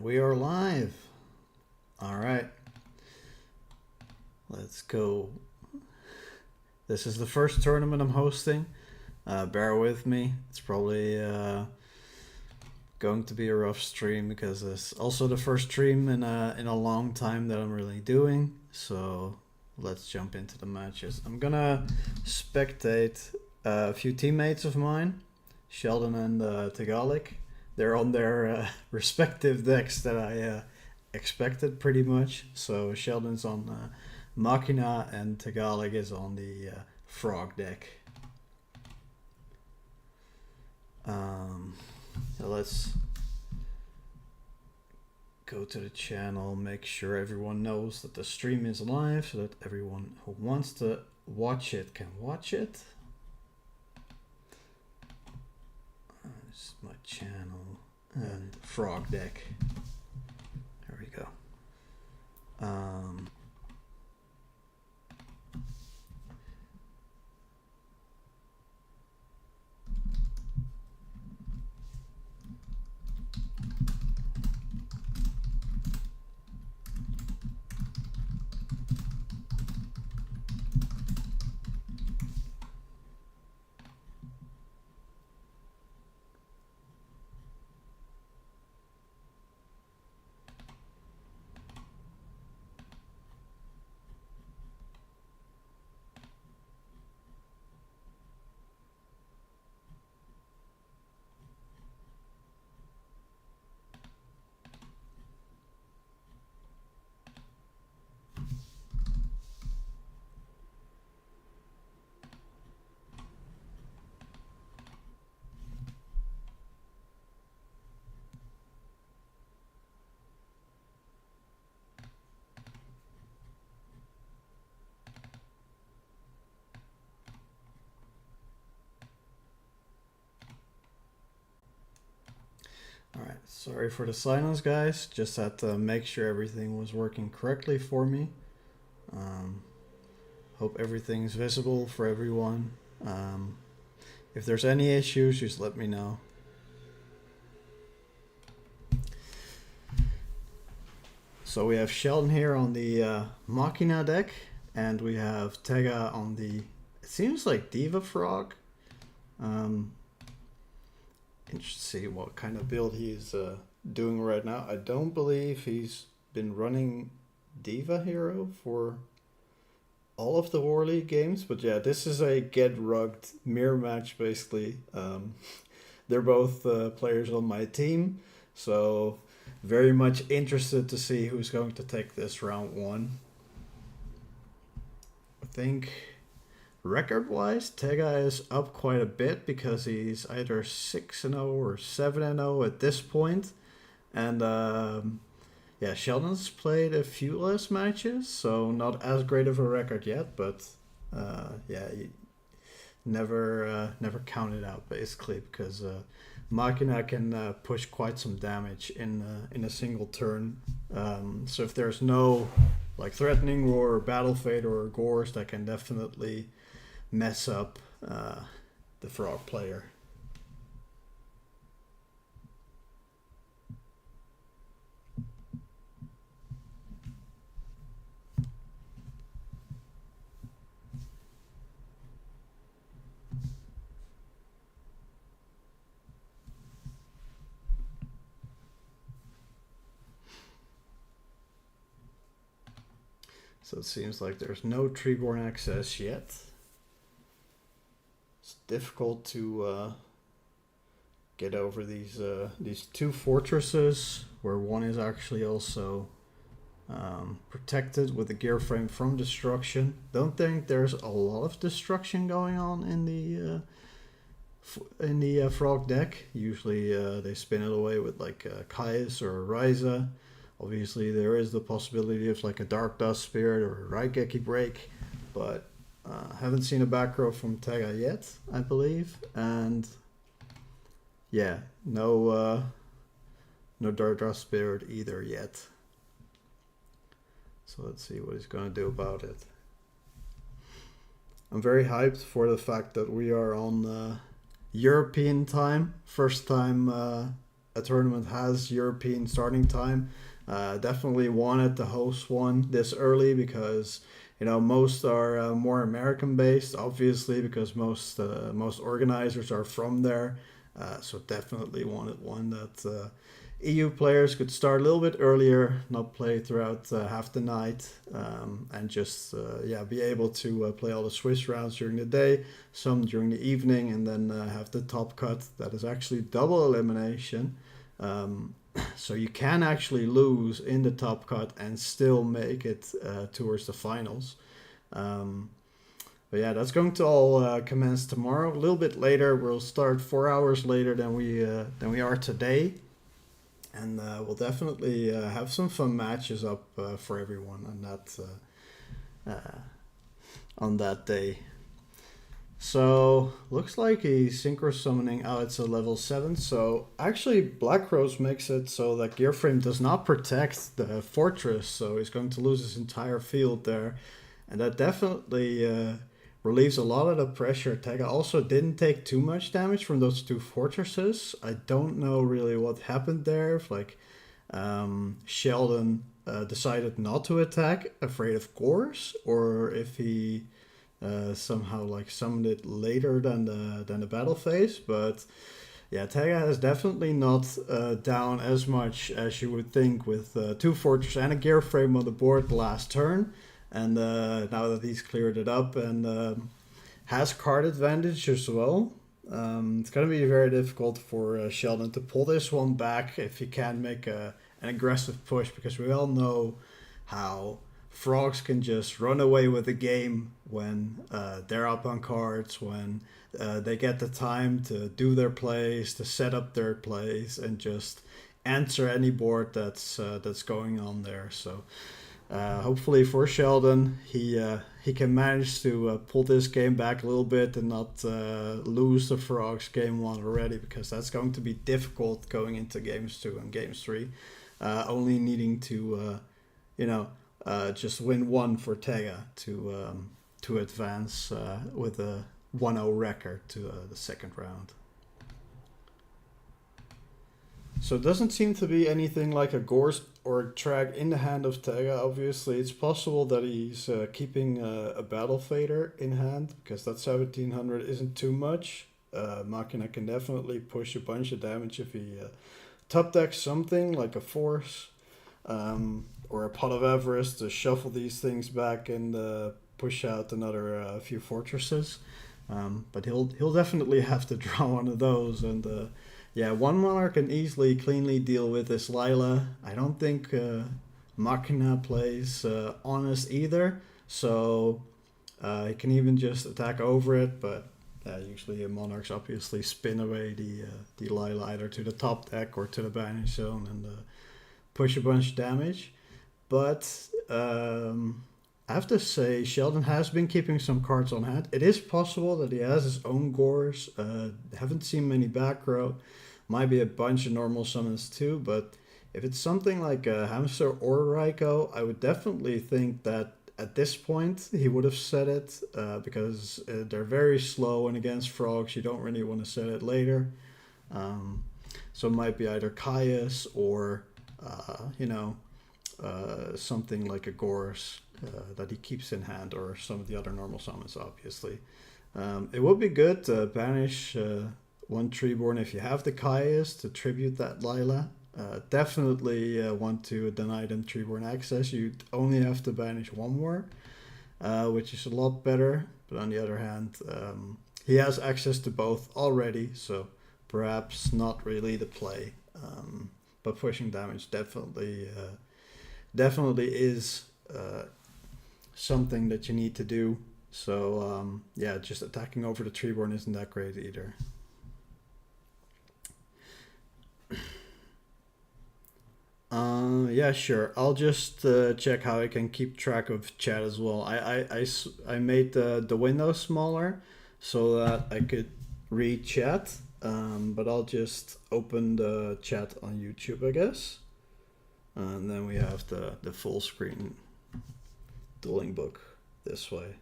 And we are live. All right. Let's go. This is the first tournament I'm hosting. Bear with me. It's probably going to be a rough stream because it's also the first stream in a long time that I'm really doing. So let's jump into the matches. I'm gonna spectate a few teammates of mine, Sheldon and Tagalog. They're on their respective decks that I expected pretty much. So Sheldon's on Machina and Tagalog is on the Frog deck. So let's go to the channel, make sure everyone knows that the stream is live so that everyone who wants to watch it can watch it. This is my channel and Frog deck. There we go. Alright, sorry for the silence, guys. Just had to make sure everything was working correctly for me. Hope everything's visible for everyone. If there's any issues, just let me know. So we have Sheldon here on the Machina deck, and we have Tega on the, it seems like Diva Frog. Interested to see what kind of build he's doing right now. I don't believe he's been running Diva Hero for all of the War League games, but yeah, this is a get rugged mirror match basically. They're both players on my team, so very much interested to see who's going to take this round one. I think record-wise, Tega is up quite a bit because he's either 6-0 or 7-0 at this point. And yeah, Sheldon's played a few less matches, so not as great of a record yet, but yeah, you never count it out basically, because Machina can push quite some damage in a single turn. So if there's no like threatening or battle fate or gores, that can definitely mess up the Frog player. So it seems like there's no Treeborn access yet. It's difficult to get over these two fortresses, where one is actually also protected with the gear frame from destruction. Don't think there's a lot of destruction going on in the Frog deck. Usually they spin it away with like Caius or Ryza. Obviously there is the possibility of like a Dark Dust Spirit or a Raigeki Break, but haven't seen a back row from Tega yet, I believe. And yeah, no Dark Dust Spirit either yet. So let's see what he's going to do about it. I'm very hyped for the fact that we are on European time. First time a tournament has European starting time. Definitely wanted to host one this early because most are more American based, obviously, because most organizers are from there. So definitely wanted one that EU players could start a little bit earlier, not play throughout half the night, and just be able to play all the Swiss rounds during the day, some during the evening, and then have the top cut that is actually double elimination. So you can actually lose in the top cut and still make it towards the finals. But yeah, that's going to all commence tomorrow. A little bit later, we'll start 4 hours later than we are today, and we'll definitely have some fun matches up for everyone on that day. So looks like he's synchro summoning out to level 7. So actually Black Rose makes it so that Gearframe does not protect the fortress, so he's going to lose his entire field there. And that definitely relieves a lot of the pressure. Tega also didn't take too much damage from those 2 fortresses. I don't know really what happened there. If Sheldon decided not to attack, afraid of Gores, or if he somehow summoned it later than the battle phase. But yeah, Tega is definitely not down as much as you would think with 2 fortresses and a gear frame on the board last turn. And now that he's cleared it up and has card advantage as well, it's going to be very difficult for Sheldon to pull this one back if he can make an aggressive push, because we all know how Frogs can just run away with the game when they're up on cards, when they get the time to do their plays, to set up their plays, and just answer any board that's going on there. So hopefully for Sheldon, he can manage to pull this game back a little bit and not lose the Frogs game 1 already, because that's going to be difficult going into games 2 and games 3. Only needing to just win 1 for Tega to advance with a 1-0 record to the second round. So it doesn't seem to be anything like a Gores or a Trag in the hand of Tega. Obviously, it's possible that he's keeping a Battle Fader in hand, because that 1700 isn't too much. Machina can definitely push a bunch of damage if he top decks something like a Force or a Pot of Avarice to shuffle these things back and push out another few fortresses. But he'll definitely have to draw one of those. And one Monarch can easily, cleanly deal with this Lila. I don't think Machina plays Honest either, so he can even just attack over it. But usually Monarchs obviously spin away the Lila either to the top deck or to the banish zone and push a bunch of damage. But I have to say, Sheldon has been keeping some cards on hand. It is possible that he has his own Gores. Haven't seen many back row. Might be a bunch of normal summons too, but if it's something like a Hamster or Raikou, I would definitely think that at this point he would have set it, because they're very slow, and against Frogs you don't really want to set it later. So it might be either Caius or something like a Gores that he keeps in hand, or some of the other normal summons, obviously. It would be good to banish one Treeborn if you have the Caius to tribute that Lila. Definitely want to deny them Treeborn access. You only have to banish one more, which is a lot better. But on the other hand, he has access to both already, so perhaps not really the play. But pushing damage definitely is something that you need to do. So just attacking over the Treeborn isn't that great either. Sure. I'll just check how I can keep track of chat as well. I made the window smaller so that I could read chat, but I'll just open the chat on YouTube, I guess. And then we have the full screen dueling book this way.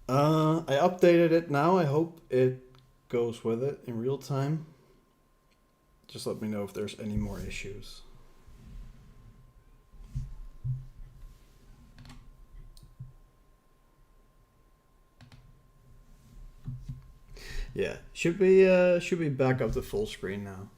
I updated it now. I hope it goes with it in real time. Just let me know if there's any more issues. Yeah, should be back up to full screen now.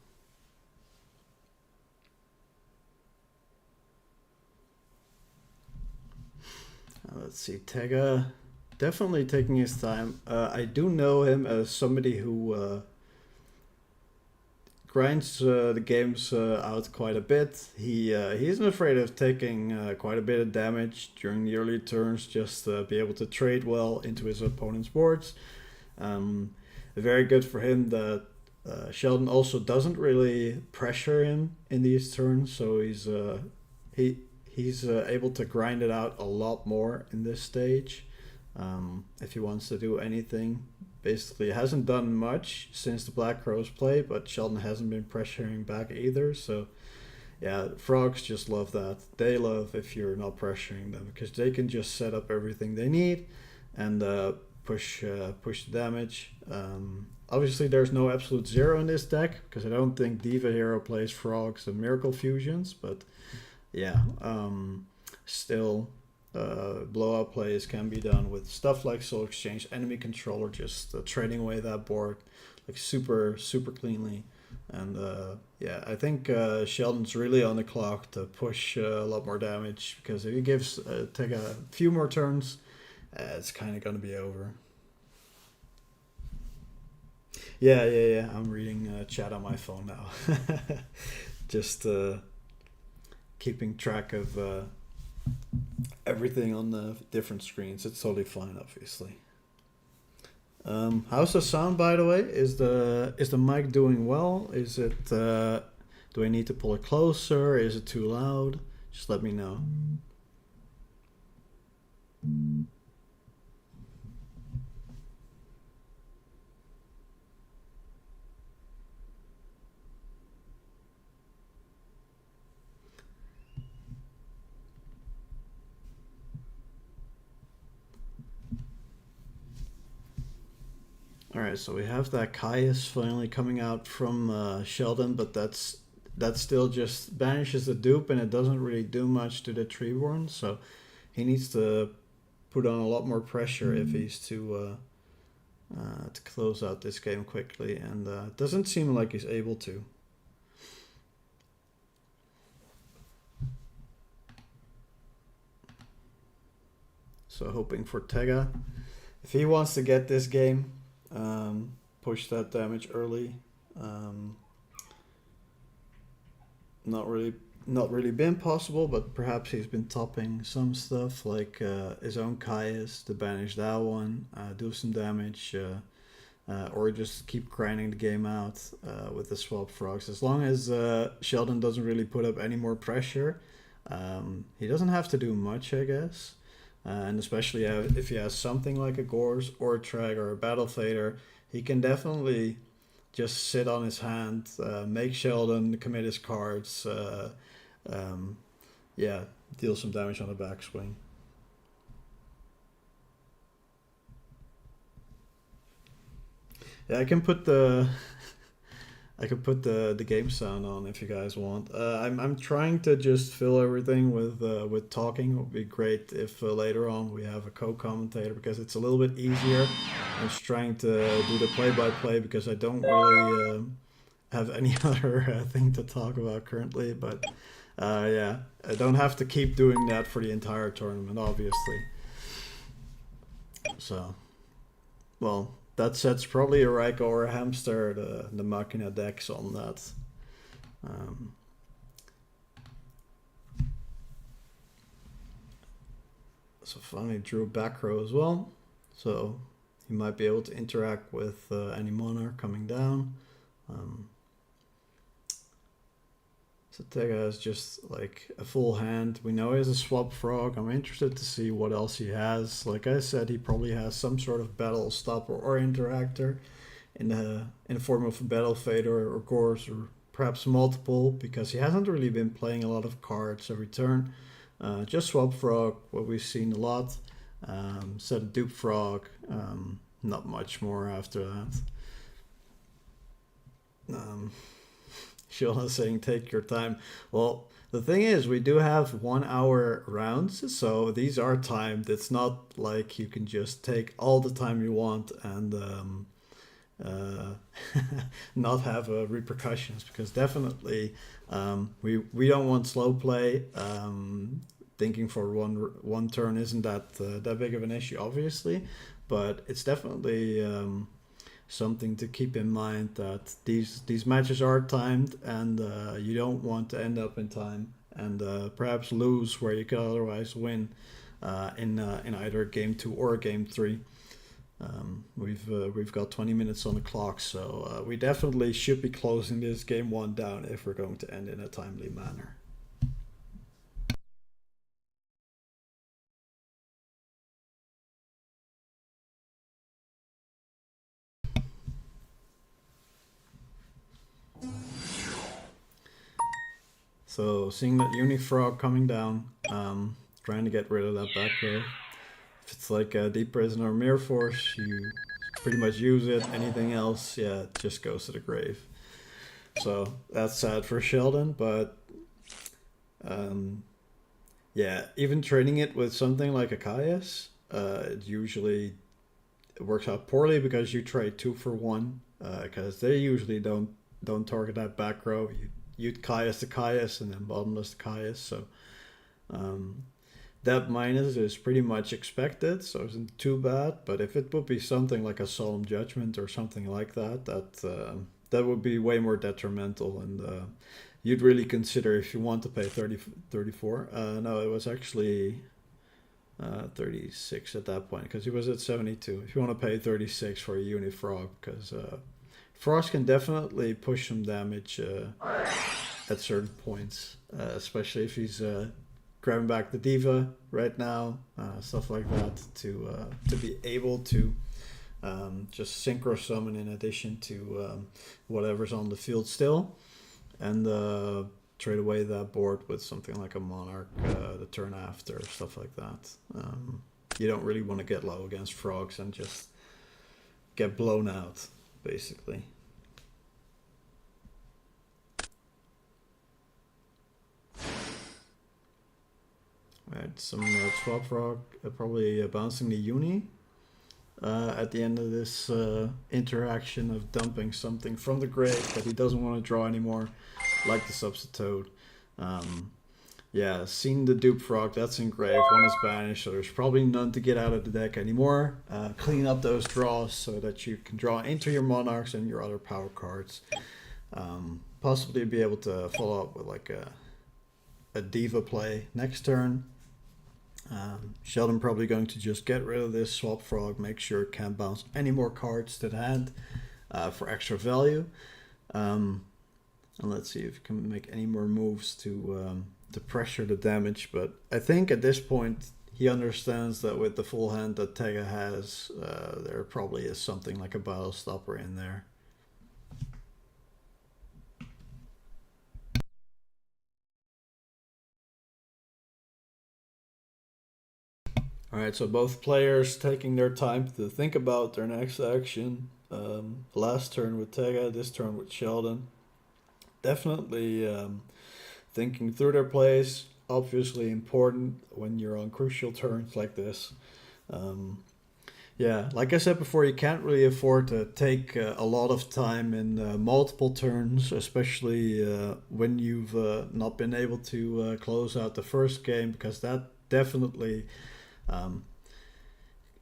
Let's see, Tega definitely taking his time. I do know him as somebody who grinds the games out quite a bit. He isn't afraid of taking quite a bit of damage during the early turns, just to be able to trade well into his opponent's boards. Very good for him that Sheldon also doesn't really pressure him in these turns, so he's able to grind it out a lot more in this stage if he wants to do anything. Basically, hasn't done much since the Black Crows play, but Sheldon hasn't been pressuring back either. So, yeah, frogs just love that. They love if you're not pressuring them because they can just set up everything they need and push the damage. Obviously, there's no absolute zero in this deck because I don't think Diva Hero plays frogs and Miracle Fusions, but yeah, still. Blowout plays can be done with stuff like Soul Exchange, Enemy Controller, just trading away that board like super cleanly. And yeah, I think Sheldon's really on the clock to push a lot more damage because if he gives take a few more turns, it's kind of going to be over. Yeah. I'm reading chat on my phone now. Just keeping track of everything on the different screens. It's totally fine, obviously. How's the sound, by the way? Is the mic doing well? Is it do I need to pull it closer? Is it too loud? Just let me know. Alright, so we have that Caius finally coming out from Sheldon, but that's still just banishes the dupe and it doesn't really do much to the Treeborn, so he needs to put on a lot more pressure if he's to close out this game quickly, and it doesn't seem like he's able to. So hoping for Tega. If he wants to get this game, push that damage early. Not really been possible, but perhaps he's been topping some stuff like his own Caius to banish that one, do some damage, or just keep grinding the game out with the swap frogs. As long as Sheldon doesn't really put up any more pressure, he doesn't have to do much, I guess. And especially if he has something like a Gorz or a Treg or a Battle Fader, he can definitely just sit on his hand, make Sheldon commit his cards, yeah, deal some damage on the backswing. Yeah, I can put the game sound on if you guys want. I'm trying to just fill everything with talking. It would be great if later on we have a co-commentator because it's a little bit easier. I'm just trying to do the play-by-play because I don't really have any other thing to talk about currently. But yeah, I don't have to keep doing that for the entire tournament, obviously. So, well. That sets probably a Raiko or a Hamster, the Machina decks on that. So finally drew a back row as well. So he might be able to interact with any Monarch coming down. So Tega has just like a full hand. We know he has a swap frog. I'm interested to see what else he has. Like I said, he probably has some sort of battle stopper or interactor in the form of a Battle Fader or Gorz or perhaps multiple, because he hasn't really been playing a lot of cards every turn. Just swap frog, what we've seen a lot. Set a dupe frog. Not much more after that. Um, Sheila saying take your time. Well, the thing is, we do have 1 hour rounds, so these are timed. It's not like you can just take all the time you want and uh, not have repercussions, because definitely we don't want slow play. Thinking for one turn isn't that big of an issue, obviously, but it's definitely something to keep in mind, that these matches are timed, and you don't want to end up in time and perhaps lose where you could otherwise win in either game 2 or game 3. We've got 20 minutes on the clock, so we definitely should be closing this game 1 down if we're going to end in a timely manner. So seeing that Unifrog coming down, trying to get rid of that back row. If it's like a Deep Prison or Mirror Force, you pretty much use it. Anything else, yeah, it just goes to the grave. So that's sad for Sheldon, but yeah, even trading it with something like a Caius, it usually works out poorly, because you trade 2 for 1, because they usually don't target that back row. You'd Caius the Caius and then bottomless the Caius, so that minus is pretty much expected, so it isn't too bad. But if it would be something like a Solemn Judgment or something like that, that would be way more detrimental, and you'd really consider if you want to pay 34. No, it was actually 36 at that point, because he was at 72. If you want to pay 36 for a Unifrog, because Frost can definitely push some damage at certain points, especially if he's grabbing back the Diva right now, stuff like that, to be able to just synchro summon in addition to whatever's on the field still, and trade away that board with something like a Monarch the turn after, stuff like that. You don't really want to get low against Frogs and just get blown out, basically. Right, some Swap Frog probably bouncing the Uni at the end of this interaction of dumping something from the grave that he doesn't want to draw anymore, like the Substitute. Yeah, seen the Dupe Frog, that's in grave, 1 is banished, so there's probably none to get out of the deck anymore. Clean up those draws so that you can draw into your Monarchs and your other power cards. Possibly be able to follow up with like a Diva play next turn. Sheldon probably going to just get rid of this Swap Frog, make sure it can't bounce any more cards to the hand for extra value. And let's see if he can make any more moves to pressure the damage. But I think at this point he understands that with the full hand that Tega has, there probably is something like a Battle Stopper in there. Alright, so both players taking their time to think about their next action. Last turn with Tega, this turn with Sheldon. Definitely thinking through their plays, obviously important when you're on crucial turns like this. Yeah, like I said before, you can't really afford to take a lot of time in multiple turns, especially when you've not been able to close out the first game, because that definitely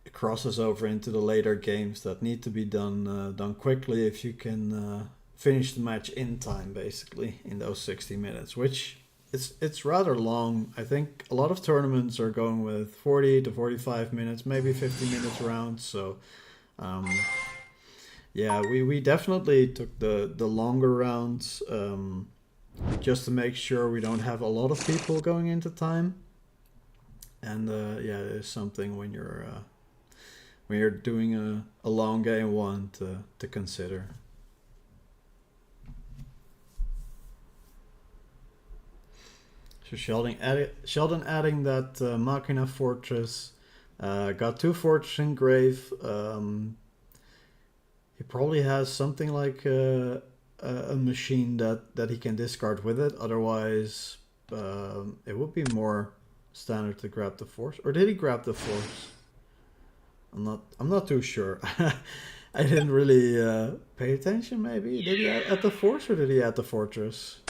it crosses over into the later games that need to be done quickly if you can finish the match in time, basically in those 60 minutes, which it's rather long. I think a lot of tournaments are going with 40 to 45 minutes, maybe 50 minutes rounds. So yeah, we definitely took the longer rounds just to make sure we don't have a lot of people going into time. And yeah, it's something when you're doing a long game 1 to consider. So Sheldon adding that Machina Fortress, got 2 Fortress in grave. He probably has something like a a machine that he can discard with it. Otherwise, it would be more standard to grab the force. Or did he grab the force? I'm not too sure. I didn't really pay attention. Maybe did he add the force or did he add the fortress?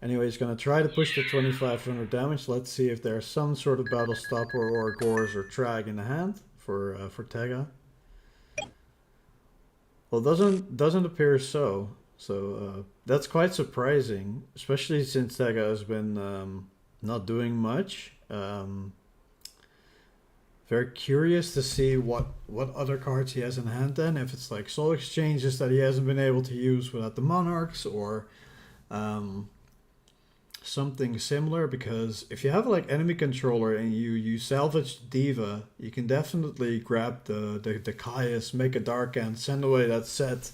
Anyway, he's gonna try to push the 2500 damage. Let's see if there's some sort of battle stopper or Gores or Trag in the hand for Tega. Well, doesn't appear so. So that's quite surprising, especially since Tega has been not doing much. Very curious to see what other cards he has in hand then. If it's like soul exchanges that he hasn't been able to use without the monarchs, or something similar. Because if you have like enemy controller and you salvage Diva, you can definitely grab the Caius, make a dark end, send away that set.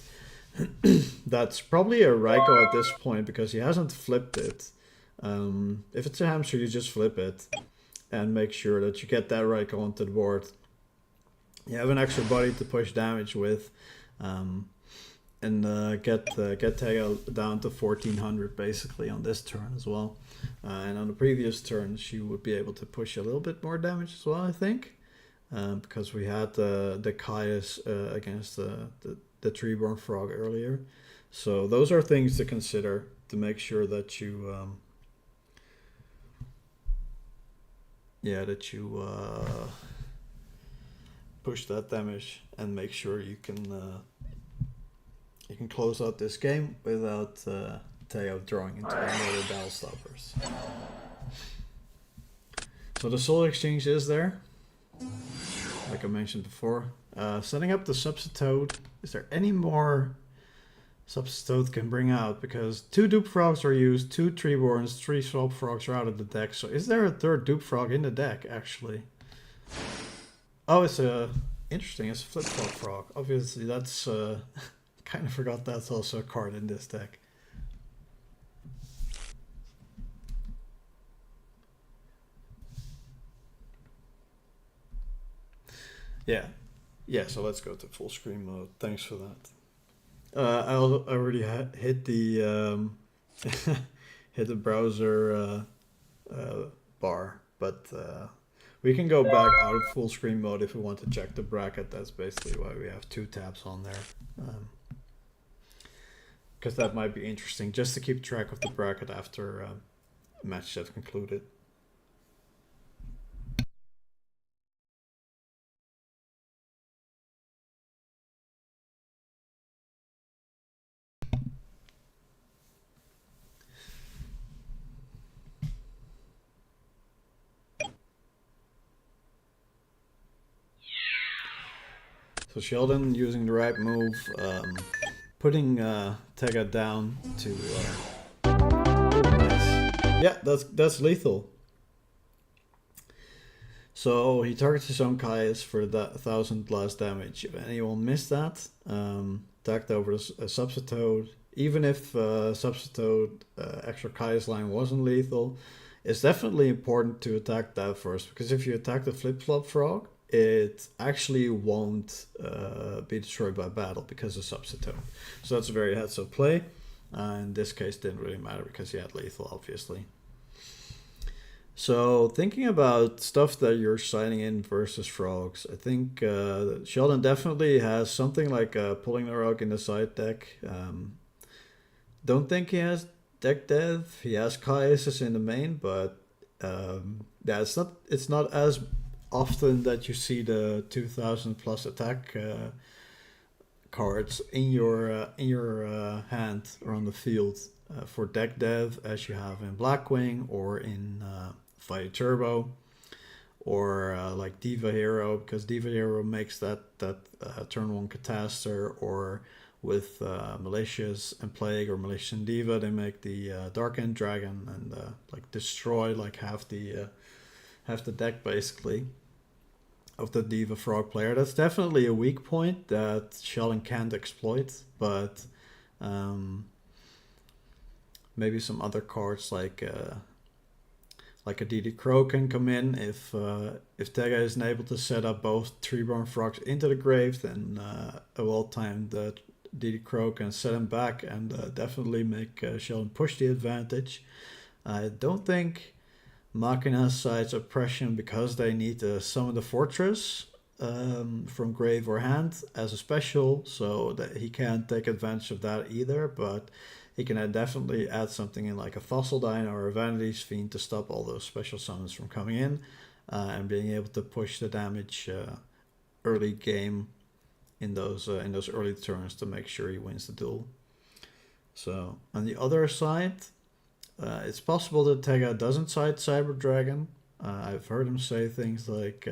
That's probably a Raiko at this point because he hasn't flipped it. If it's a hamster, you just flip it and make sure that you get that Raiko onto the board. You have an extra body to push damage with, and get Tega down to 1400 basically on this turn as well. And on the previous turn, she would be able to push a little bit more damage as well, I think, because we had the Caius against the Treeborn Frog earlier. So those are things to consider to make sure that you push that damage and make sure you can close out this game without Teo drawing into another battle stoppers. So the soul exchange is there, like I mentioned before. Setting up the Substitute. Is there any more Substitute can bring out? Because 2 Dupe Frogs are used, 2 Treeborns, 3 Swamp Frogs are out of the deck. So is there a 3rd Dupe Frog in the deck, actually? Oh, it's interesting. It's a Flip-Flop Frog. Obviously, that's... kind of forgot that's also a card in this deck. Yeah, so let's go to full screen mode. Thanks for that. I already hit the hit the browser bar, but we can go back out of full screen mode if we want to check the bracket. That's basically why we have 2 tabs on there, because that might be interesting just to keep track of the bracket after a match has concluded. So Sheldon using the right move, putting Tega down to nice. Yeah, that's lethal. So he targets his own Caius for that 1000 blast damage. If anyone missed that, attacked over a Substitute. Even if Substitute extra Caius line wasn't lethal, it's definitely important to attack that first, because if you attack the Flip-Flop Frog, it actually won't be destroyed by battle because of Substitute. So that's a very heads-up play. In this case, didn't really matter because he had lethal, obviously. So thinking about stuff that you're signing in versus frogs, I think Sheldon definitely has something like pulling the rug in the side deck. Don't think he has deck dev. He has Caius in the main, but yeah, it's not as often that you see the 2000 plus attack cards in your hand or on the field for deck dev, as you have in Blackwing or in Fire Turbo, or like Diva Hero, because Diva Hero makes that turn 1 Catastor, or with Malicious and Plague or Malicious and Diva, they make the Dark End Dragon and like destroy like half the deck basically of the Diva Frog player. That's definitely a weak point that Sheldon can't exploit, but maybe some other cards like a DD Crow can come in. If Tega isn't able to set up both Treeborn Frogs into the grave, then a well-timed DD Crow can set him back and definitely make Sheldon push the advantage. I don't think Machina sides oppression because they need to summon the fortress from grave or hand as a special, so that he can't take advantage of that either. But he can definitely add something in like a Fossil Dino or a Vanity's Fiend to stop all those special summons from coming in and being able to push the damage early game in those early turns to make sure he wins the duel. So on the other side, it's possible that Tega doesn't side Cyber Dragon. I've heard him say things like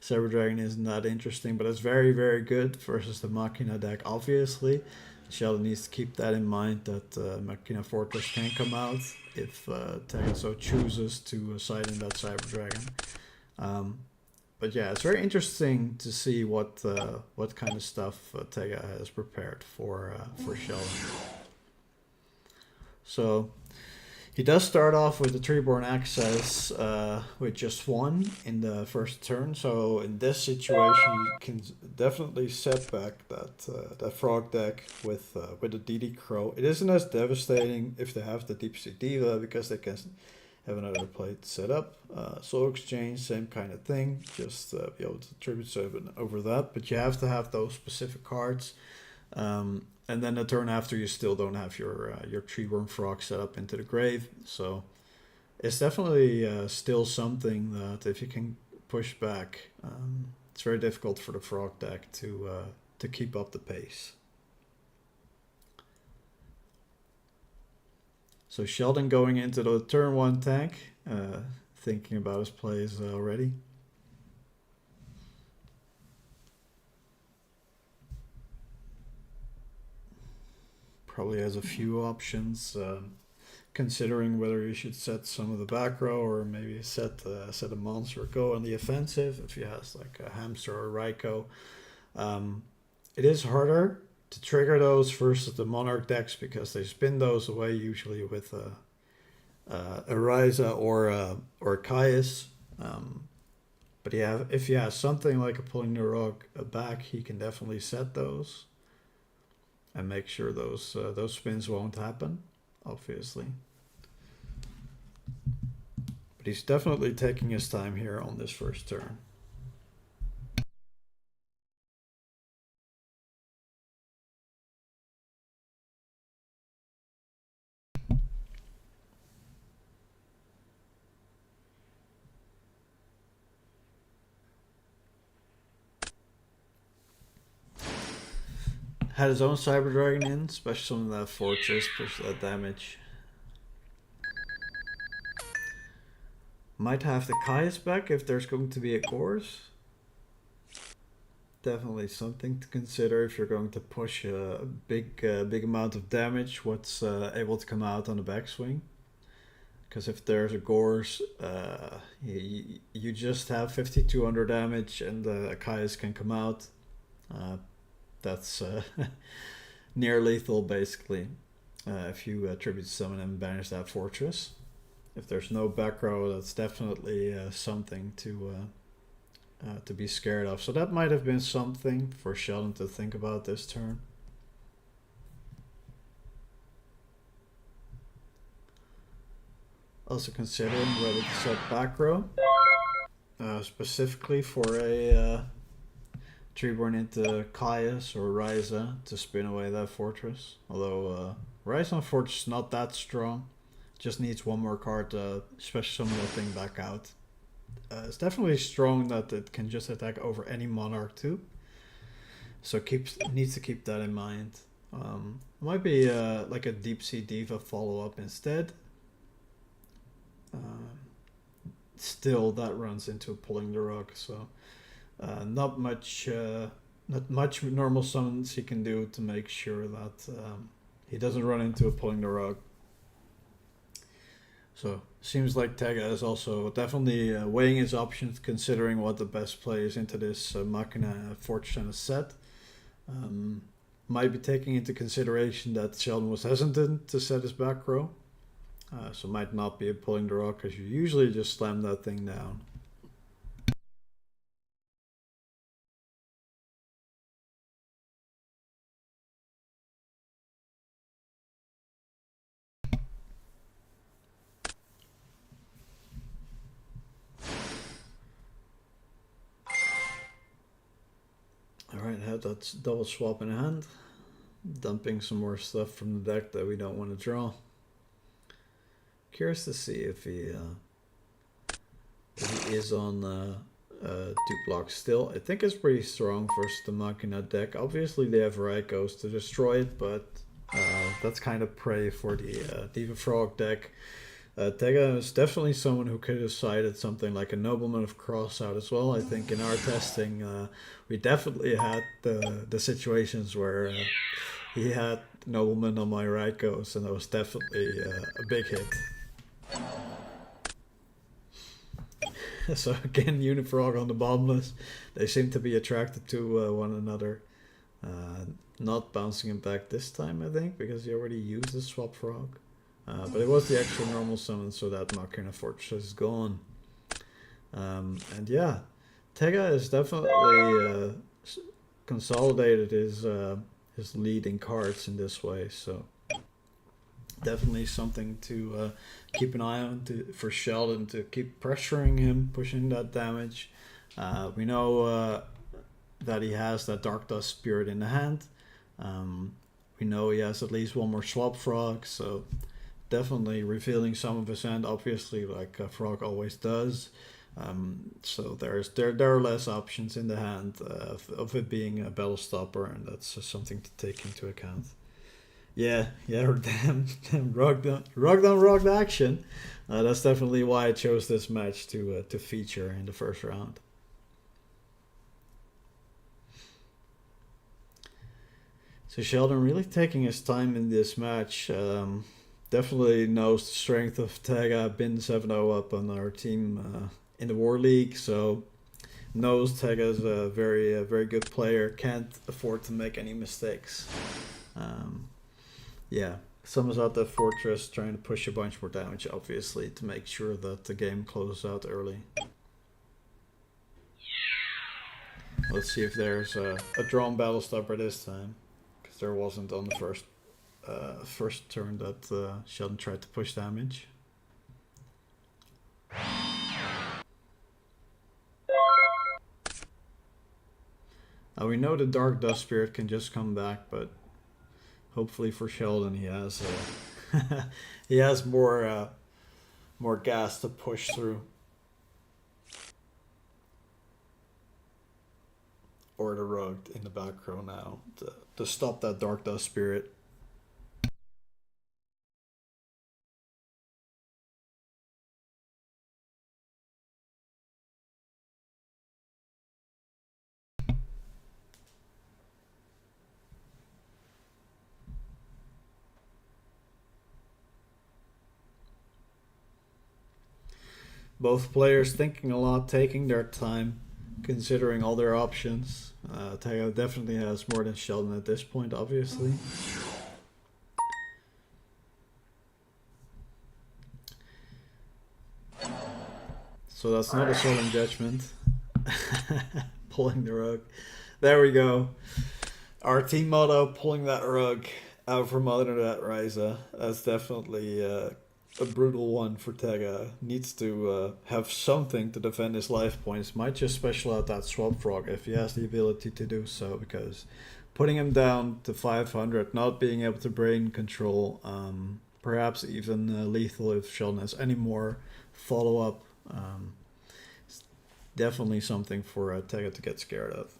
Cyber Dragon isn't that interesting, but it's very, very good versus the Machina deck, obviously. Sheldon needs to keep that in mind, that Machina Fortress can come out if Tega so chooses to side in that Cyber Dragon. But yeah, it's very interesting to see what kind of stuff Tega has prepared for Sheldon. So he does start off with the Treeborn Access with just one in the first turn. So in this situation, you can definitely set back that Frog deck with the DD Crow. It isn't as devastating if they have the Deep Sea Diva because they can have another plate set up. Soul Exchange, same kind of thing. Just be able to tribute 7 over that. But you have to have those specific cards. And then the turn after, you still don't have your Treeworm Frog set up into the grave. So it's definitely still something that if you can push back, it's very difficult for the Frog deck to keep up the pace. So Sheldon going into the turn 1 tank, thinking about his plays already. Probably has a few options, considering whether you should set some of the back row or maybe set a monster, go on the offensive if he has like a Hamster or Raikou. It is harder to trigger those versus the Monarch decks because they spin those away usually with a Ryza or Caius. But yeah, if he has something like a Pulling the Rug back, he can definitely set those and make sure those spins won't happen, obviously. But he's definitely taking his time here on this first turn. Had his own Cyber Dragon in, especially on that Fortress, push that damage. Might have the Caius back if there's going to be a course. Definitely something to consider if you're going to push a big amount of damage. What's able to come out on the backswing? Because if there's a Gorse, you just have 5200 damage and a Caius can come out. That's near lethal basically if you tribute summon and banish that fortress. If there's no back row, that's definitely something to be scared of. So that might have been something for Sheldon to think about this turn. Also considering whether to set back row specifically for a Treeborn into Caius or Ryza to spin away that fortress. Although Ryza on Fortress is not that strong. Just needs one more card to special summon that thing back out. It's definitely strong that it can just attack over any Monarch too. So needs to keep that in mind. Might be like a Deep Sea Diva follow-up instead. Still, that runs into Pulling the Rug, so not much normal summons he can do to make sure that he doesn't run into a Pulling the Rug. So seems like Tega is also definitely weighing his options, considering what the best play is into this Machina Fortress set. Might be taking into consideration that Sheldon was hesitant to set his back row. So might not be a Pulling the Rug, because you usually just slam that thing down. Alright, had that double swap in hand. Dumping some more stuff from the deck that we don't want to draw. Curious to see if he is on 2 blocks still. I think it's pretty strong versus the Machina deck. Obviously they have Raikos to destroy it, but that's kind of prey for the Diva Frog deck. Tega is definitely someone who could have cited something like a Nobleman of Cross out as well. I think in our testing we definitely had the situations where he had Nobleman on my Raikos, and that was definitely a big hit. So again, Unifrog on the Bombless. They seem to be attracted to one another. Not bouncing him back this time, I think, because he already used the Swap Frog. But it was the extra normal summon, so that Machina Fortress is gone. And yeah, Tega has definitely consolidated his leading cards in this way, so definitely something to keep an eye on for Sheldon to keep pressuring him, pushing that damage. We know that he has that Dark Dust Spirit in the hand. We know he has at least one more Swap Frog, so definitely revealing some of his hand, obviously, like Frog always does. So there are less options in the hand of it being a battle stopper, and that's just something to take into account. Yeah, damn rugged action. That's definitely why I chose this match to feature in the first round. So Sheldon really taking his time in this match. Definitely knows the strength of Tega. Been 7-0 up on our team in the War League, so knows Tega's a very good player. Can't afford to make any mistakes. Yeah, summons out the Fortress, trying to push a bunch more damage, obviously, to make sure that the game closes out early. Let's see if there's a drawn battle stopper this time, because there wasn't on the first turn that Sheldon tried to push damage. Now we know the Dark Dust Spirit can just come back, but hopefully for Sheldon he has he has more gas to push through. Or the Rug in the back row now to stop that Dark Dust Spirit. Both players thinking a lot, taking their time, considering all their options. Tega definitely has more than Sheldon at this point, obviously. So that's not a solemn judgment. Pulling the rug. There we go. Our team motto, pulling that rug out from under that Ryza. That's definitely a brutal one for Tega. Needs to have something to defend his life points. Might just special out that Swap Frog if he has the ability to do so, because putting him down to 500, not being able to brain control, perhaps even lethal if Sheldon has any more follow-up. It's definitely something for Tega to get scared of.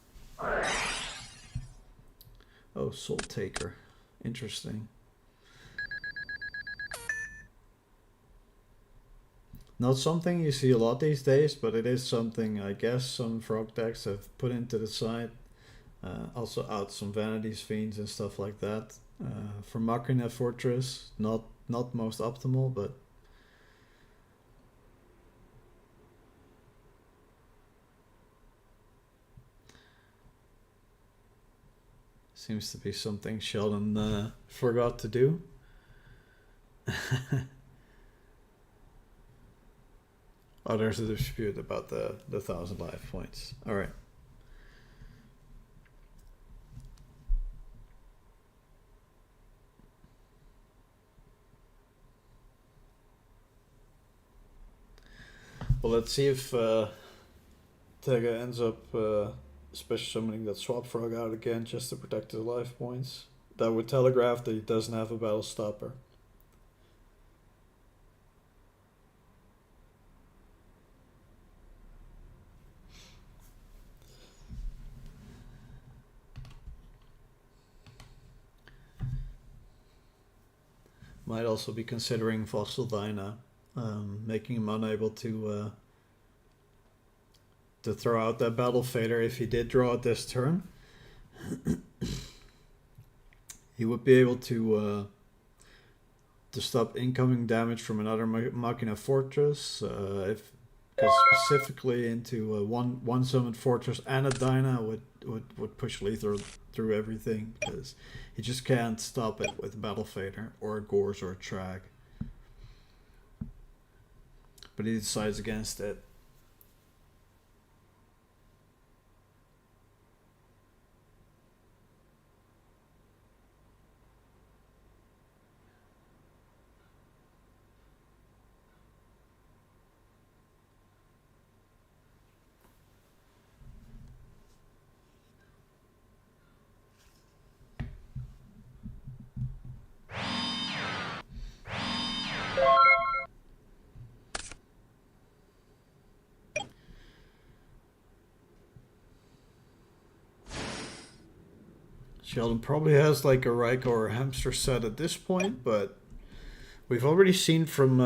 Oh, Soul Taker. Interesting. Not something you see a lot these days, but it is something I guess some Frog decks have put into the side. Also out some Vanity's Fiends and stuff like that. For Machina Fortress, not most optimal, but seems to be something Sheldon forgot to do. Oh, there's a dispute about the 1,000 life points. All right. Well, let's see if Tega ends up especially summoning that swap frog out again just to protect his life points. That would telegraph that he doesn't have a battle stopper. Might also be considering Fossil Dyna, making him unable to throw out that battle fader if he did draw it this turn. He would be able to stop incoming damage from another Machina Fortress, if because specifically into one summoned Fortress and a Dyna would push lethal through everything, because he just can't stop it with a Battle Fader or a Gorz or a Trag. But he decides against it. Sheldon probably has like a Raiko or a Hamster set at this point, but we've already seen from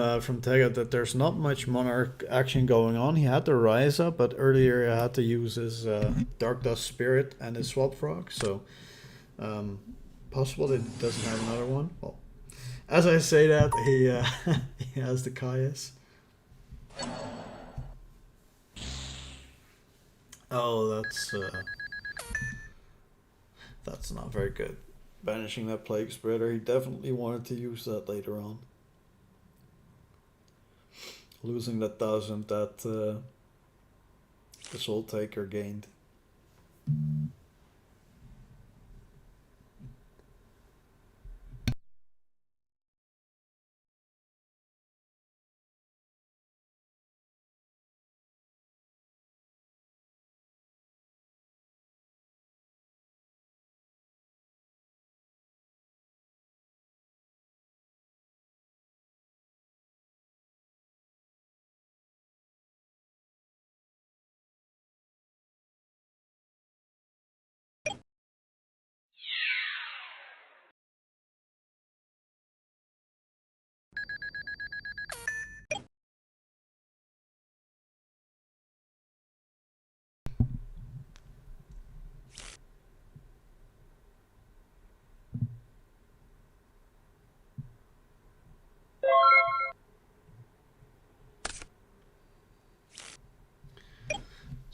Tega that there's not much Monarch action going on. He had the Ryza, but earlier he had to use his Dark Dust Spirit and his Swap Frog, so possible that he doesn't have another one. Well, as I say that, he he has the Caius. Oh, that's not very good. Banishing that Plague Spreader, he definitely wanted to use that later on. Losing that 1,000 that the Soul Taker gained.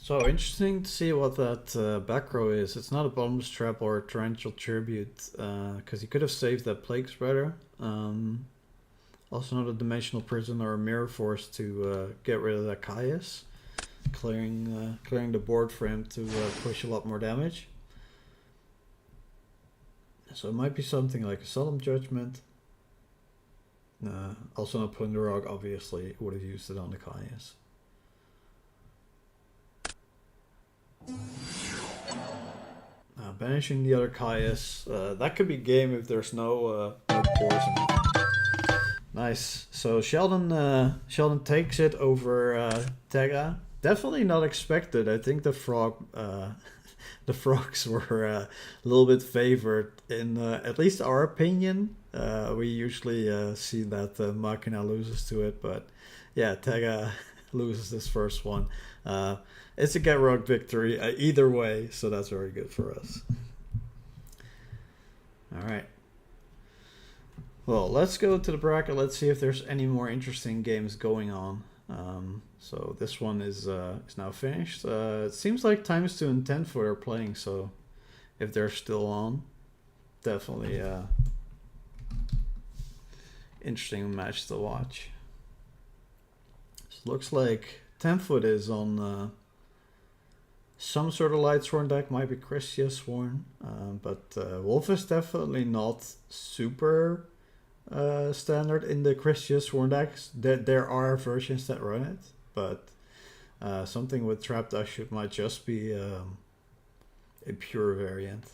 So interesting to see what that back row is. It's not a Bottomless Trap or a Torrential Tribute, because he could have saved that Plague Spreader. Also not a Dimensional Prison or a Mirror Force to get rid of that Caius. Clearing the board for him to push a lot more damage. So it might be something like a Solemn Judgment. Also not Plunderog, obviously, would have used it on the Caius. Banishing the other Caius. That could be game if there's no poison. Nice. So Sheldon takes it over Tega. Definitely not expected. I think the the frogs were a little bit favored in at least our opinion. We usually see that Machina loses to it, but yeah, Tega loses this first one. It's a get rogue victory either way, so that's very good for us. All right. Well, let's go to the bracket. Let's see if there's any more interesting games going on. So this one is now finished. It seems like Times 2 and 10 Foot are playing, so if they're still on, definitely interesting match to watch. So looks like 10 Foot is on some sort of Lightsworn deck, might be Christia Sworn, but Wolf is definitely not super standard in the Christia Sworn decks. There are versions that run it, but something with Trap Dust might just be a pure variant.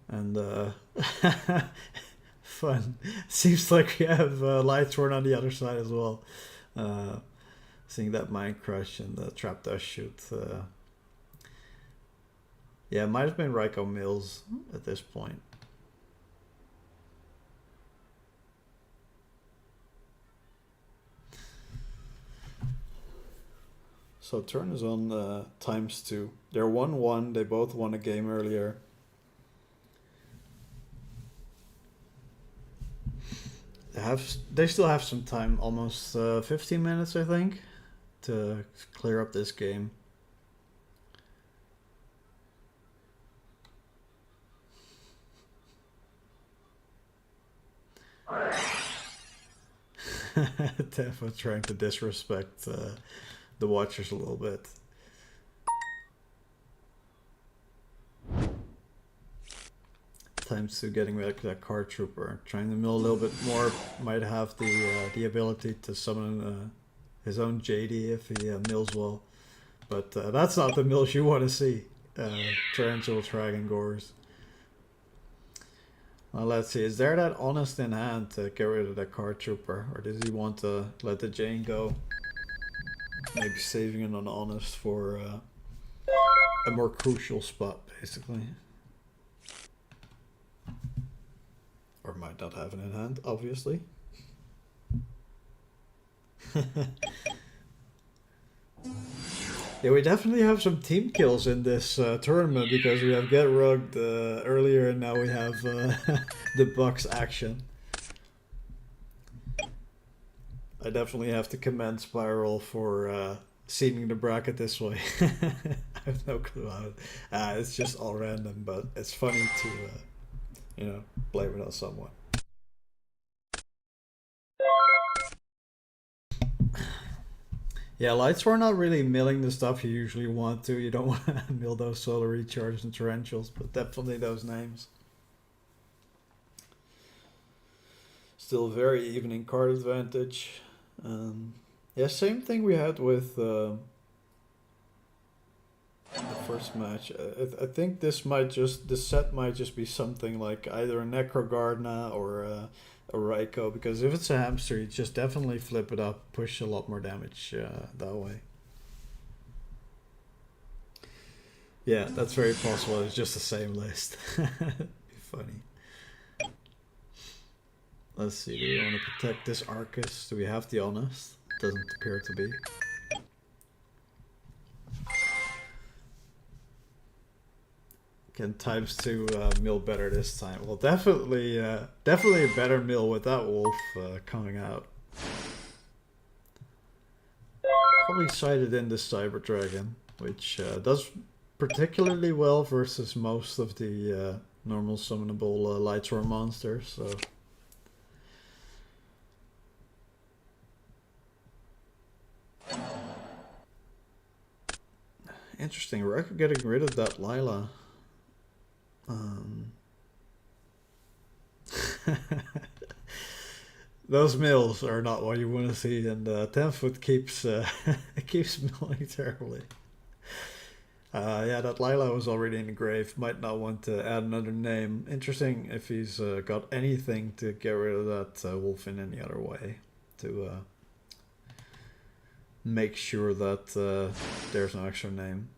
And fun. Seems like we have Lightsworn on the other side as well. Seeing that Mind Crush and the Trap Dust Shoot. Yeah, it might have been Ryko Mills at this point. So turn is on ×2. They're 1-1. They both won a game earlier. They still have some time, almost 15 minutes, I think, to clear up this game. Definitely trying to disrespect the watchers a little bit. ×2 getting rid of that card trooper, trying to mill a little bit more. Might have the ability to summon his own JD if he mills well, but that's not the mills you want to see. Tarantula Dragon Gores. Well, let's see. Is there that honest in hand to get rid of that card trooper, or does he want to let the Jane go? Maybe saving it on honest for a more crucial spot, basically. Or might not have it in hand, obviously. Yeah, we definitely have some team kills in this tournament because we have Get Rugged earlier and now we have the Bucks action. I definitely have to commend Spiral for seeding the bracket this way. I have no clue how it's just all random, but it's funny to, you know, blame it on someone. Yeah, lights were not really milling the stuff you usually want to. You don't want to mill those solar recharges and torrentials, but definitely those names. Still very even in card advantage. Yeah, same thing we had with the first match. I think this set might just be something like either a Necrogardna or a Ryko, because if it's a hamster, you just definitely flip it up, push a lot more damage that way. Yeah, that's very possible. It's just the same list. Be funny. Let's see, do we want to protect this Arcus? Do we have the honest? Doesn't appear to be. Can ×2 mill better this time? Well, definitely a better mill with that wolf coming out. Probably sided in this Cyber Dragon, which does particularly well versus most of the normal summonable Lightsworn monsters. So. Interesting, we're getting rid of that Lila. Those mills are not what you want to see, and 10-foot keeps keeps milling terribly. Yeah, that Lila was already in the grave. Might not want to add another name. Interesting if he's got anything to get rid of that wolf in any other way to make sure that there's no extra name.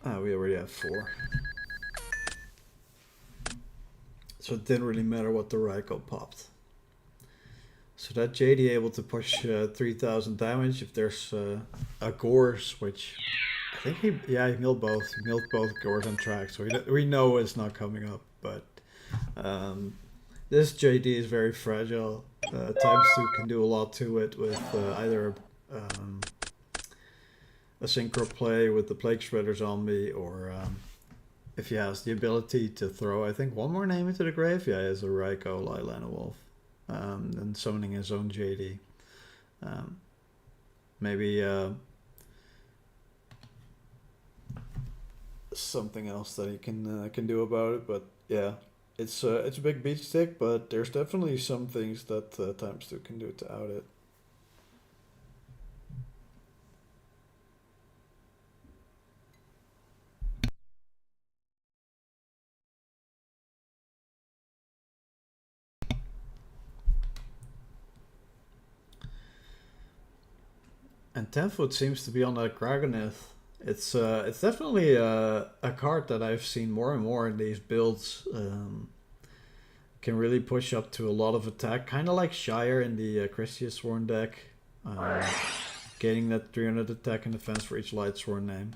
We already have 4. So it didn't really matter what the Ryko popped. So that JD able to push 3000 damage if there's a Gores, which I think he milled both. He milled both Gores on track, so we know it's not coming up. But this JD is very fragile. ×2 can do a lot to it with either a synchro play with the Plague Shredder zombie, or if he has the ability to throw, I think, one more name into the grave. Yeah, he has a Ryko, Lila, and a Wolf. And summoning his own JD. Maybe something else that he can do about it. But yeah, it's a big beat stick, but there's definitely some things that ×2 can do to out it. And 10 foot seems to be on that Dragonith. It's definitely a card that I've seen more and more in these builds. Can really push up to a lot of attack, kind of like Shire in the Christia Sworn deck. Gaining that 300 attack and defense for each Light Sworn name.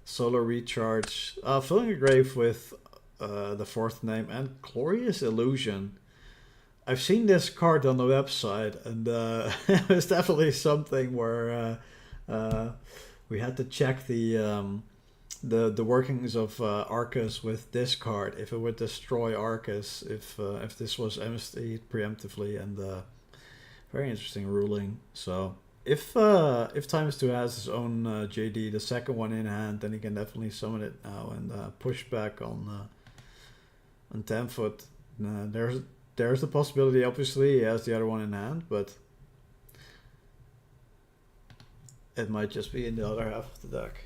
Solar Recharge. Filling a grave with the 4th name and Glorious Illusion. I've seen this card on the website, and it was definitely something where we had to check the workings of Arcus with this card, if it would destroy Arcus, if this was MST'd preemptively, and very interesting ruling. So if Times 2 has his own JD, the second one in hand, then he can definitely summon it now and push back on 10 foot. There's the possibility. Obviously, he has the other one in hand, but it might just be in the other half of the deck.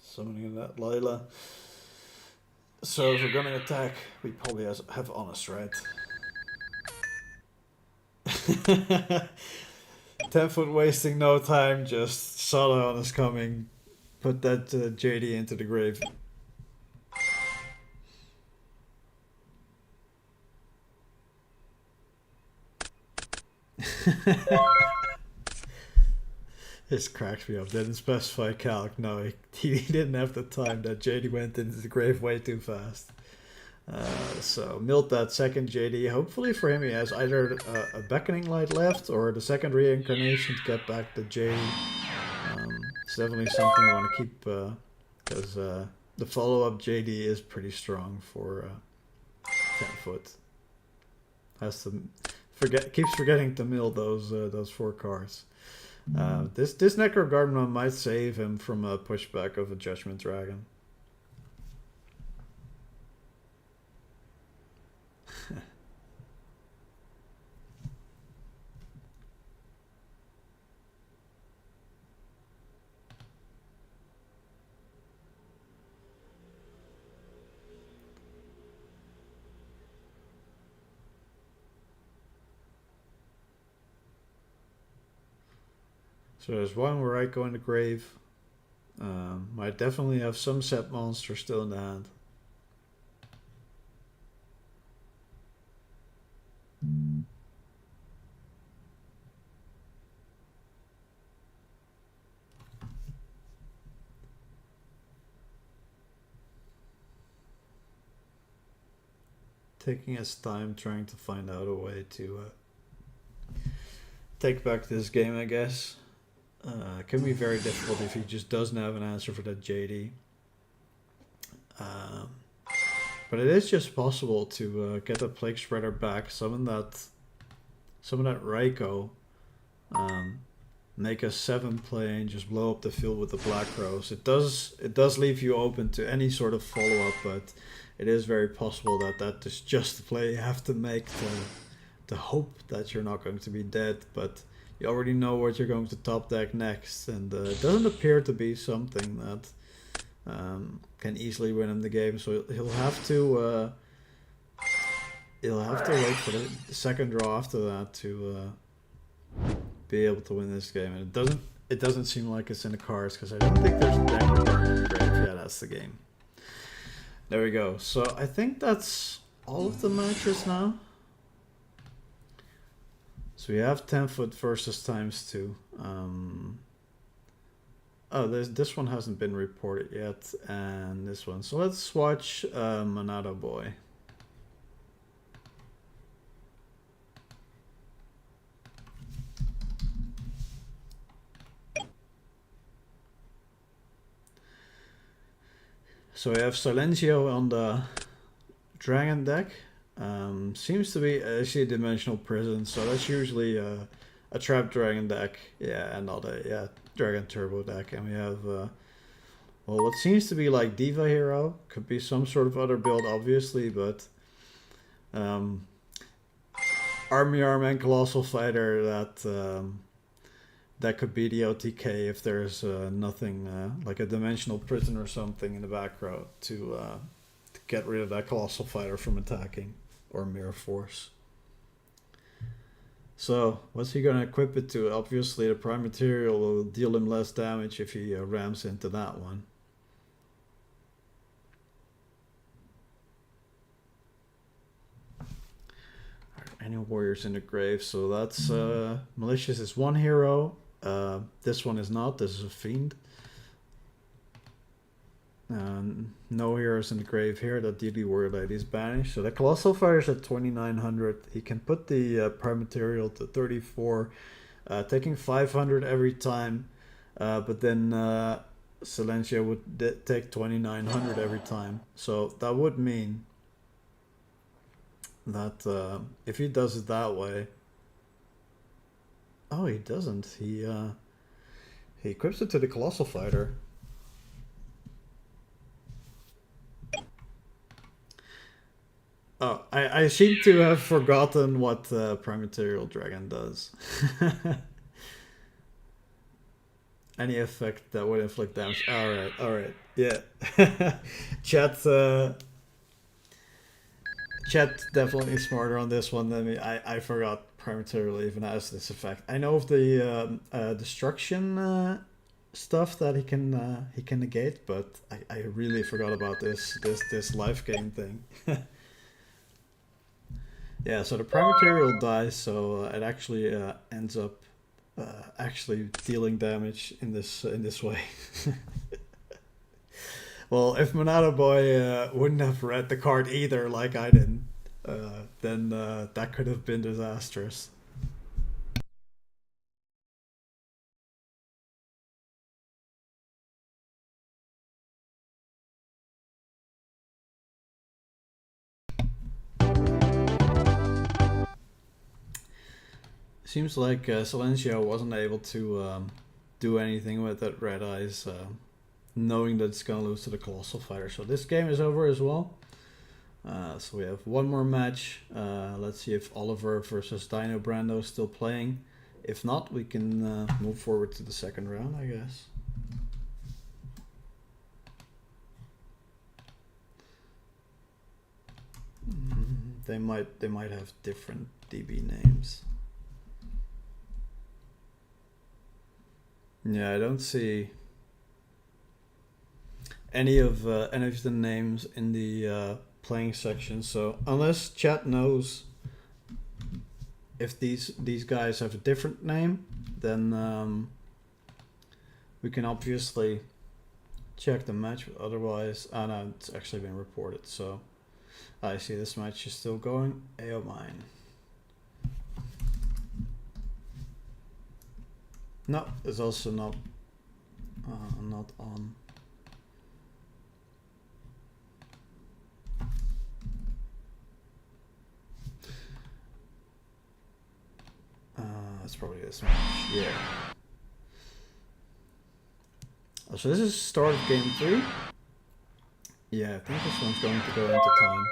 Summoning that Lila. So if we're gonna attack, we probably have Honest, right? 10 foot wasting no time, just saw the Honest coming, put that JD into the grave. This cracks me up. Didn't specify calc. No, he didn't have the time. That JD went into the grave way too fast. So milled that second JD. Hopefully for him he has either a Beckoning Light left or the second reincarnation to get back the JD. It's definitely something you want to keep because the follow-up JD is pretty strong for 10 foot. Has to keeps forgetting to mill those 4 cards. This Necro Gardener might save him from a pushback of a Judgment Dragon. So there's one where I go in the grave. Might definitely have some set monster still in the hand. Taking his time trying to find out a way to take back this game, I guess. Can be very difficult if he just doesn't have an answer for that JD. But it is just possible to get a Plague Spreader back, summon that Raikou, make a 7 play and just blow up the field with the Black Rose. It does leave you open to any sort of follow-up, but it is very possible that is just the play you have to make to hope that you're not going to be dead, but you already know what you're going to top deck next, and it doesn't appear to be something that can easily win him the game. So he'll have to wait for the second draw after that to be able to win this game. And it doesn't seem like it's in the cards because I don't think there's a deck in the grave. Yeah, that's the game. There we go. So I think that's all of the matches now. So we have 10 foot versus ×2. Oh, this one hasn't been reported yet, and this one. So let's watch Monado Boy. So we have Silencio on the Dragon deck. Seems to be actually a Dimensional Prison, so that's usually a Trap Dragon deck, yeah, and not a Dragon Turbo deck. And we have well, what seems to be like Diva Hero, could be some sort of other build, obviously, but Army Arm and Colossal Fighter that that could be the OTK if there's nothing like a dimensional prison or something in the back row to get rid of that colossal fighter from attacking, or mirror force. So what's he gonna equip it to? Obviously the prime material will deal him less damage if he rams into that one. Any warriors in the grave? So that's malicious is one hero. This one is not. This is a fiend. No heroes in the grave here. That deadly warrior lady is banished. So the colossal fighter is at 2900. He can put the prime material to 34, taking 500 every time. But then Silencio would take 2900 every time. So that would mean that if he does it that way, oh, he doesn't. He equips it to the colossal fighter. Oh, I seem to have forgotten what Prime Material Dragon does. Any effect that would inflict damage. Alright, yeah. Chat definitely smarter on this one than me. I forgot Prime Material even has this effect. I know of the destruction stuff that he can negate, but I really forgot about this life gain thing. Yeah, so the prime material dies, so it actually ends up actually dealing damage in this way. Well, if Monado Boy wouldn't have read the card either, like I didn't, then that could have been disastrous. Seems like Silencio wasn't able to do anything with that Red Eyes, knowing that it's gonna lose to the Colossal Fighter. So this game is over as well. So we have one more match. Let's see if Oliver versus Dino Brando is still playing. If not, we can move forward to the second round, I guess. They might have different DB names. Yeah, I don't see any of the names in the playing section. So unless chat knows if these guys have a different name, then we can obviously check the match. But otherwise, no, it's actually been reported. So I see this match is still going. Ayo mine. No, it's also not on. It's probably this match. Yeah. So this is start of game 3. Yeah, I think this one's going to go into time.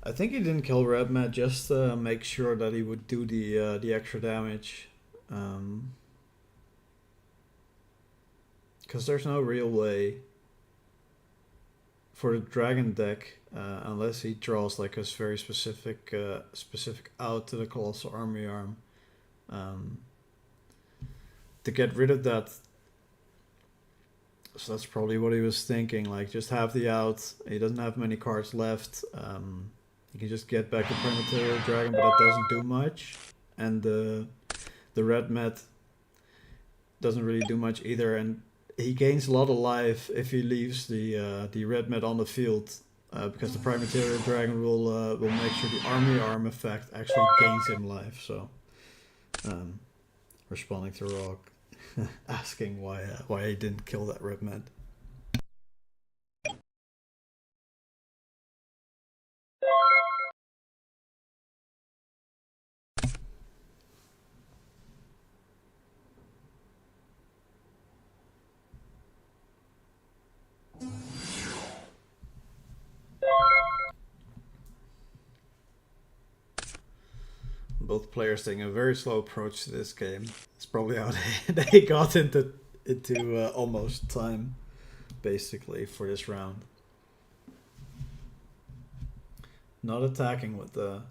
I think he didn't kill Red Matt just to make sure that he would do the extra damage. Because there's no real way for the Dragon deck, unless he draws like a very specific out to the Colossal Army Arm, to get rid of that. So that's probably what he was thinking, like just have the out. He doesn't have many cards left. You can just get back the Prime Material Dragon, but that doesn't do much. And the Red Met doesn't really do much either. And he gains a lot of life if he leaves the Red Met on the field, because the Prime Material Dragon will make sure the Army Arm effect actually gains him life. So, responding to Rock, asking why he didn't kill that Red Met. both players taking a very slow approach to this game. It's probably how they got into almost time, basically, for this round. Not attacking with the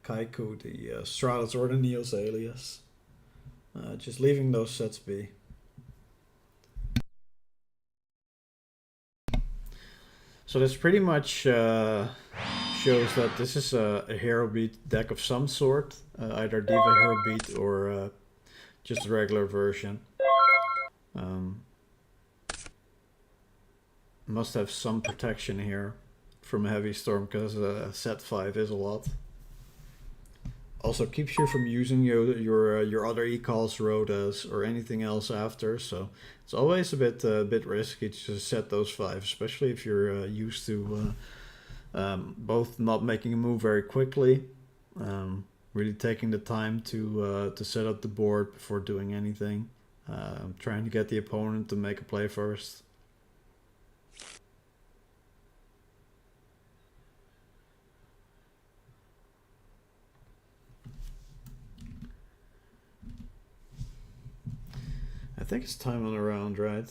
Kaiku, the Stratus, or the Neos alias. Just leaving those sets be. So this pretty much shows that this is a hero beat deck of some sort, either Diva hero beat or just a regular version. Must have some protection here from a heavy storm, because set 5 is a lot. Also keeps you from using your other e-calls, rotas, or anything else after, so it's always a bit risky to just set those 5, especially if you're used to both not making a move very quickly, really taking the time to set up the board before doing anything, trying to get the opponent to make a play first. I think it's time on the round, right?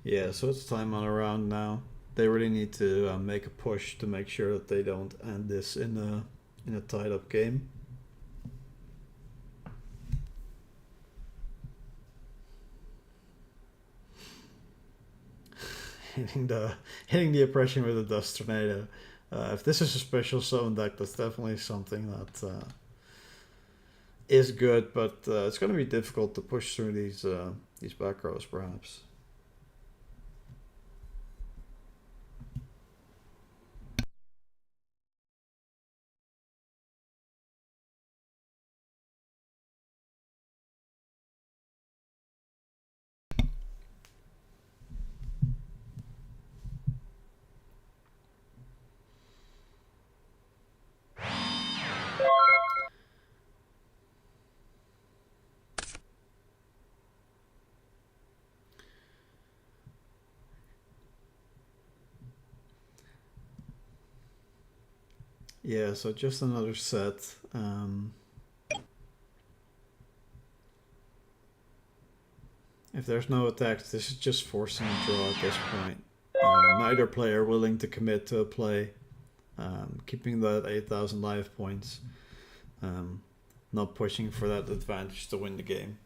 Yeah, so it's time on a round now. They really need to make a push to make sure that they don't end this in a tied up game. hitting the oppression with a dust tornado. If this is a special summon deck, that's definitely something that is good, but it's going to be difficult to push through these back rows, perhaps. Yeah, so just another set. If there's no attacks, this is just forcing a draw at this point. Neither player willing to commit to a play, keeping that 8,000 life points, not pushing for that advantage to win the game.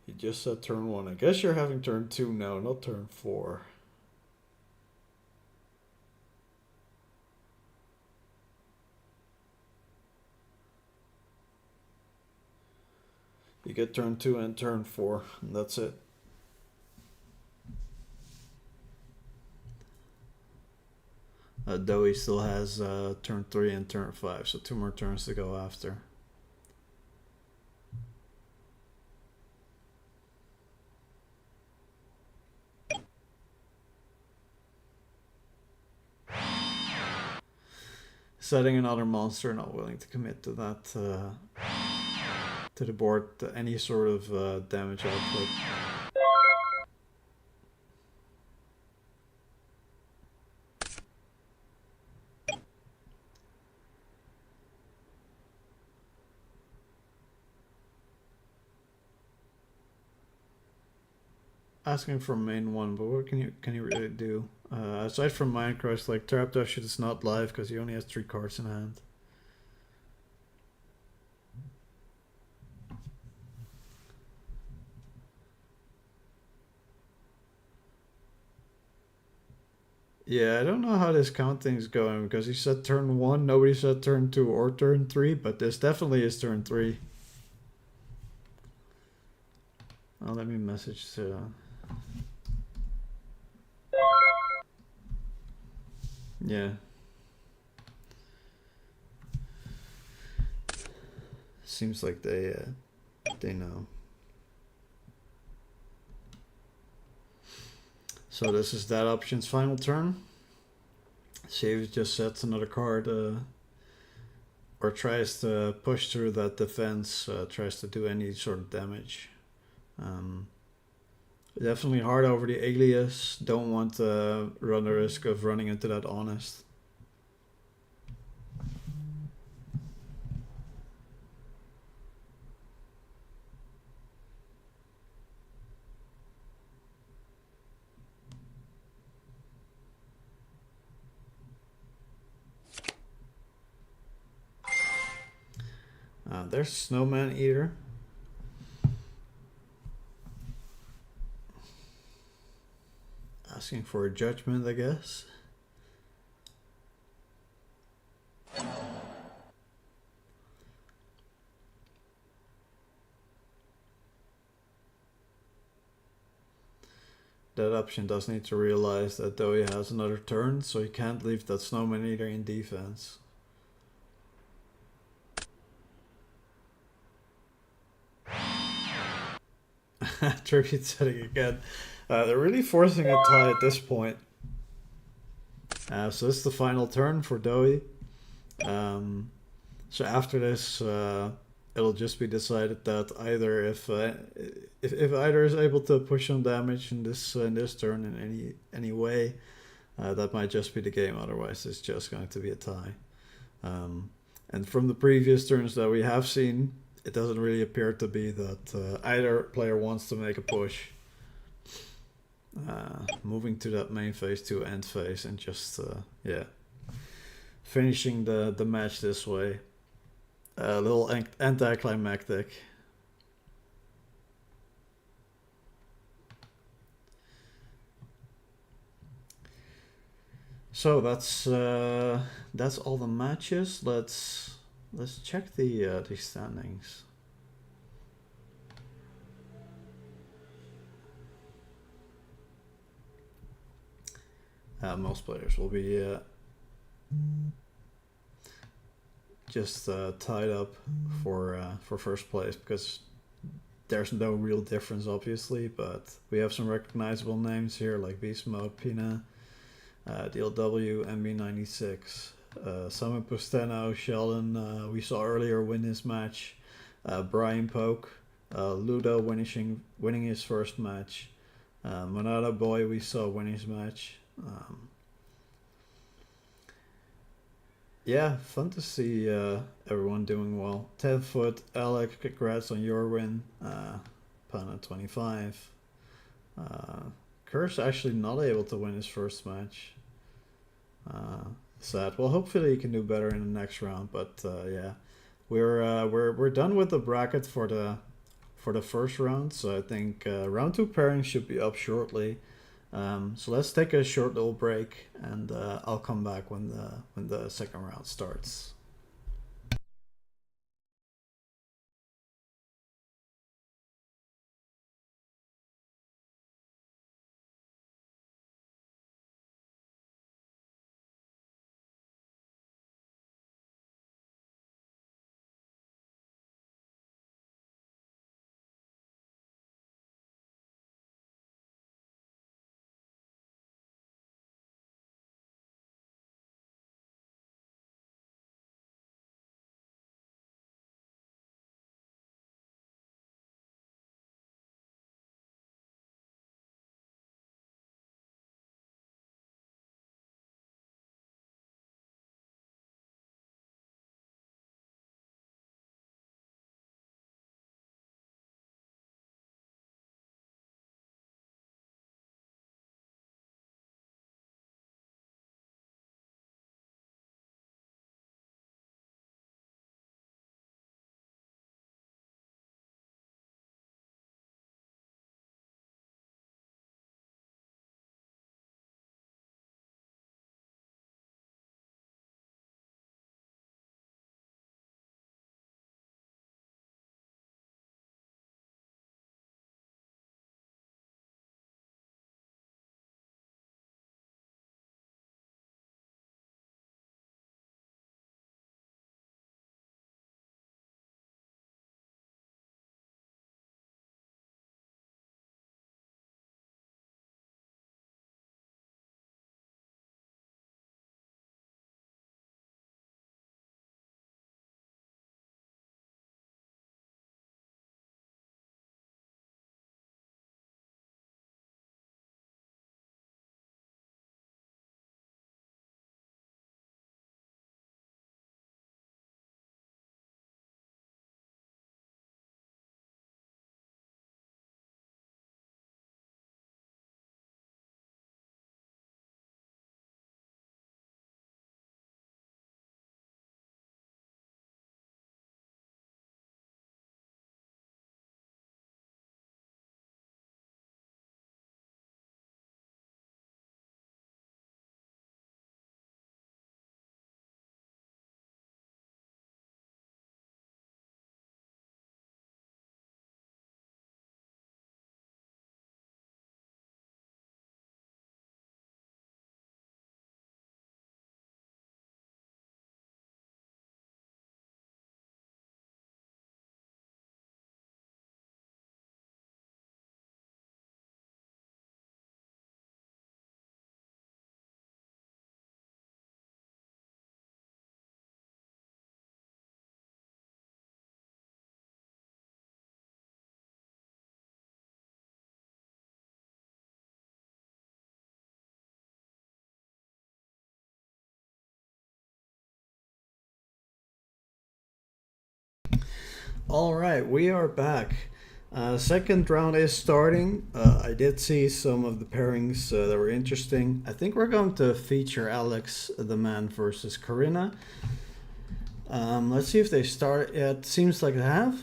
He just said turn 1. I guess you're having turn 2 now, not turn 4. You get turn 2 and turn 4, and that's it. Though he still has turn 3 and turn 5, so 2 more turns to go after. Setting another monster, not willing to commit to that, to the board, to any sort of damage output. Asking for main 1, but what can you really do? Aside from Mind Crush, like Trap Dash is not live because he only has 3 cards in hand. Yeah, I don't know how this counting's going because he said turn one, nobody said turn two or turn three, but this definitely is turn three. Oh, let me message to. Yeah, seems like they know. So this is that option's final turn. See if it just sets another card or tries to push through that defense, tries to do any sort of damage. Um, Definitely hard over the alias. Don't want to run the risk of running into that honest. There's Snowman Eater. Asking for a judgment, I guess. That option does need to realize that though he has another turn, so he can't leave that Snowman Eater in defense. Tribute setting again. They're really forcing a tie at this point. So this is the final turn for Dowie. So after this, it'll just be decided that either if either is able to push some damage in this turn in any way, that might just be the game. Otherwise, it's just going to be a tie. And from the previous turns that we have seen, it doesn't really appear to be that either player wants to make a push. Moving to that main phase to end phase and just yeah, finishing the match this way. A little anticlimactic. So that's all the matches. Let's check the standings. Most players will be just tied up for first place because there's no real difference, obviously. But we have some recognizable names here like Beast Mode, Pina, DLW, MB96, Simon Posteno, Sheldon. We saw earlier win this match. Brian Polk, Ludo winning his first match. Monada Boy we saw win his match. Yeah, fun to see everyone doing well. 10 foot, Alex, congrats on your win. Pana 25. Kurz actually not able to win his first match. Sad. Well, hopefully he can do better in the next round. But yeah, we're done with the bracket for the first round. So I think round two pairings should be up shortly. So let's take a short little break, and I'll come back when the second round starts. All right, we are back. Second round is starting. I did see some of the pairings that were interesting. I think we're going to feature Alex the Man versus Corinna. Let's see if they start. Yeah, it seems like they have.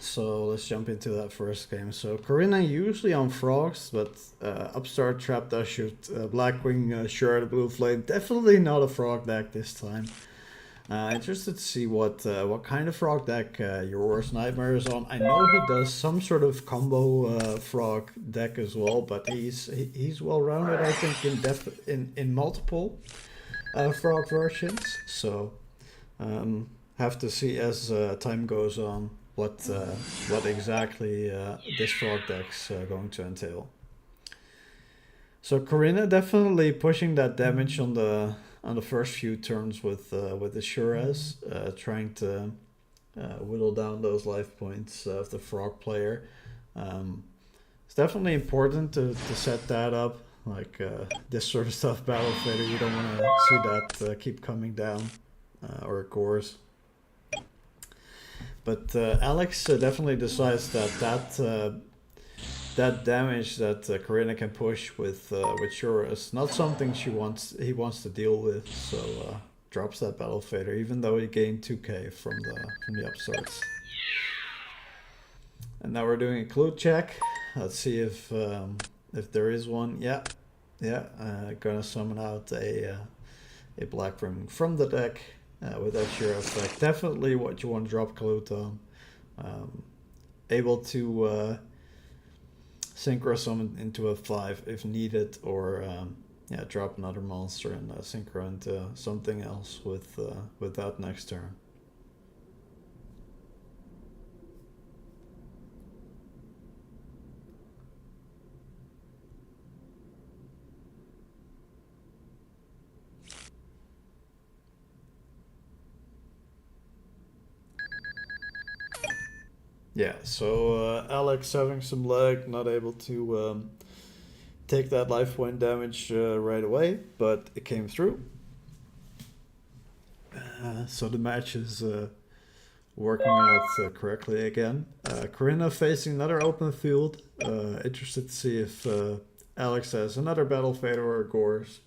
So let's jump into that first game. So Corinna usually on frogs, but Upstart Trap does shoot Blackwing, sure, the Blue Flame. Definitely not a frog deck this time. Interested to see what kind of frog deck your worst nightmare is on. I know he does some sort of combo frog deck as well, but he's well rounded. I think in multiple frog versions. So have to see as time goes on what exactly this frog deck's going to entail. So Corinna definitely pushing that damage on the first few turns with the Shuras, trying to whittle down those life points of the frog player. It's definitely important to set that up. Like this sort of stuff, Battle Fader, you don't want to see that keep coming down, or of course. But Alex definitely decides that damage that Corinna can push with Shura is not something he wants to deal with. So drops that Battle Fader, even though he gained 2k from the upstarts. And now we're doing a clue check. Let's see if there is one. Yeah, gonna summon out a black ring from the deck with that Shura effect. Definitely what you want to drop clue on. Able to synchro summon into a 5 if needed, or drop another monster and synchro into something else with that next turn. Yeah, so Alex having some lag, not able to take that life point damage right away, but it came through. So the match is working out correctly again. Corinna facing another open field. Interested to see if Alex has another Battle Fader or Gores.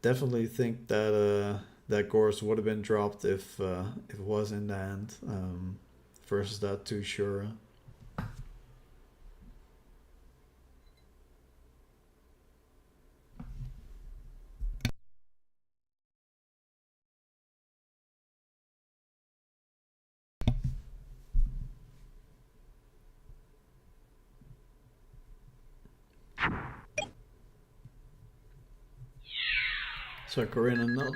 Definitely think that that Gores would have been dropped if it was in the hand versus that 2 Shura. So Corinna not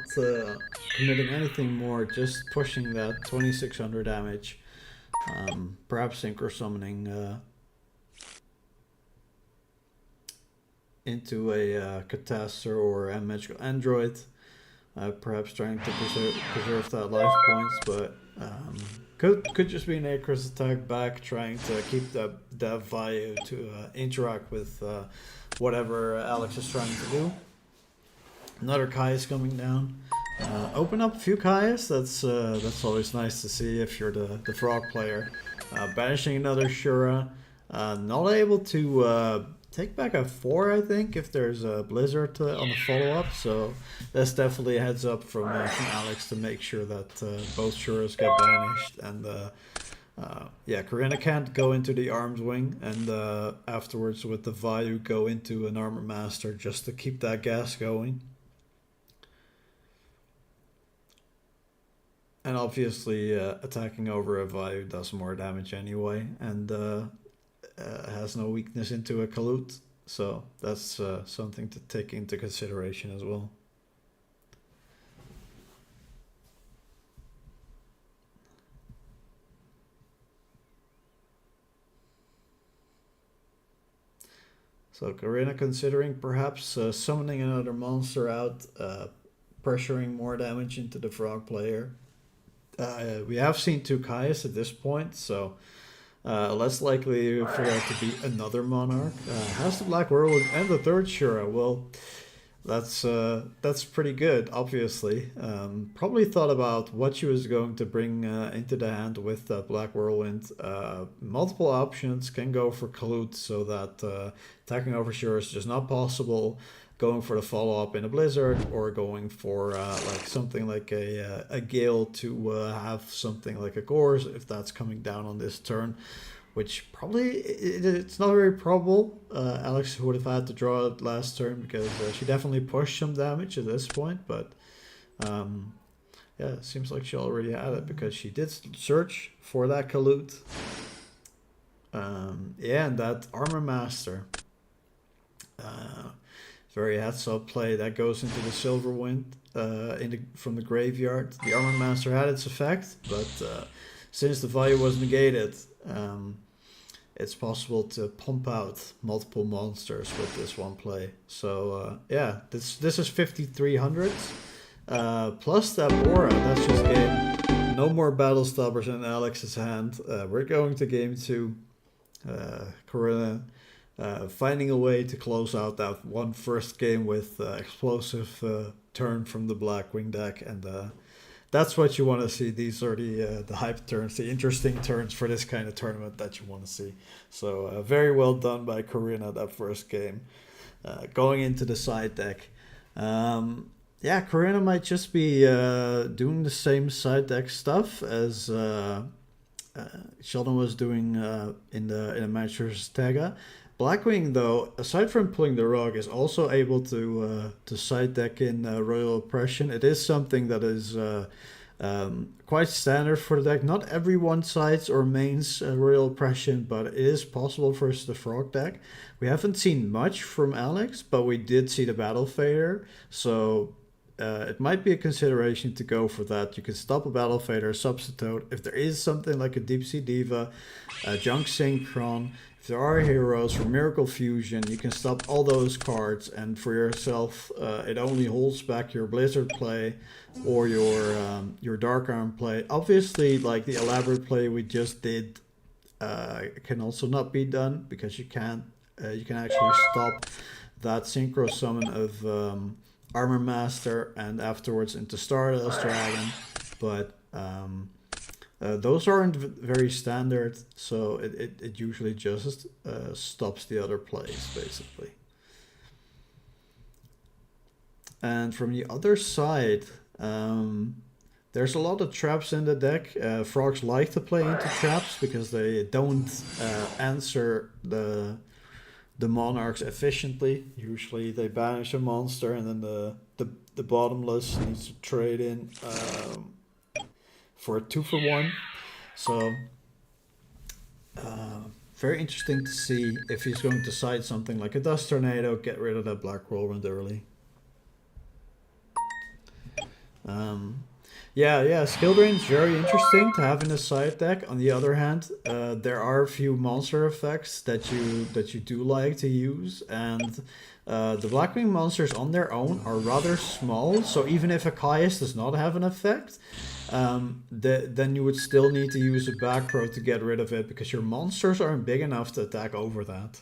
committing anything more, just pushing that 2600 damage. Perhaps synchro summoning into a Catastor or a Magical Android. Perhaps trying to preserve that life points, but could just be an Acres attack back, trying to keep that value to interact with whatever Alex is trying to do. Another Kai's coming down. Open up a few Kai's. That's always nice to see if you're the frog player. Banishing another Shura. Not able to take back a 4, I think, if there's a Blizzard on the follow-up. So that's definitely a heads up from Alex to make sure that both Shuras get banished. And Corinna can't go into the Arms Wing, and afterwards with the Vayu go into an Armor Master just to keep that gas going. And obviously attacking over a Vayu does more damage anyway, and has no weakness into a Kalut, so that's something to take into consideration as well. So Corinna considering perhaps summoning another monster out, pressuring more damage into the frog player. We have seen 2 Kai's at this point, so less likely for there to be another Monarch. Has the Black Whirlwind and the 3rd Shura? Well, That's pretty good, obviously. Probably thought about what she was going to bring into the hand with Black Whirlwind. Multiple options, can go for Kalut so that attacking Overture is just not possible. Going for the follow-up in a Blizzard, or going for like something like a Gale to have something like a Gorse if that's coming down on this turn, which probably it's not very probable. Alex would have had to draw it last turn because she definitely pushed some damage at this point, but yeah, it seems like she already had it because she did search for that Kalut. Yeah, and that Armor Master. Very heads-up play that goes into the Silverwind from the graveyard. The Armor Master had its effect, but since the value was negated, it's possible to pump out multiple monsters with this one play. So yeah, this is 5300 plus that Aura. That's just game. No more Battle Stoppers in Alex's hand. We're going to game 2. Corinna finding a way to close out that one first game with explosive turn from the Blackwing deck, and that's what you want to see. These are the hype turns, the interesting turns for this kind of tournament that you want to see. So very well done by Corinna that first game. Going into the side deck, yeah, Corinna might just be doing the same side deck stuff as Sheldon was doing in the match versus Tega. Blackwing, though, aside from pulling the rug, is also able to side deck in Royal Oppression. It is something that is quite standard for the deck. Not everyone sides or mains Royal Oppression, but it is possible versus the Frog deck. We haven't seen much from Alex, but we did see the Battle Fader, so it might be a consideration to go for that. You can stop a Battle Fader, substitute. If there is something like a Deep Sea Diva, a Junk Synchron, if there are heroes for Miracle Fusion, you can stop all those cards, and for yourself, it only holds back your Blizzard play or your Dark Arm play. Obviously, like the elaborate play we just did, can also not be done because you can actually stop that Synchro Summon of Armor Master and afterwards into Stardust Dragon, but those aren't very standard, so it usually just stops the other plays, basically. And from the other side, there's a lot of traps in the deck. Frogs like to play into traps because they don't answer the monarchs efficiently. Usually they banish a monster and then the bottomless needs to trade in for a 2-for-1. So very interesting to see if he's going to side something like a Dust Tornado, get rid of that Black Whirlwind early. Yeah, Skill Drain is very interesting to have in a side deck. On the other hand, there are a few monster effects that you do like to use, and the Blackwing monsters on their own are rather small, so even if a Caius does not have an effect, then you would still need to use a back row to get rid of it, because your monsters aren't big enough to attack over that.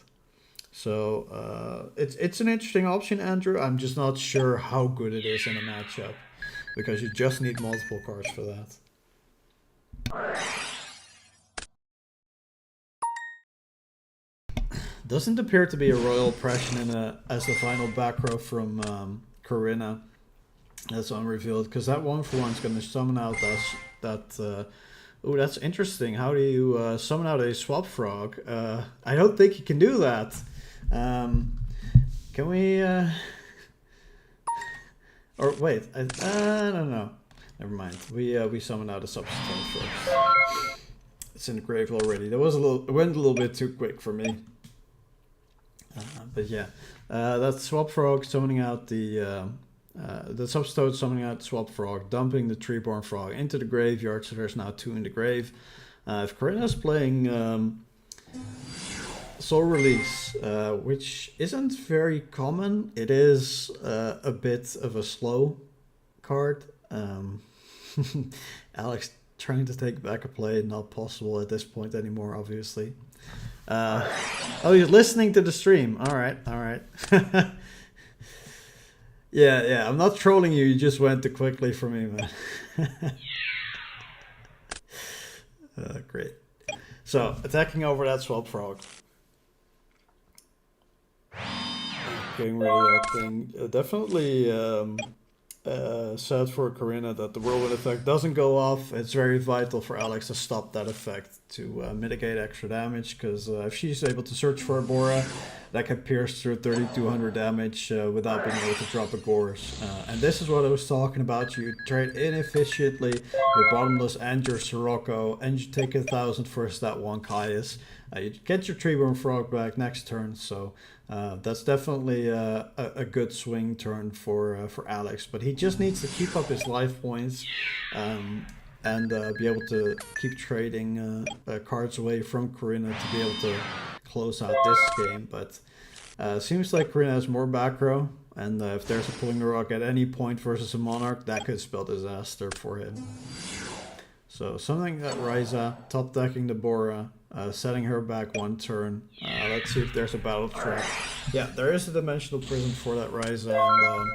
So it's an interesting option, Andrew. I'm just not sure how good it is in a matchup, because you just need multiple cards for that. Doesn't appear to be a Royal Oppression as the final back row from Corinna. That's unrevealed, because that 1-for-1 is going to summon out that. Oh, that's interesting. How do you summon out a Swap Frog? I don't think you can do that. Can we? Or wait, I don't know. Never mind. We summon out a Substitute first. It's in the grave already. It went a little bit too quick for me. But yeah, that's Swap Frog summoning out the Substitute summoning out Swap Frog, dumping the Treeborn Frog into the graveyard, so there's now 2 in the grave. If Corinna's playing Soul Release, which isn't very common, it is a bit of a slow card. Alex trying to take back a play, not possible at this point anymore, obviously. Oh, you're listening to the stream. All right. Yeah, yeah. I'm not trolling you. You just went too quickly for me, man. Great. So attacking over that swap frog, getting rid of that thing. Definitely sad for Karina that the whirlwind effect doesn't go off. It's very vital for Alex to stop that effect to mitigate extra damage, because if she's able to search for a Bora, that can pierce through 3200 damage without being able to drop a Gorse. And this is what I was talking about. You trade inefficiently your Bottomless and your Sirocco, and you take 1000 for that one Caius. You get your Treeborn Frog back next turn, so that's definitely a good swing turn for Alex. But he just needs to keep up his life points and be able to keep trading cards away from Karina to be able to close out this game. But seems like Karina has more back row, and if there's a Pulling the Rock at any point versus a Monarch, that could spell disaster for him. So something that Ryza, top decking the Bora, setting her back one turn. Let's see if there's a battle trap. Yeah, there is a dimensional prison for that Ryza, and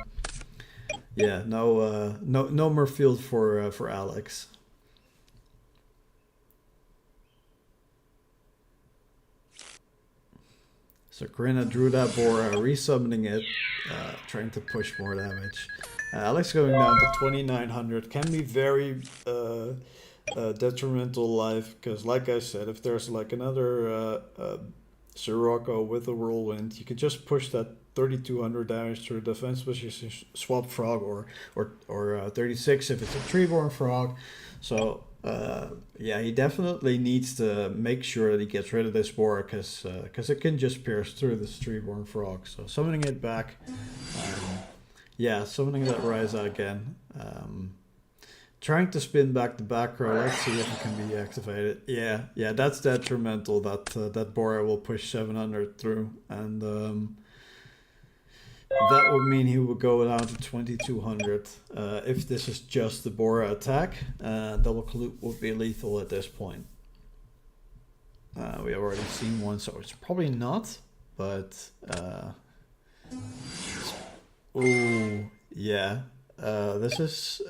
yeah, no more field for Alex. So Karina drew that Bora, resummoning it, trying to push more damage. Alex going down to 2900 can be very detrimental life, because like I said, if there's like another Sirocco with a whirlwind, you can just push that 3200 damage through defense position swap frog, or 36 if it's a treeborn frog. So yeah, he definitely needs to make sure that he gets rid of this Bora, because it can just pierce through this treeborn frog. So summoning it back, yeah, summoning that Ryza again. Trying to spin back the back row. Let's see if it can be activated. Yeah, that's detrimental. That Bora will push 700 through, and that would mean he would go down to 2200. If this is just the Bora attack, double Clute would be lethal at this point. We have already seen one, so it's probably not. But oh yeah. This is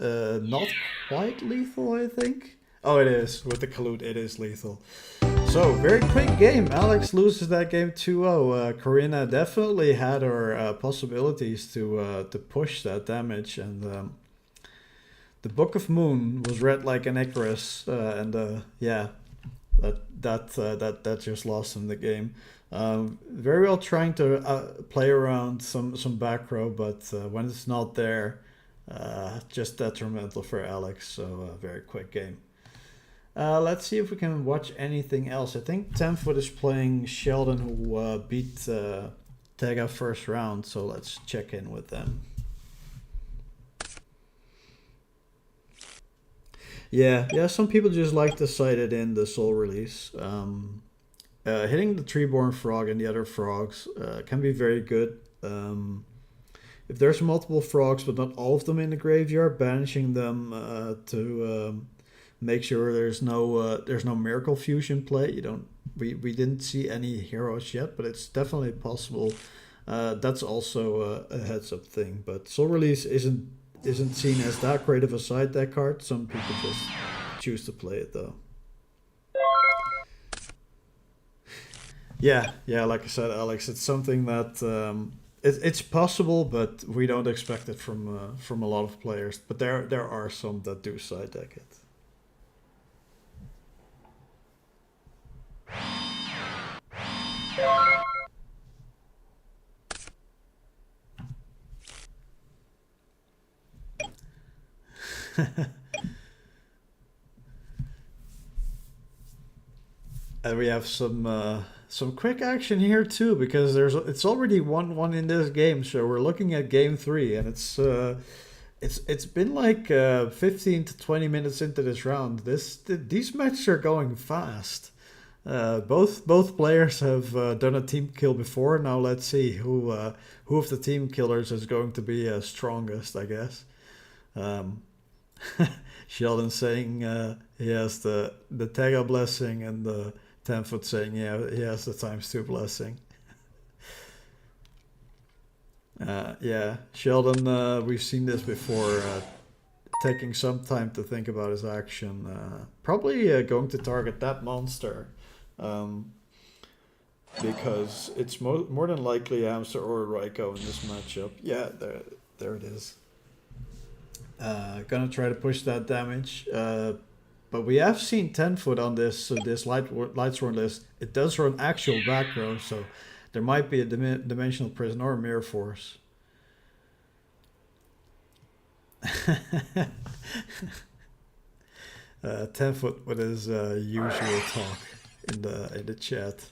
not quite lethal, I think. Oh, it is. With the Clute, it is lethal. So, very quick game. Alex loses that game 2-0. Karina definitely had her possibilities to push that damage. And the Book of Moon was read like an Icarus. And yeah, that just lost him the game. Very well trying to play around some back row, but when it's not there, just detrimental for Alex. So very quick game. Let's see if we can watch anything else. I think 10-foot is playing Sheldon, who beat Tega first round, so let's check in with them. Yeah, some people just like to cite it in the soul release. Hitting the treeborn frog and the other frogs can be very good. If there's multiple frogs, but not all of them in the graveyard, banishing them to make sure there's no miracle fusion play. We didn't see any heroes yet, but it's definitely possible. That's also a heads up thing. But soul release isn't seen as that great of a side deck card. Some people just choose to play it though. Yeah, like I said, Alex, it's something that it's possible, but we don't expect it from a lot of players. But there are some that do side deck it. And we have some quick action here too, because it's already 1-1 in this game, so we're looking at game 3, and it's been like 15 to 20 minutes into this round. These matches are going fast. Both players have done a team kill before. Now let's see who of the team killers is going to be strongest, I guess. Sheldon saying he has the Tega blessing, and the 10-foot saying he has the ×2 blessing. Yeah, Sheldon, we've seen this before, taking some time to think about his action. Probably going to target that monster. Um, because it's more than likely Hamster or Raiko in this matchup. Yeah, there it is. Gonna try to push that damage. But we have seen 10 foot on this Lightsworn list. It does run actual back row, so there might be a dimensional prison or a mirror force. 10 foot with his usual talk in the chat.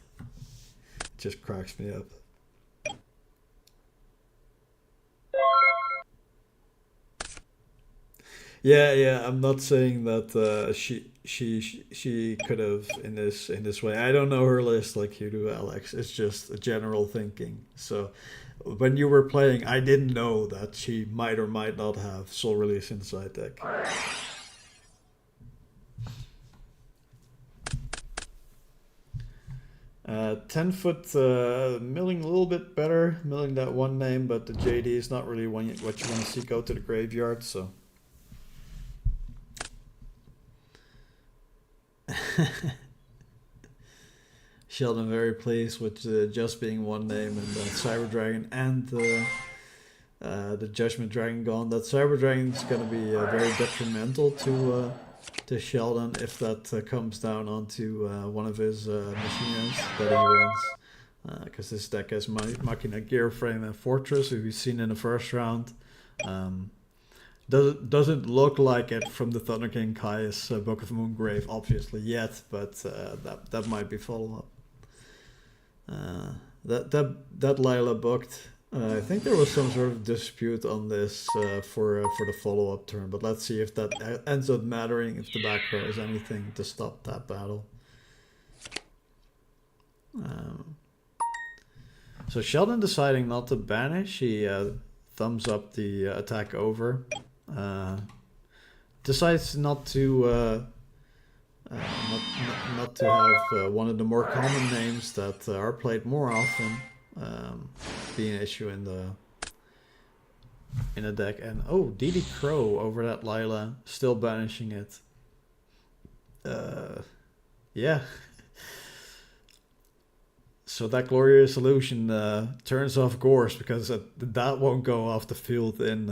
Just cracks me up. Yeah. I'm not saying that she could have in this way. I don't know her list like you do, Alex. It's just a general thinking. So when you were playing, I didn't know that she might or might not have soul release inside deck. 10 foot milling a little bit better, milling that one name, but the JD is not really what you want to see go to the graveyard, so. Sheldon very pleased with just being one name and Cyber Dragon and the Judgment Dragon gone. That Cyber Dragon is going to be very detrimental to Sheldon if that comes down onto one of his machines that he runs. Because this deck has Machina, Gearframe, and Fortress, who we've seen in the first round. Doesn't look like it from the Thunder King Kai's Book of Moongrave, obviously, yet, but that might be follow-up. That Lila booked. I think there was some sort of dispute on this for the follow-up turn, but let's see if that ends up mattering, if the back row is anything to stop that battle. So Sheldon deciding not to banish, he thumbs up the attack over. Decides not to not to have one of the more common names that are played more often be an issue in the deck. And oh, DD Crow over that Lila, still banishing it. Yeah. So that Glorious Illusion turns off Gorse, because that won't go off the field in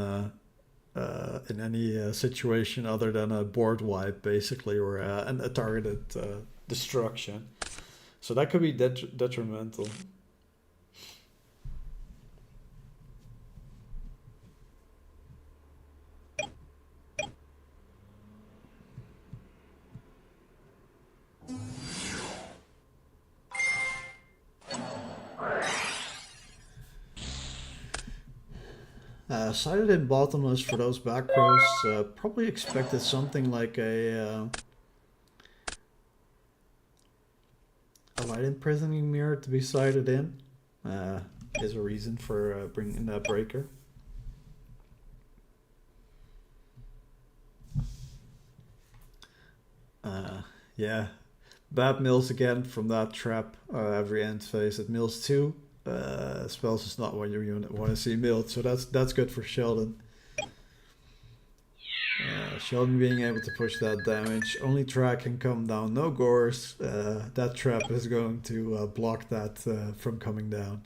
any situation other than a board wipe, basically, or a targeted destruction. So that could be detrimental. Sided in bottomless for those back rows. Probably expected something like a light imprisoning mirror to be sided in. Is a reason for bringing that breaker. Yeah, bad mills again from that trap. Every end phase it mills 2. Spells is not what you want to see milled, so that's good for Sheldon. Sheldon being able to push that damage. Only track can come down, no Gorse. That trap is going to block that from coming down.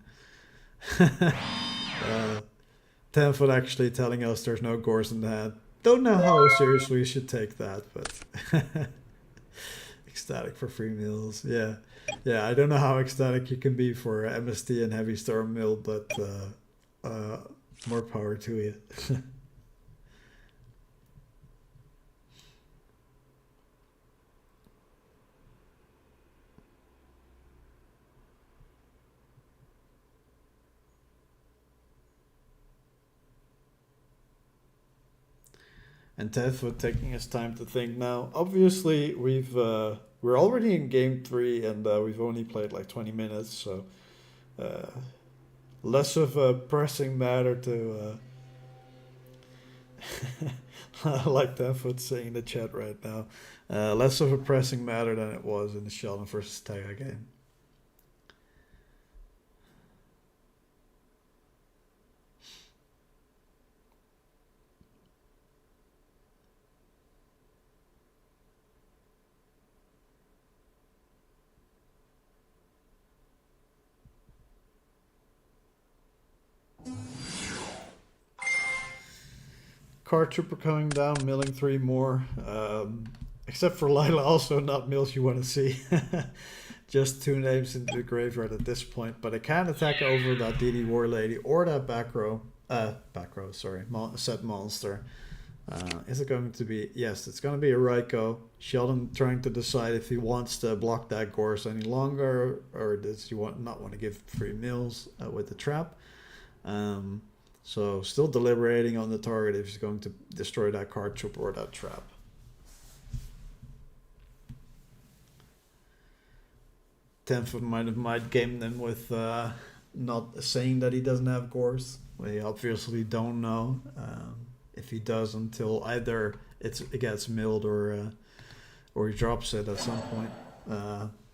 10 foot actually telling us there's no Gorse in the hand. Don't know how seriously we should take that, but ecstatic for free mills. Yeah, I don't know how ecstatic you can be for MST and Heavy Storm Mill, but more power to you. And 10 foot taking his time to think now. Obviously, we're already in game 3 and we've only played like 20 minutes, so less of a pressing matter to I like 10 foot saying in the chat right now. Less of a pressing matter than it was in the Sheldon versus Tega game. Card Trooper coming down, milling 3 more. Except for Lila, also not mills you want to see. Just 2 names into the graveyard at this point. But I can attack over that DD War Lady or that back row, set monster. Is it going to be? Yes, it's going to be a Raikou. Sheldon trying to decide if he wants to block that Gorse any longer, or does he not want to give free mills with the trap. So still deliberating on the target if he's going to destroy that Card Trooper or that trap. Tenfoot might game them with not saying that he doesn't have Gorse. We obviously don't know if he does until either it gets milled or he drops it at some point.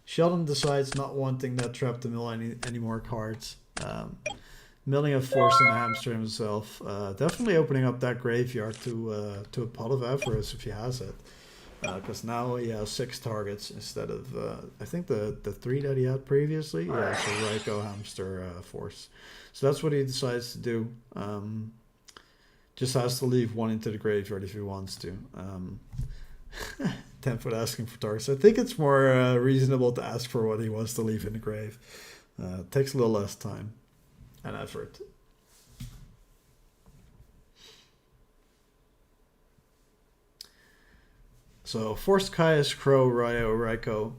Sheldon decides not wanting that trap to mill any more cards. Milling a Force and a Hamster himself. Definitely opening up that graveyard to a pot of Avarice if he has it. Because now he has 6 targets instead of, I think, the 3 that he had previously. Yeah, so Raikou, Hamster, Force. So that's what he decides to do. Just has to leave 1 into the graveyard if he wants to. 10-foot asking for targets. I think it's more reasonable to ask for what he wants to leave in the grave. Takes a little less time and effort. So Forced Caius, Crow, Ryo, Raikou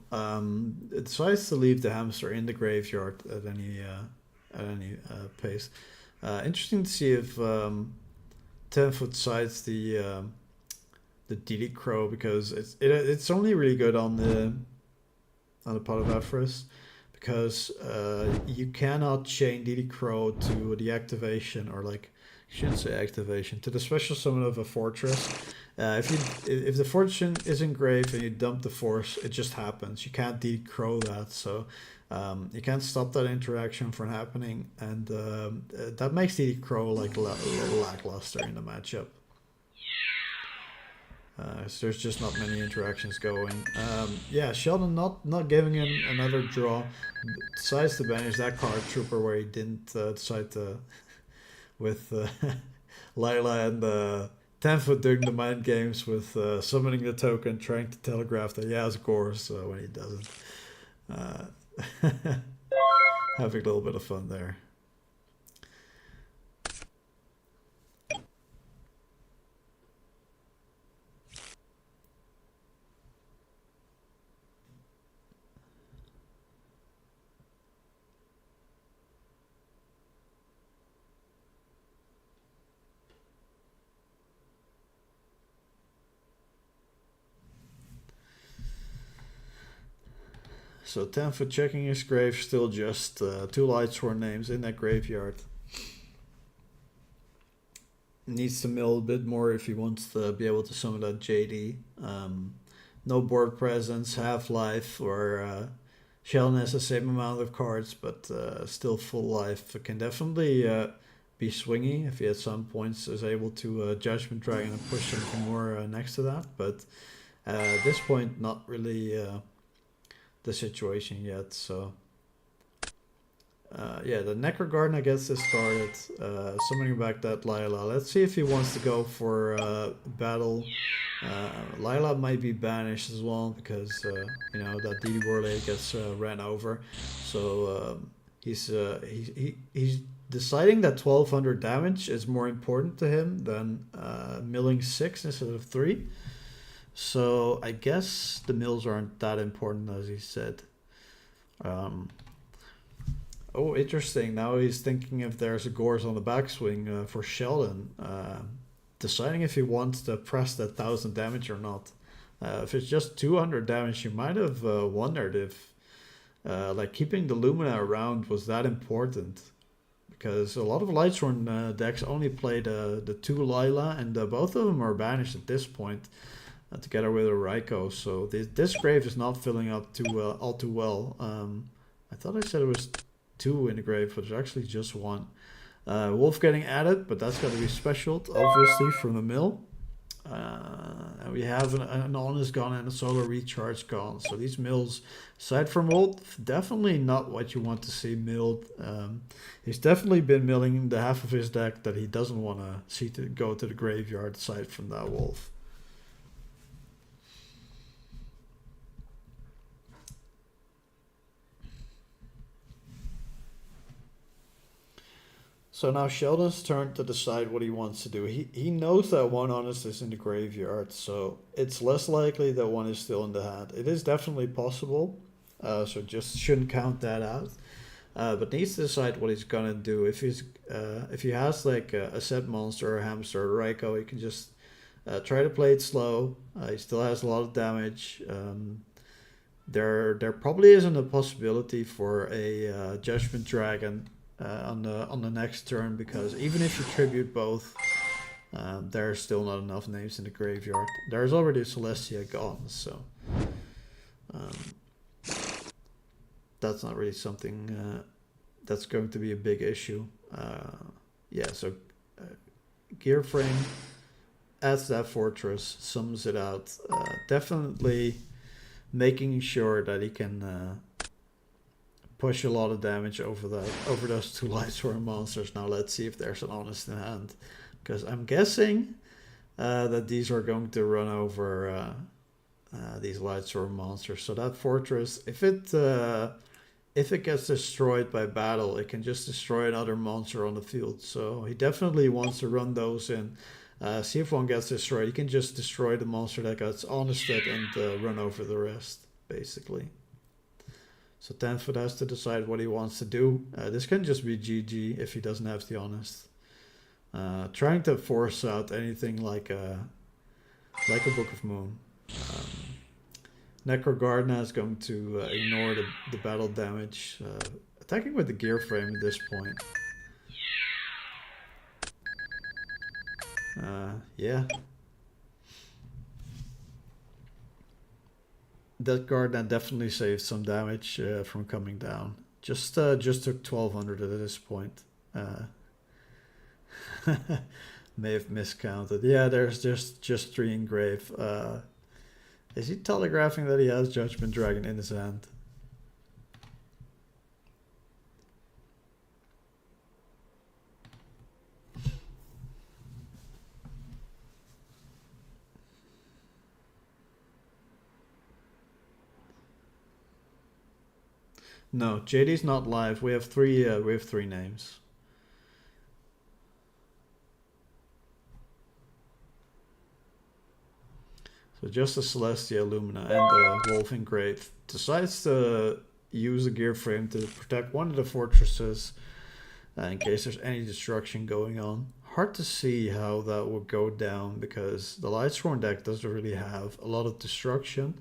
it decides to leave the Hamster in the graveyard at any pace. Interesting to see if 10-foot sides the DD Crow, because it's only really good on the pot of Avarice, because you cannot chain DD Crow to the activation, or like, I shouldn't say activation, to the special summon of a fortress. If the fortune is engraved and you dump the Force, it just happens. You can't DD Crow that, so you can't stop that interaction from happening, and that makes DD Crow like a little lackluster in the matchup. So there's just not many interactions going. Yeah, Sheldon not giving him another draw. Decides to banish that Card Trooper where he didn't decide to, with Lila and 10-foot doing the mind games with summoning the token, trying to telegraph that he has Gorse when he doesn't. Having a little bit of fun there. So 10-foot checking his grave, still just 2 Lightsworn names in that graveyard. Needs to mill a bit more if he wants to be able to summon that JD. No board presence, Half-Life, or Sheldon has the same amount of cards, but still full life. It can definitely be swingy if he at some points is able to Judgment Dragon and push something more next to that. But at this point, not really the situation yet. So yeah, the Necro Gardener gets this started, summoning back that Lila. Let's see if he wants to go for battle. Lila might be banished as well, because you know, that DD Warley gets ran over. So he's deciding that 1200 damage is more important to him than milling 6 instead of 3. So I guess the mills aren't that important, as he said. Oh, interesting. Now he's thinking if there's a Gorse on the backswing for Sheldon. Deciding if he wants to press that 1000 damage or not. If it's just 200 damage, you might have wondered if like keeping the Lumina around was that important. Because a lot of Lightsworn decks only play the 2 Lila, and both of them are banished at this point. Together with a Raikou, so this grave is not filling up all too well. I thought I said it was 2 in the grave, but it's actually just 1. Wolf getting added, but that's got to be specialed, obviously, from the mill. And we have an honest gone and a solar recharge gone. So these mills, aside from Wolf, definitely not what you want to see milled. He's definitely been milling the half of his deck that he doesn't want to see to go to the graveyard aside from that Wolf. So now Sheldon's turn to decide what he wants to do. He knows that one honest is in the graveyard, so it's less likely that one is still in the hand. It is definitely possible, so just shouldn't count that out. But needs to decide what he's gonna do. If he has like a set monster, or a hamster, or a Raikou, he can just try to play it slow. He still has a lot of damage. There probably isn't a possibility for a Judgment Dragon on the next turn, because even if you tribute both, there's still not enough names in the graveyard. There's already Celestia gone, so that's not really something that's going to be a big issue. Yeah, so Gear Frame adds that fortress, sums it out. Definitely making sure that he can push a lot of damage over those two Lightsworn monsters. Now let's see if there's an honest in hand, because I'm guessing that these are going to run over these Lightsworn monsters. So that fortress, if it gets destroyed by battle, it can just destroy another monster on the field. So he definitely wants to run those in. See if one gets destroyed. He can just destroy the monster that gets honested and run over the rest, basically. So Tenfoot has to decide what he wants to do. This can just be GG if he doesn't have the honest. Trying to force out anything like a Book of Moon. Necrogardna is going to ignore the battle damage. Attacking with the Gear Frame at this point. Yeah. That Gardna definitely saved some damage from coming down. Just took 1200 at this point. May have miscounted. Yeah, there's just 3 engrave. Is he telegraphing that he has Judgment Dragon in his hand? No, JD's not live. We have three names. So just a Celestia, Lumina, and a Wolf Engrave. Decides to use a Gear Frame to protect one of the fortresses in case there's any destruction going on. Hard to see how that would go down, because the Lightsworn deck doesn't really have a lot of destruction.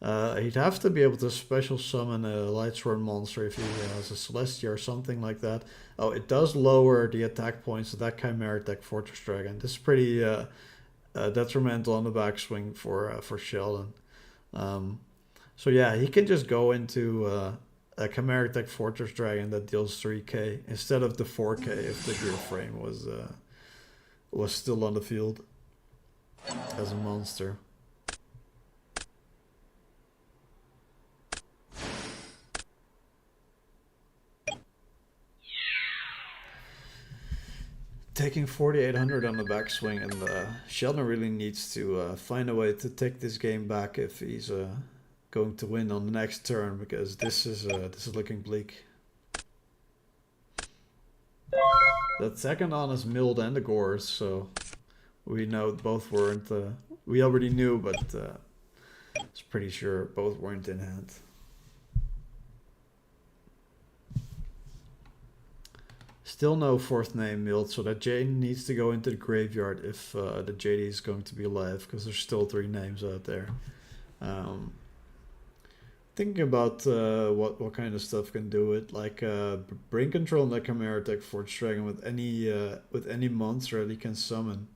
He'd have to be able to special summon a Lightsworn monster if he has a Celestia or something like that. Oh, it does lower the attack points of that Chimeric deck Fortress Dragon. This is pretty detrimental on the backswing for Sheldon. So yeah, he can just go into a Chimeric deck Fortress Dragon that deals 3k instead of the 4k if the Gear Frame was still on the field as a monster. Taking 4,800 on the backswing, and Sheldon really needs to find a way to take this game back if he's going to win on the next turn, because this is looking bleak. That second on is milled and the Gores, so we know both weren't. We already knew, but it's pretty sure both weren't in hand. Still no fourth name milled, so that JD needs to go into the graveyard if the JD is going to be alive, because there's still 3 names out there. Thinking about what kind of stuff can do it, like brain control and the Chimera deck Fortress Dragon with any monster that he can summon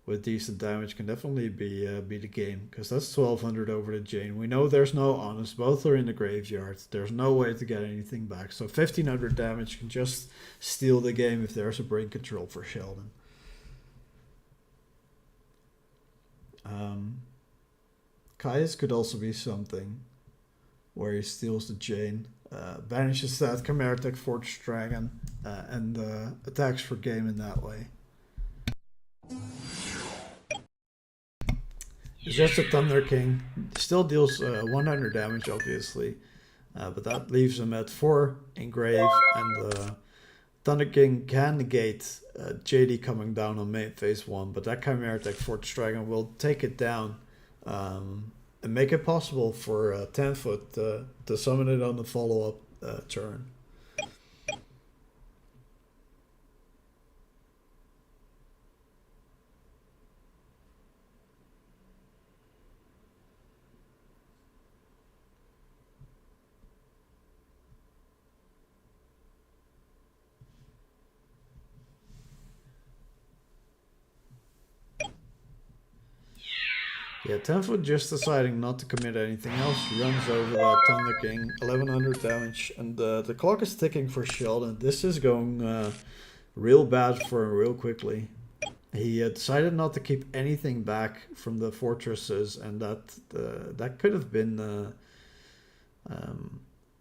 with decent damage can definitely be the game, because that's 1200 over the Jane. We know there's no honest, both are in the graveyard. There's no way to get anything back, so 1500 damage can just steal the game if there's a brain control for Sheldon. Caius could also be something where he steals the chain, banishes that Chimera Tech Fortress Dragon, and attacks for game in that way. It's just a Thunder King. Still deals 100 damage, obviously. But that leaves him at 4 engrave, and Thunder King can negate JD coming down on main phase 1, but that Chimera Tech Fortress Dragon will take it down and make it possible for 10-foot to summon it on the follow-up turn. Yeah, 10-foot just deciding not to commit anything else, runs over that Thunder King, 1100 damage, and the clock is ticking for Sheldon. This is going real bad for him real quickly. He decided not to keep anything back from the fortresses, and that could have been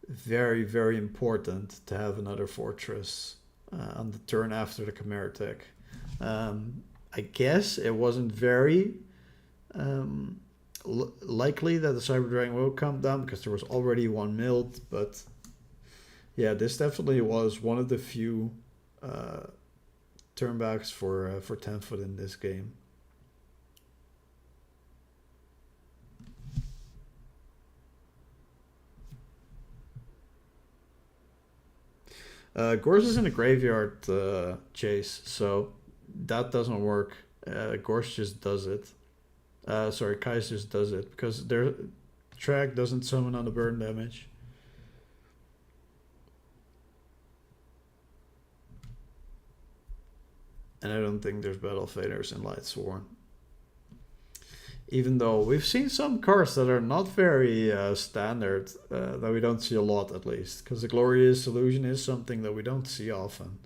very, very important to have another fortress on the turn after the Chimera Tech. I guess it wasn't very likely that the Cyber Dragon will come down because there was already one milled, but yeah, this definitely was one of the few turnbacks for 10-foot in this game. Gorse is in a graveyard chase, so that doesn't work. Gorse just does it. Sorry, Kais just does it because their track doesn't summon on the burn damage. And I don't think there's Battle Faders in Lightsworn. Even though we've seen some cards that are not very standard, that we don't see a lot at least. Because the Glorious Illusion is something that we don't see often.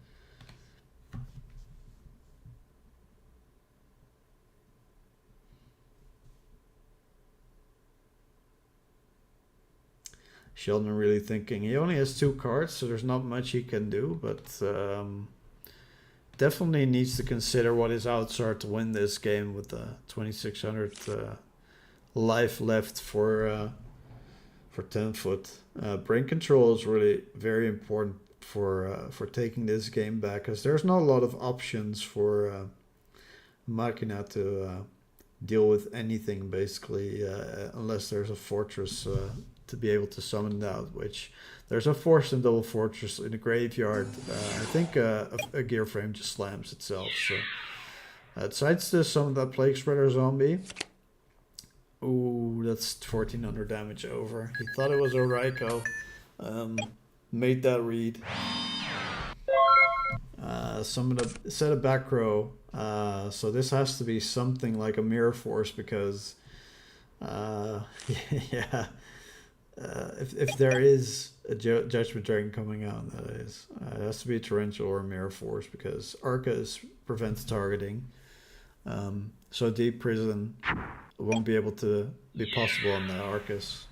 Sheldon really thinking he only has 2 cards, so there's not much he can do, but definitely needs to consider what his outs are to win this game with the 2600 life left for 10-foot. Brain control is really very important for taking this game back, because there's not a lot of options for Machina to deal with anything basically, unless there's a fortress to be able to summon it out, which there's a force and double fortress in the graveyard. I think a gear frame just slams itself. So decides to summon that Plague Spreader zombie. Ooh, that's 1400 damage over. He thought it was a Raikou. Made that read. Set a back row. So this has to be something like a Mirror Force, because yeah. If there is a Judgment Dragon coming out, that is, it has to be a Torrential or a Mirror Force, because Arcus prevents targeting. So Deep Prison won't be able to be possible on the Arcus.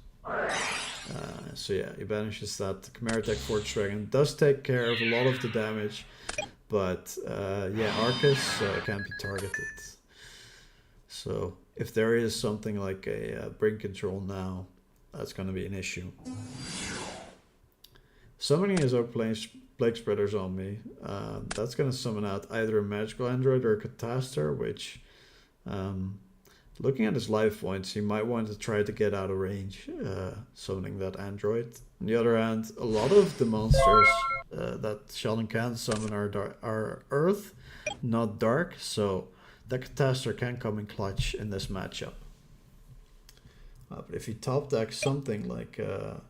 So yeah, he banishes that. The Chimera Tech Fortress Dragon does take care of a lot of the damage, but yeah, Arcus can't be targeted. So if there is something like a Brain Control now, that's going to be an issue. Summoning his own Plague Spreader Zombie. That's going to summon out either a Magical Android or a Cataster, which, looking at his life points, he might want to try to get out of range, summoning that Android. On the other hand, a lot of the monsters that Sheldon can summon are Earth, not Dark, so the Cataster can come in clutch in this matchup. But if he top decks something like a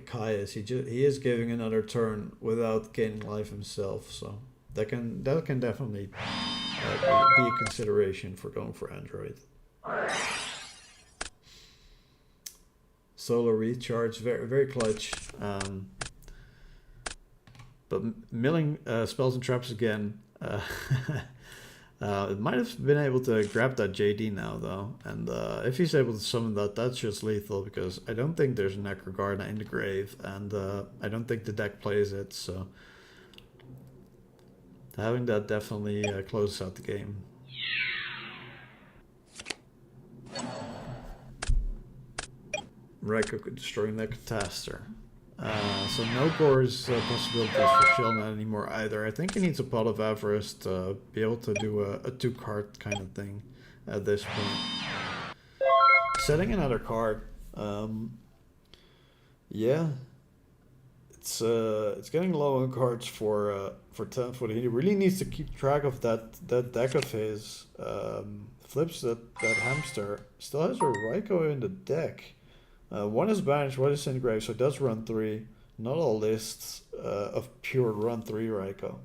Caius, he is giving another turn without gaining life himself, so that can definitely be a consideration for going for Android. Solar Recharge, very very clutch. But milling spells and traps again. Uh, it might have been able to grab that JD now, though. And if he's able to summon that, that's just lethal, because I don't think there's a Necrogarda in the grave, and I don't think the deck plays it, so having that definitely closes out the game. Raikou could destroy Necrotaster. So no Gore's possibilities for Shellnet anymore either. I think he needs a Pot of Avarice to be able to do a 2-card kind of thing at this point. Setting another card. Yeah. It's getting low on cards for 10-foot. He really needs to keep track of that deck of his. Flips that hamster. Still has a Raikou in the deck. One is banished, one is in grave, so it does run 3. Not all lists of pure run 3 Raikou.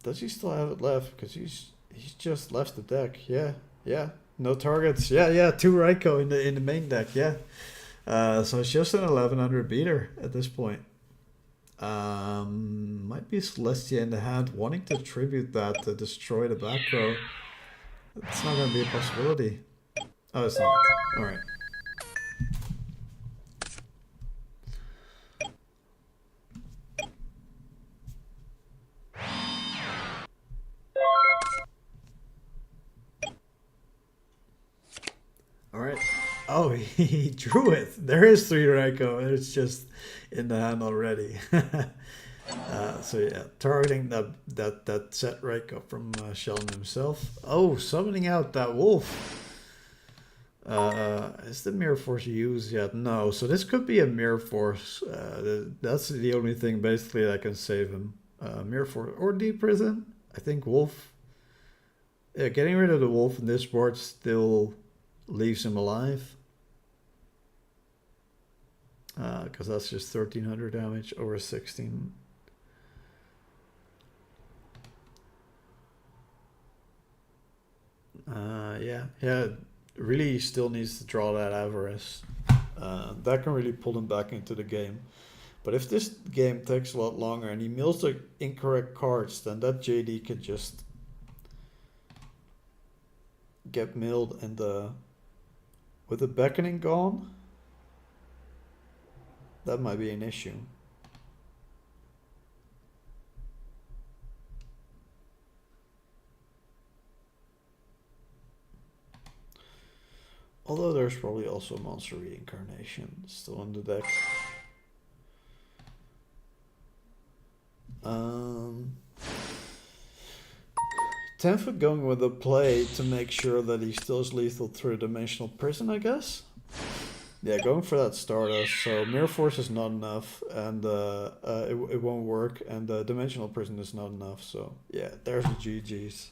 Does he still have it left? Because he's just left the deck. Yeah. No targets. Yeah. 2 Raikou in the main deck. Yeah. So it's just an 1100 beater at this point. Might be Celestia in the hand, wanting to tribute that to destroy the back row. It's not going to be a possibility. Oh, it's not. Alright. Alright. Oh, he drew it. There is 3 Raikou. It's just in the hand already. So yeah, targeting that set Raikou from Sheldon himself. Oh, summoning out that wolf. Is the Mirror Force used yet? No, so this could be a Mirror Force. That's the only thing basically that can save him. Mirror Force or Deep Prison. I think wolf. Yeah, getting rid of the wolf in this board still leaves him alive. Because that's just 1300 damage over 16. Yeah, really still needs to draw that Avarice. That can really pull him back into the game. But if this game takes a lot longer and he mills the incorrect cards, then that JD could just get milled, and with the beckoning gone, that might be an issue. Although there's probably also Monster Reincarnation still on the deck. 10-foot going with a play to make sure that he still is lethal through Dimensional Prison, I guess. Yeah, going for that Stardust. So Mirror Force is not enough, and it won't work, and Dimensional Prison is not enough. So yeah, there's the GGs.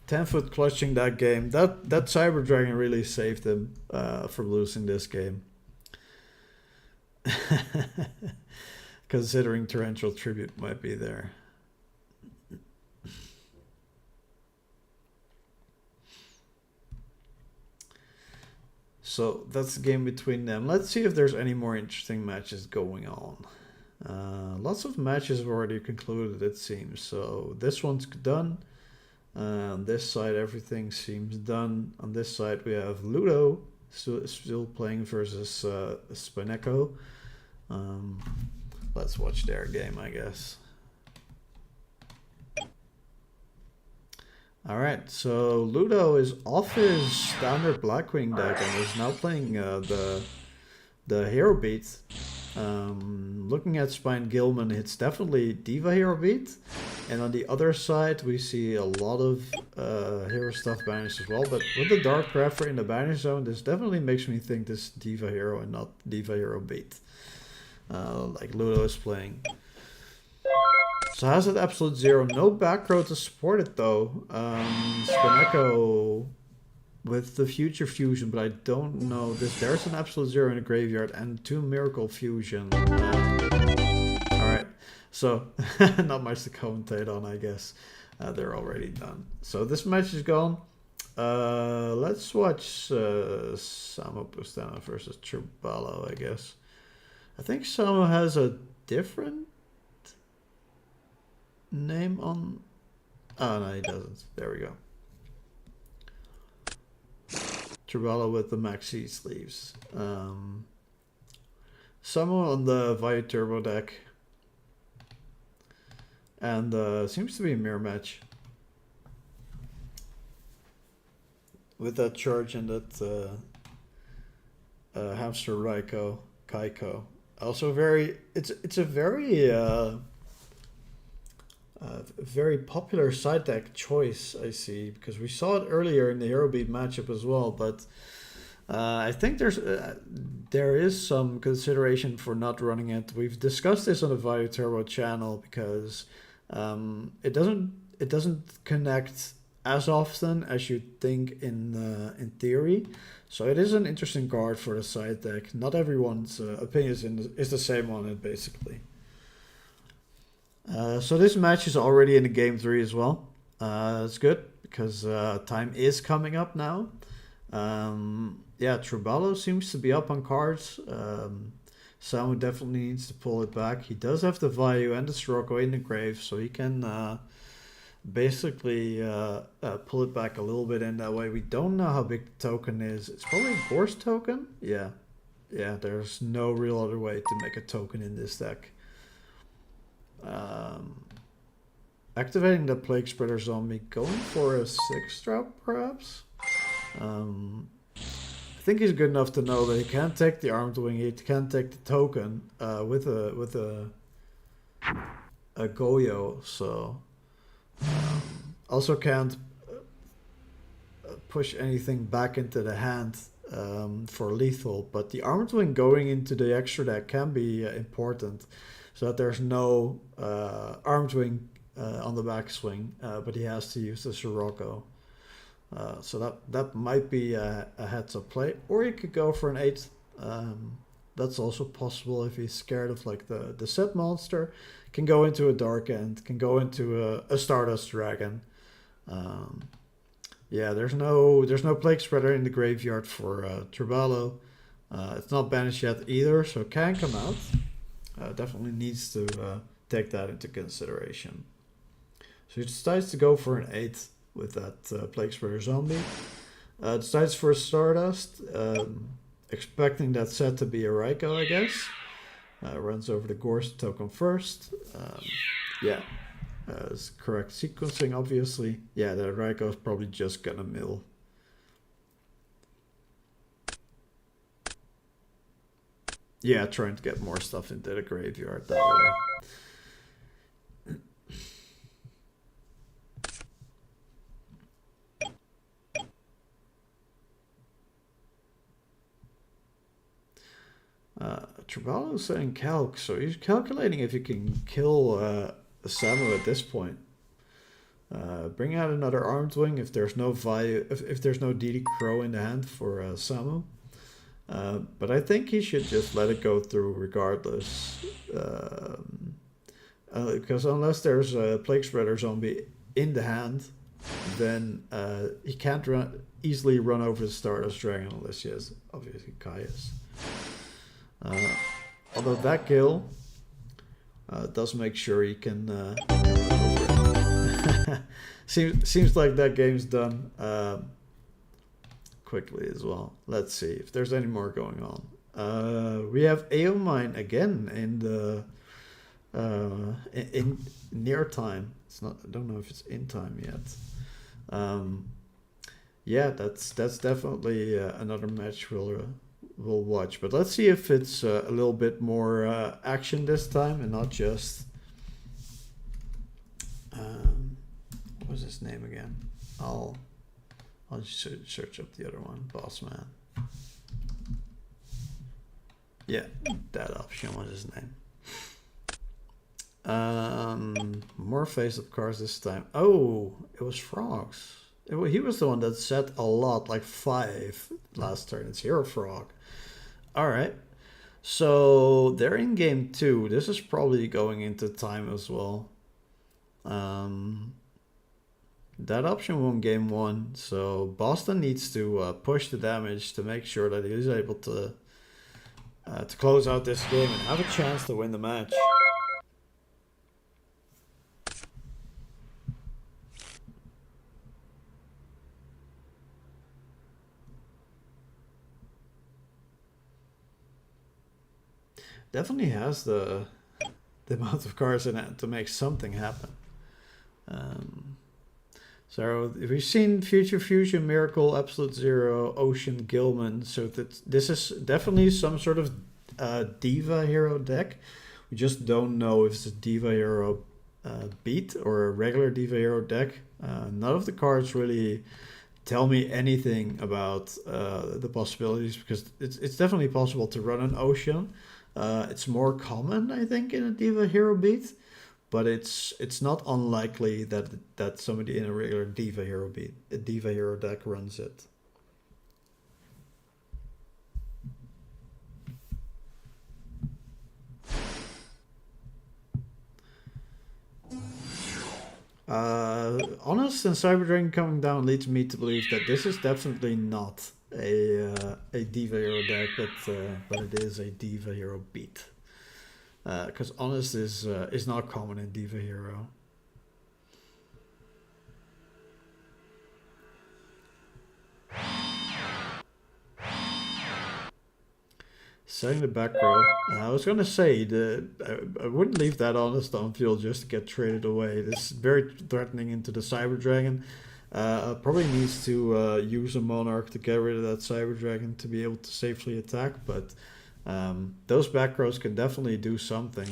10-foot clutching that game. That Cyber Dragon really saved him from losing this game. Considering Torrential Tribute might be there. So that's the game between them. Let's see if there's any more interesting matches going on. Lots of matches have already concluded, it seems. So this one's done. On this side, everything seems done. On this side, we have Ludo still playing versus Spineko. Let's watch their game, I guess. Alright, so Ludo is off his standard Blackwing deck and is now playing the Hero Beat. Looking at Spine Gilman, it's definitely Diva Hero Beat. And on the other side, we see a lot of hero stuff banished as well. But with the Dark Grapher in the banish zone, this definitely makes me think this is Diva Hero and not Diva Hero Beat. Like Ludo is playing. So has it absolute 0. No back row to support it though. Spineko with the Future Fusion, but I don't know. There's an absolute 0 in the graveyard and 2 Miracle Fusion. Alright, so not much to commentate on, I guess. They're already done. So this match is gone. Let's watch Samo Pustana versus Trubalo, I guess. I think Samo has a different name on... Oh, no, he doesn't. There we go. Trubala with the maxi sleeves. Samo on the Via Turbo deck. And seems to be a mirror match. With that charge and that Hamster Raiko Kaiko. Also very... It's a very... very popular side deck choice, I see, because we saw it earlier in the Hero Beat matchup as well, but I think there is some consideration for not running it. We've discussed this on the Via Turbo channel because it doesn't connect as often as you'd think in theory. So it is an interesting card for the side deck. Not everyone's opinion is the same on it, basically. So this match is already in the game 3 as well. It's good because time is coming up now. Yeah, Trubalo seems to be up on cards. Samu definitely needs to pull it back. He does have the Vayu and the Sirocco in the grave, so he can basically pull it back a little bit in that way. We don't know how big the token is. It's probably a Gorse token. Yeah, there's no real other way to make a token in this deck. Activating the Plague Spreader Zombie, going for a 6-drop perhaps. I think he's good enough to know that he can't take the Armed Wing, he can't take the token with a Goyo, so also can't push anything back into the hand for lethal, but the Armed Wing going into the extra deck can be important, so that there's no Armed Wing on the backswing, but he has to use the Sirocco. So that might be a heads-up play, or you could go for an 8. That's also possible if he's scared of like the set monster. Can go into a Dark End, can go into a Stardust Dragon. Yeah, there's no Plague Spreader in the graveyard for Trubalo. It's not banished yet either, so it can come out. Definitely needs to take that into consideration. So he decides to go for an 8 with that Plague Spreader Zombie. Decides for a Stardust, expecting that set to be a Raiko, I guess. Runs over the Gorse token first. Yeah, it's correct sequencing, obviously. Yeah, the Raiko is probably just gonna mill. Yeah, trying to get more stuff into the graveyard that way. Trubalo is saying calc, so he's calculating if you can kill Samu at this point. Bring out another Armed Wing if there's no value, if there's no DD Crow in the hand for Samu. But I think he should just let it go through regardless. Because unless there's a Plague Spreader Zombie in the hand, then he can't easily run over the Stardust Dragon unless he has, obviously, Caius. Although that kill does make sure he can run over it. Seems like that game's done quickly as well. Let's see if there's any more going on. We have Aomine again in the in near time. It's not. I don't know if it's in time yet. Yeah, that's definitely another match we'll watch. But let's see if it's a little bit more action this time and not just. What was his name again? I'll just search up the other one. Boss Man. Yeah, that option was his name. More face-up cards this time. Oh, it was Frogs. He was the one that said a lot, like 5 last turn. It's Hero Frog. Alright. So they're in game 2. This is probably going into time as well. That option won game 1. So Boston needs to push the damage to make sure that he is able to to close out this game and have a chance to win the match. Definitely has the amount of cards in it to make something happen. So we've seen Future Fusion, Miracle, Absolute Zero, Ocean, Gilman. So this is definitely some sort of Diva Hero deck. We just don't know if it's a Diva Hero beat or a regular Diva Hero deck. None of the cards really tell me anything about the possibilities, because it's definitely possible to run an Ocean. It's more common, I think, in a Diva Hero beat, but it's not unlikely that somebody in a regular Diva Hero beat, a Diva Hero deck runs it. Honest and Cyber Dragon coming down leads me to believe that this is definitely not a Diva Hero deck, but it is a Diva Hero beat. Because Honest is not common in Diva Hero. Setting the back row. I was gonna say I wouldn't leave that Honest on field just to get traded away. This is very threatening into the Cyber Dragon. Probably needs to use a Monarch to get rid of that Cyber Dragon to be able to safely attack, but those back rows can definitely do something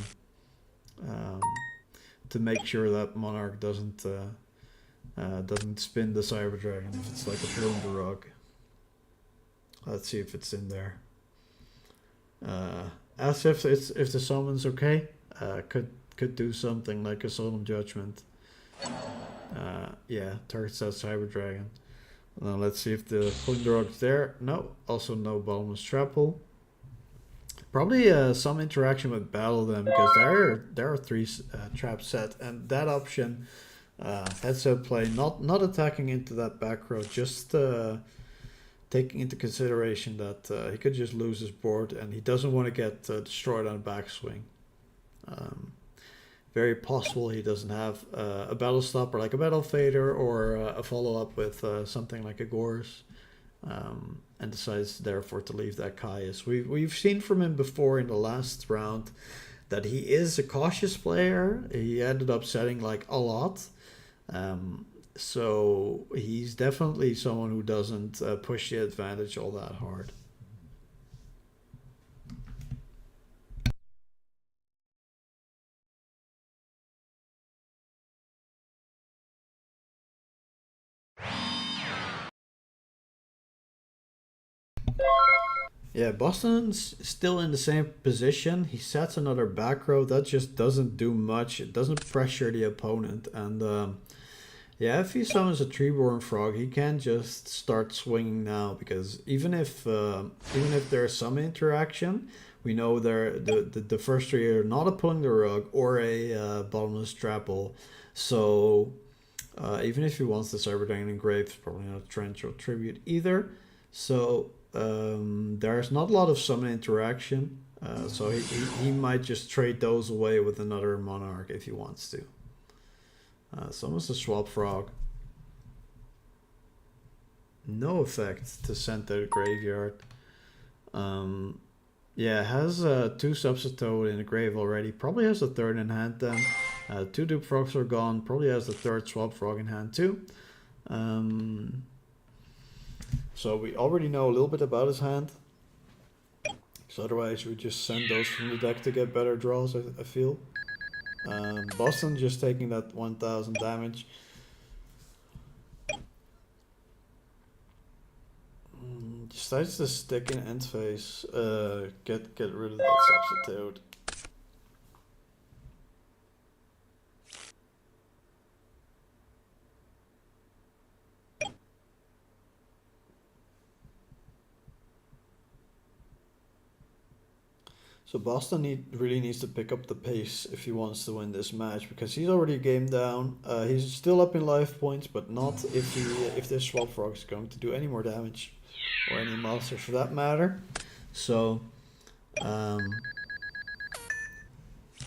to make sure that Monarch doesn't spin the Cyber Dragon if it's like a Plunder Rug. Let's see if it's in there. As if the summon's okay, could do something like a Solemn Judgment. Yeah, targets that Cyber Dragon. Now let's see if the Plunder Rug's there. No, also no Bottomless Trapple. Probably some interaction with Battle then, because there are 3 traps set, and that option heads up play, not attacking into that back row, just taking into consideration that he could just lose his board and he doesn't want to get destroyed on a backswing. Very possible he doesn't have a Battle Stopper like a Battle Fader, or a follow-up with something like a Gorse, and decides therefore to leave that Caius. We've seen from him before in the last round that he is a cautious player. He ended up setting like a lot. So he's definitely someone who doesn't push the advantage all that hard. Yeah, Boston's still in the same position. He sets another back row. That just doesn't do much. It doesn't pressure the opponent. And yeah, if he summons a Treeborn Frog, he can just start swinging now, because even if there's some interaction, we know the first 3 are not a Plunder Rug or a Bottomless Trapple. So even if he wants the Cyber Dragon engraved, it's probably not a Trench or Tribute either. So there's not a lot of summon interaction. So he might just trade those away with another Monarch if he wants to. Summons the Swap Frog. No effect to send to the graveyard. Yeah, has 2 Substitute in the grave already. Probably has a 3rd in hand then. 2 Dupe Frogs are gone. Probably has the 3rd Swap Frog in hand too. So we already know a little bit about his hand. So otherwise we just send those from the deck to get better draws, I feel. Boston just taking that 1000 damage. Decides to stick in end phase. Get rid of that Substitute. So Boston really needs to pick up the pace if he wants to win this match, because he's already a game down. He's still up in life points, but not if this Swap Frog is going to do any more damage, or any monsters for that matter. So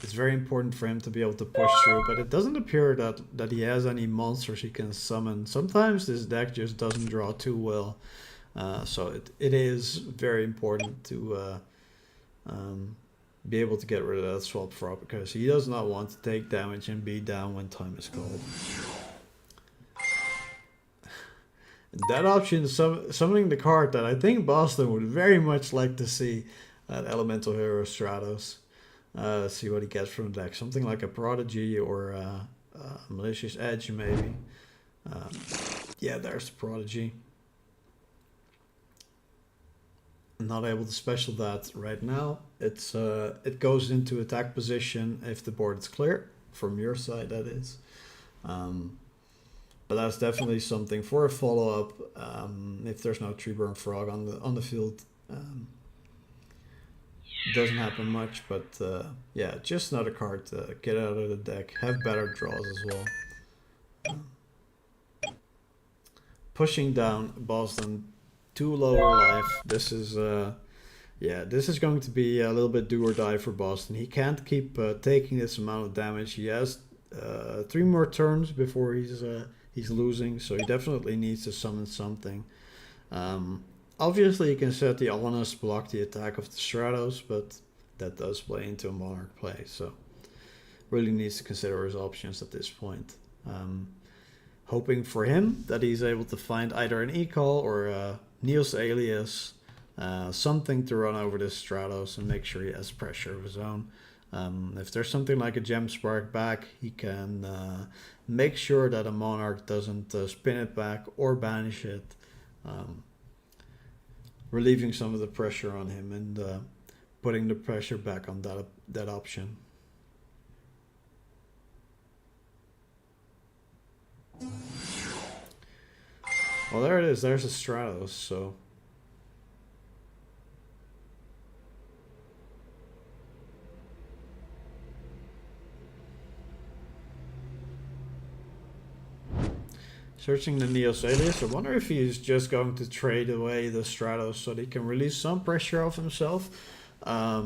It's very important for him to be able to push through, but it doesn't appear that he has any monsters he can summon. Sometimes this deck just doesn't draw too well, so it is very important to be able to get rid of that swap frog, because he does not want to take damage and be down when time is called. That option is summoning the card that I think Boston would very much like to see, at Elemental Hero Stratos. See what he gets from the deck. Something like a Prodigy or a Malicious Edge, maybe. Yeah, there's the Prodigy. Not able to special that right now. It goes into attack position if the board is clear, from your side that is. But that's definitely something for a follow-up if there's no Treeburn Frog on the field. Doesn't happen much, but yeah, just another card to get out of the deck. Have better draws as well. Pushing down Boston to lower life. This is yeah, this is going to be a little bit do or die for Boston. He can't keep taking this amount of damage. He has 3 more turns before he's losing, so he definitely needs to summon something. Obviously, you can set the Honest, block the attack of the Stratos, but that does play into a Monarch play, so really needs to consider his options at this point. Hoping for him that he's able to find either an E-Call or Neil's Alias, something to run over this Stratos and make sure he has pressure of his own. If there's something like a Gem Spark back, he can make sure that a Monarch doesn't spin it back or banish it. Relieving some of the pressure on him and putting the pressure back on that option. Well, there it is. There's a Stratos, so... Searching the Neos Alias. I wonder if he's just going to trade away the Stratos so that he can release some pressure off himself.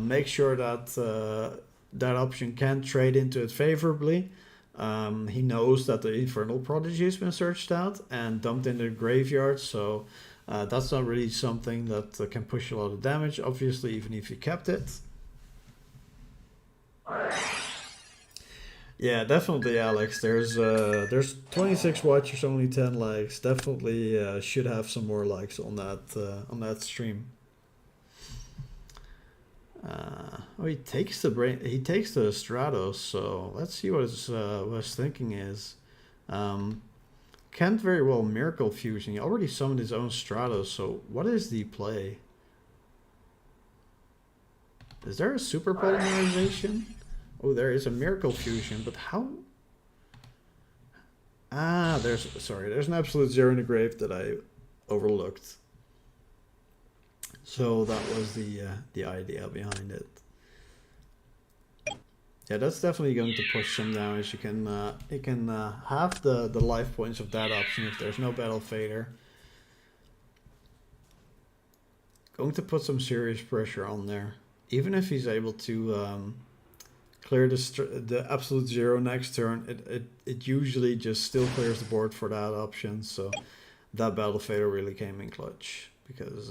Make sure that that option can trade into it favorably. He knows that the Infernal Prodigy has been searched out and dumped in the graveyard, so that's not really something that can push a lot of damage, obviously, even if he kept it. Yeah, definitely, Alex. There's 26 watchers, only 10 likes. Definitely should have some more likes on that stream. Oh, he takes the Stratos. So let's see what his thinking is. Can't very well Miracle Fusion. He already summoned his own Stratos. So what is the play? Is there a Super Polymerization? Oh, there is a Miracle Fusion, but how? Ah, there's an Absolute Zero in the grave that I overlooked. So that was the idea behind it. Yeah, that's definitely going to push some damage. You can have the life points of that option if there's no Battle Fader. Going to put some serious pressure on there, even if he's able to. Clear the Absolute Zero next turn, it usually just still clears the board for that option, so that Battle Fader really came in clutch, because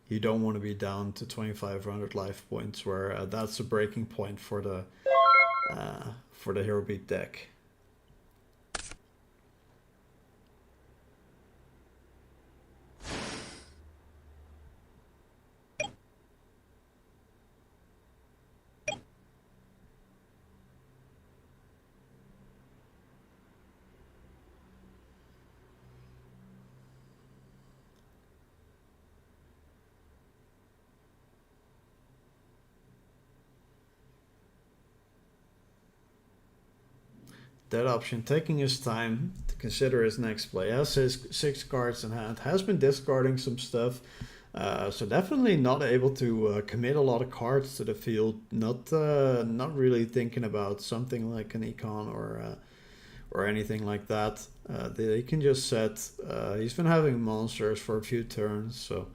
you don't want to be down to 2500 life points, where that's a breaking point for the Hero Beat deck. That option, taking his time to consider his next play. Has his 6 cards in hand, has been discarding some stuff, so definitely not able to commit a lot of cards to the field. Not really thinking about something like an Econ or anything like that. They can just set. He's been having monsters for a few turns, so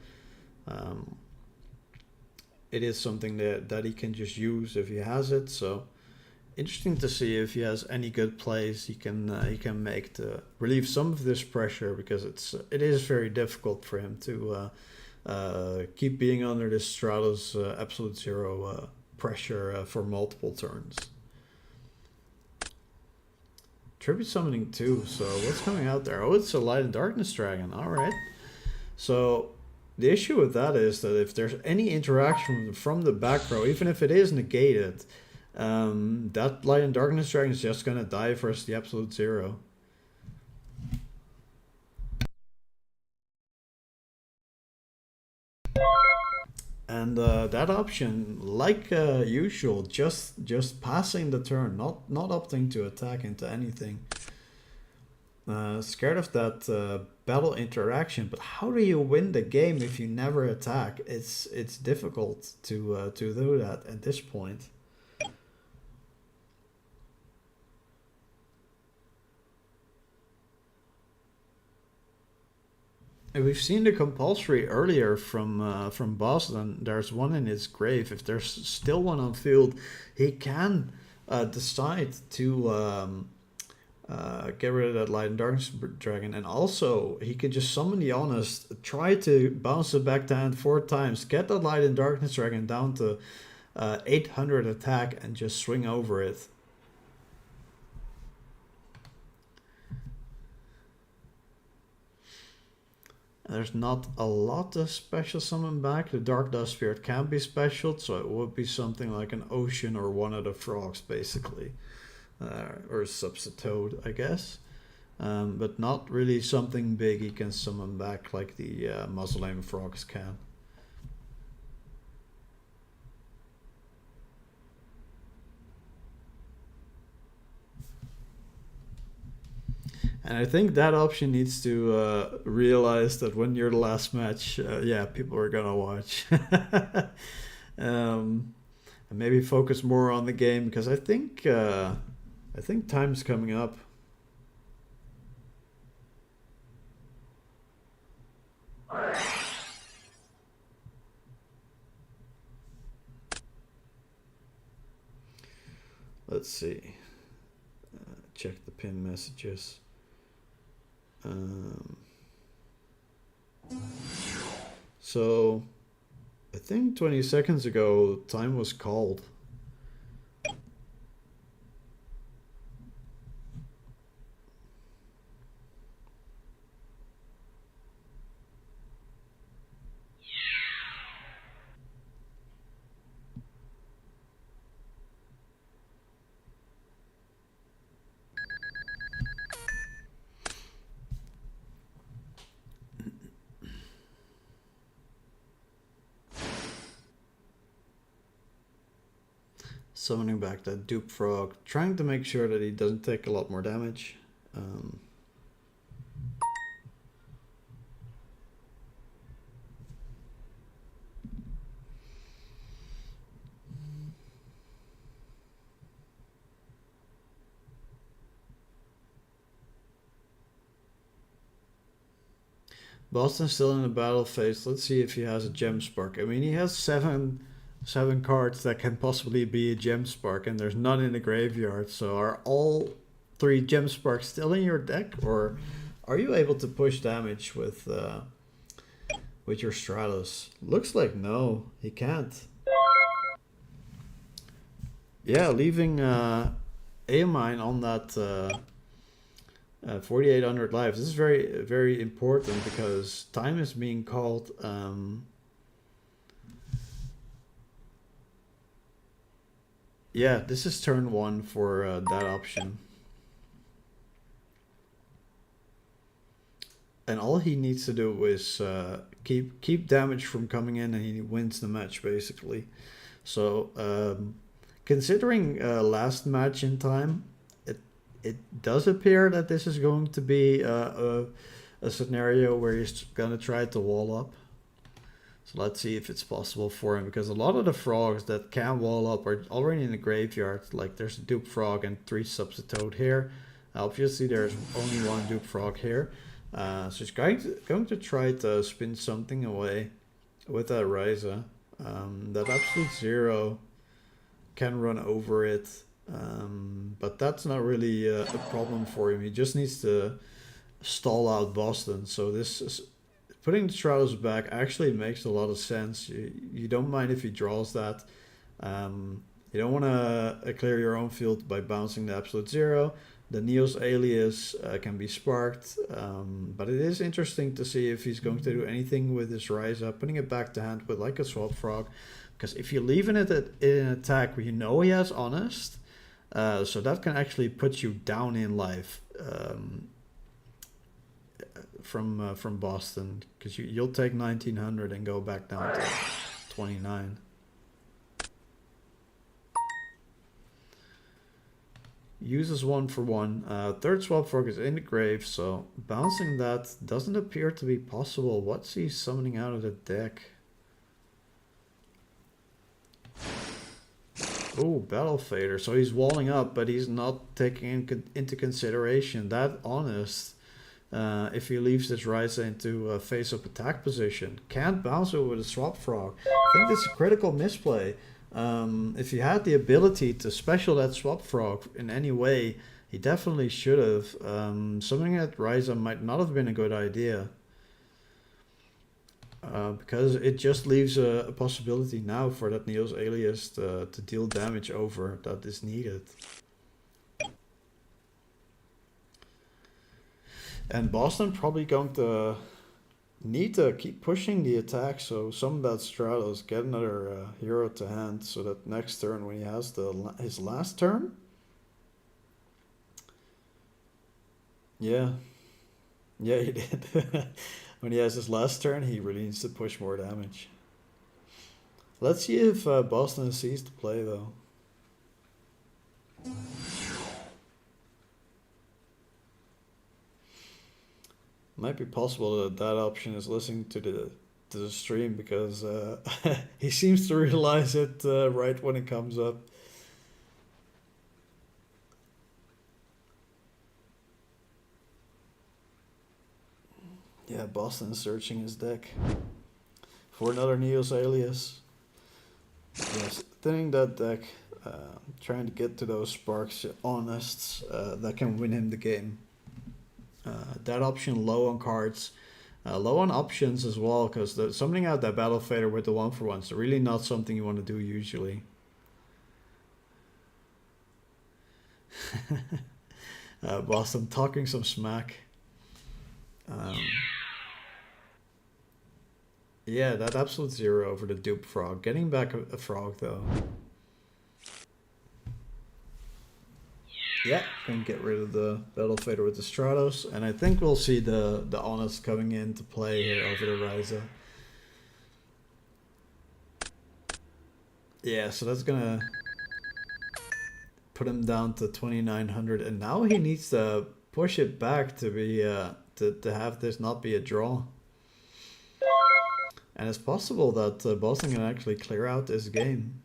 it is something that he can just use if he has it. So interesting to see if he has any good plays he can make to relieve some of this pressure, because it is very difficult for him to keep being under this Stratos absolute zero pressure for multiple turns. Tribute summoning 2, so what's coming out there? Oh, it's a Light and Darkness Dragon, alright. So the issue with that is that if there's any interaction from the back row, even if it is negated, that Light and Darkness Dragon is just gonna die versus the absolute zero. And that option, like usual, just passing the turn, not opting to attack into anything. Scared of that battle interaction, but how do you win the game if you never attack? It's difficult to do that at this point. We've seen the compulsory earlier from Boston. There's one in his grave. If there's still one on field, he can decide to get rid of that Light and Darkness Dragon. And also, he could just summon the Honest, try to bounce it back down 4 times, get that Light and Darkness Dragon down to 800 attack, and just swing over it. There's not a lot of special summon back. The Dark Dust Spirit can be special, so it would be something like an Ocean or one of the frogs, basically. Or a Substitute, I guess. But not really something big he can summon back like the Mausoleum Frogs can. And I think that option needs to realize that when you're the last match, yeah, people are gonna watch. And maybe focus more on the game, because I think time's coming up. Let's see. Check the pin messages. So I think 20 seconds ago time was called. Summoning back that Dupe Frog, trying to make sure that he doesn't take a lot more damage. Boston's still in the battle phase. Let's see if he has a Gem Spark. I mean, he has seven cards that can possibly be a Gem Spark, and there's none in the graveyard. So are all 3 Gem Sparks still in your deck, or are you able to push damage with your Stratos? Looks like no, he can't. Yeah, leaving Aomine on that 4,800 lives. This is very, very important, because time is being called. Yeah, this is turn 1 for that option. And all he needs to do is keep damage from coming in, and he wins the match, basically. So considering last match in time, it does appear that this is going to be a scenario where he's gonna try to wall up. So let's see if it's possible for him, because a lot of the frogs that can wall up are already in the graveyard. Like there's a Dupe Frog and 3 Substitute here. Obviously there's only 1 Dupe Frog here. So he's going to try to spin something away with that Ryza. That absolute zero can run over it, but that's not really a problem for him. He just needs to stall out Boston. So this is, putting the Stratos back actually makes a lot of sense. You don't mind if he draws that. You don't want to clear your own field by bouncing the absolute zero. The Neos alias can be sparked, but it is interesting to see if he's going to do anything with his rise up, putting it back to hand with like a swap frog. Because if you leave it in an attack where you know he has honest, so that can actually put you down in life from Boston, because you'll take 1900 and go back down to 29. Uses 1 for 1. Third swap frog is in the grave, so bouncing that doesn't appear to be possible. What's he summoning out of the deck? Oh, Battle Fader. So he's walling up, but he's not taking into consideration that honest. If he leaves this Ryza into a face-up attack position, can't bounce it with a swap frog. I think this is a critical misplay. If he had the ability to special that swap frog in any way, he definitely should have. Summoning that Ryza might not have been a good idea. Because it just leaves a possibility now for that Neos alias to deal damage over that is needed. And Boston probably going to need to keep pushing the attack, so some of that Stratos get another hero to hand, so that next turn when he has his last turn, yeah, he did. When he has his last turn, he really needs to push more damage. Let's see if Boston sees the play though. Might be possible that that option is listening to the stream, because he seems to realize it right when it comes up. Yeah, Boston is searching his deck for another Neos alias. Yes, thinning that deck, trying to get to those sparks honests that can win him the game. That option low on cards, low on options as well, because summoning out that Battle Fader with the 1 for 1 is really not something you want to do usually. Boston talking some smack. Yeah, that absolute zero over the dupe frog. Getting back a frog though. Yeah, can get rid of the Battle Fader with the Stratos, and I think we'll see the honest coming into play here over the Ryza. Yeah, so that's gonna put him down to 2900, and now he needs to push it back to be to have this not be a draw. And it's possible that Boston can actually clear out this game.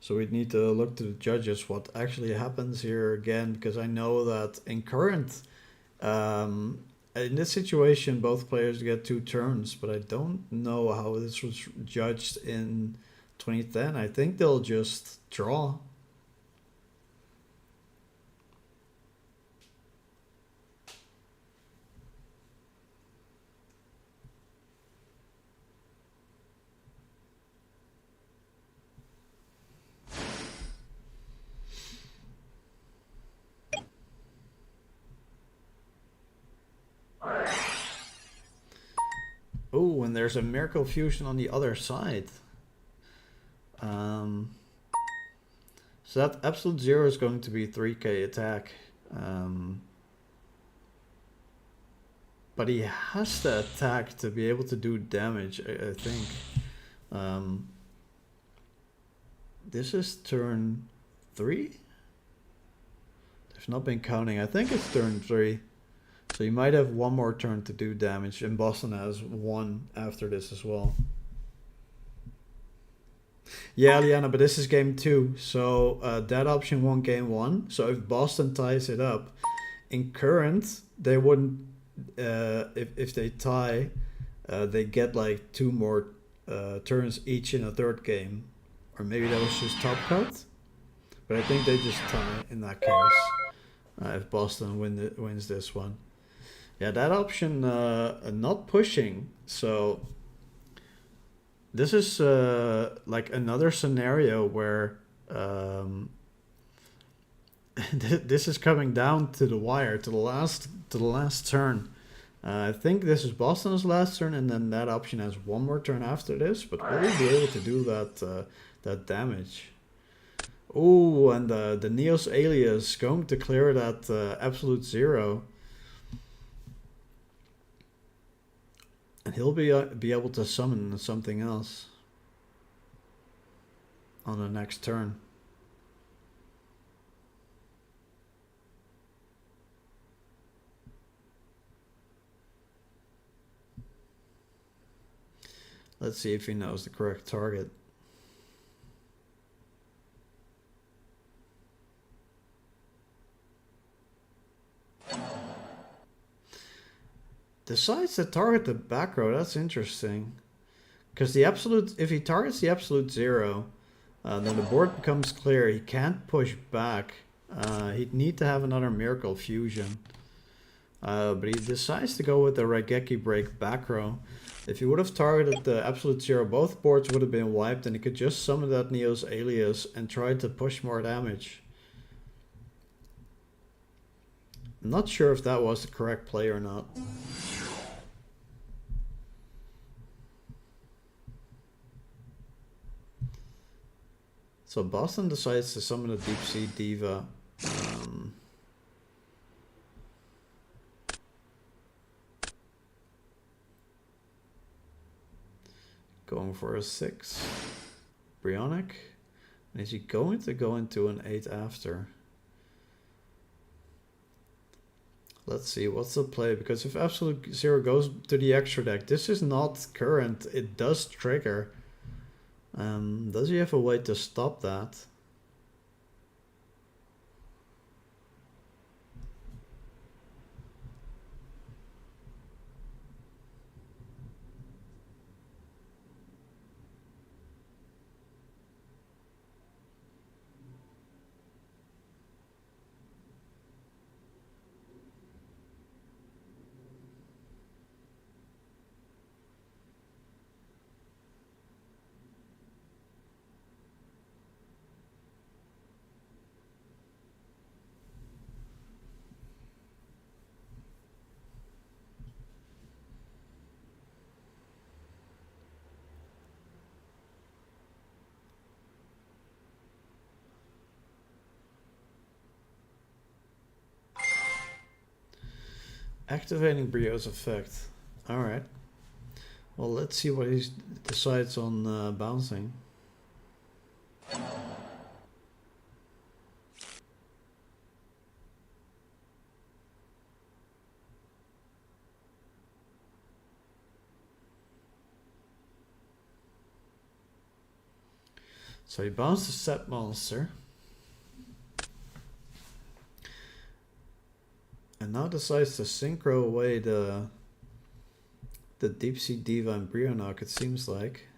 So we'd need to look to the judges what actually happens here again, because I know that in current, in this situation, both players get 2 turns, but I don't know how this was judged in 2010. I think they'll just draw. Oh, and there's a Miracle Fusion on the other side. So that absolute zero is going to be 3k attack. But he has to attack to be able to do damage, I think. This is turn 3? I've not been counting. I think it's turn 3. So you might have 1 more turn to do damage, and Boston has 1 after this as well. Yeah, Liana, but this is game 2, so that option won game 1. So if Boston ties it up, in current, they wouldn't, if they tie, they get like 2 more turns each in a third game. Or maybe that was just top cut. But I think they just tie in that case. If Boston wins this one. Yeah, that option not pushing. So this is like another scenario where this is coming down to the wire, to the last turn. I think this is Boston's last turn, and then that option has one more turn after this. But will we be able to do that damage? Oh, and the Neos Alias going to clear that absolute zero. And he'll be able to summon something else on the next turn. Let's see if he knows the correct target. Decides to target the back row. That's interesting. Because the absolute, if he targets the absolute zero, then the board becomes clear. He can't push back. He'd need to have another Miracle Fusion. But he decides to go with the Raigeki Break back row. If he would have targeted the absolute zero, both boards would have been wiped, and he could just summon that Neos Alias and try to push more damage. I'm not sure if that was the correct play or not. So Boston decides to summon a Deep Sea Diva. Going for a 6. Bryonic. And is he going to go into an 8 after? Let's see, what's the play? Because if Absolute Zero goes to the extra deck, this is not current. It does trigger. Does he have a way to stop that? Activating Brio's effect. Alright. Well, let's see what he decides on bouncing. So he bounced the set monster. And now decides to synchro away the Deep Sea Diva and Brionok, it seems like.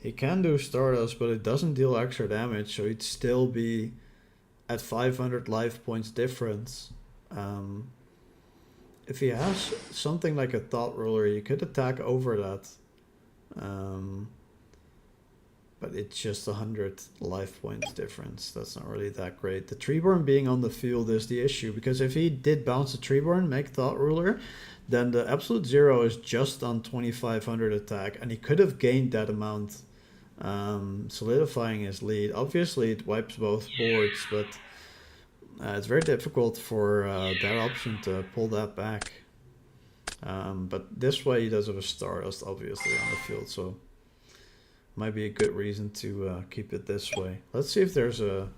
He can do Stardust, but it doesn't deal extra damage, so he'd still be at 500 life points difference. If he has something like a Thought Ruler, you could attack over that. But it's just 100 life points difference. That's not really that great. The Treeborn being on the field is the issue, because if he did bounce the Treeborn, make Thought Ruler, then the Absolute Zero is just on 2500 attack, and he could have gained that amount, solidifying his lead. Obviously, it wipes both boards, but it's very difficult for that option to pull that back. But this way he does have a Stardust, obviously, on the field, so might be a good reason to keep it this way. Let's see if there's a...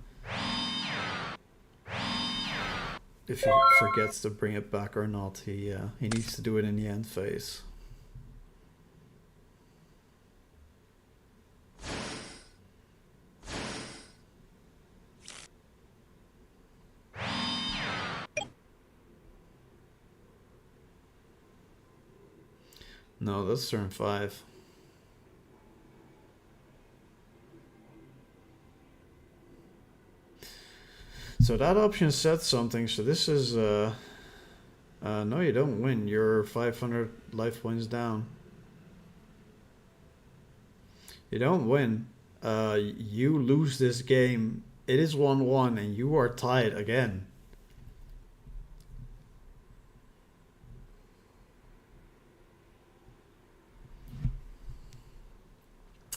if he forgets to bring it back or not. He needs to do it in the end phase. No, that's turn 5. So that option said something. So this is no, you don't win. You're 500 life points down. You don't win. You lose this game. It is 1-1 and you are tied again.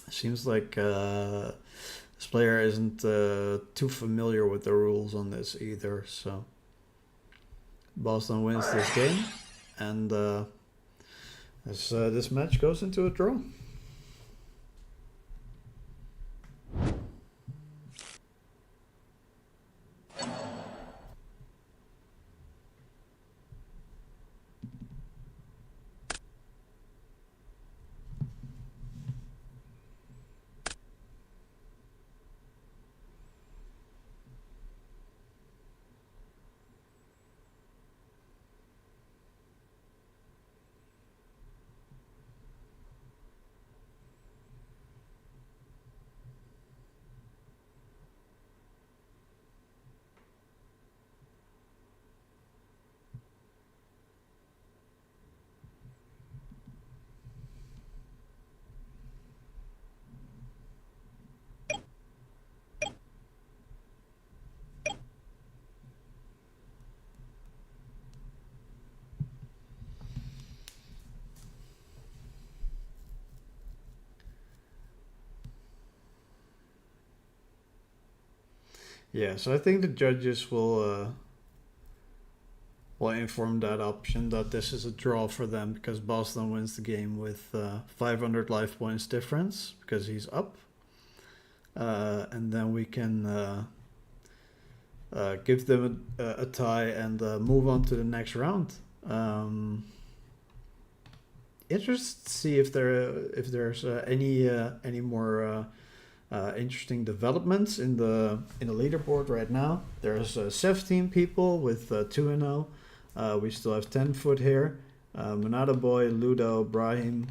Seems like this player isn't too familiar with the rules on this either. So Boston wins this game, and this match goes into a draw. Yeah, so I think the judges will inform that option that this is a draw for them because Boston wins the game with 500 life points difference because he's up, and then we can give them a tie and move on to the next round. Interested to see if there's any more interesting developments in the leaderboard right now. There's 17 people with 2-0. We still have 10 foot here. Monada Boy, Ludo, Brahim,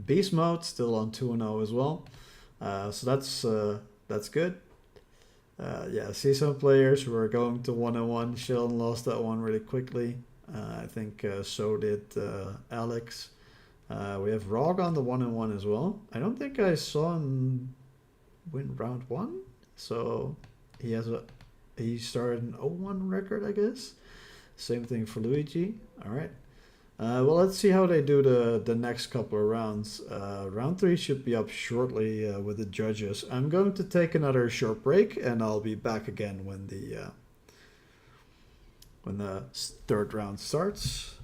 Beast Mode still on 2-0 as well. So that's good. Yeah, I see some players who are going to 1-1. Sheldon lost that one really quickly. I think so did Alex. We have Rog on the 1-1 as well. I don't think I saw him win round 1. So he started an 0-1 record, I guess. Same thing for Luigi. All right. Well, let's see how they do the next couple of rounds. Round 3 should be up shortly with the judges. I'm going to take another short break, and I'll be back again when the third round starts.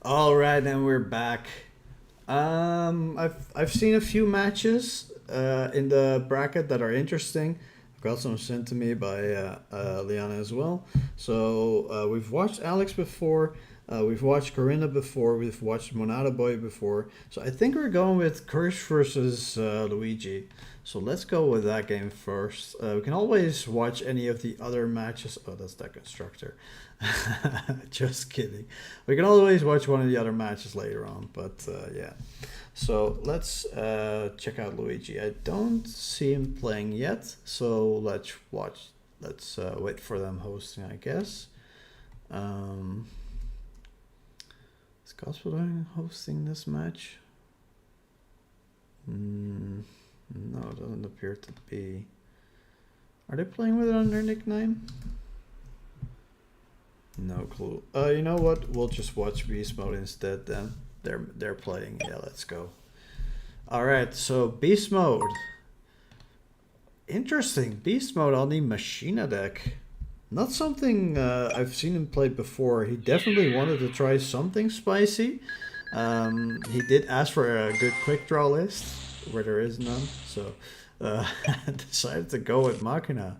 All right, and we're back. I've seen a few matches in the bracket that are interesting. I've got some sent to me by Liana as well. So we've watched Alex before. We've watched Corinna before. We've watched Monada Boy before. So I think we're going with Kirsch versus Luigi. So let's go with that game first. We can always watch any of the other matches. Oh, that's that constructor. Just kidding. We can always watch one of the other matches later on. But yeah. So let's check out Luigi. I don't see him playing yet. So let's watch. Let's wait for them hosting, I guess. Is Gospel hosting this match? No, it doesn't appear to be. Are they playing with it on their nickname? No clue. You know what? We'll just watch Beast Mode instead then. They're playing. Yeah, let's go. Alright, so Beast Mode. Interesting. Beast Mode on the Machina deck. Not something I've seen him play before. He definitely wanted to try something spicy. He did ask for a good quick draw list, where there is none. So decided to go with Machina.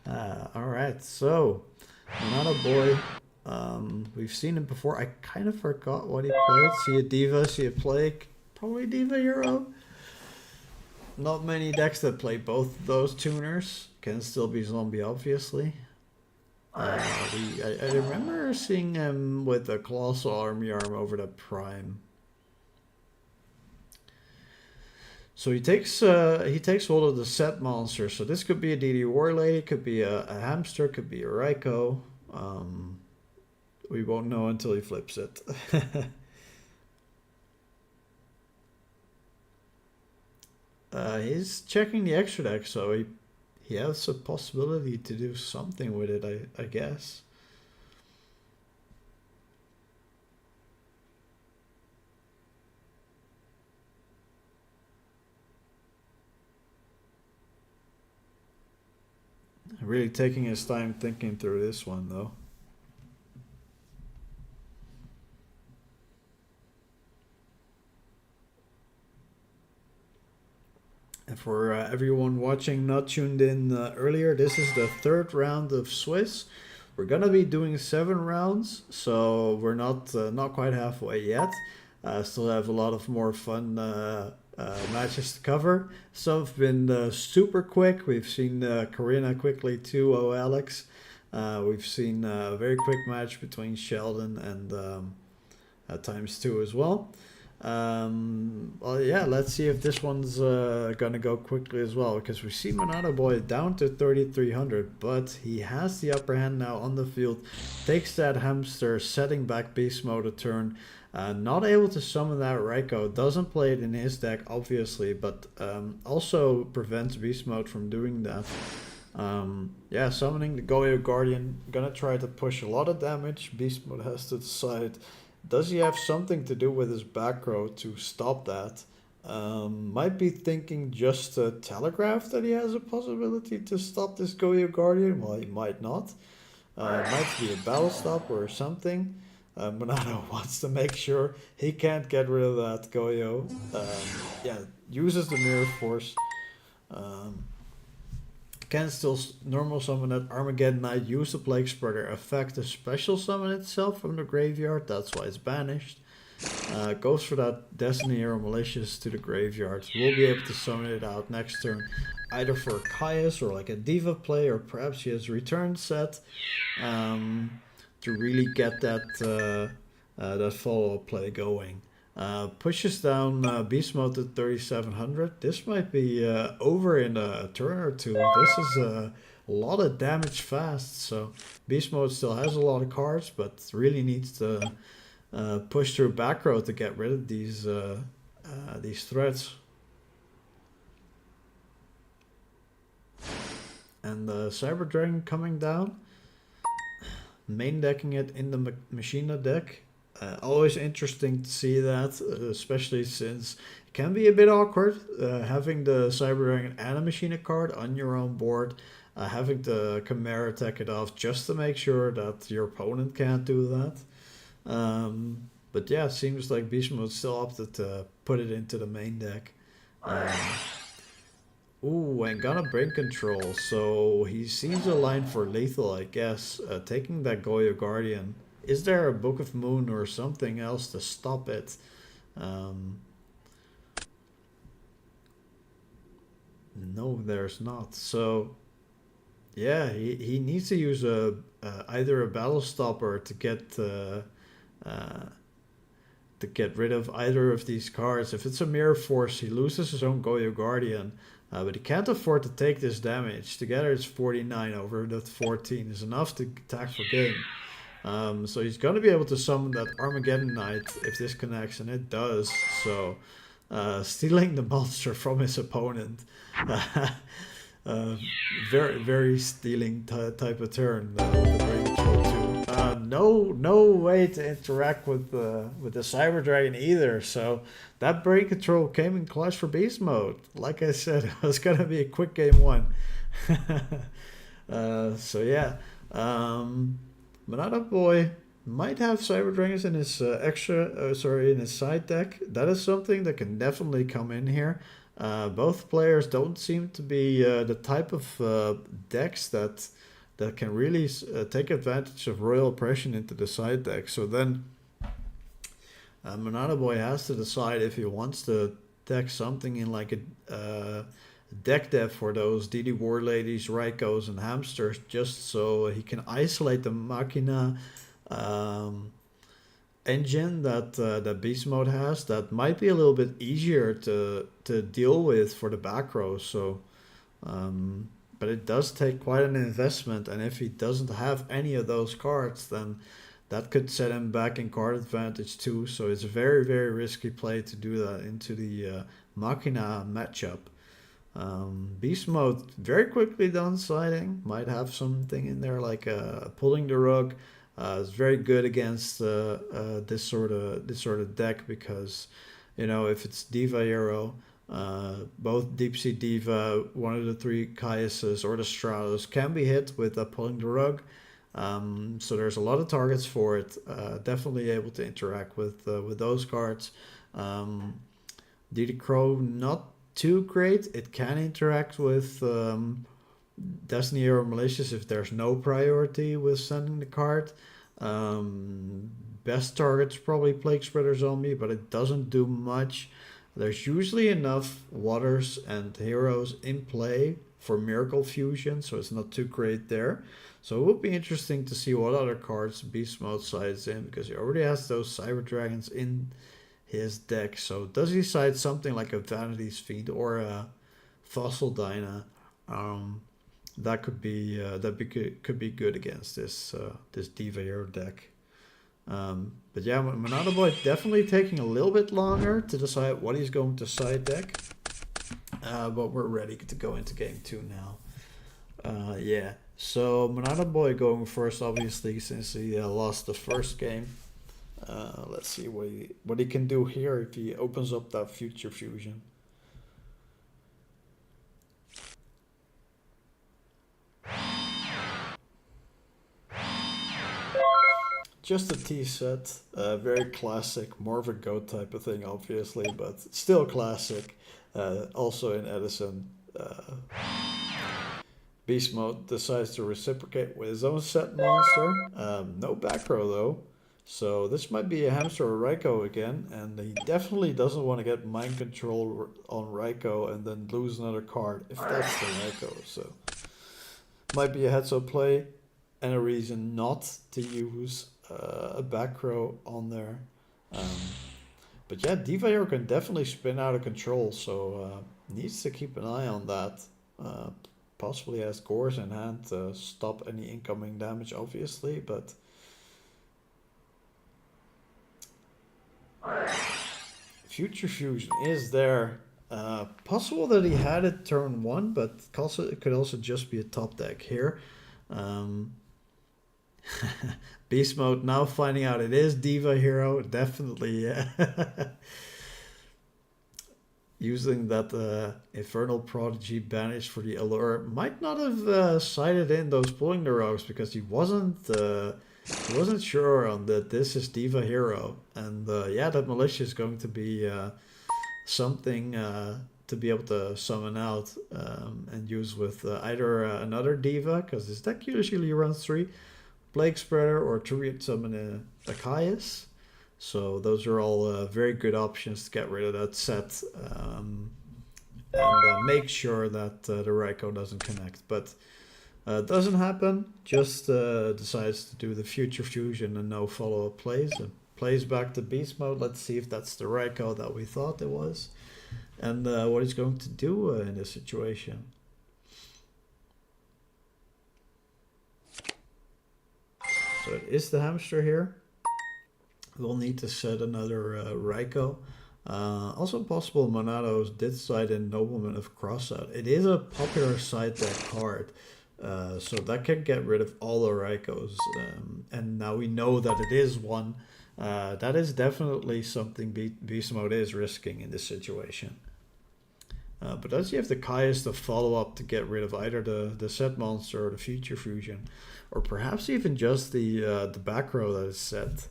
Alright, so Monada Boy. We've seen him before. I kind of forgot what he played. See a Diva, see a Plague. Probably Diva Hero. Not many decks that play both those tuners. Can still be Zombie, obviously. I remember seeing him with a Colossal Army Arm over the Prime. So he takes hold of the set monster. So this could be a DD War Lady, could be a Hamster, could be a Raikou. We won't know until he flips it. He's checking the extra deck, so he has a possibility to do something with it, I guess. Really taking his time thinking through this one, though. And for everyone watching not tuned in earlier, this is the third round of Swiss. We're gonna be doing 7 rounds, so we're not quite halfway yet. Still have a lot of more fun matches to cover. Some have been super quick. We've seen Corinna quickly too. Oh, Alex. We've seen a very quick match between Sheldon and times 2 as well. Well, yeah, let's see if this one's gonna go quickly as well, because we see Monada Boy down to 3,300, but he has the upper hand now on the field. Takes that Hamster, setting back Beast Mode a turn. Not able to summon that Raikou. Doesn't play it in his deck, obviously, but also prevents Beast Mode from doing that. Yeah, summoning the Goyo Guardian. Gonna try to push a lot of damage. Beast Mode has to decide, does he have something to do with his back row to stop that? Might be thinking just to telegraph that he has a possibility to stop this Goyo Guardian. Well, he might not. Might be a battle stop or something. Monado wants to make sure he can't get rid of that Goyo. Yeah, uses the Mirror Force. Can still normal summon that Armageddon Knight, use the Plague Spreader effect to special summon itself from the graveyard. That's why it's banished. Goes for that Destiny Hero Malicious to the graveyard. We'll be able to summon it out next turn, either for Caius or like a Diva play, or perhaps he has return set to really get that that follow-up play going. Pushes down Beast Mode to 3,700. This might be over in a turn or two. This is a lot of damage fast, so Beast Mode still has a lot of cards, but really needs to push through back row to get rid of these threats. And the Cyber Dragon coming down, main decking it in the Machina deck. Always interesting to see that, especially since it can be a bit awkward having the Cyber Dragon and a Machina card on your own board, having the Chimera tech it off just to make sure that your opponent can't do that. But yeah, it seems like Beast Mode still opted to put it into the main deck. Um, Ooh, and gonna brain control. So he seems aligned for lethal, I guess. Taking that Goyo Guardian. Is there a Book of Moon or something else to stop it? Um, no, there's not. So yeah, he needs to use either a battle stopper uh, to get rid of either of these cards. If it's a Mirror Force, he loses his own Goyo Guardian. But he can't afford to take this damage. Together it's 49 over that 14 is enough to attack for game. So he's going to be able to summon that Armageddon Knight if this connects, and it does. So stealing the monster from his opponent. uh, very stealing type of turn with the Brain Control too. No way to interact with the Cyber Dragon either. So that Brain Control came in clutch for Beast Mode. Like I said, it was gonna be a quick game one. So yeah, Banana Boy might have Cyber Dragons in his in his side deck. That is something that can definitely come in here. Both players don't seem to be the type of decks that can really take advantage of Royal Oppression into the side deck. So then Banana Boy has to decide if he wants to deck something in like a deck depth for those DD War Ladies, Raikos, and Hamsters, just so he can isolate the Machina engine that Beast Mode has. That might be a little bit easier to deal with for the back row. So, but it does take quite an investment, and if he doesn't have any of those cards, then that could set him back in card advantage too. So it's a very risky play to do that into the Machina matchup. Beast Mode very quickly done siding. Might have something in there like pulling the rug. It's very good against this sort of deck because, you know, if it's Diva Hero, both Deep Sea Diva, one of the three Caiuses, or the Stratos can be hit with pulling the rug. So there's a lot of targets for it. Definitely able to interact with those cards. DD Crow not too great. It can interact with Destiny Hero Malicious if there's no priority with sending the card. Best target's probably Plague Spreader Zombie, but it doesn't do much. There's usually enough Waters and Heroes in play for Miracle Fusion, so it's not too great there. So it would be interesting to see what other cards Beast Mode sides in, because he already has those Cyber Dragons in his deck. So does he side something like a Vanity's Fiend or a Fossil Dyna? That could be could be good against this Diva Hero deck. But yeah, Banana Boy definitely taking a little bit longer to decide what he's going to side deck. But we're ready to go into game 2 now. Yeah, so Banana Boy going first, obviously, since he lost the first game. Let's see what he can do here if he opens up that Future Fusion. Just a T set, very classic, more of a GOAT type of thing, obviously, but still classic. Also in Edison, Beast Mode decides to reciprocate with his own set monster. No back row though, so this might be a Hamster or Raiko again, and he definitely doesn't want to get mind control on Raiko and then lose another card if that's the Raiko. So might be a heads-up play and a reason not to use a back row on there. But yeah, Diva Hero can definitely spin out of control, so needs to keep an eye on that. Possibly has Gores in hand to stop any incoming damage, obviously, but Future Fusion is there. Possible that he had it turn 1, but it could also just be a top deck here. Beast Mode now finding out it is Diva Hero, definitely, yeah. Using that Infernal Prodigy banish for the allure. Might not have sided in those pulling the rogues because he wasn't He wasn't sure on that this is Diva Hero, and yeah, that militia is going to be something to be able to summon out and use with either another Diva, because this deck usually runs 3 Plague Spreader, or to summon a Caius. So those are all very good options to get rid of that set and make sure that the Raikou doesn't connect. But doesn't happen, just decides to do the Future Fusion and no follow-up plays. And plays back to Beast Mode. Let's see if that's the Raikou that we thought it was. And what he's going to do in this situation. So it is the hamster here. We'll need to set another Raikou. Also possible Monados did side in Nobleman of Crossout. It is a popular side deck card. So that can get rid of all the Raikous. And now we know that it is one. That is definitely something Beast Mode is risking in this situation. But does he have the Caius to follow up to get rid of either the set monster or the Future Fusion? Or perhaps even just the back row that is set?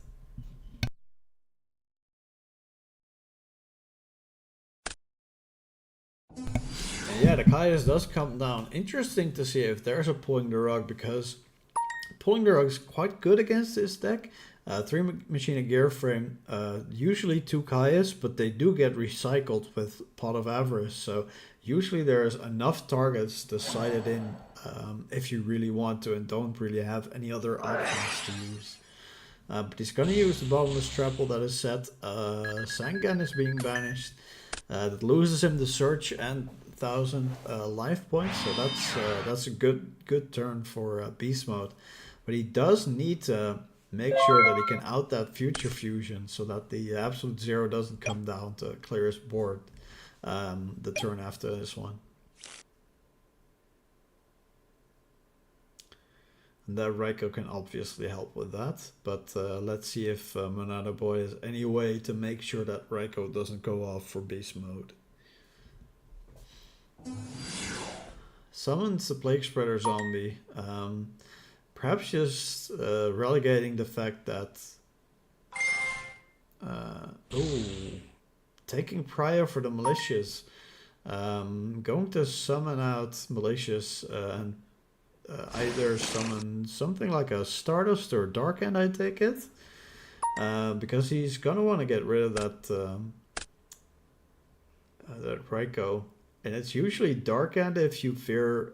Yeah, the Caius does come down. Interesting to see if there's a Pulling the Rug, because Pulling the Rug is quite good against this deck. 3 Machine and Gear Frame, usually 2 Caius, but they do get recycled with Pot of Avarice. So usually there's enough targets to side it in if you really want to and don't really have any other options to use. But he's going to use the Bottomless Trapple that is set. Sangan is being banished. That loses him the Search and 1,000 life points, so that's a good turn for Beast Mode. But he does need to make sure that he can out that Future Fusion so that the Absolute Zero doesn't come down to clear his board the turn after this one. And that Raikou can obviously help with that, but let's see if Monado Boy has any way to make sure that Raikou doesn't go off for Beast Mode. Summons the Plague Spreader zombie. Perhaps just relegating the fact that... taking Prior for the Malicious. Going to summon out Malicious and either summon something like a Stardust or Dark End, I take it. Because he's going to want to get rid of that Raikou. And it's usually Dark End if you fear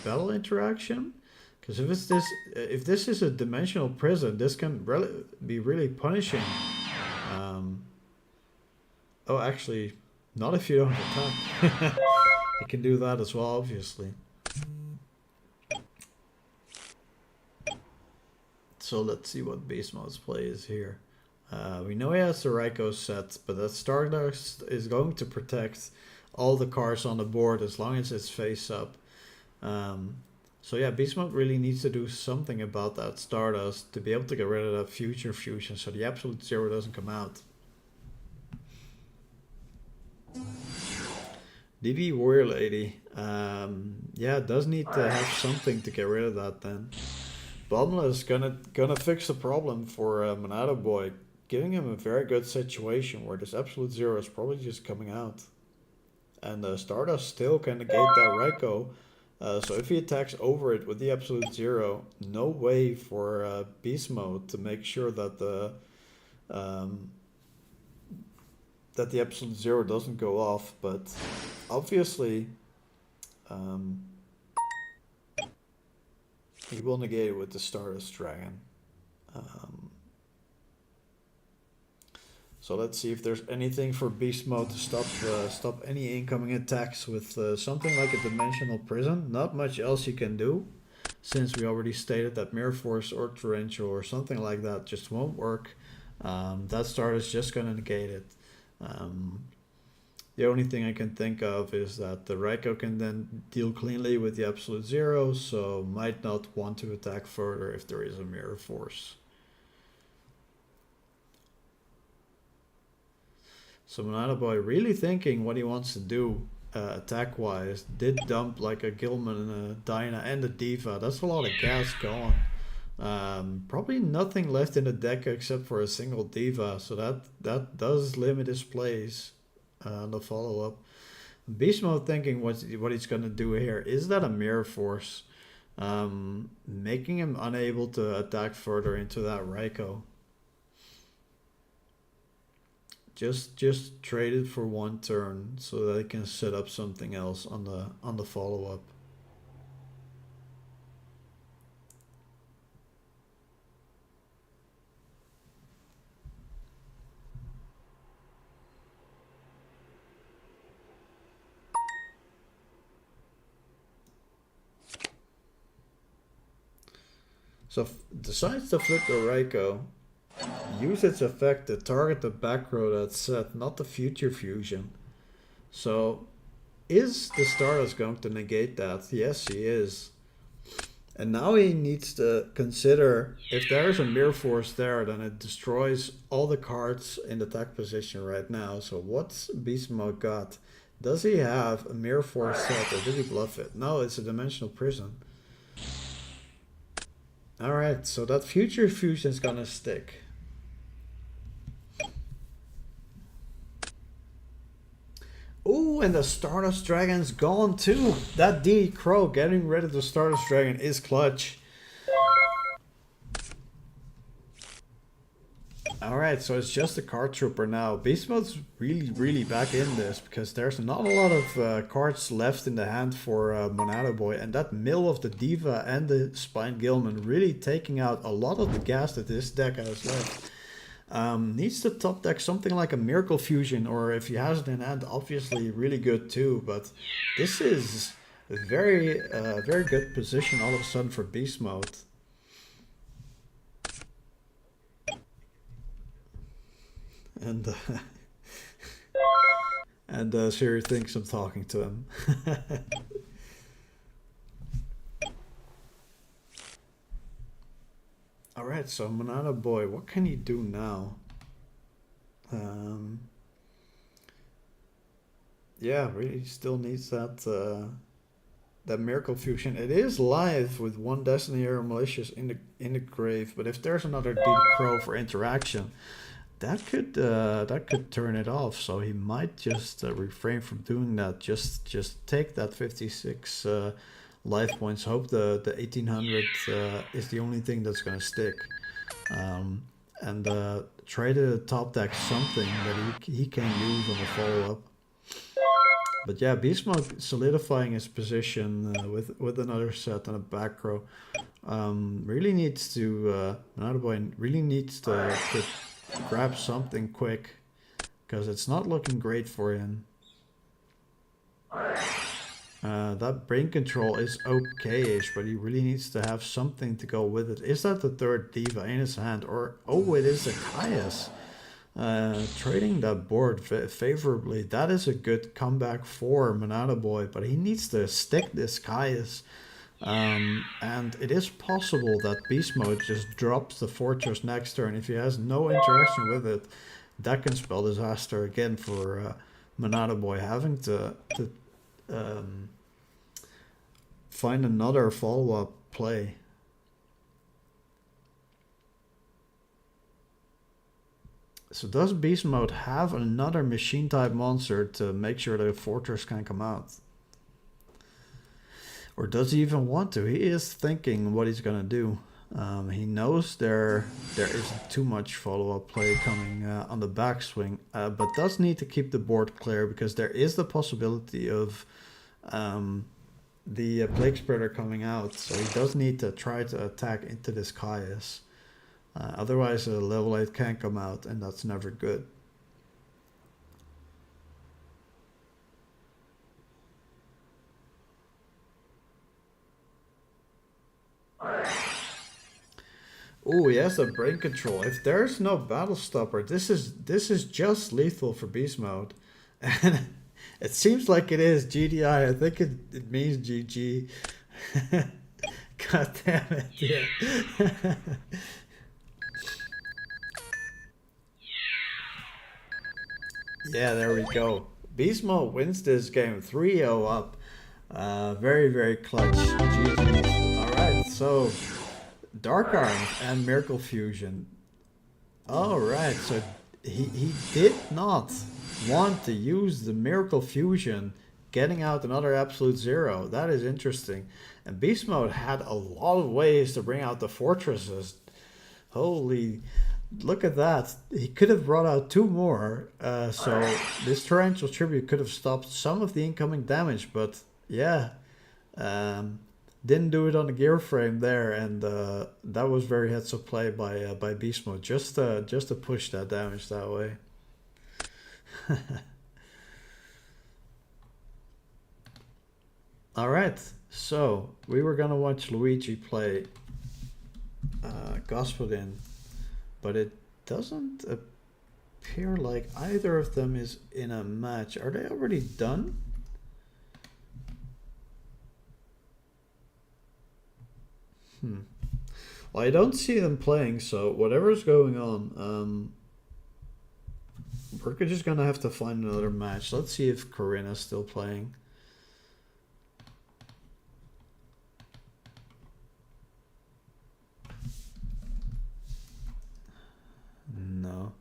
battle interaction. Because if this is a dimensional prison, this can be really punishing. Oh, actually, not if you don't attack. You can do that as well, obviously. So let's see what Beast Mode's play is here. We know he has the Raikou set, but that Stardust is going to protect all the cards on the board as long as it's face up. So yeah, Beast Mode really needs to do something about that Stardust to be able to get rid of that Future Fusion so the Absolute Zero doesn't come out. DB Warrior Lady. Yeah, does need to have something to get rid of that then. Bottomless gonna fix the problem for Monado Boy, giving him a very good situation where this Absolute Zero is probably just coming out. And Stardust still can negate that Raikou. So if he attacks over it with the Absolute Zero, no way for Beast Mode to make sure that the Absolute Zero doesn't go off. But obviously, he will negate it with the Stardust Dragon. So let's see if there's anything for Beast Mode to stop any incoming attacks with something like a Dimensional Prison. Not much else you can do, since we already stated that Mirror Force or Torrential or something like that just won't work. That Stardust is just going to negate it. The only thing I can think of is that the Raikou can then deal cleanly with the Absolute Zero, so might not want to attack further if there is a Mirror Force. So Monado Boy really thinking what he wants to do attack-wise. Did dump like a Gilman, a Dinah, and a Diva. That's a lot of gas gone. Probably nothing left in the deck except for a single diva, so that does limit his plays on the follow up. Beast mode thinking what he's gonna do here. Is that a mirror force? Making him unable to attack further into that Raikou. Just trade it for one turn so that he can set up something else on the follow up. So decides to flip the Raikou. Use its effect to target the back row that's set, not the future fusion. So, is the Stardust going to negate that? Yes, he is. And now he needs to consider if there's a Mirror Force there, then it destroys all the cards in the attack position right now. So what's Beast Mode got? Does he have a Mirror Force set or did he bluff it? No, it's a Dimensional Prison. Alright, so that future fusion is gonna stick. Ooh, and the Stardust Dragon's gone too. That D Crow getting rid of the Stardust Dragon is clutch. Alright, so it's just a card trooper now. Beast Mode's really back in this because there's not a lot of cards left in the hand for Monado Boy, and that mill of the Diva and the Spine Gilman really taking out a lot of the gas that this deck has left. Needs to top deck something like a Miracle Fusion, or if he has it in hand, obviously really good too, but this is a very good position all of a sudden for Beast Mode. And Siri thinks I'm talking to him. Alright, so Monado Boy, what can he do now? Yeah, really still needs that Miracle Fusion. It is live with one Destiny Hero Malicious in the grave, but if there's another D Crow for interaction, that could turn it off. So he might just refrain from doing that. Just take that 56 life points. Hope the 1800 is the only thing that's gonna stick, and try to top deck something that he can use on the follow up. But yeah, Beast Mode solidifying his position with another set and a back row. Really needs to Monado Boy really needs to grab something quick because it's not looking great for him. That brain control is okay-ish, but he really needs to have something to go with it. Is that the third Diva in his hand? Or, oh, it is a Caius. Trading that board favorably. That is a good comeback for Monado Boy, but he needs to stick this Caius. And it is possible that Beast Mode just drops the Fortress next turn. If he has no interaction with it, that can spell disaster again for Monado Boy, having to find another follow-up play. So does Beast Mode have another machine type monster to make sure the Fortress can come out? Or does he even want to? He is thinking what he's gonna do. He knows there isn't too much follow-up play coming on the backswing, but does need to keep the board clear because there is the possibility of the Plague Spreader coming out. So he does need to try to attack into this Caius. Otherwise a level 8 can come out, and that's never good. Oh, he has a brain control. If there's no battle stopper, this is just lethal for Beast Mode. And it seems like it is GDI. I think it means GG. God damn it, yeah. Yeah, there we go. Beast Mode wins this game 3-0 up. Very clutch. GG. Alright, so Dark Arm and Miracle Fusion. Alright, so he did not want to use the Miracle Fusion, getting out another Absolute Zero. That is interesting. And Beast Mode had a lot of ways to bring out the fortresses. Holy, look at that. He could have brought out 2 more. So this Torrential Tribute could have stopped some of the incoming damage. But yeah, didn't do it on the gear frame there. And that was very heads up play by Beast Mode. Just to push that damage that way. Alright, so we were gonna watch Luigi play Господин, but it doesn't appear like either of them is in a match. Are they already done? Well, I don't see them playing, so whatever's going on, we're just gonna have to find another match. Let's see if Corinna's still playing. No.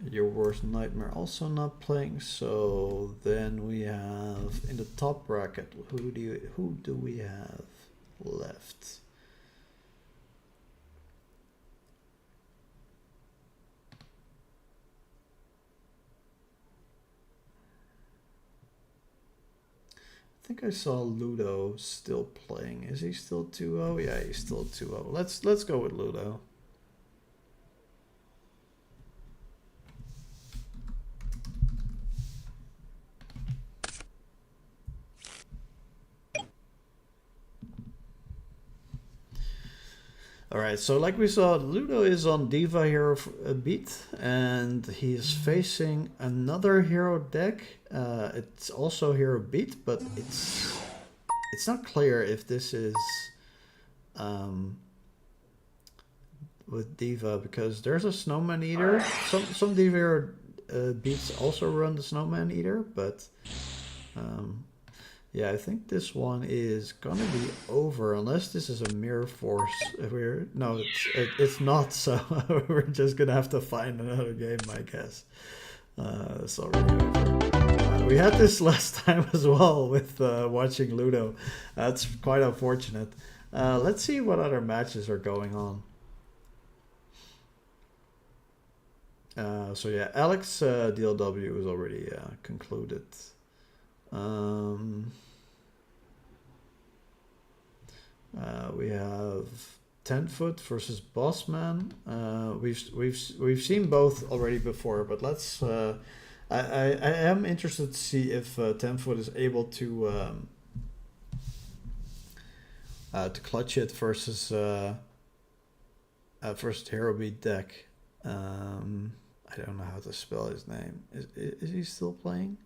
Your Worst Nightmare also not playing, so then we have in the top bracket, who do we have left? I think I saw Ludo still playing. Is he still 2-0? Yeah, he's still 2-0. Let's go with Ludo. Alright, so like we saw, Ludo is on Diva Hero Beat, and he's facing another hero deck. It's also Hero Beat, but it's not clear if this is with Diva, because there's a Snowman Eater. Some Diva Hero Beats also run the Snowman Eater, but yeah, I think this one is gonna be over unless this is a Mirror Force. No, it's not. So we're just gonna have to find another game, I guess. It's already over. We had this last time as well with watching Ludo. That's quite unfortunate. Let's see what other matches are going on. So yeah, Alex DLW is already concluded. We have 10-foot versus Bossman. We've seen both already before, but let's. I am interested to see if 10-foot is able to clutch it versus first Hero Beat deck. I don't know how to spell his name. Is he still playing?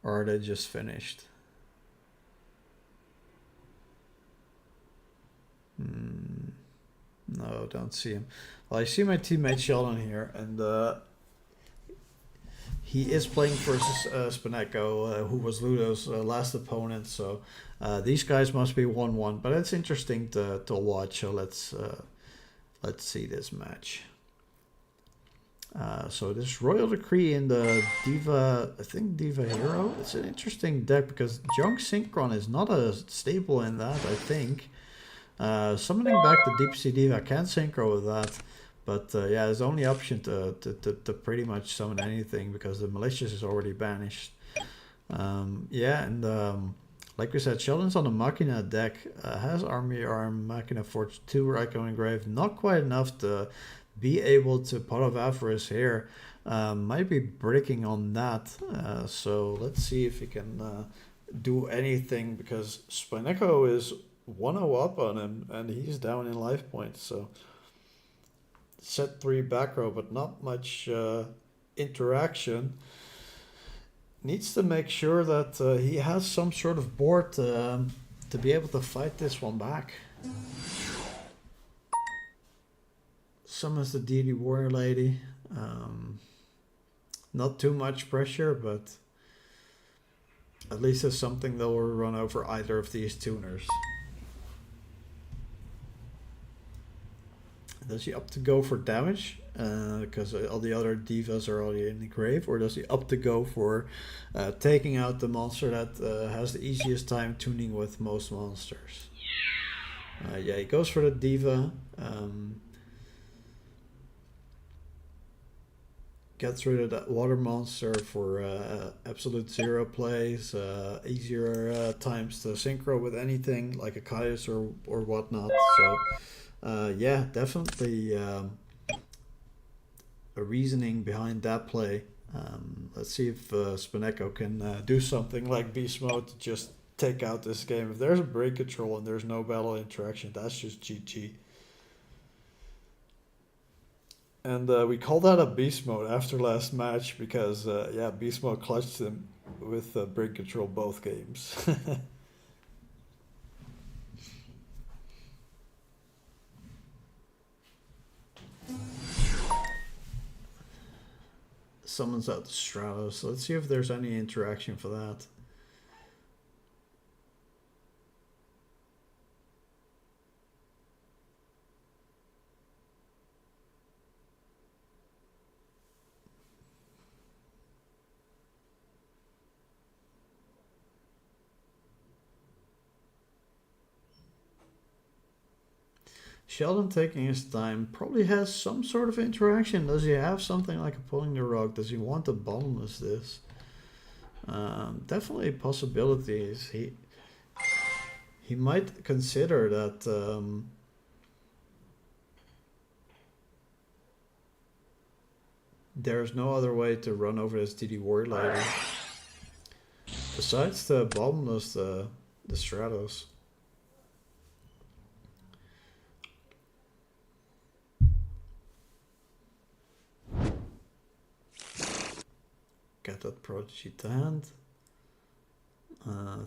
Or are they just finished? No, don't see him. Well, I see my teammate Sheldon here, and he is playing versus Spinecco, who was Ludo's last opponent. So these guys must be 1-1, but it's interesting to watch. So let's see this match. So this Royal Decree in the Diva, I think Diva Hero. It's an interesting deck because Junk Synchron is not as stable in that, I think. Summoning back the Deep Sea Diva can synchro with that, but yeah, his only option to pretty much summon anything because the Malicious is already banished. Yeah, and like we said, Sheldon's on the Machina deck, has Army Arm, Machina Forge 2, Raiko Engrave, not quite enough to be able to Pot of Avarice here. Might be breaking on that, so let's see if he can do anything, because Spinecco is 1-0 up on him and he's down in life points. So set 3 back row, but not much interaction. Needs to make sure that he has some sort of board to be able to fight this one back. Summons the Deity Warrior Lady. not too much pressure, but at least it's something that will run over either of these tuners. Does he opt to go for damage? Because all the other divas are already in the grave, or does he opt to go for taking out the monster that has the easiest time tuning with most monsters? Yeah, he goes for the diva. Gets rid of that water monster for absolute zero plays, easier times to synchro with anything like a Caius or whatnot. So yeah, definitely a reasoning behind that play. Let's see if Spinecco can do something like Beast Mode to just take out this game. If there's a break control and there's no battle interaction, that's just GG. And we call that a beast mode after last match because, yeah, beast mode clutched him with break control both games. Summons out the Stratos. Let's see if there's any interaction for that. Sheldon taking his time probably has some sort of interaction. Does he have something like a pulling the rug? Does he want to bottomless this? Definitely possibilities. He might consider that there's no other way to run over this DD Warrior later besides the bottomless the Stratos. Get that Prodigy to hand.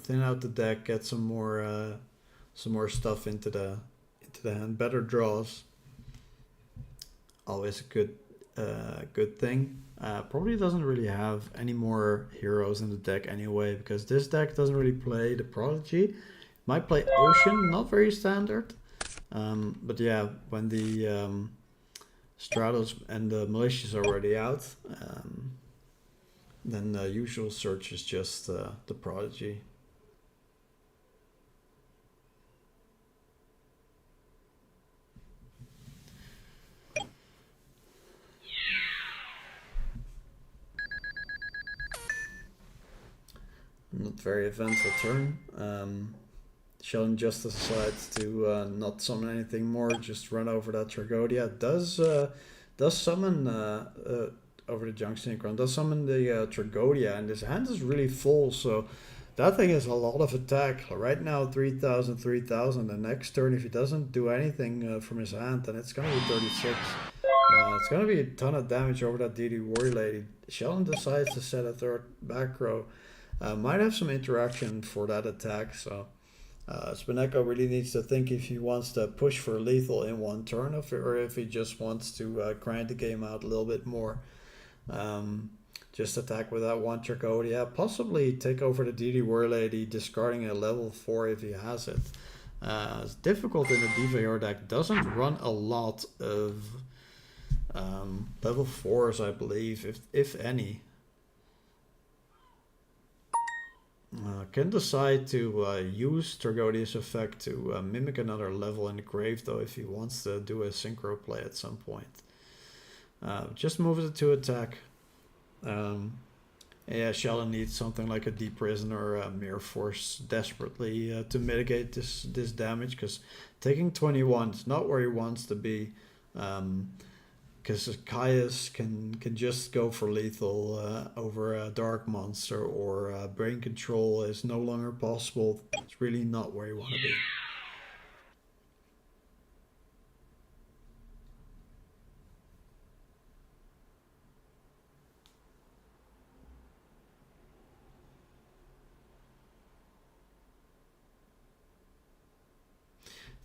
Thin out the deck. Get some more stuff into the hand. Better draws. Always a good thing. Probably doesn't really have any more heroes in the deck anyway, because this deck doesn't really play the Prodigy. Might play Ocean, not very standard. But yeah, when the Stratos and the Malicious are already out, then the usual search is just the Prodigy. Not very eventful turn. Sheldon just decides to not summon anything more, just run over that Tragodia. Does summon over the Junk Synchron, does summon the Tragodia, and his hand is really full, so that thing is a lot of attack. Right now 3000, 3000. The next turn, if he doesn't do anything from his hand, then it's gonna be 36. It's gonna be a ton of damage over that DD Warrior Lady. Sheldon decides to set a third back row. Might have some interaction for that attack, so Spinecco really needs to think if he wants to push for lethal in one turn, or if he just wants to grind the game out a little bit more. Just attack with that one Tragodia, possibly take over the DD Warrior Lady, discarding a level 4 if he has it. It's difficult in the Diva Hero deck, doesn't run a lot of level 4s, I believe, if any. Can decide to use Tragodia's effect to mimic another level in the grave, though, if he wants to do a synchro play at some point. Just moves it to attack. Yeah, Sheldon needs something like a Deep Prison or a Mirror Force desperately to mitigate this damage, because taking 21 is not where he wants to be. Because Caius can just go for lethal over a Dark Monster, or Brain Control is no longer possible. It's really not where you want to be.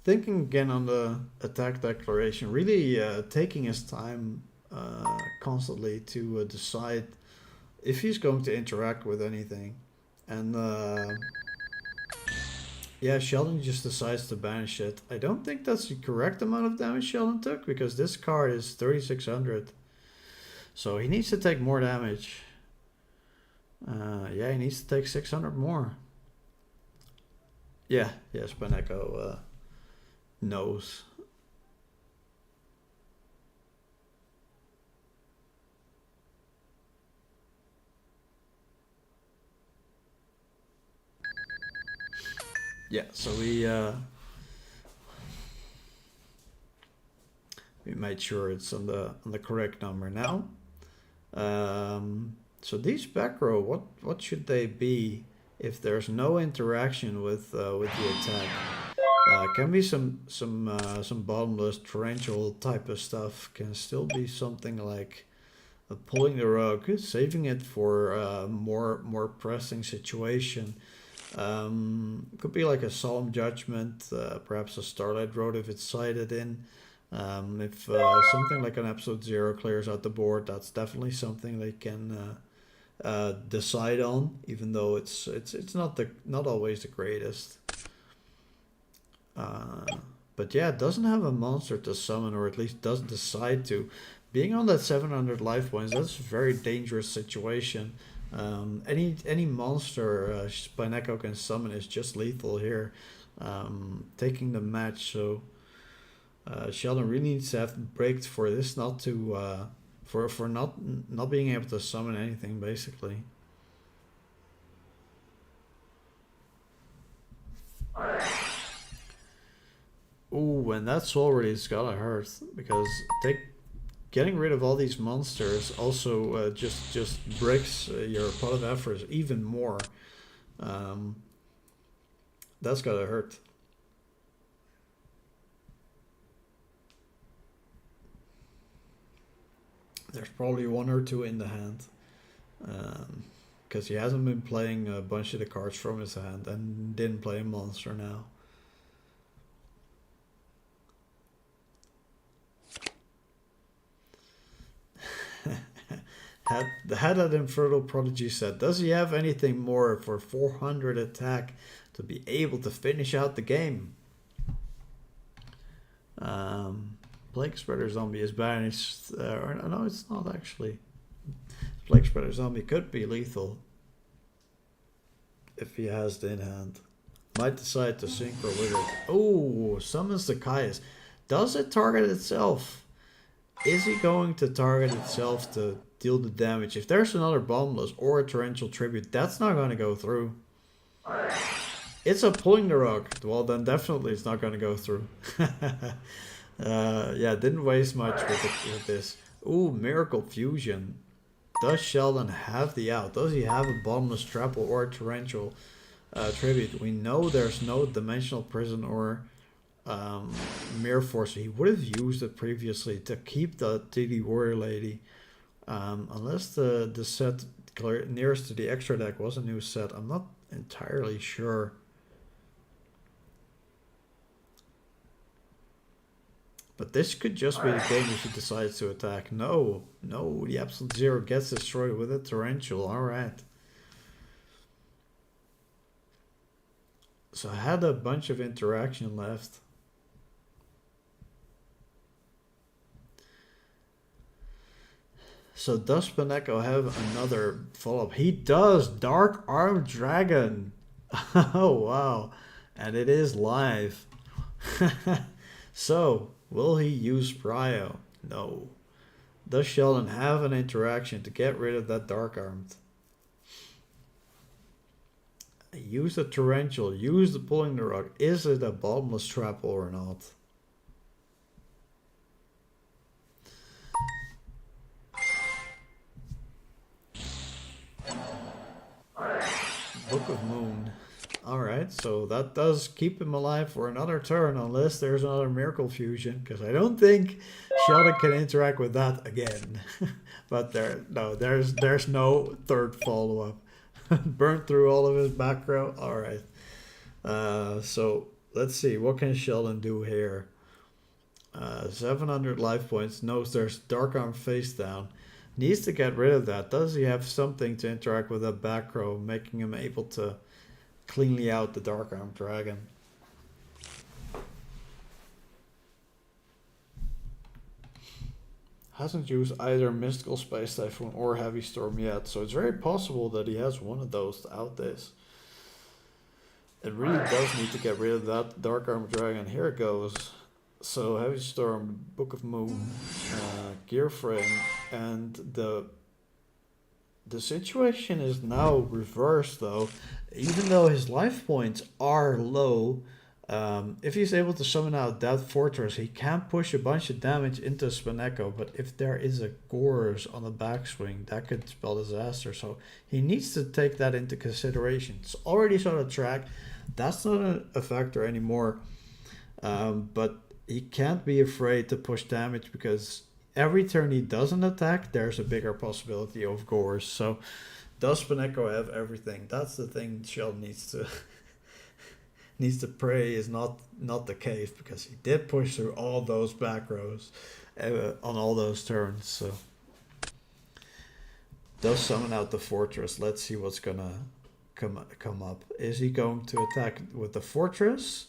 Thinking again on the attack declaration, really taking his time constantly to decide if he's going to interact with anything. And yeah, Sheldon just decides to banish it. I don't think that's the correct amount of damage Sheldon took, because this card is 3600. So he needs to take more damage. Yeah, he needs to take 600 more. Yeah, Spineko knows. Yeah, so we made sure it's on the correct number now. So these back row, what should they be if there's no interaction with the attack? Can be some bottomless torrential type of stuff. Can still be something like pulling the rug, saving it for a more pressing situation. Could be like a solemn judgment, perhaps a starlight road if it's sided in. If something like an episode 0 clears out the board, that's definitely something they can decide on, even though it's not always the greatest. But yeah, it doesn't have a monster to summon, or at least doesn't decide to. Being on that 700 life points, that's a very dangerous situation. Any monster Spineko can summon is just lethal here, taking the match. So Sheldon really needs to have breaks for this not to for not being able to summon anything, basically. Ooh, and that's already gotta hurt, because getting rid of all these monsters also just breaks your pot of efforts even more. That's gotta hurt. There's probably one or two in the hand, because he hasn't been playing a bunch of the cards from his hand and didn't play a monster now. Had that Infertile Prodigy said, does he have anything more for 400 attack to be able to finish out the game? Plague Spreader Zombie is banished. No, it's not actually. Plague Spreader Zombie could be lethal if he has it in hand. Might decide to synchro with it. Oh, summons the Caius. Does it target itself? Is he going to target itself to deal the damage? If there's another Bottomless or a Torrential Tribute, that's not going to go through. It's a pulling the rug. Well, then definitely it's not going to go through. Yeah, didn't waste much with this. Ooh, Miracle Fusion. Does Sheldon have the out? Does he have a Bottomless Trapple or a Torrential Tribute? We know there's no Dimensional Prison or Mirror Force. He would have used it previously to keep the TD Warrior Lady. Unless the set nearest to the extra deck was a new set. I'm not entirely sure. But this could just be the game if he decides to attack. No, the Absolute Zero gets destroyed with a Torrential. Alright. So I had a bunch of interaction left. So does Spineko have another follow-up? He does! Dark Armed Dragon! Oh, wow. And it is live. So, will he use Prio? No. Does Sheldon have an interaction to get rid of that Dark Armed? Use the Torrential, use the Pulling the Rug. Is it a Bottomless Trap or not? Book of Moon. Alright, so that does keep him alive for another turn, unless there's another Miracle Fusion, because I don't think Sheldon can interact with that again. But there's no third follow-up. Burnt through all of his back row. Alright. So let's see, what can Sheldon do here? 700 life points, knows there's Dark Arm face down. Needs to get rid of that. Does he have something to interact with that back row, making him able to cleanly out the Dark Arm Dragon? Hasn't used either Mystical Space Typhoon or Heavy Storm yet, so it's very possible that he has one of those to out this. It really does need to get rid of that Dark Arm Dragon. Here it goes. So Heavy Storm, Book of Moon, Gear Frame, and the situation is now reversed though. Even though his life points are low, if he's able to summon out that fortress, he can push a bunch of damage into Spineko, but if there is a Gorz on the backswing, that could spell disaster. So he needs to take that into consideration. It's already on the track. That's not a factor anymore. But he can't be afraid to push damage, because every turn he doesn't attack, there's a bigger possibility of Gorz. So does Spineko have everything? That's the thing Shell needs to pray is not the case, because he did push through all those back rows on all those turns. So does summon out the fortress. Let's see what's gonna come up. Is he going to attack with the fortress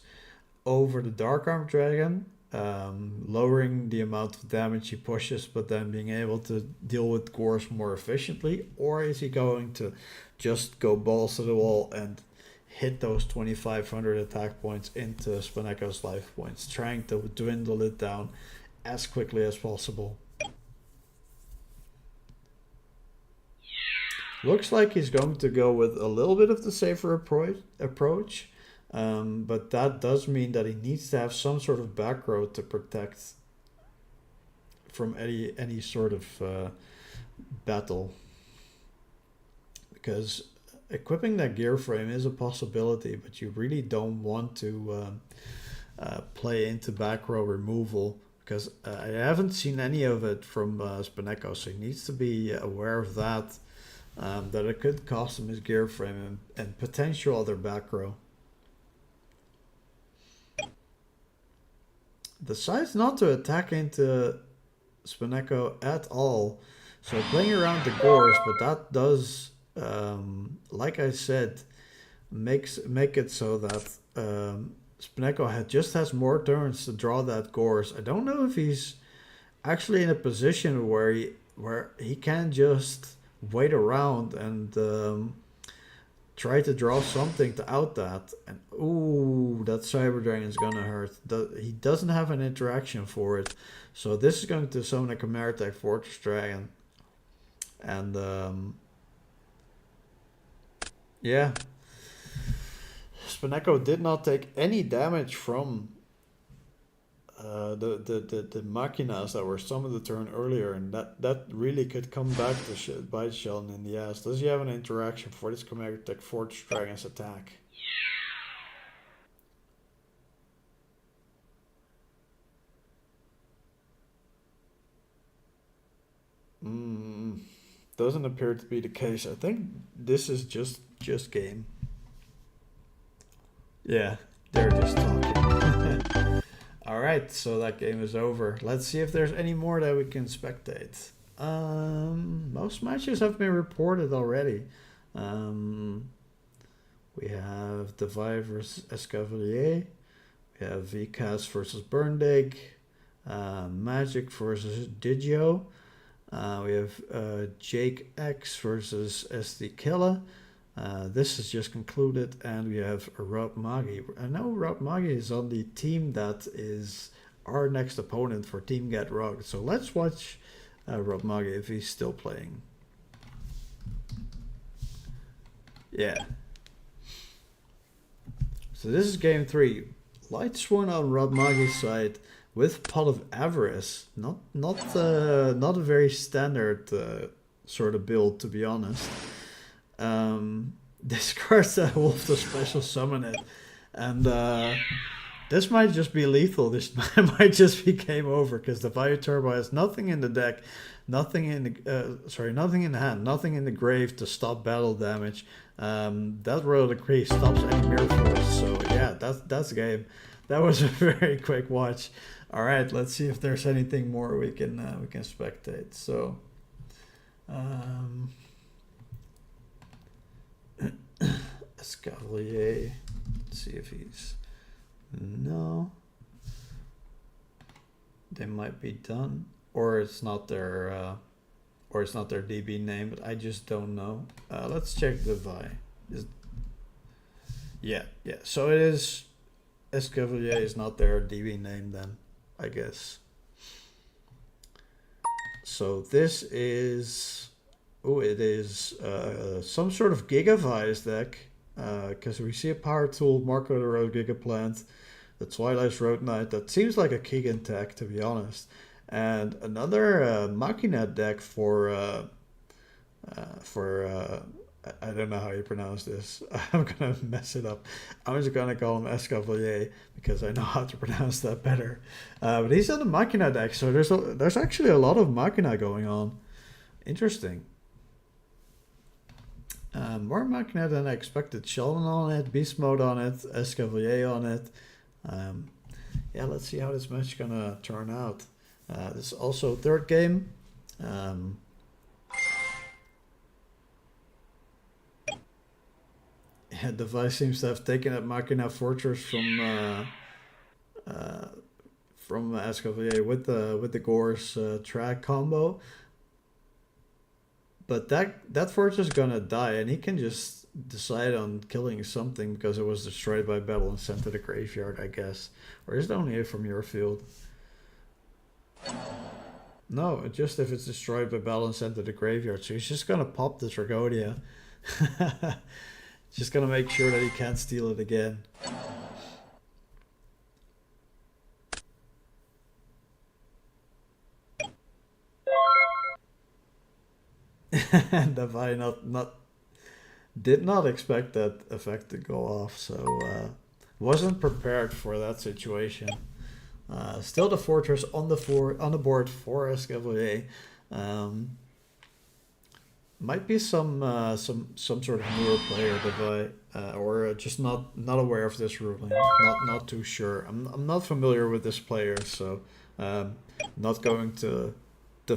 over the Dark Arm Dragon, lowering the amount of damage he pushes, but then being able to deal with Gorz more efficiently? Or is he going to just go balls to the wall and hit those 2,500 attack points into Spineko's life points, trying to dwindle it down as quickly as possible? Looks like he's going to go with a little bit of the safer approach, but that does mean that he needs to have some sort of back row to protect from any sort of battle, because equipping that gear frame is a possibility, but you really don't want to play into back row removal, because I haven't seen any of it from Spineko, so he needs to be aware of that, that it could cost him his gear frame and potential other back row. Decides not to attack into Spineko at all, so playing around the Gorz, but that does, like I said, make it so that Spineko just has more turns to draw that Gorz. I don't know if he's actually in a position where he can just wait around and try to draw something to out that. And ooh, that Cyber Dragon is gonna hurt. He doesn't have an interaction for it, so this is going to summon a Chimeratech Fortress Dragon. And yeah, Spineko did not take any damage from the Machinas that were summoned the turn earlier, and that really could come back to bite Sheldon in the ass. Does he have an interaction for this Chimeratech Fortress Dragon's attack? Doesn't appear to be the case. I think this is just game. Yeah, they're just talking. Alright, so that game is over. Let's see if there's any more that we can spectate. Most matches have been reported already. We have Devi versus Escavalier. We have VCAS versus Burndig. Magic versus Digio. We have Jake X versus SD Killa. This is just concluded, and we have Rob Magi. I know Rob Magi is on the team that is our next opponent for Team Get Rugged. So let's watch Rob Magi if he's still playing. Yeah. So this is game 3. Light Sworn on Rob Magi's side with Pot of Avarice. Not a very standard sort of build, to be honest. Discards that wolf to special summon it, and this might just be lethal. This might just be game over, because the Fire Turbo has nothing in the deck, nothing in the hand, nothing in the grave to stop battle damage. That Royal Decree stops any mirror force. So yeah, that's game. That was a very quick watch. All right, let's see if there's anything more we can spectate. So Um, Escavalier. Let's see if he's... No. They might be done. Or it's not their DB name, but I just don't know. Let's check the Vi. Yeah. So it is... Escavalier is not their DB name then, I guess. So this is... Oh, it is some sort of Gigavice deck. Because we see a Power Tool, Marco the Road Gigaplant, the Twilight's Road Knight. That seems like a Keegan tech, to be honest. And another Machina deck for I don't know how you pronounce this. I'm gonna mess it up. I'm just gonna call him Escavalier because I know how to pronounce that better. But he's on the Machina deck, so there's actually a lot of Machina going on. Interesting. More Machina than I expected. Sheldon on it, Beast Mode on it, Escavalier on it. Yeah, let's see how this match is gonna turn out. This is also third game. Yeah, Device seems to have taken that Machina Fortress from Escavalier with the Gore's track combo. But that fortress is gonna die, and he can just decide on killing something because it was destroyed by battle and sent to the graveyard, I guess. Or is it only hit from your field? No, just if it's destroyed by battle and sent to the graveyard. So he's just gonna pop the Tragonia. Just gonna make sure that he can't steal it again. And Devi did not expect that effect to go off, so wasn't prepared for that situation. Still the fortress on the board for Escavalier. Might be some sort of newer player, Devi, or just not aware of this ruling. Not too sure. I'm not familiar with this player, so not going to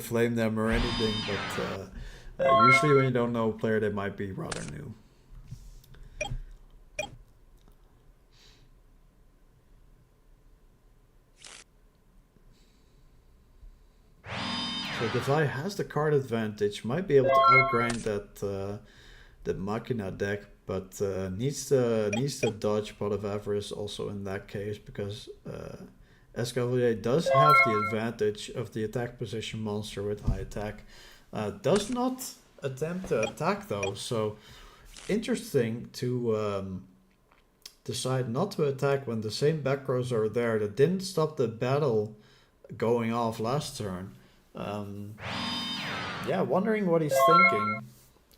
flame them or anything, but. Usually when you don't know a player, they might be rather new. So Devi has the card advantage, might be able to outgrind that Machina deck, but needs to dodge Pot of Avarice also in that case, because Escavalier does have the advantage of the attack position monster with high attack. Does not attempt to attack though, so interesting to decide not to attack when the same back rows are there. That didn't stop the battle going off last turn. Yeah, wondering what he's thinking.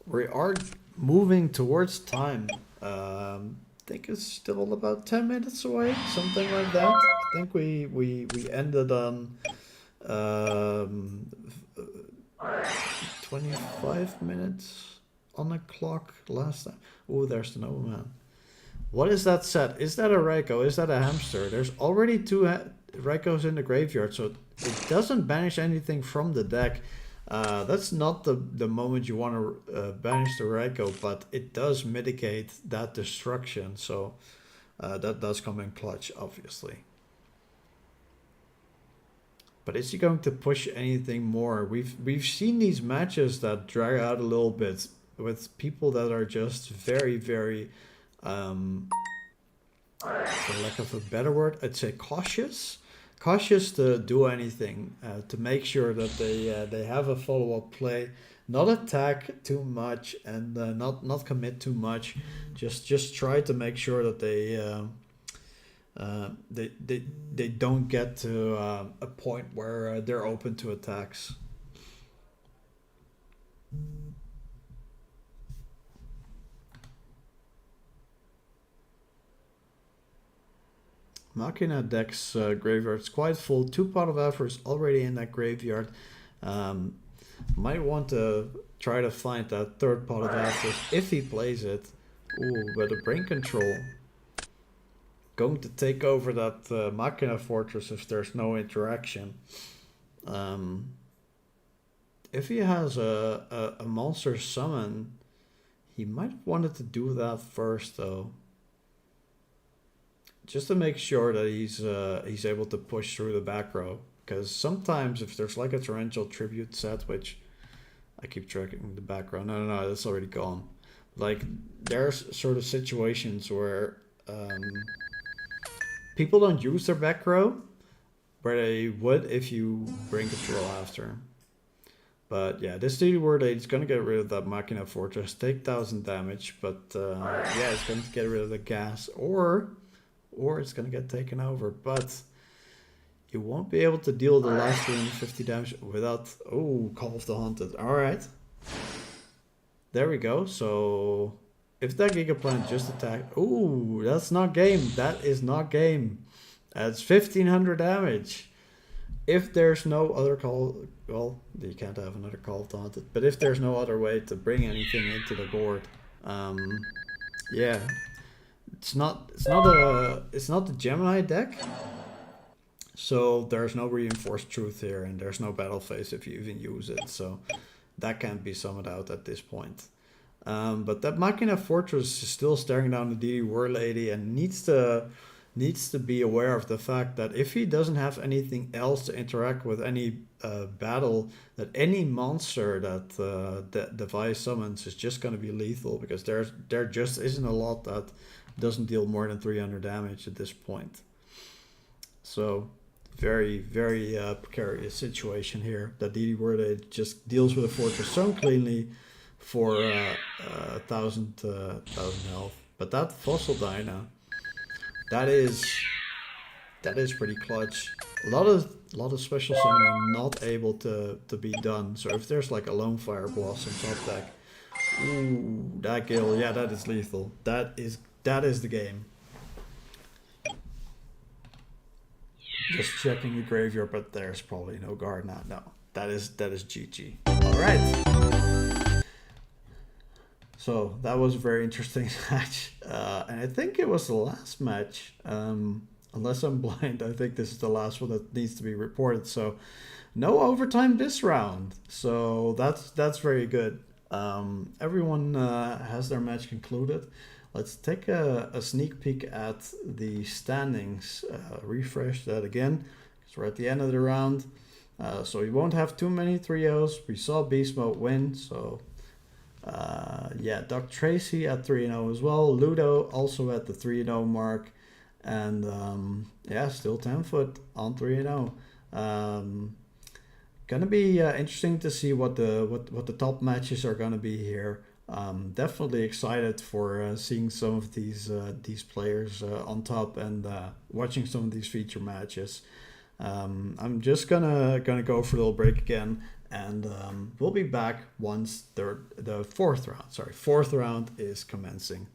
We are moving towards time. I think it's still about 10 minutes away, something like that. I think we ended on 25 minutes on the clock last time. Oh, there's the Nobleman. What is that set? Is that a Raikou? Is that a hamster? There's already two Raikous in the graveyard, so it doesn't banish anything from the deck. That's not the moment you want to banish the Raikou, but it does mitigate that destruction, so that does come in clutch, obviously. But is he going to push anything more? We've seen these matches that drag out a little bit with people that are just very, very, for lack of a better word, I'd say cautious. Cautious to do anything, to make sure that they have a follow-up play, not attack too much and not commit too much. Just try to make sure that they don't get to a point where they're open to attacks. Machina deck's graveyard's quite full. 2 Pot of Avarice already in that graveyard. Might want to try to find that 3rd Pot of Avarice if he plays it. Ooh, but a Brain Control. Going to take over that Machina Fortress if there's no interaction. if he has a monster summon, he might have wanted to do that first though. Just to make sure that he's able to push through the back row. Because sometimes if there's like a torrential tribute set, which I keep tracking the background. No, that's already gone. Like there's sort of situations where people don't use their back row, where they would if you bring control after. But yeah, this dude word is gonna get rid of that Machina Fortress, take 1000 damage, but yeah, it's gonna get rid of the gas, or it's gonna get taken over. But you won't be able to deal the last 350 damage without... Oh, Call of the Haunted. Alright. There we go. So, if that Gigaplant just attacked... Oh, that's not game. That is not game. That's 1500 damage. If there's no other call... Well, you can't have another Call of the Haunted. But if there's no other way to bring anything into the board... yeah. It's not the Gemini deck. So there's no reinforced truth here, and there's no battle phase if you even use it. So that can't be summoned out at this point. But that Machina Fortress is still staring down the DD War Lady and needs to be aware of the fact that if he doesn't have anything else to interact with any battle, that any monster that Device summons is just going to be lethal, because there just isn't a lot that doesn't deal more than 300 damage at this point. So very, very precarious situation here. That DD Word just deals with a fortress so cleanly for 1000 health. But that Fossil Dyna, that is pretty clutch. A lot of special summoning not able to be done. So if there's like a Lone Fire Blossom top deck, ooh, that Gale, yeah, that is lethal. That is the game. Just checking the graveyard, but there's probably no guard now. No, that is GG. All right. So that was a very interesting match, and I think it was the last match. Unless I'm blind, I think this is the last one that needs to be reported. So no overtime this round. So that's very good. Everyone has their match concluded. Let's take a sneak peek at the standings. Refresh that again, because we're at the end of the round. So we won't have too many 3-0s. We saw Beast Mode win, so yeah, Doc Tracy at 3-0 as well. Ludo also at the 3-0 mark. And yeah, still 10-foot on 3-0. Gonna be interesting to see what the top matches are gonna be here. Definitely excited for seeing some of these players on top, and watching some of these feature matches. I'm just gonna go for a little break again, and we'll be back once the fourth round is commencing.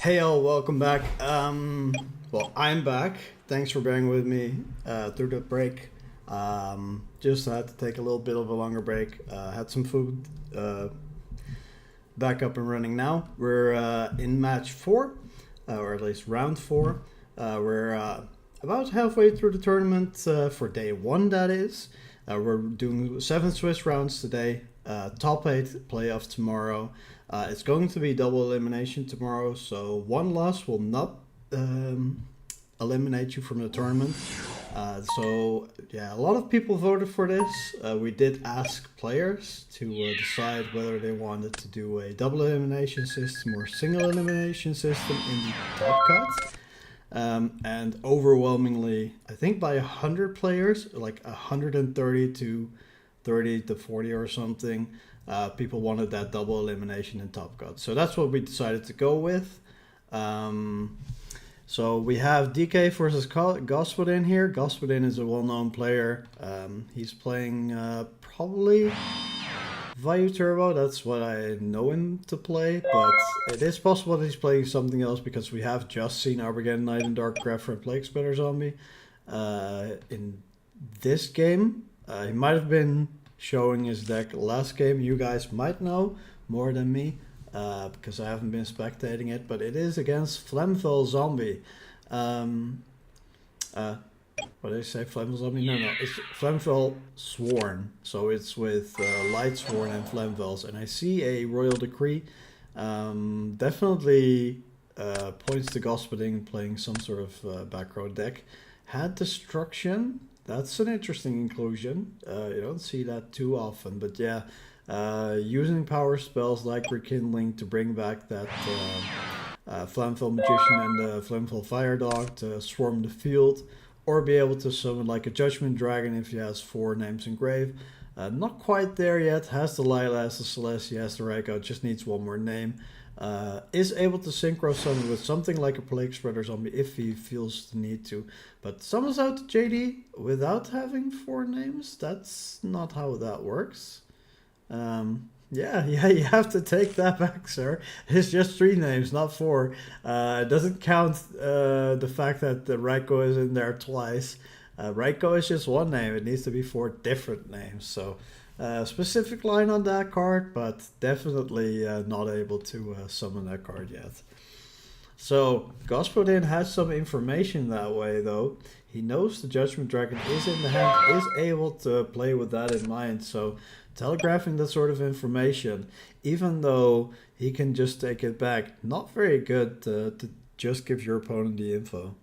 Hey all, welcome back. Well, I'm back. Thanks for bearing with me through the break. Just had to take a little bit of a longer break. Had some food. Back up and running now. We're in match 4, or at least round 4. We're about halfway through the tournament for day 1, that is. We're doing 7 Swiss rounds today. Top 8 playoff tomorrow. It's going to be double elimination tomorrow, so 1 loss will not eliminate you from the tournament. So yeah, a lot of people voted for this. We did ask players to decide whether they wanted to do a double elimination system or single elimination system in the top cut. And overwhelmingly, I think by 100 players, like 130 to 30 to 40 or something, people wanted that double elimination in top cut. So that's what we decided to go with. So we have DK versus Gospodin here. Gospodin is a well-known player. He's playing probably Vayu Turbo. That's what I know him to play, but it is possible that he's playing something else because we have just seen Armageddon Knight and Dark Grapher and Plague Spreader Zombie in this game. He might have been showing his deck last game. You guys might know more than me because I haven't been spectating it, but it is against Flamvel Zombie. What did I say? Flamvel Zombie? No, it's Flamvel Sworn. So it's with Light Sworn and Flamvels. And I see a Royal Decree. Definitely points to Gospodin playing some sort of back row deck. Had Destruction. That's an interesting inclusion. You don't see that too often, but yeah, using power spells like Rekindling to bring back that Flamvel Magician and the Flamvel Fire Dog to swarm the field, or be able to summon like a Judgment Dragon if he has 4 names engraved. Not quite there yet. Has the Lila, has the Celestia, has the Raikou, just needs 1 more name. Is able to synchro summon with something like a Plague Spreader Zombie if he feels the need to. But summons out to JD without having 4 names? That's not how that works. Yeah, you have to take that back, sir. It's just 3 names, not 4. It doesn't count the fact that the Raikou is in there twice. Raikou is just 1 name. It needs to be 4 different names. So specific line on that card, but definitely not able to summon that card yet. So Gospodin has some information that way, though. He knows the Judgment Dragon is in the hand, is able to play with that in mind. So telegraphing that sort of information, even though he can just take it back, not very good to just give your opponent the info.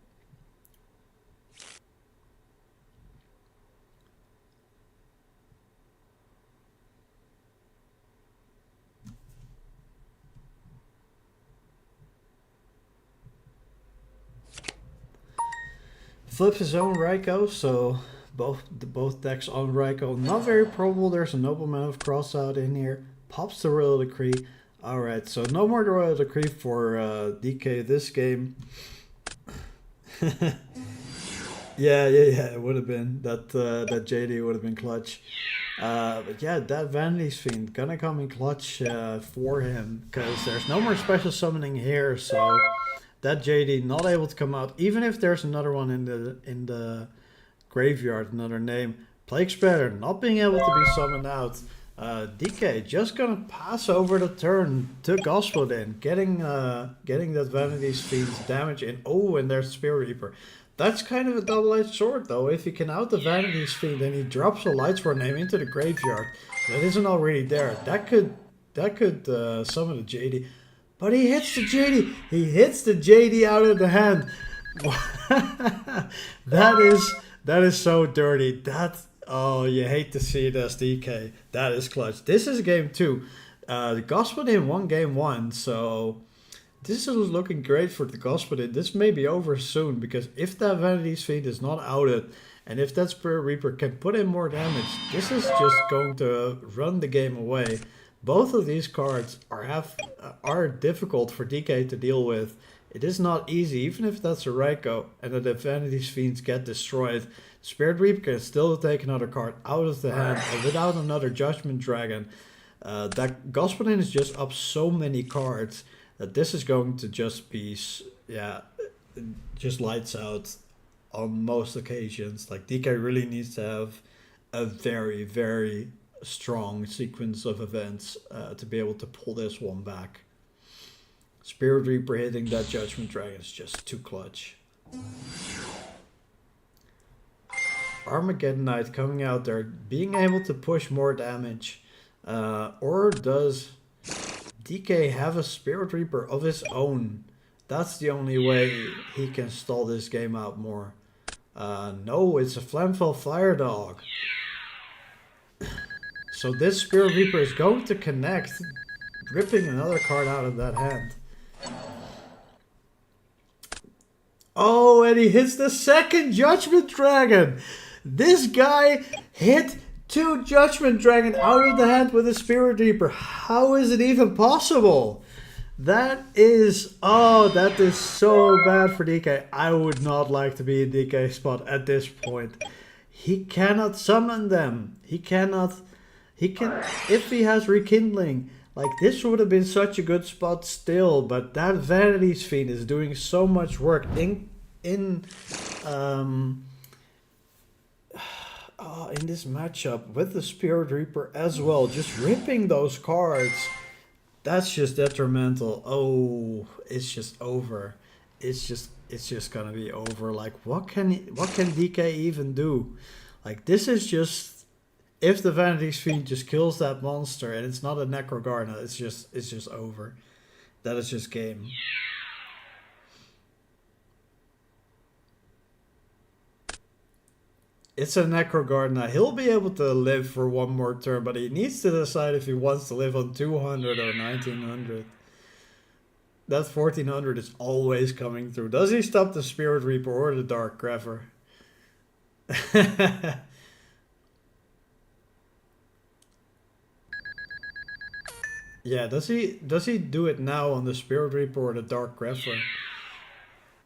Flips his own Raikou, so both decks on Raikou. Not very probable there's a Nobleman of Crossout in here. Pops the Royal Decree. Alright, so no more Royal Decree for DK this game. yeah, it would have been. That JD would have been clutch. But yeah, that Vanity's Fiend gonna come in clutch for him, because there's no more special summoning here, so that JD not able to come out, even if there's another one in the graveyard, another name. Plague Spreader not being able to be summoned out. DK just gonna pass over the turn to Gospodin, getting that Vanity's Fiend's damage in. Oh, and there's Spirit Reaper. That's kind of a double-edged sword though. If he can out the Vanity's Fiend and he drops a Lightsworn name into the graveyard that isn't already there, that could summon the JD. But he hits the JD. He hits the JD out of the hand. that is so dirty. Oh, you hate to see it as DK. That is clutch. This is game 2. The Gospodin won game 1, so this is looking great for the Gospodin. This may be over soon, because if that Vanity's Fiend is not outed, and if that Spirit Reaper can put in more damage, this is just going to run the game away. Both of these cards are difficult for DK to deal with. It is not easy, even if that's a Raikou, and the Vanity's Fiends get destroyed. Spirit Reaper can still take another card out of the hand, and without another Judgment Dragon, that Gospodin is just up so many cards that this is going to just be, just lights out on most occasions. Like, DK really needs to have a very, very strong sequence of events to be able to pull this one back. Spirit Reaper hitting that Judgment Dragon is just too clutch. Armageddon Knight coming out there, being able to push more damage. Or does DK have a Spirit Reaper of his own? That's the only way he can stall this game out more. No, it's a Flamfell Fire Dog. So this Spirit Reaper is going to connect, ripping another card out of that hand. Oh, and he hits the second Judgment Dragon. This guy hit 2 Judgment Dragon out of the hand with a Spirit Reaper. How is it even possible? That is so bad for DK. I would not like to be in DK's spot at this point. He cannot summon them. He can, if he has Rekindling, like, this would have been such a good spot still, but that Vanity's Fiend is doing so much work in this matchup with the Spirit Reaper as well, just ripping those cards. That's just detrimental. Oh, it's just over. It's just gonna be over. Like, what can DK even do? Like, this is just, if the Vanity's Fiend just kills that monster and it's not a Necrogarna, it's just over. That is just game. It's a Necrogarna. He'll be able to live for one more turn, but he needs to decide if he wants to live on 200 or 1900. That 1400 is always coming through. Does he stop the Spirit Reaper or the Dark Greffer? Yeah, does he do it now on the Spirit Reaper or the Dark Greffer?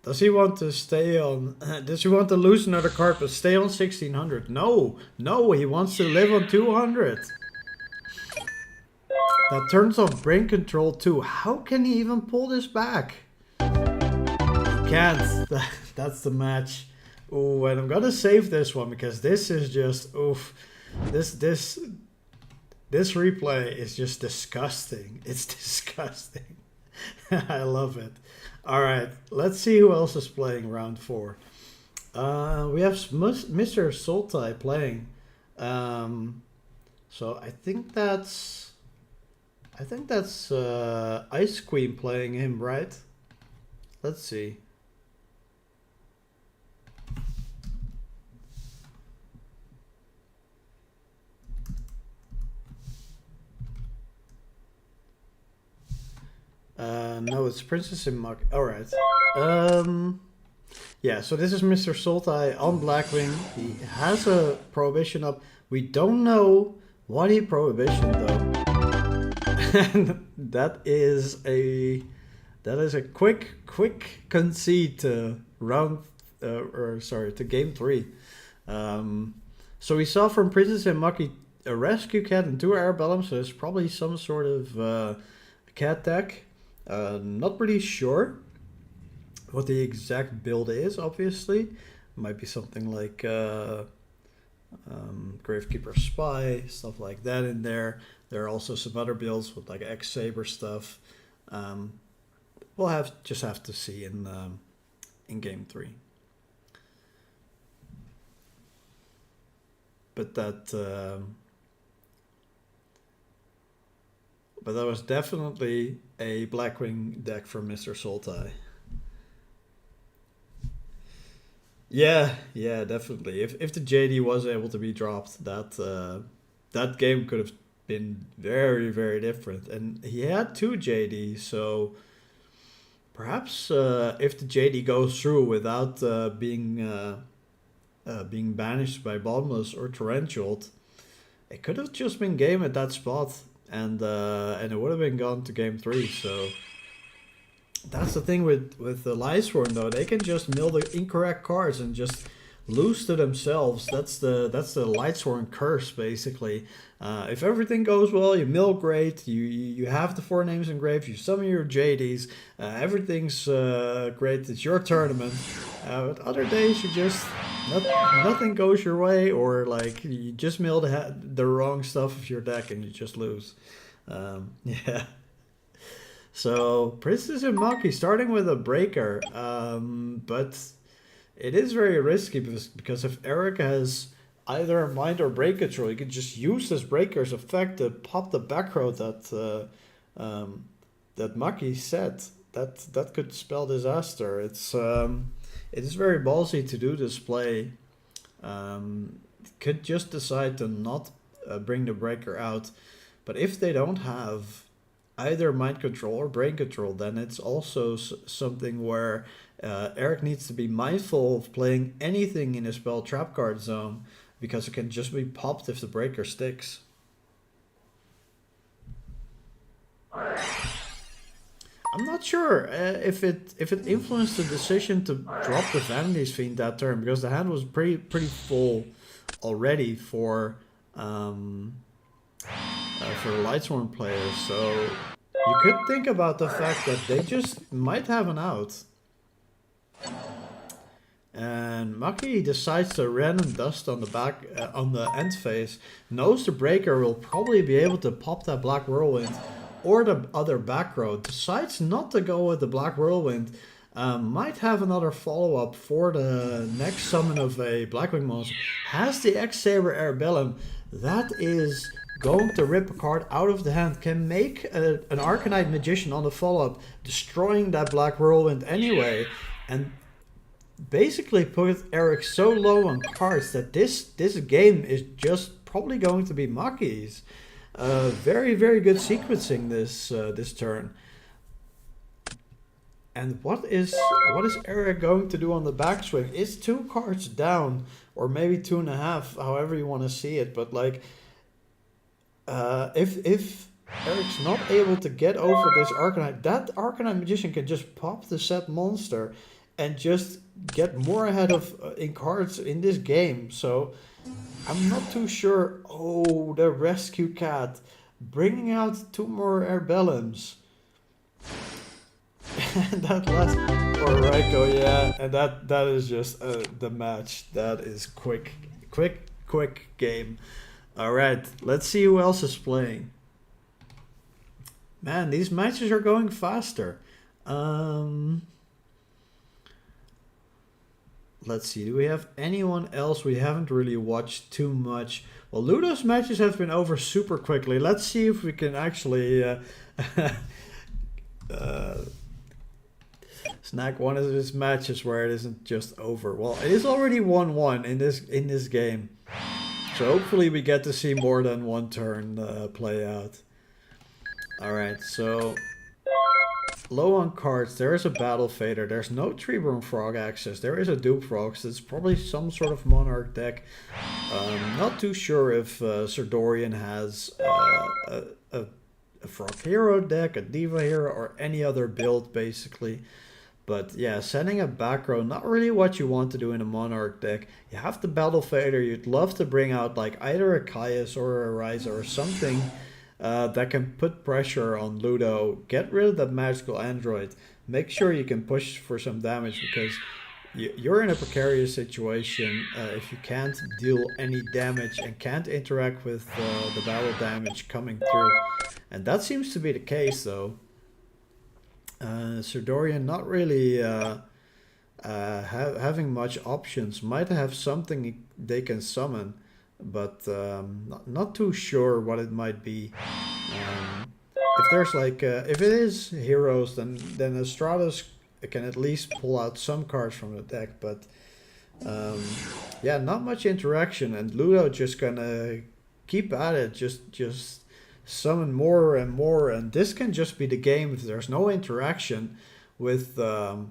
Does he want to stay on... does he want to lose another card but stay on 1600? No, he wants to live on 200. That turns off Brain Control too. How can he even pull this back? He can't. That's the match. Oh, and I'm gonna save this one because this is just... oof. This replay is just disgusting. It's disgusting. I love it. Alright, let's see who else is playing round 4. We have Mr. Sultai playing. So I think that's Ice Queen playing him, right? Let's see. No, it's Princess in Muck. Alright. Yeah, so this is Mr. Sultai on Blackwing. He has a Prohibition up. We don't know what he Prohibition though. And that is a quick concede to to game 3. So we saw from Princess and Mucky a Rescue Cat and 2 Arabellum, so it's probably some sort of cat deck. Not really sure what the exact build is, obviously. Might be something like Gravekeeper Spy, stuff like that in there. There are also some other builds with like X-Saber stuff. We'll just have to see in game 3. But that was definitely a Blackwing deck from Mr. Sultai. Yeah, definitely. If the JD was able to be dropped, that game could have been very, very different. And he had 2 JDs, so perhaps if the JD goes through without being banished by Bottomless or Torrential, it could have just been game at that spot, and it would have been gone to game 3. So that's the thing with the Lightsworn though; they can just mill the incorrect cards and just lose to themselves. That's the Lightsworn curse basically. If everything goes well, you mill great. You have the 4 names engraved. You summon your JDs. Everything's great. It's your tournament. But other days you just nothing goes your way, or like you just mill the wrong stuff of your deck and you just lose. Yeah. So Princess and Monkey starting with a breaker, but it is very risky because if Eric has either a mind or break control, he can just use this breaker's effect to pop the back row that Maki said. That could spell disaster. It is very ballsy to do this play. Could just decide to not bring the breaker out, but if they don't have either mind control or brain control, then it's also something where Eric needs to be mindful of playing anything in his spell trap card zone, because it can just be popped if the breaker sticks. I'm not sure if it influenced the decision to drop the Vanity's Fiend that turn, because the hand was pretty full already for Lightsworn players. So you could think about the fact that they just might have an out. And Maki decides to random dust on the back on the end phase. Knows the breaker will probably be able to pop that Black Whirlwind or the other back row. Decides not to go with the Black Whirlwind. Might have another follow-up for the next summon of a Blackwing monster. Has the X-Saber Airbellum. That is going to rip a card out of the hand. Can make an Arcanite Magician on the follow-up, destroying that Black Whirlwind anyway. And basically put Eric so low on cards that this game is just probably going to be Maki's. Very, very good sequencing this turn. And what is Eric going to do on the backswing? It's 2 cards down, or maybe 2.5, however you want to see it. But like, if Eric's not able to get over this Arcanite, that Arcanite Magician can just pop the set monster and just get more ahead of in cards in this game. So I'm not too sure. Oh, the Rescue Cat bringing out 2 more Airbellums. And that last for Raiko, yeah, and that is just the match. That is quick game. All right, let's see who else is playing. Man, these matches are going faster. Let's see, do we have anyone else we haven't really watched too much? Well, Ludo's matches have been over super quickly. Let's see if we can actually snag one of his matches where it isn't just over. Well, it is already 1-1 in this game. So hopefully we get to see more than one turn play out. Alright, so low on cards, there is a Battle Fader, there's no Treeburn Frog access, there is a Dupe Frog, so it's probably some sort of Monarch deck. Not too sure if Serdorian has a Frog Hero deck, a Diva Hero, or any other build basically. But yeah, sending a back row, not really what you want to do in a Monarch deck. You have the Battle Fader, you'd love to bring out like either a Caius or a Ryza or something that can put pressure on Ludo. Get rid of that magical android. Make sure you can push for some damage, because you're in a precarious situation if you can't deal any damage and can't interact with the battle damage coming through. And that seems to be the case, though. Sir Dorian not really having much options. Might have something they can summon, but not too sure what it might be. If there's like if it is heroes, then Astrados can at least pull out some cards from the deck, but yeah, not much interaction, and Ludo just gonna keep at it, just summon more and more, and this can just be the game if there's no interaction with this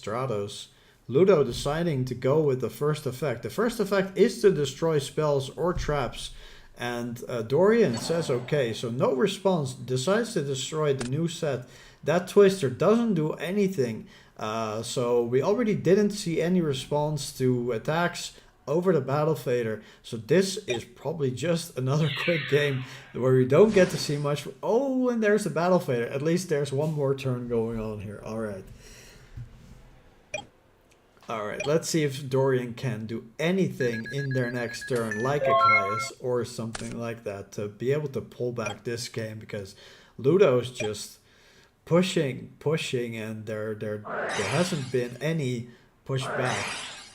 Stratos. Ludo deciding to go with the first effect. The first effect is to destroy spells or traps. And Dorian says okay, so no response, decides to destroy the new set. That Twister doesn't do anything. So we already didn't see any response to attacks over the Battle Fader. So this is probably just another quick game where we don't get to see much. Oh, and there's the Battle Fader. At least there's one more turn going on here. Alright. Alright, let's see if Dorian can do anything in their next turn, like a Caius or something like that, to be able to pull back this game, because Ludo's just pushing, and there hasn't been any pushback.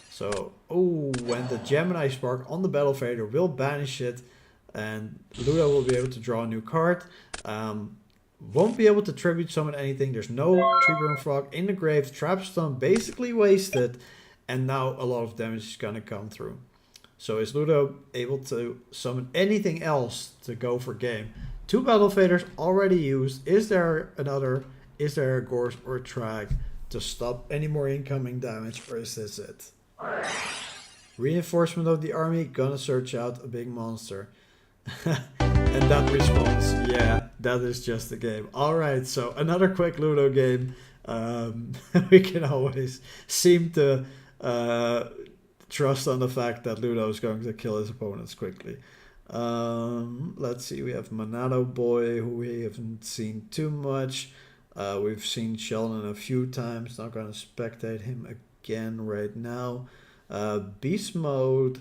So, oh, when the Gemini Spark on the Battle Fader will banish it, and Ludo will be able to draw a new card. Won't be able to tribute summon anything. There's no Tree-Burn Frog in the grave. Trapstone basically wasted. And now a lot of damage is going to come through. So is Ludo able to summon anything else to go for game? 2 Battle Faders already used. Is there another? Is there a Gorse or a Trag to stop any more incoming damage? Or is this it? Reinforcement of the army. Gonna search out a big monster. And that response, yeah, that is just the game. Alright, so another quick Ludo game. We can always seem to trust on the fact that Ludo is going to kill his opponents quickly. Let's see, we have Monado Boy, who we haven't seen too much. We've seen Sheldon a few times, not going to spectate him again right now. Beast Mode,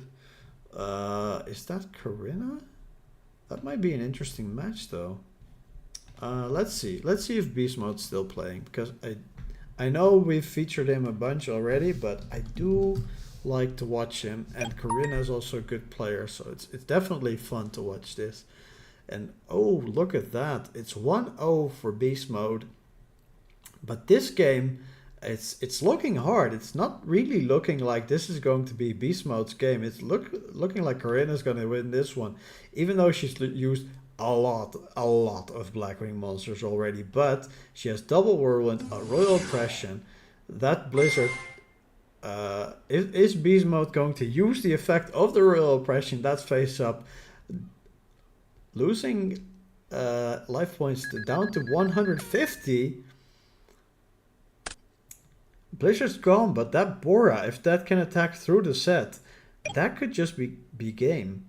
is that Corinna? That might be an interesting match, though. Let's see. Let's see if Beast Mode's still playing, because I know we've featured him a bunch already, but I do like to watch him. And Corinna is also a good player, so it's definitely fun to watch this. And oh, look at that! It's 1-0 for Beast Mode. But this game, it's looking hard. It's not really looking like this is going to be Beast Mode's game. It's looking like Corinna's going to win this one, even though she's used a lot of Blackwing monsters already. But she has Double Whirlwind, a Royal Oppression, that Blizzard. Is Beast Mode going to use the effect of the Royal Oppression? That's face up. Losing life points down to 150. Blizzard's gone, but that Bora, if that can attack through the set, that could just be game.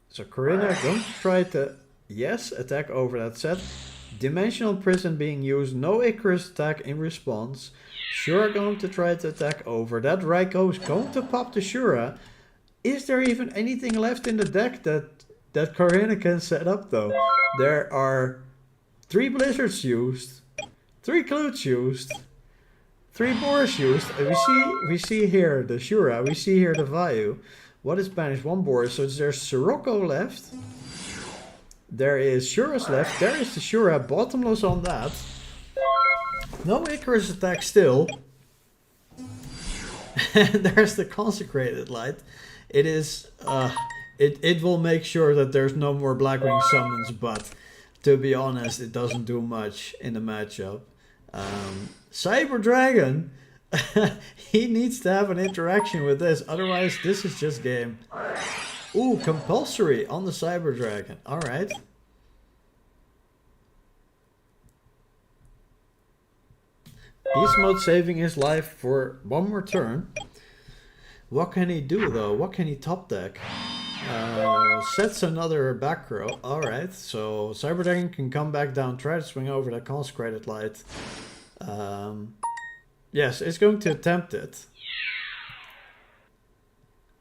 So Corinna going to try to, yes, attack over that set. Dimensional Prison being used, no Icarus attack in response. Shura going to try to attack over. That Raikou is going to pop the Shura. Is there even anything left in the deck that Corinna can set up, though? There are 3 Blizzards used, 3 Klutes used, 3 Boris used. We see here the Shura, we see here the Vayu. What is banished? 1 Boris. So there's Sirocco left. There is Shura's left. There is the Shura, bottomless on that. No Icarus attack still. And there's the Consecrated Light. It is it will make sure that there's no more Blackwing summons, but to be honest, it doesn't do much in the matchup. Cyber Dragon, he needs to have an interaction with this, otherwise this is just game. Ooh, compulsory on the Cyber Dragon. Alright. Beast Mode saving his life for 1 more turn. What can he do though? What can he top deck? Sets another back row. Alright, so Cyber Dragon can come back down, try to swing over that Consecrated Light. Yes, it's going to attempt it.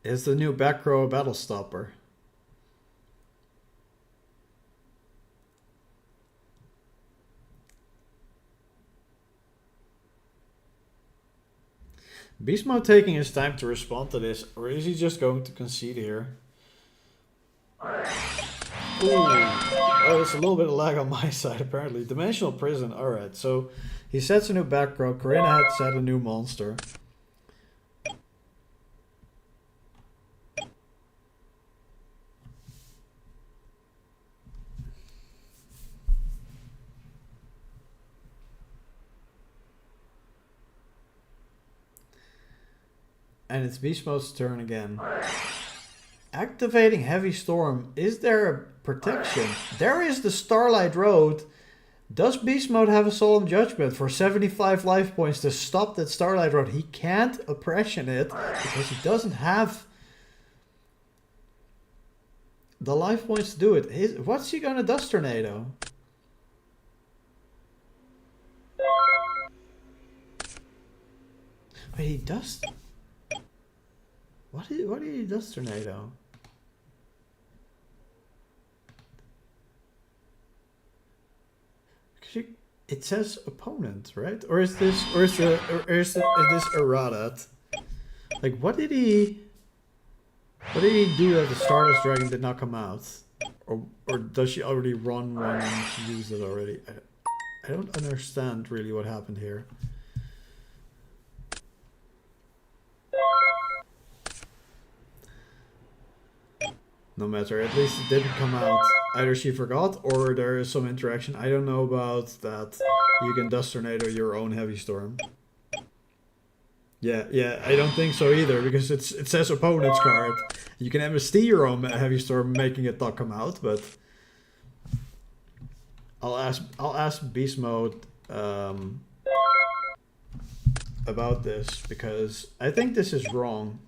It's the new back row Battle Stopper. Beast Mode taking his time to respond to this, or is he just going to concede here? Ooh. Oh, there's a little bit of lag on my side apparently. Dimensional Prison, alright, so he sets a new back row, Corinna had set a new monster. And it's Beast Mode's turn again. Activating Heavy Storm. Is there a protection? There is the Starlight Road. Does Beast Mode have a Solemn Judgment for 75 life points to stop that Starlight Road? He can't oppression it because he doesn't have the life points to do it. What's he gonna Dust Tornado? Wait, he Dust... What did he Dust Tornado? It says opponent, right? Or is this is this Aradat? Like, what did he do that the Stardust Dragon did not come out? Or does she already run one and she used it already? I don't understand really what happened here. No matter, at least it didn't come out. Either she forgot or there is some interaction. I don't know about that. You can Dust Tornado your own Heavy Storm. Yeah, I don't think so either, because it says opponent's card. You can MST your own Heavy Storm, making it not come out, but I'll ask Beast Mode about this, because I think this is wrong.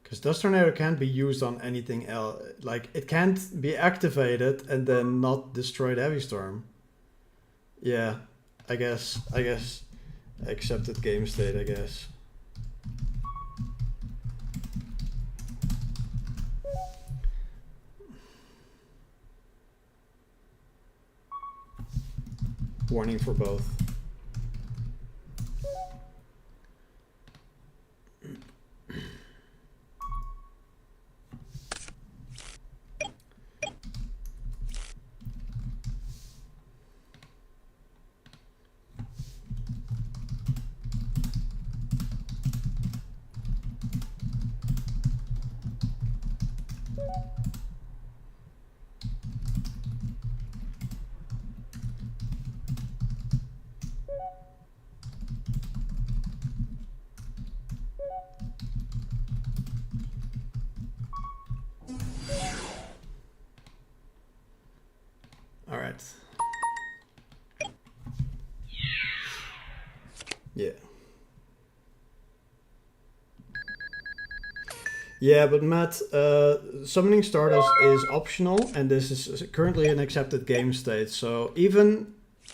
Because Dust Tornado can't be used on anything else. Like, it can't be activated and then not destroy the Heavy Storm. Yeah, I guess. Accepted game state, I guess. Warning for both. Yeah, but Matt, summoning Stardust is optional, and this is currently an accepted game state. So even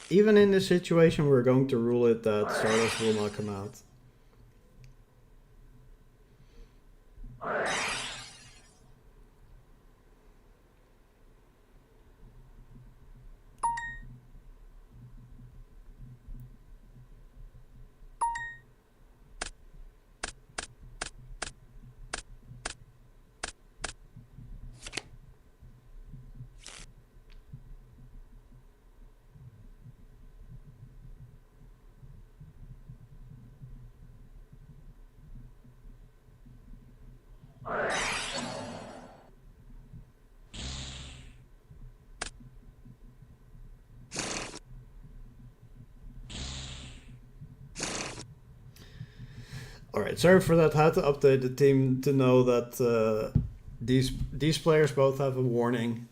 in this situation, we're going to rule it that Stardust will not come out. All right, sorry for that. Had to update the team to know that these players both have a warning,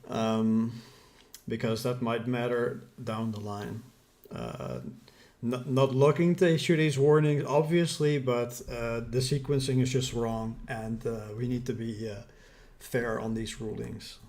because that might matter down the line. Not looking to issue these warnings, obviously, but the sequencing is just wrong, and we need to be fair on these rulings.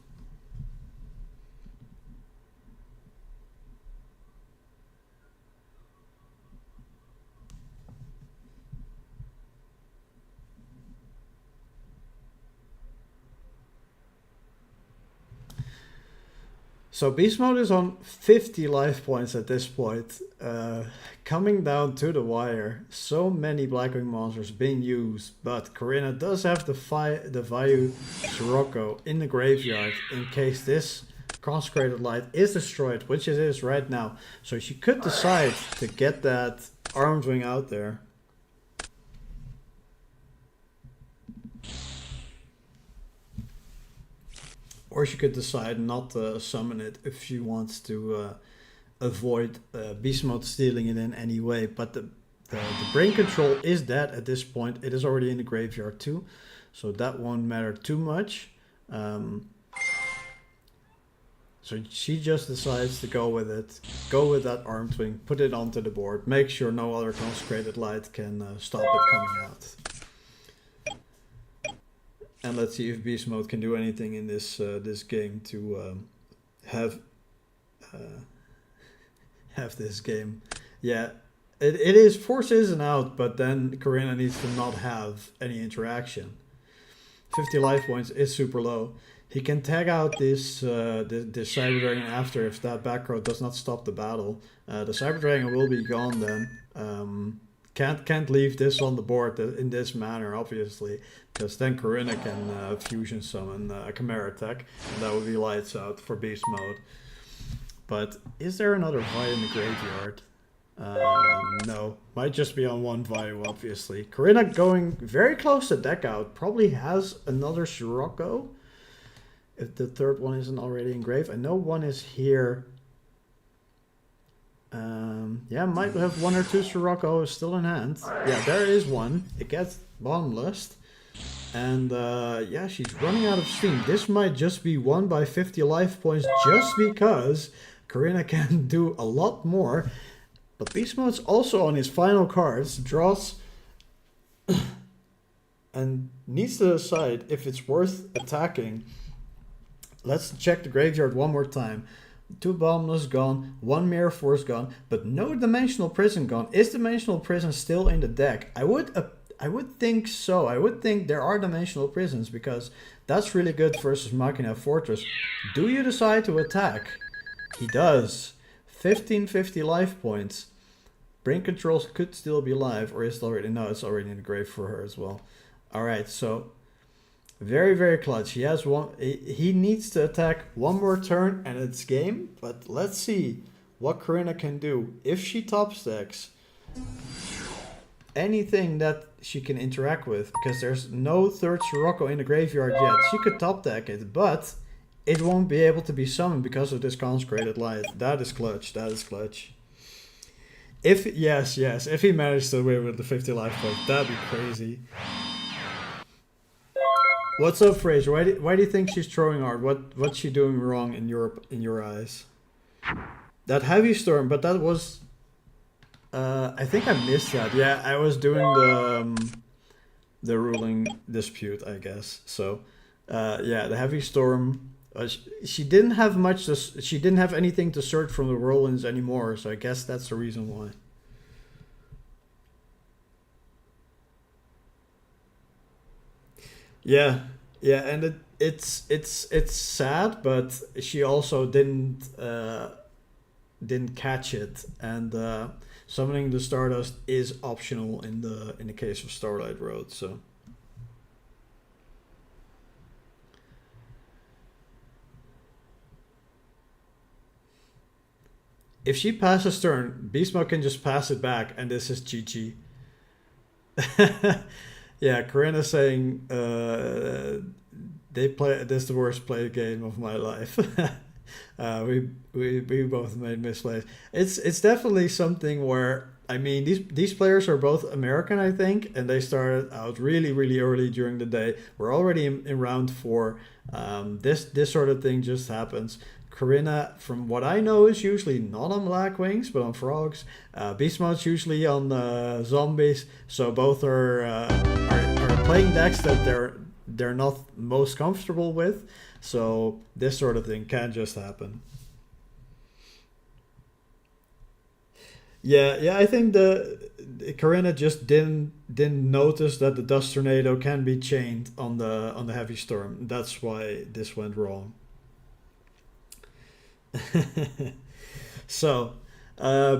So Beast Mode is on 50 life points at this point, coming down to the wire. So many Blackwing monsters being used, but Corinna does have the Vayu Sirocco in the graveyard in case this Consecrated Light is destroyed, which it is right now. So she could decide to get that Armed Wing out there. Or she could decide not to summon it if she wants to avoid Beast Mode stealing it in any way. But the brain control is dead at this point. It is already in the graveyard too, so that won't matter too much. So she just decides to go with it, go with that Armed Wing, put it onto the board, make sure no other Consecrated Light can stop it coming out. And let's see if Beast Mode can do anything in this this game to have this game. Yeah, it is Force is an out, but then Corinna needs to not have any interaction. 50 life points is super low. He can tag out this Cyber Dragon after if that back row does not stop the battle. The Cyber Dragon will be gone then. Can't leave this on the board in this manner, obviously, because then Corinna can fusion summon a Chimera attack, and that would be lights out for Beast Mode. But is there another Vi in the graveyard? No, might just be on one Vi, obviously. Corinna going very close to deck out, probably has another Sirocco, if the third one isn't already engraved. I know one is here. Yeah, might have one or two Sirocco still in hand. Yeah, there is one. It gets bottomless. And yeah, she's running out of steam. This might just be won by 50 life points just because Corinna can do a lot more. But Beast Mode's also on his final cards, draws and needs to decide if it's worth attacking. Let's check the graveyard one more time. 2 Bottomless gone, 1 Mirror Force gone, but no Dimensional Prison gone. Is Dimensional Prison still in the deck? I would think so. I would think there are Dimensional Prisons because that's really good versus Machina Fortress. Do you decide to attack? He does. 1550 life points. Brain Controls could still be live, or is it already? No, it's already in the grave for her as well. Alright, so very, very clutch. He has one. He needs to attack one more turn and it's game. But let's see what Corinna can do. If she top stacks anything that she can interact with, because there's no third Sirocco in the graveyard yet. She could top deck it, but it won't be able to be summoned because of this Consecrated Light. That is clutch. That is clutch. If if he managed to win with the 50 life point, that'd be crazy. What's up, Fraser? Why do you think she's throwing hard? What's she doing wrong in your eyes? That Heavy Storm, but that was I think I missed that. Yeah, I was doing the ruling dispute, I guess. So yeah, the heavy storm. She didn't have much. She didn't have anything to search from the whirlwinds anymore. So I guess that's the reason why. Yeah, yeah, and it's sad, but she also didn't catch it, and summoning the Stardust is optional in the case of Starlight Road. So if she passes turn, Beast Mode can just pass it back, and this is GG. Yeah, Corinna saying they play this is the worst play game of my life. We both made misplays. It's definitely something where I mean these players are both American, I think, and they started out really early during the day. We're already in round 4. This sort of thing just happens. Corinna, from what I know, is usually not on Black Wings, but on Frogs. Beast Mode's usually on Zombies, so both are playing decks that they're not most comfortable with. So this sort of thing can just happen. Yeah, I think the Corinna just didn't notice that the dust tornado can be chained on the heavy storm. That's why this went wrong. So,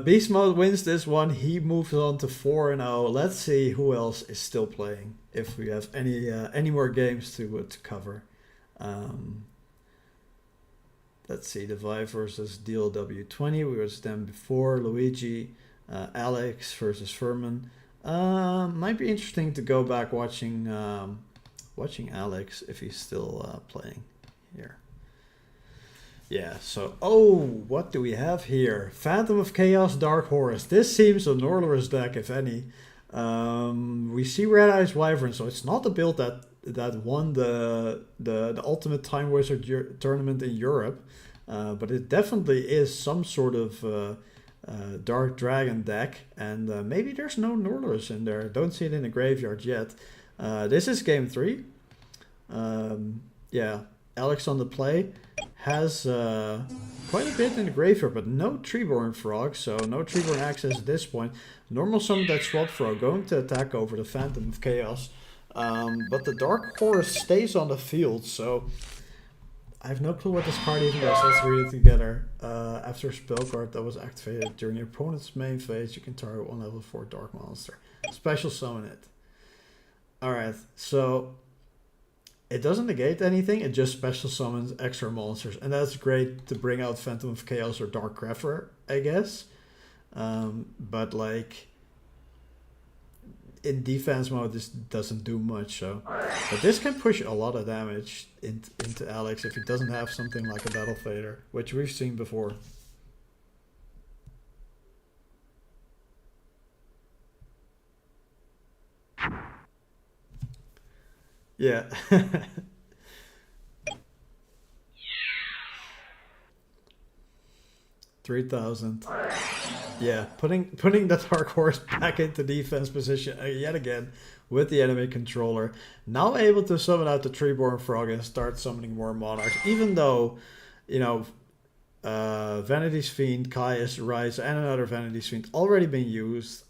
Beast Mode wins this one. He moves on to 4-0. Let's see who else is still playing. If we have any more games to cover. Um, let's see. The Vive versus DLW20. We was them before. Luigi, Alex versus Furman. Might be interesting to go back watching Alex if he's still playing here. Yeah, so, what do we have here? Phantom of Chaos, Dark Horse. This seems a Norler's deck, if any. We see Red Eyes Wyvern, so it's not the build that won the Ultimate Time Wizard tournament in Europe, but it definitely is some sort of Dark Dragon deck, and maybe there's no Norlers in there. Don't see it in the graveyard yet. This is game 3. Yeah, Alex on the play has quite a bit in the graveyard, but no Treeborn Frog, so no Treeborn access at this point. Normal summon that Swap Frog, going to attack over the Phantom of Chaos. But the Dark Horse stays on the field, so I have no clue what this card even does. Let's read it together. After a spell card that was activated during your opponent's main phase, you can target one level 4 Dark Monster. Special summon it. Alright, so it doesn't negate anything, it just special summons extra monsters. And that's great to bring out Phantom of Chaos or Dark Crafter, I guess. But like in defense mode, this doesn't do much. So, but this can push a lot of damage into Alex if he doesn't have something like a Battle Fader, which we've seen before. Yeah. 3,000. Yeah, putting the Dark Horse back into defense position yet again with the enemy controller. Now able to summon out the Treeborn Frog and start summoning more monarchs. Even though, you know, Vanity's Fiend, Caius, Rise, and another Vanity's Fiend already been used.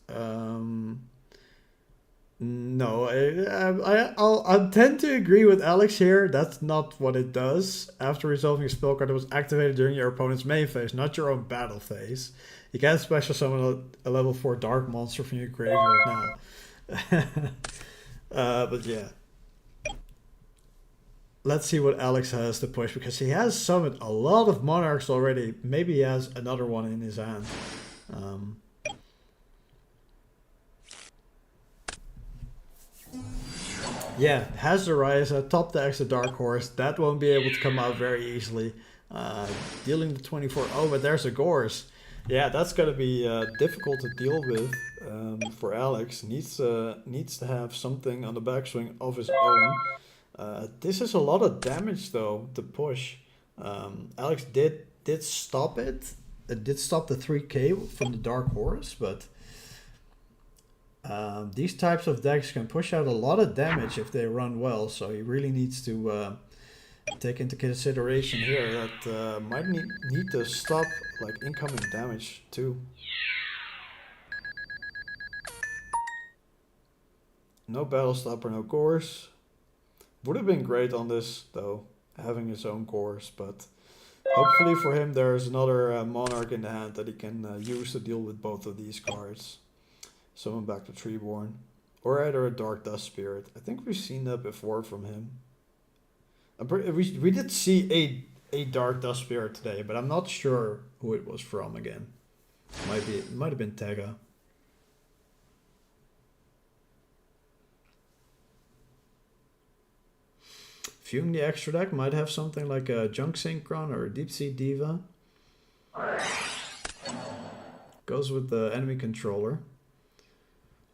No, I tend to agree with Alex here. That's not what it does. After resolving a spell card that was activated during your opponent's main phase, not your own battle phase, you can special summon a level 4 dark monster from your graveyard now. But yeah. Let's see what Alex has to push, because he has summoned a lot of monarchs already. Maybe he has another one in his hand. Yeah, has the Rise, top decks the Dark Horse. That won't be able to come out very easily. Dealing the 24. Oh, but there's a Gorse. Yeah, that's going to be difficult to deal with for Alex. Needs to have something on the backswing of his own. This is a lot of damage though to push. Alex did stop it. It did stop the 3k from the Dark Horse, but These types of decks can push out a lot of damage if they run well, so he really needs to take into consideration here that might need to stop like incoming damage too. No battle stopper, no course. Would have been great on this though, having his own course, but hopefully for him there's another monarch in the hand that he can use to deal with both of these cards. Summon back to Treeborn. Or either a Dark Dust Spirit. I think we've seen that before from him. We did see a Dark Dust Spirit today, but I'm not sure who it was from again. It might have been Tega. Viewing the extra deck might have something like a Junk Synchron or a Deep Sea Diva. Goes with the enemy controller.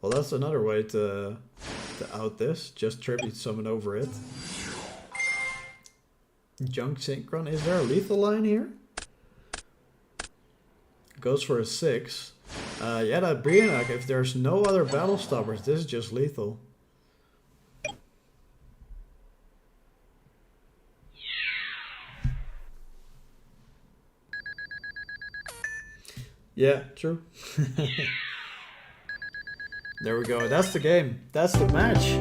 Well, that's another way to out this. Just tribute summon over it. Junk Synchron. Is there a lethal line here? Goes for a 6. Yeah, that Brianak, if there's no other battle stoppers, this is just lethal. Yeah, true. There we go. That's the game. That's the match.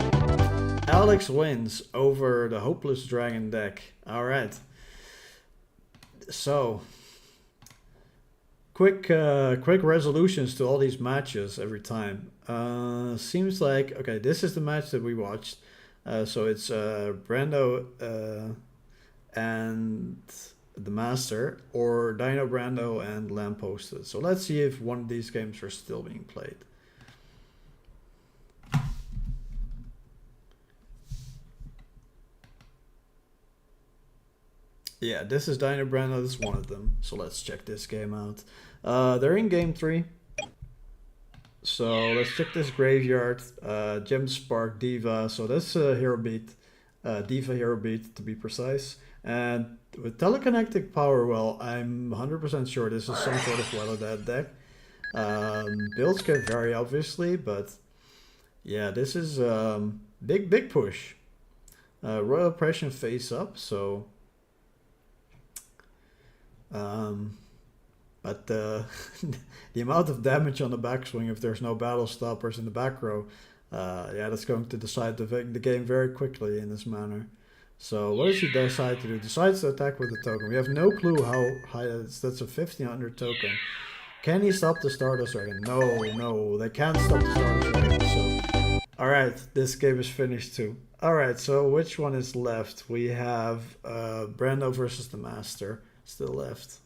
Alex wins over the Hopeless Dragon deck. Alright. So, quick resolutions to all these matches every time. Seems like, okay, this is the match that we watched. So it's Brando and the Master, or Dino Brando and Lampposted. So let's see if one of these games are still being played. Yeah, this is Dino Brando, this is one of them. So let's check this game out. They're in game 3. So let's check this graveyard. Gem Spark, Diva. So that's Hero Beat. Diva Hero Beat to be precise. And with Telekinetic Power, well, I'm 100% sure this is some sort of Weather Dead deck. Builds can vary, obviously, but yeah, this is big push. Royal Oppression face up, so but the amount of damage on the backswing if there's no battle stoppers in the back row, yeah, that's going to decide the game very quickly in this manner. So what does he decide to do? Decides to attack with a token. We have no clue how high that is. That's a 1500 token. Can he stop the Stardust Dragon? No, they can't stop the Stardust Dragon. So, alright, this game is finished too. Alright, so which one is left? We have Brando versus the Master still left.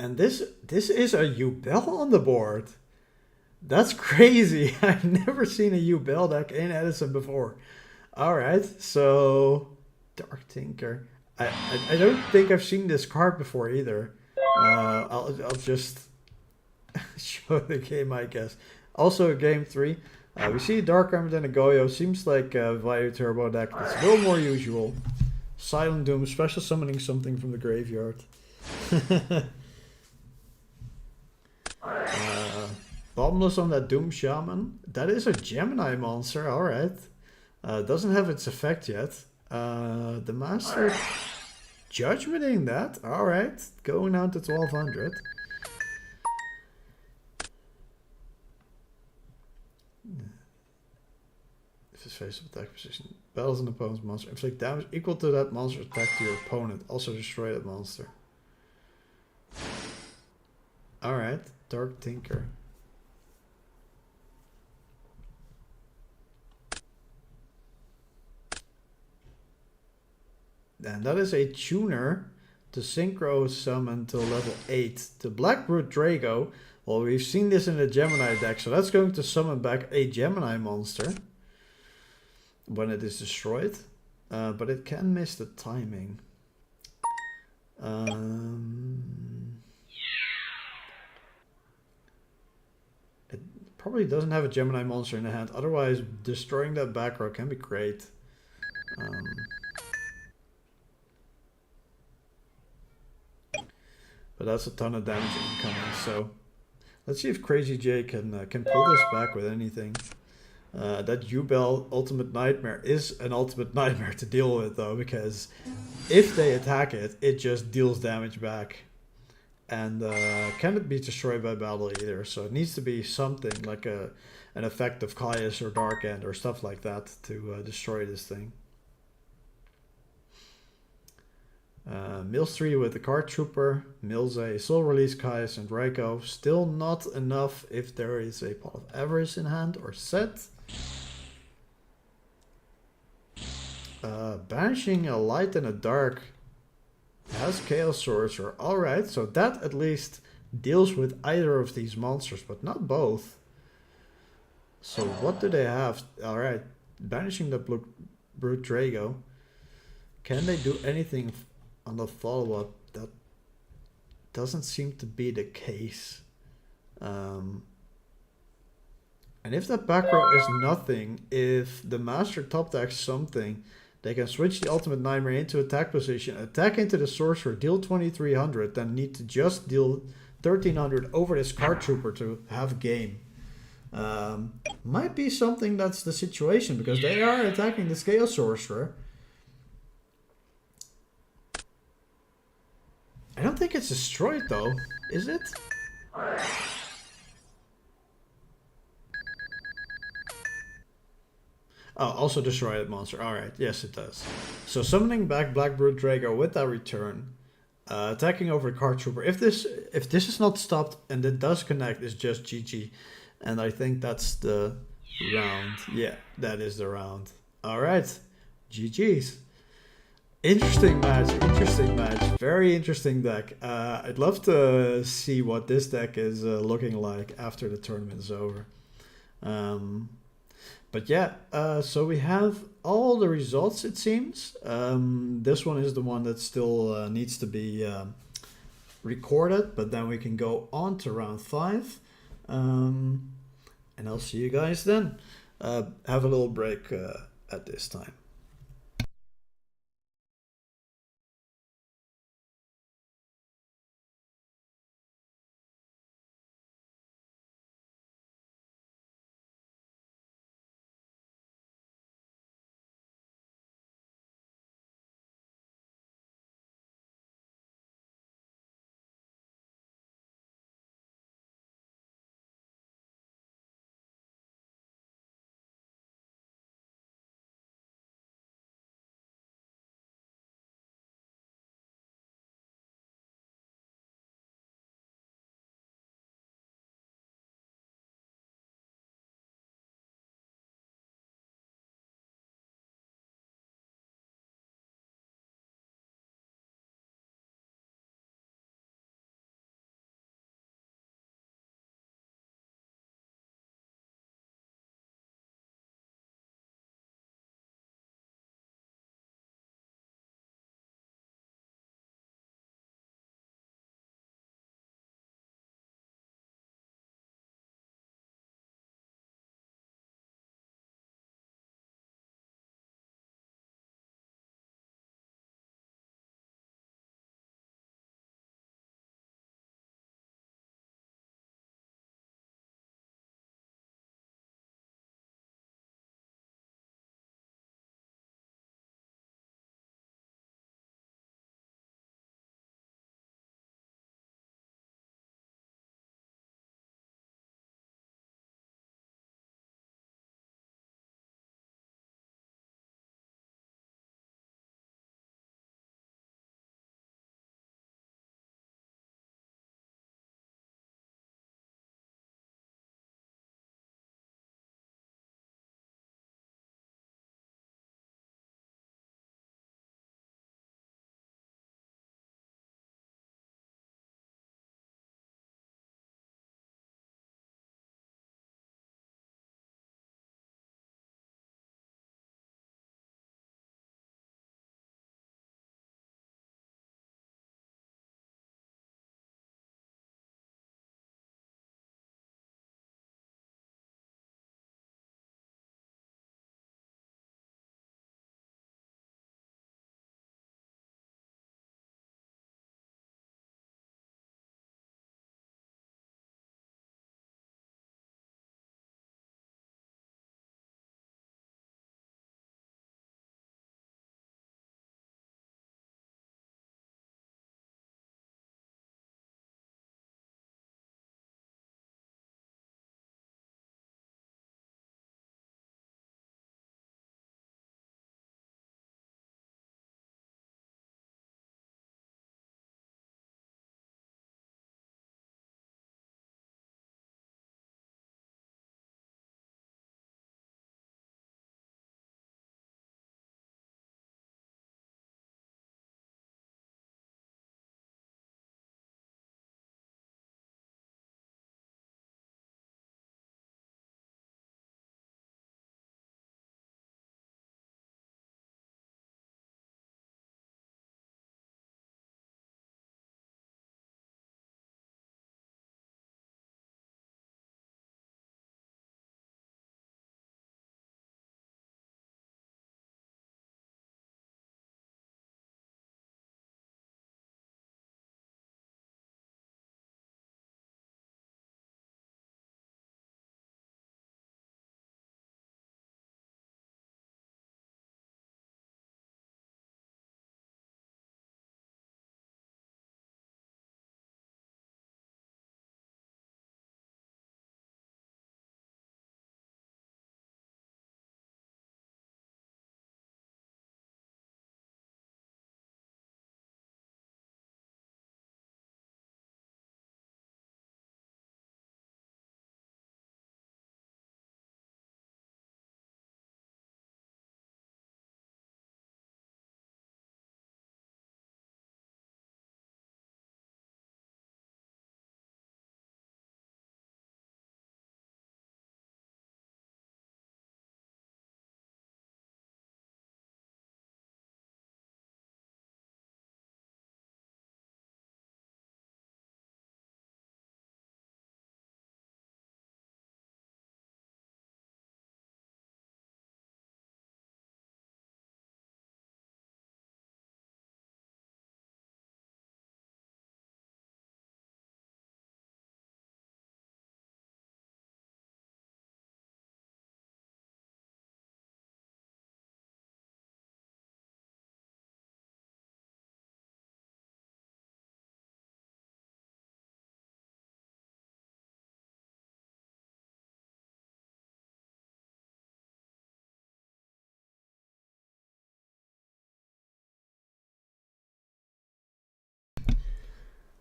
And this is a Yubel on the board. That's crazy. I've never seen a Yubel deck in Edison before. Alright, so Dark Tinker. I don't think I've seen this card before either. I'll just show the game, I guess. Also game 3. We see Dark Armored and a Goyo. Seems like a Vayu Turbo deck. It's a little more usual. Silent Doom, special summoning something from the graveyard. Bottomless on that Doom Shaman. That is a Gemini monster, alright. Doesn't have its effect yet. The Master Judgmenting that, alright. Going down to 1200. If his face of attack position battles an opponent's monster, inflict damage equal to that monster's attack to your opponent. Also destroy that monster. Alright, Dark Tinker. And that is a tuner to synchro summon till level 8. The Blackroot Drago. Well, we've seen this in the Gemini deck, so that's going to summon back a Gemini monster when it is destroyed. But it can miss the timing. It probably probably doesn't have a Gemini monster in the hand. Otherwise, destroying that back row can be great. But that's a ton of damage incoming. So let's see if Crazy J can pull this back with anything. That U-Bell Ultimate Nightmare is an ultimate nightmare to deal with, though, because if they attack it, it just deals damage back. And cannot be destroyed by battle either, so it needs to be something like an effect of Caius or Dark End or stuff like that to destroy this thing. Mills 3 with the Card Trooper, mills a Soul Release Caius and Draco. Still not enough if there is a Pot of Avarice in hand or set. Banishing a Light and a Dark has Chaos Sorcerer. Alright, so that at least deals with either of these monsters, but not both. So what do they have? Alright, banishing the Brute Drago. Can they do anything on the follow-up? That doesn't seem to be the case. And if that back row is nothing, if the Master top decks something, they can switch the Ultimate Nightmare into attack position, attack into the Sorcerer, deal 2300, then need to just deal 1300 over this Card Trooper to have game. Might be something that's the situation, because they are attacking the Scale Sorcerer. I don't think it's destroyed though, is it? Oh, also destroy that monster. Alright, yes it does. So summoning back Black Brute Drago with that return. Attacking over the Card Trooper. If this is not stopped and it does connect, it's just GG. And I think that's the round. Yeah, that is the round. Alright. GG's. Interesting match, very interesting deck. I'd love to see what this deck is looking like after the tournament is over. But yeah, so we have all the results, it seems. This one is the one that still needs to be recorded, but then we can go on to round 5. And I'll see you guys then. Have a little break at this time.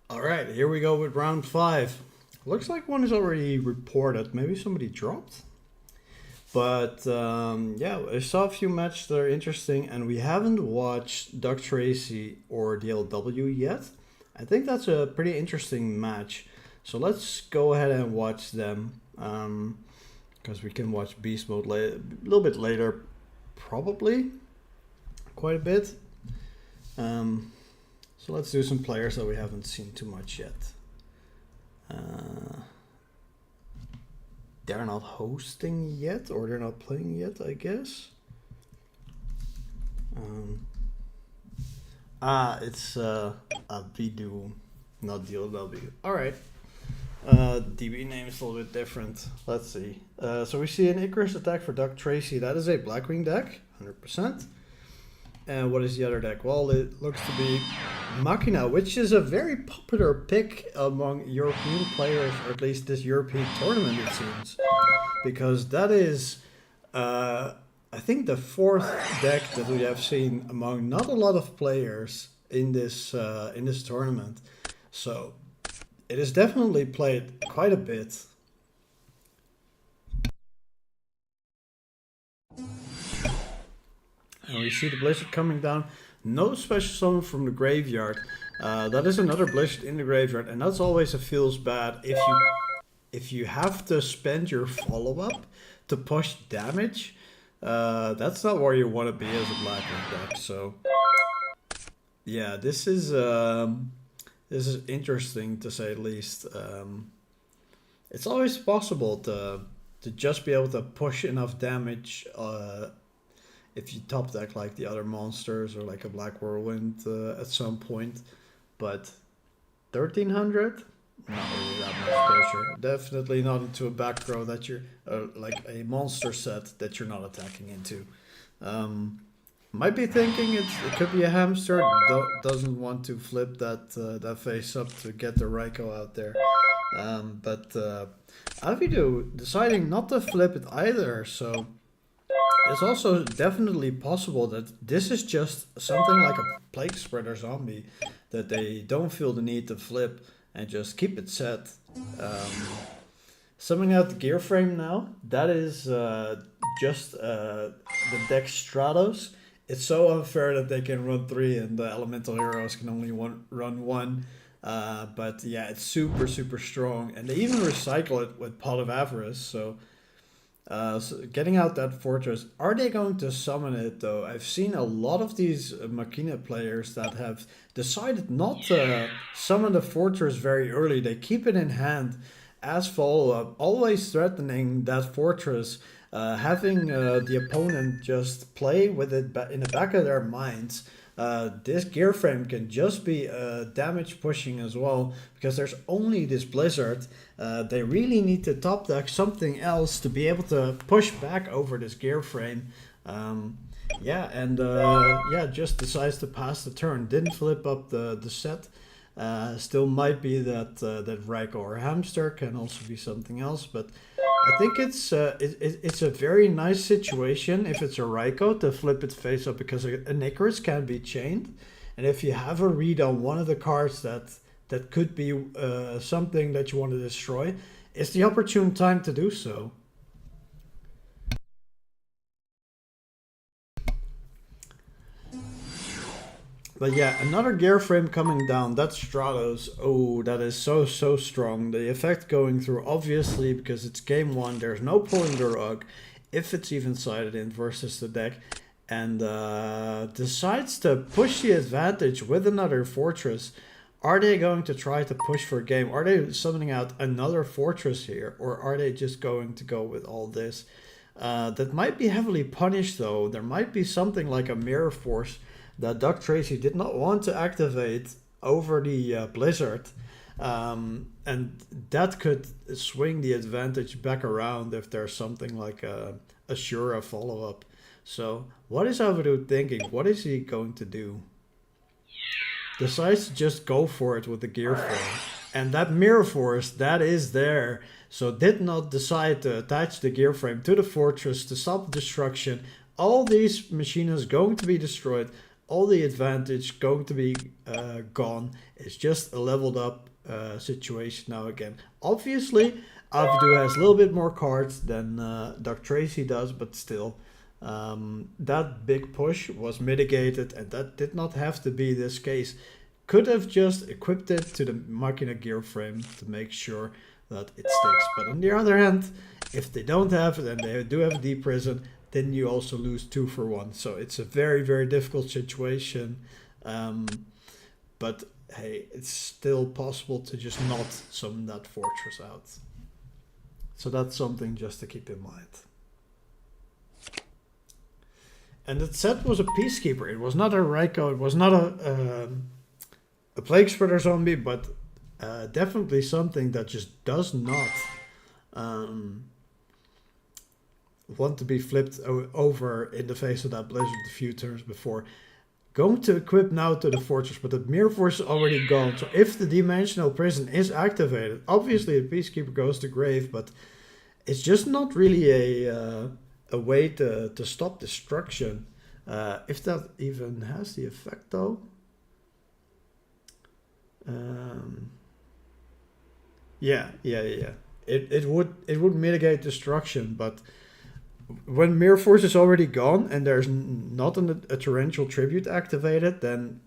All right, here we go with round 5. Looks like one is already reported. Maybe somebody dropped. But yeah, I saw a few matches that are interesting, and we haven't watched Doug Tracy or DLW yet. I think that's a pretty interesting match. So let's go ahead and watch them. Because we can watch Beast Mode a little bit later, probably. Quite a bit. So let's do some players that we haven't seen too much yet. They're not hosting yet, or they're not playing yet, I guess. It's a V-Duo, not DLW. Alright. DB name is a little bit different. Let's see. So we see an Icarus attack for Doug Tracy. That is a Blackwing deck, 100%. And what is the other deck? Well, it looks to be Machina, which is a very popular pick among European players, or at least this European tournament, it seems. Because that is, I think, the 4th deck that we have seen among not a lot of players in this tournament. So it is definitely played quite a bit. And we see the Blizzard coming down. No special summon from the graveyard. That is another Blizzard in the graveyard, and that's always a feels bad if you have to spend your follow-up to push damage. That's not where you want to be as a Blackwing deck. So yeah, this is interesting to say the least. It's always possible to just be able to push enough damage. If you top deck like the other monsters or like a Black Whirlwind at some point. But 1300? Not really that much pressure. Definitely not into a back row that you're, like a monster set that you're not attacking into. Might be thinking it could be a hamster. Doesn't want to flip that face up to get the Raikou out there. But Avidu deciding not to flip it either, so it's also definitely possible that this is just something like a Plague Spreader zombie that they don't feel the need to flip and just keep it set. Summing out the gear frame now, that is just the deck Stratos. It's so unfair that they can run 3 and the Elemental Heroes can only run 1. But yeah, it's super, super strong. And they even recycle it with Pot of Avarice, so getting out that fortress. Are they going to summon it though? I've seen a lot of these Machina players that have decided not to summon the fortress very early. They keep it in hand as follow-up, always threatening that fortress, having the opponent just play with it in the back of their minds. This gear frame can just be damage pushing as well, because there's only this Blizzard. They really need to top deck something else to be able to push back over this gear frame. Yeah, and yeah, just decides to pass the turn. Didn't flip up the set. Still might be that Raikou or Hamster, can also be something else, but I think it's a very nice situation if it's a Raikou to flip its face up, because an Icarus can be chained, and if you have a read on one of the cards that could be something that you want to destroy, it's the opportune time to do so. But yeah, another gear frame coming down. That's Stratos. Oh, that is so strong. The effect going through, obviously, because it's game 1. There's no pulling the rug, if it's even sided in versus the deck. And decides to push the advantage with another fortress. Are they going to try to push for a game? Are they summoning out another fortress here? Or are they just going to go with all this? That might be heavily punished though. There might be something like a Mirror Force that Doug Tracy did not want to activate over the Blizzard. And that could swing the advantage back around if there's something like a Shura follow-up. So what is Avidu thinking? What is he going to do? Decides to just go for it with the gear form. And that Mirror Force, that is there. So did not decide to attach the gear frame to the fortress to stop destruction. All these machines going to be destroyed. all the advantage going to be gone. It's just a leveled up situation now again. Obviously, Avidu has a little bit more cards than Doc Tracy does, but still, that big push was mitigated, and that did not have to be this case. Could have just equipped it to the Machina gear frame to make sure that it sticks. But on the other hand, if they don't have it and they do have a deep prison, then you also lose 2 for 1. So it's a very, very difficult situation. But hey, it's still possible to just not summon that fortress out. So that's something just to keep in mind. And that set was a Peacekeeper. It was not a Raiko. It was not a Plague Spreader zombie, but definitely something that just does not want to be flipped over in the face of that Blizzard a few turns before. Going to equip now to the fortress, but the Mirror Force is already gone. So if the Dimensional Prison is activated, obviously the Peacekeeper goes to grave, but it's just not really a way to stop destruction. If that even has the effect though. Yeah. It would mitigate destruction, but when Mirror Force is already gone and there's not a torrential tribute activated, then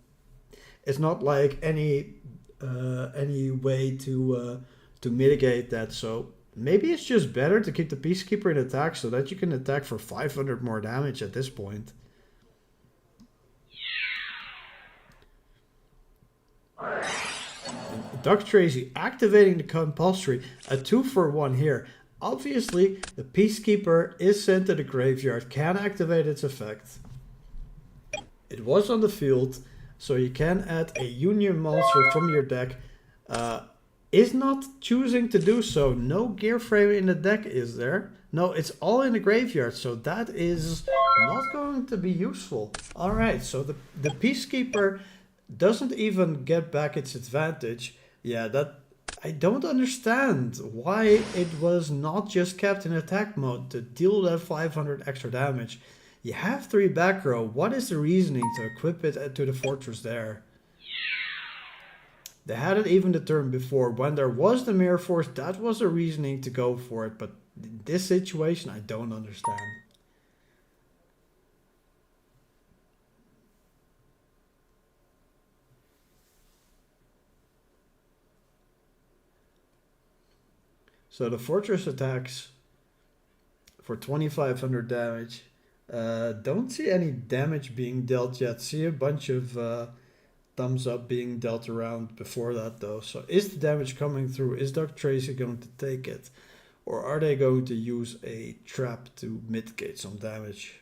it's not like any way to mitigate that. So maybe it's just better to keep the Peacekeeper in attack so that you can attack for 500 more damage at this point. Doc Tracy activating the compulsory, a 2 for 1 here. Obviously, the Peacekeeper is sent to the graveyard, can activate its effect. It was on the field, so you can add a Union monster from your deck. Is not choosing to do so. No gear frame in the deck, is there? No, it's all in the graveyard, so that is not going to be useful. Alright, so the Peacekeeper doesn't even get back its advantage. Yeah, that I don't understand why it was not just kept in attack mode to deal that 500 extra damage. You have 3 back row. What is the reasoning to equip it to the fortress there? They had it even the turn before. When there was the Mirror Force, that was the reasoning to go for it. But in this situation, I don't understand. So the fortress attacks for 2500 damage. Don't see any damage being dealt yet. See a bunch of thumbs up being dealt around before that though. So is the damage coming through? Is Doc Tracy going to take it? Or are they going to use a trap to mitigate some damage?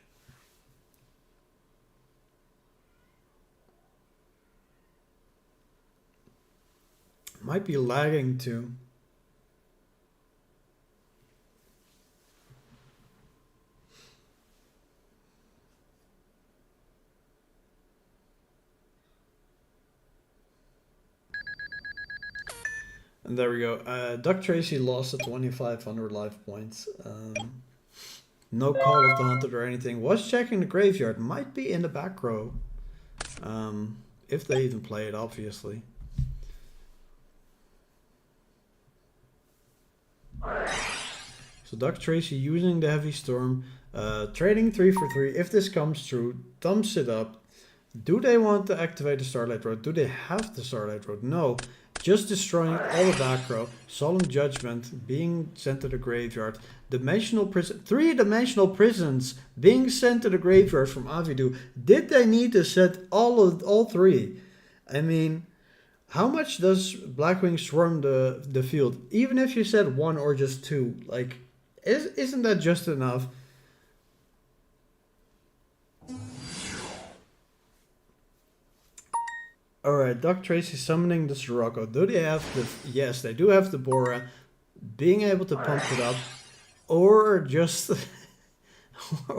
Might be lagging too. And there we go. Doc Tracy lost at 2500 life points. No Call of the Hunted or anything. Was checking the graveyard. Might be in the back row. If they even play it, obviously. So Doc Tracy using the Heavy Storm. Trading 3 for 3. If this comes through, thumbs it up. Do they want to activate the Starlight Road? Do they have the Starlight Road? No. Just destroying all the back row. Solemn Judgment being sent to the graveyard. Dimensional prison. 3-dimensional prisons being sent to the graveyard from Avidu. Did they need to set all 3? I mean, how much does Blackwing swarm the field? Even if you said 1 or just 2, like, isn't that just enough? Alright, Doc Tracy summoning the Sirocco. Do they have the... Yes, they do have the Bora. Being able to pump it up. Or just...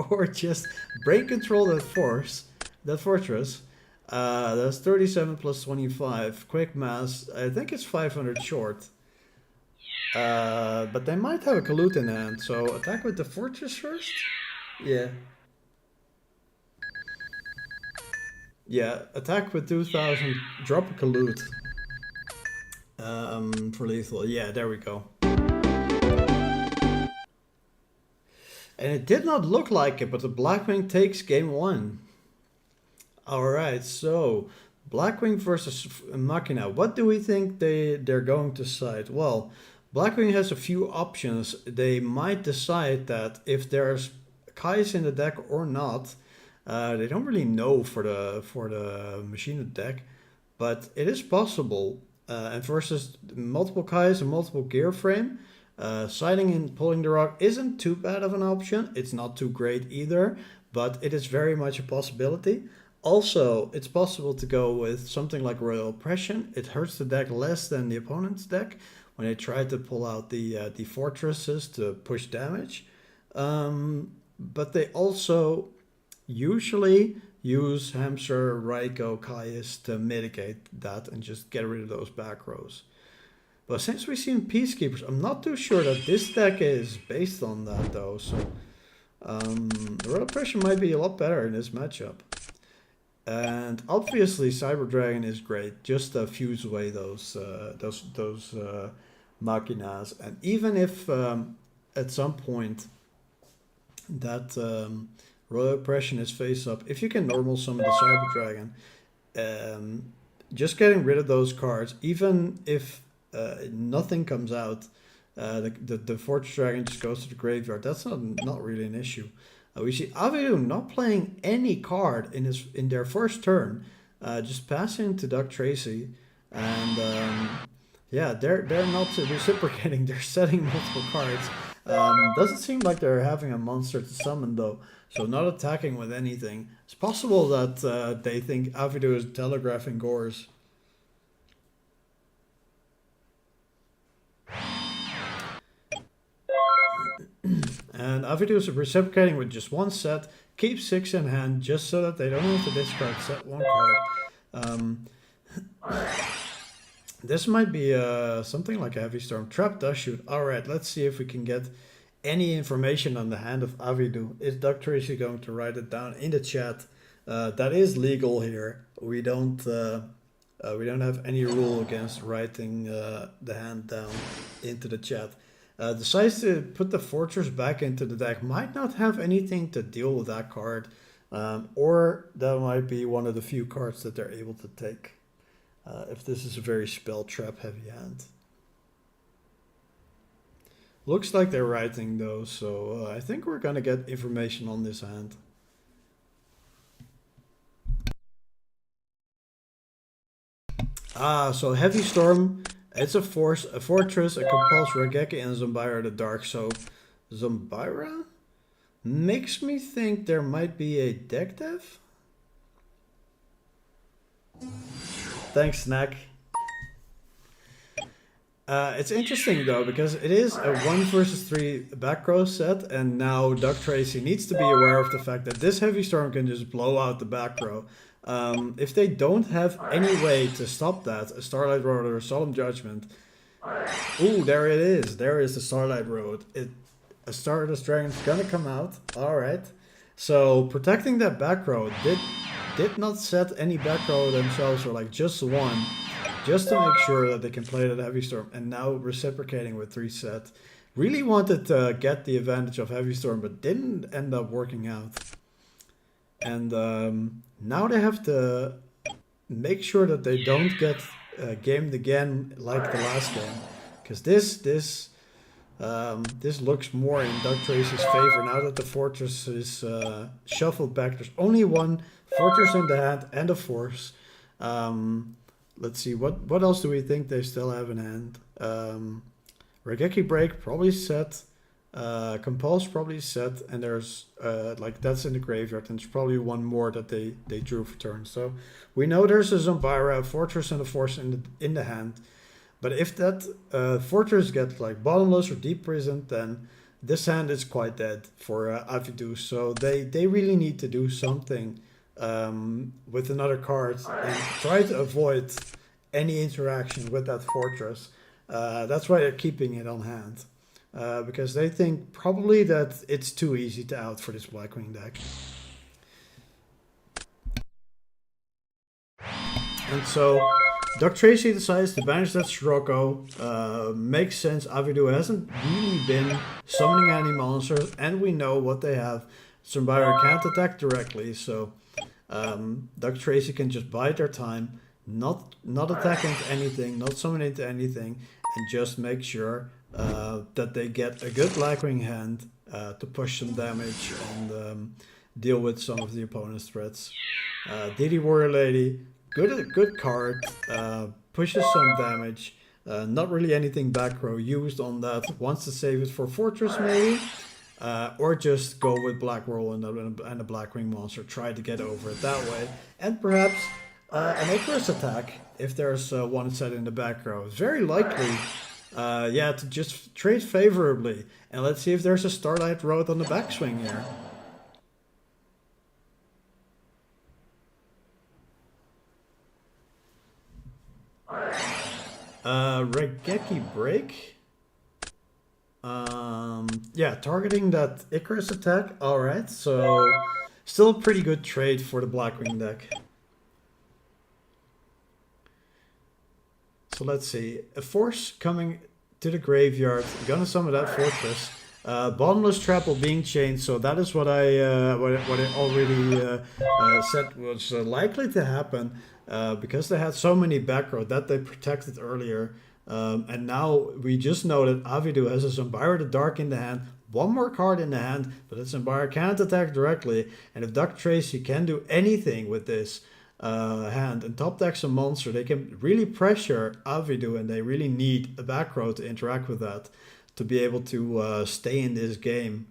or just break control that fortress. That's 37 plus 25. Quick mass. I think it's 500 short. But they might have a Kalut in hand. So attack with the fortress first? Yeah. Yeah, attack with 2000, drop a collude. For lethal. Yeah, there we go. And it did not look like it, but the Blackwing takes game 1. Alright, so Blackwing versus Machina. What do we think they're going to decide? Well, Blackwing has a few options. They might decide that if there's Kais in the deck or not. They don't really know for the Machina deck, but it is possible. And versus multiple Kais and multiple gear frame, siding and pulling the rock isn't too bad of an option. It's not too great either, but it is very much a possibility. Also, it's possible to go with something like Royal Oppression. It hurts the deck less than the opponent's deck when they try to pull out the fortresses to push damage. But they also usually use Hamster, Raiko, Caius to mitigate that and just get rid of those back rows. But since we've seen Peacekeepers, I'm not too sure that this deck is based on that though. So the Royal Oppression might be a lot better in this matchup. And obviously Cyber Dragon is great, just to fuse away those Machinas. And even if at some point that Royal Oppression is face up, if you can normal summon the Cyber Dragon, just getting rid of those cards, even if nothing comes out, the Fortress Dragon just goes to the graveyard. That's not really an issue. We see Avidu not playing any card in their first turn, just passing to Doug Tracy, and yeah, they're not reciprocating. They're setting multiple cards. Doesn't seem like they're having a monster to summon though, so not attacking with anything. It's possible that they think Avidu is telegraphing Gores. And Avidu is reciprocating with just one set, keep 6 in hand just so that they don't have to discard set 1 card. This might be something like a Heavy Storm. Trap does shoot. Alright, let's see if we can get any information on the hand of Avidu. Is Doug Tracy going to write it down in the chat? That is legal here. We don't have any rule against writing the hand down into the chat. Decides to put the Fortress back into the deck. Might not have anything to deal with that card. Or that might be one of the few cards that they're able to take. If this is a very spell trap heavy hand. Looks like they're writing though, so I think we're gonna get information on this hand. So Heavy Storm, it's a fortress, a compulse, Regeki, and Zombira the Dark. So Zombira makes me think there might be a deck dev. Thanks, Snack. It's interesting though, because it is a 1 versus 3 back row set, and now Doug Tracy needs to be aware of the fact that this Heavy Storm can just blow out the back row. If they don't have any way to stop that, a Starlight Road or a Solemn Judgment. Ooh, there it is. There is the Starlight Road. A Stardust Dragon's gonna come out. Alright. So protecting that back row did not set any back row themselves, or like just one, just to make sure that they can play that Heavy Storm. And now reciprocating with 3 set. Really wanted to get the advantage of Heavy Storm, but didn't end up working out. And now they have to make sure that they don't get gamed again like the last game, because this looks more in Doug Tracy's favor now that the Fortress is shuffled back. There's only one Fortress in the hand and a Force. Let's see, what else do we think they still have in hand? Regeki Break probably set. Compulse probably set, and there's like that's in the graveyard, and there's probably one more that they drew for turn. So we know there's a Zombira, a Fortress, and a Force in the hand. But if that Fortress gets like bottomless or deep prisoned, then this hand is quite dead for Avidu. So they really need to do something with another card and try to avoid any interaction with that Fortress. That's why they're keeping it on hand. Because they think probably that it's too easy to out for this Blackwing deck. And so Doc Tracy decides to banish that Scirocco. Makes sense. Avidu hasn't really been summoning any monsters, and we know what they have. Zumbara can't attack directly, so Doc Tracy can just bide their time, not attack into anything, not summon into anything, and just make sure that they get a good Blackwing hand to push some damage and deal with some of the opponent's threats. DD Warrior Lady, good card, pushes some damage. Not really anything back row used on that. Wants to save it for Fortress maybe. Or just go with Black Whirl and a Blackwing monster. Try to get over it that way. And perhaps an Icarus attack if there's one set in the back row. It's very likely, to just trade favorably. And let's see if there's a Starlight Road on the backswing here. Regeki Break. Targeting that Icarus attack. Alright, so still a pretty good trade for the Blackwing deck. So let's see. A Force coming to the graveyard. Gonna summon that Fortress. Bottomless Trap being chained, so that is what I already said was likely to happen. Because they had so many back row that they protected earlier. And now we just know that Avidu has a Zumbara the Dark in the hand. One more card in the hand, but that Zumbara can't attack directly. And if Doc Tracy can do anything with this hand and top decks a monster, they can really pressure Avidu, and they really need a back row to interact with that to be able to stay in this game.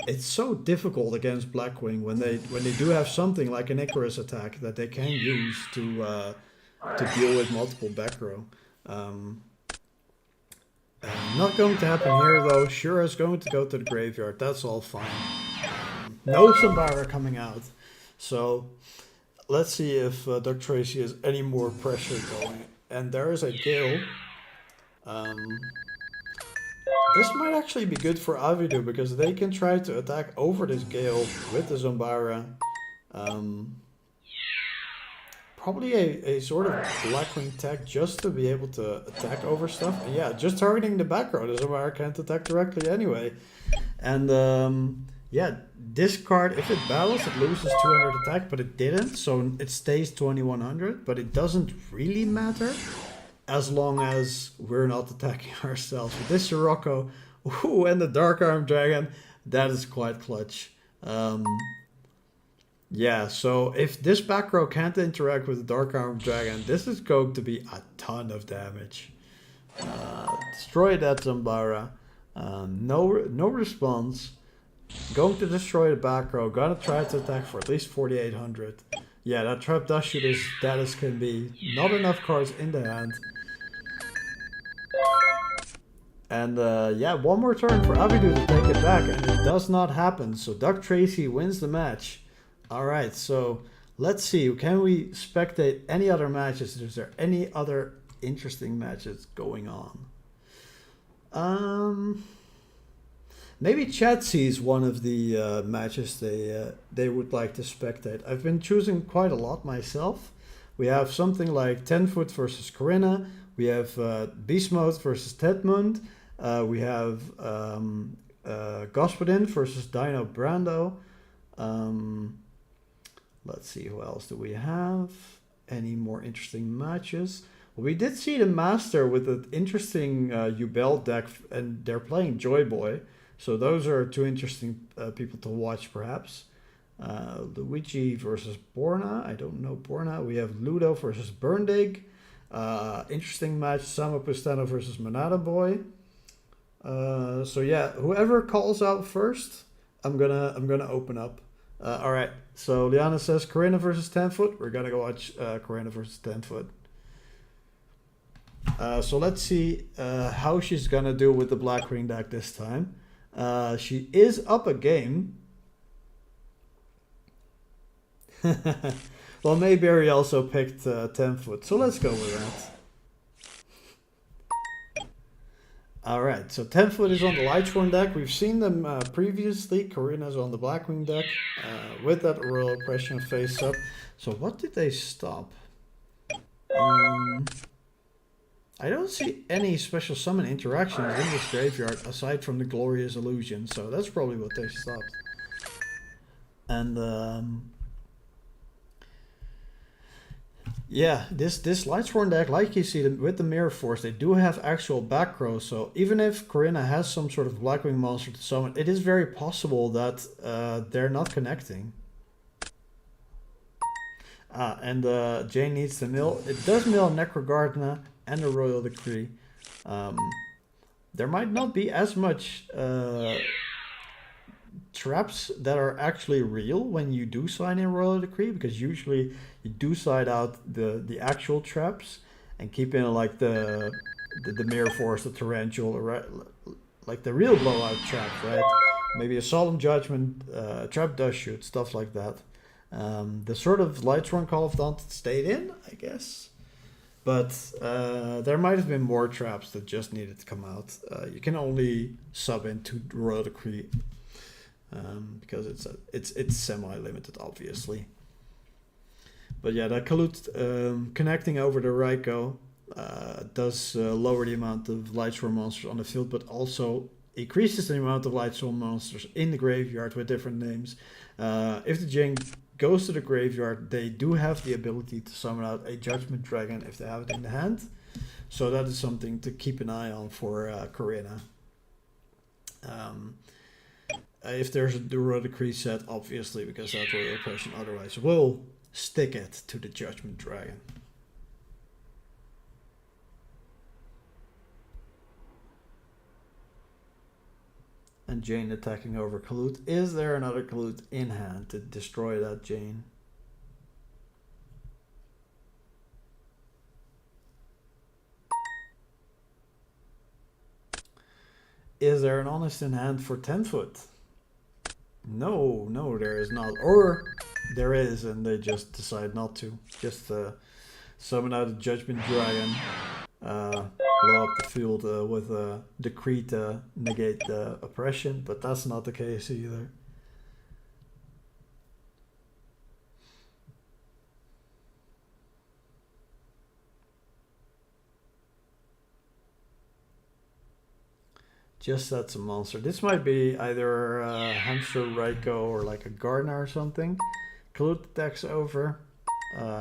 It's so difficult against Blackwing when they do have something like an Icarus attack that they can use to deal with multiple back row. Not going to happen here though. Sure is going to go to the graveyard. That's all fine. No Zumbara coming out. So let's see if Doc Tracy has any more pressure going. And there is a Gale. This might actually be good for Avidu because they can try to attack over this Gale with the Zumbara. Probably a sort of Blackwing tech just to be able to attack over stuff. And yeah, just targeting the back row. The Zumbara can't attack directly anyway. And this card, if it battles, it loses 200 attack, but it didn't. So it stays 2100, but it doesn't really matter. As long as we're not attacking ourselves. With this Scirocco, and the Dark Arm Dragon, that is quite clutch. So if this back row can't interact with the Dark Arm Dragon, this is going to be a ton of damage. Destroy that Zumbara. No response. Going to destroy the back row. Gonna try to attack for at least 4800. Yeah, that trap does shoot as dead as can be. Not enough cards in the hand. And one more turn for Avidu to take it back, and it does not happen. So Doc Tracy wins the match. Alright, so let's see. Can we spectate any other matches? Is there any other interesting matches going on? Maybe chat sees one of the matches they would like to spectate. I've been choosing quite a lot myself. We have something like 10-foot versus Corinna. We have Beast Mode versus Tedmund. We have Gospodin versus Dino Brando. Let's see, who else do we have? Any more interesting matches? Well, we did see the Master with an interesting Ubel deck, and they're playing Joy Boy. So those are two interesting people to watch, perhaps. Luigi versus Borna. I don't know Borna. We have Ludo versus Burndig. Interesting match. Sama Pustano versus Monada Boy. Whoever calls out first, I'm gonna open up. All right. So Liana says Corinna versus 10-foot. We're gonna go watch Corinna versus 10-foot. So let's see how she's gonna do with the Blackwing deck this time. She is up a game. Well, Mayberry also picked 10-foot, so let's go with that. Alright, so 10-foot is on the Lightsworn deck. We've seen them previously. Karina's on the Blackwing deck with that Royal Oppression face up. So what did they stop? I don't see any special summon interactions in this graveyard aside from the Glorious Illusion. So that's probably what they stopped. And yeah, this Lightsworn deck, like you see with the Mirror Force, they do have actual back row. So even if Karina has some sort of Blackwing monster to summon, it is very possible that they're not connecting. And Jane needs to mill. It does mill Necrogardna and a Royal Decree. There might not be as much traps that are actually real when you do sign in Royal Decree, because usually you do side out the actual traps and keep in like the Mirror Force, the Torrential, like the real blowout trap, right? Maybe a Solemn Judgment, Trap Dust Shoot, stuff like that. The sort of Lightsworn Call of Dawn stayed in, I guess. But there might have been more traps that just needed to come out. You can only sub into Royal Decree because it's semi-limited, obviously. But yeah, that Kalut connecting over the Raikou does lower the amount of Lightsworn monsters on the field, but also increases the amount of Lightsworn monsters in the graveyard with different names. If the Jing goes to the graveyard, they do have the ability to summon out a Judgment Dragon if they have it in the hand. So that is something to keep an eye on for Karina. If there's a Royal Decree set, obviously, because that Royal Oppression otherwise will stick it to the Judgment Dragon. And Jane attacking over Kalut. Is there another Kalut in hand to destroy that Jane? Is there an Honest in hand for 10-foot? No, there is not. Or there is, and they just decide not to. Just summon out a Judgment Dragon. Blow up the field with a Decree to negate the oppression, but that's not the case either. Just that's a monster. This might be either a Hamster Raikou or like a Gardener or something. Kalut attacks over.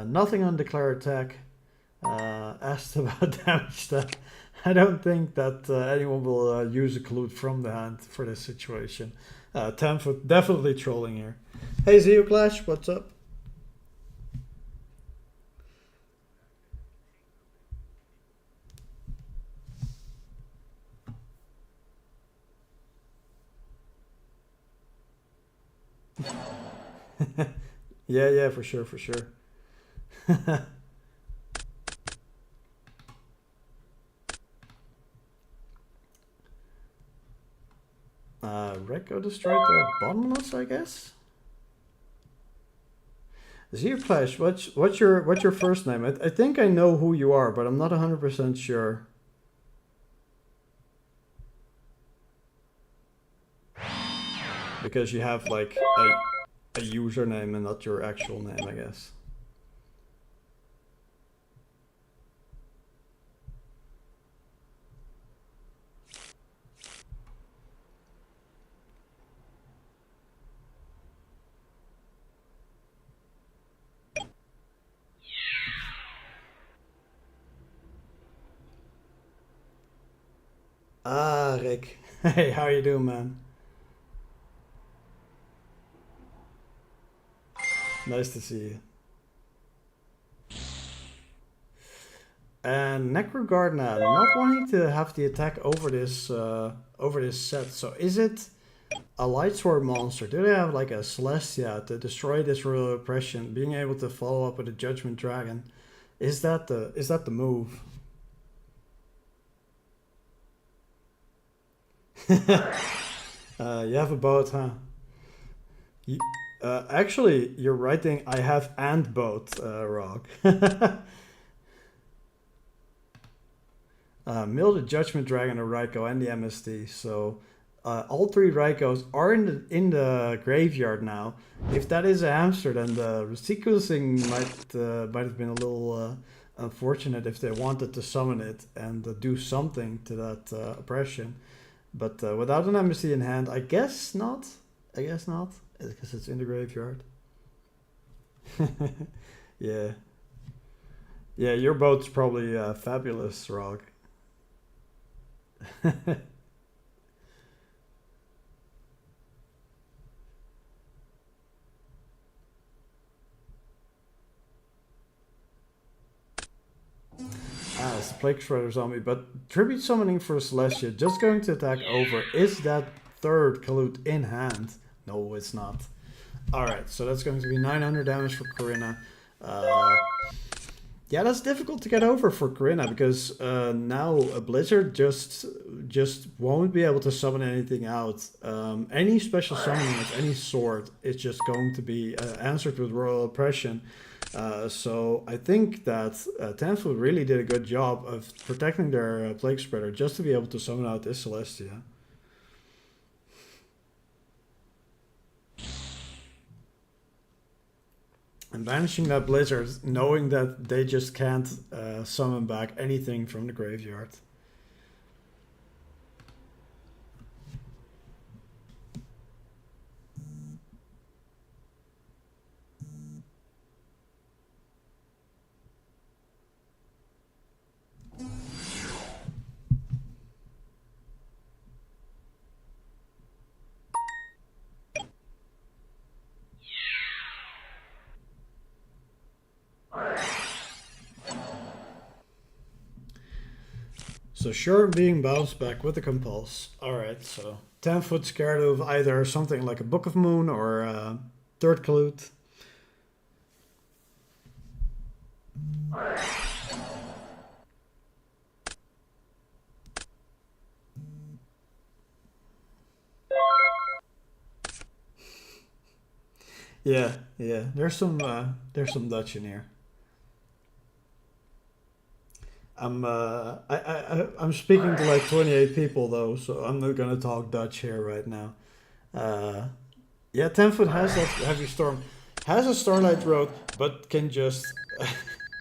Nothing on declare attack. Asked about damage that I don't think that anyone will use a Kalut from the hand for this situation. 10-foot definitely trolling here. Hey Zeo Clash, what's up? Yeah, for sure. Raikou destroyed the Bottomless, I guess. Zeo Clash, what's your first name? I think I know who you are, but I'm not 100% sure. Because you have like a username and not your actual name, I guess. Ah, Rick. Hey, how you doing, man? Nice to see you. And Necrogardna not wanting to have the attack over this set. So is it a Lightsword monster? Do they have like a Celestia to destroy this Royal Oppression, being able to follow up with a Judgment Dragon? Is that the move? You have a boat, huh? Actually, you're writing I have and boat, Rock. Mill the Judgment Dragon, the Raikou, and the MSD. So all three Raikous are in the graveyard now. If that is a hamster, then the resequencing might have been a little unfortunate if they wanted to summon it and do something to that oppression. But without an MSD in hand, I guess not. I guess not, because it's in the graveyard. Yeah. Yeah, your boat's probably fabulous, Rog. It's the Plague Shredder Zombie, but Tribute Summoning for Celestia, just going to attack over. Is that third Kalut in hand? No, it's not. Alright, so that's going to be 900 damage for Corinna. Yeah, that's difficult to get over for Corinna, because now a Blizzard just won't be able to summon anything out. Any special summoning of any sort is just going to be answered with Royal Oppression. So I think that Tenfoot really did a good job of protecting their Plague Spreader just to be able to summon out this Celestia. And banishing that Blizzard, knowing that they just can't summon back anything from the graveyard. So sure, being bounced back with the Compulse. Alright, so Tenfoot scared of either something like a Book of Moon or third Kalut. Yeah, yeah. There's some Dutch in here. I'm speaking to like 28 people though, so I'm not gonna talk Dutch here right now. Uh, yeah, Tenfoot has that heavy storm, has a Starlight Road, but can just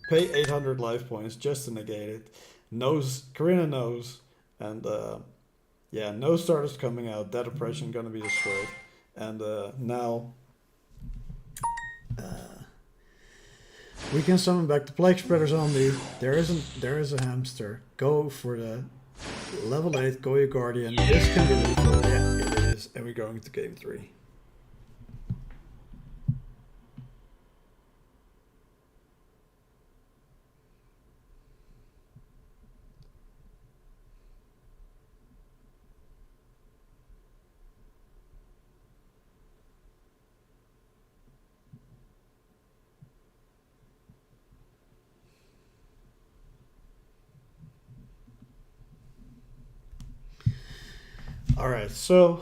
pay 800 life points just to negate it. Knows Karina knows, and yeah, no starters coming out. That oppression gonna be destroyed, and now. Uh, We can summon back the Plague Spreader Zombie. There is a hamster. Go for the level 8 Goya Guardian. This can be lethal. Yeah, it is. And we're going to game 3. Alright, so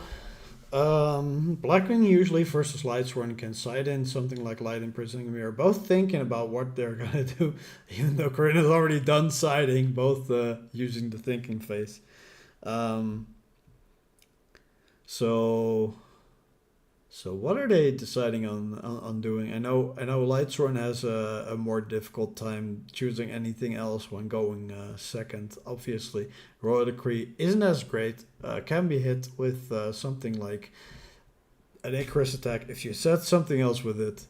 Blackwing usually versus Lightsworn can side in something like Light Imprisoning Mirror. Both thinking about what they're gonna do, even though Corinne's already done siding, both using the thinking phase. Um, so So what are they deciding on doing? I know Lightsworn has a more difficult time choosing anything else when going second. Obviously, Royal Decree isn't as great. Can be hit with something like an Icarus attack if you set something else with it.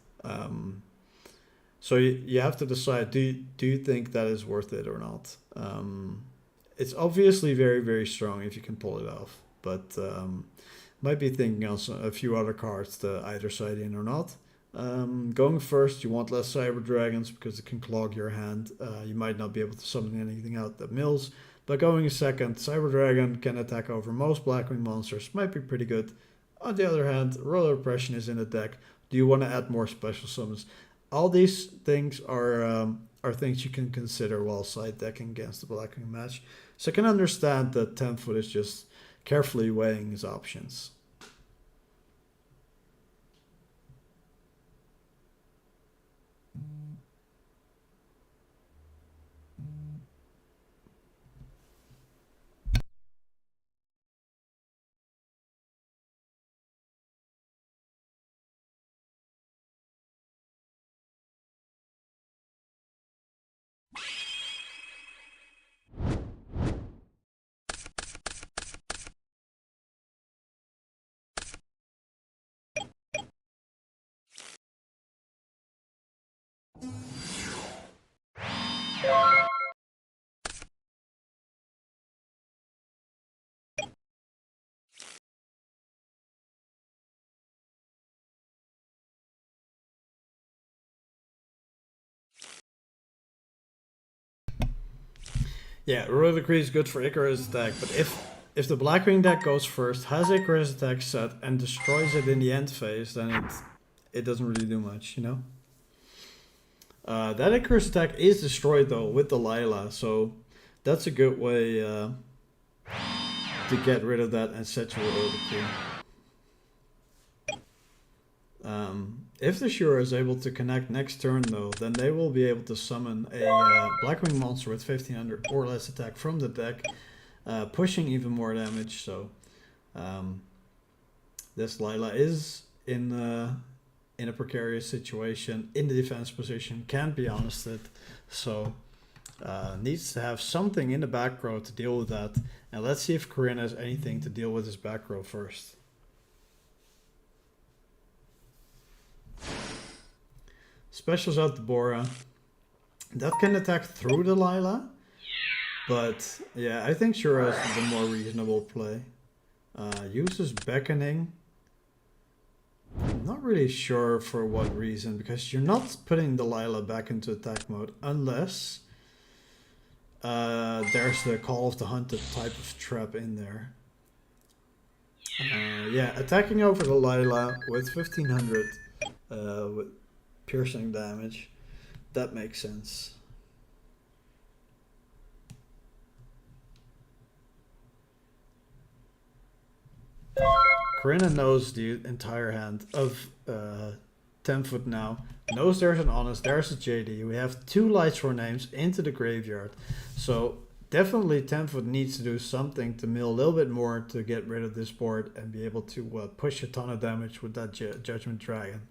So you have to decide: do you think that is worth it or not? It's obviously very very strong if you can pull it off, but might be thinking on a few other cards to either side in or not. Going first, you want less Cyber Dragons because it can clog your hand. You might not be able to summon anything out that mills. But going second, Cyber Dragon can attack over most Blackwing monsters. Might be pretty good. On the other hand, Royal Oppression is in the deck. Do you want to add more special summons? All these things are things you can consider while side decking against the Blackwing match. So I can understand that Tenfoot is just carefully weighing his options. Yeah, Royal Decree is good for Icarus attack, but if the Blackwing deck goes first, has Icarus attack set, and destroys it in the end phase, then it doesn't really do much, you know? That Icarus attack is destroyed though with the Lila, so that's a good way to get rid of that and set your Royal Decree. If the Shura is able to connect next turn though, then they will be able to summon a Blackwing monster with 1500 or less attack from the deck, pushing even more damage. So this Lila is in a precarious situation, in the defense position, can't be honested, so needs to have something in the back row to deal with that. And let's see if Corinne has anything to deal with his back row first. Specials out the Bora. That can attack through the Lila. But yeah, I think Shura is the more reasonable play. Uses Beckoning. I'm not really sure for what reason, because you're not putting the Lila back into attack mode unless there's the Call of the Hunted type of trap in there. Yeah, attacking over the Lila with 1500 with piercing damage, that makes sense. Corinna knows the entire hand of 10 foot now. Knows there's an Honest, there's a JD. We have 2 Lights for names into the graveyard. So definitely 10 foot needs to do something to mill a little bit more to get rid of this board and be able to push a ton of damage with that Judgment Dragon.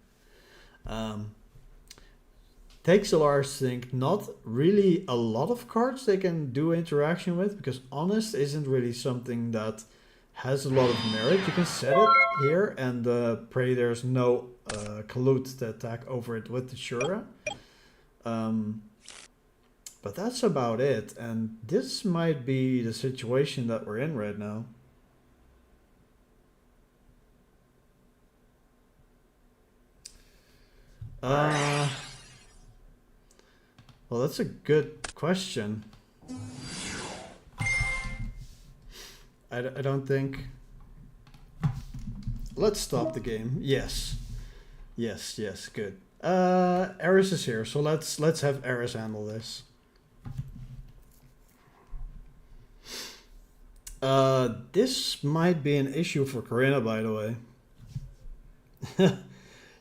Takes a large think, not really a lot of cards they can do interaction with, because Honest isn't really something that has a lot of merit. You can set it here and pray there's no Kalut to attack over it with the Shura. But that's about it, and this might be the situation that we're in right now. Well, that's a good question. I don't think... Let's stop the game. Yes. Yes, good. Eris is here, so let's have Eris handle this. This might be an issue for Corinna, by the way.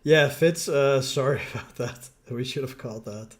Yeah, Fitz, sorry about that. We should have called that.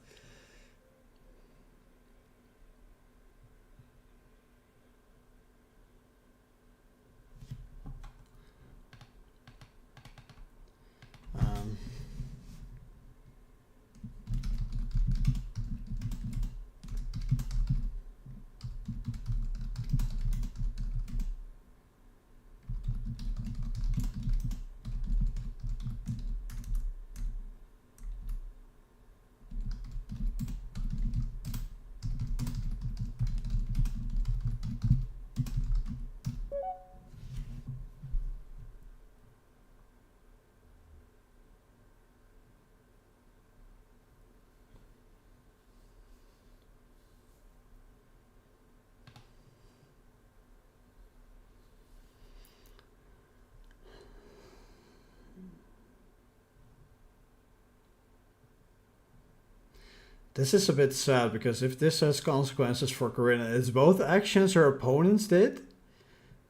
This is a bit sad, because if this has consequences for Corinna, it's both actions her opponents did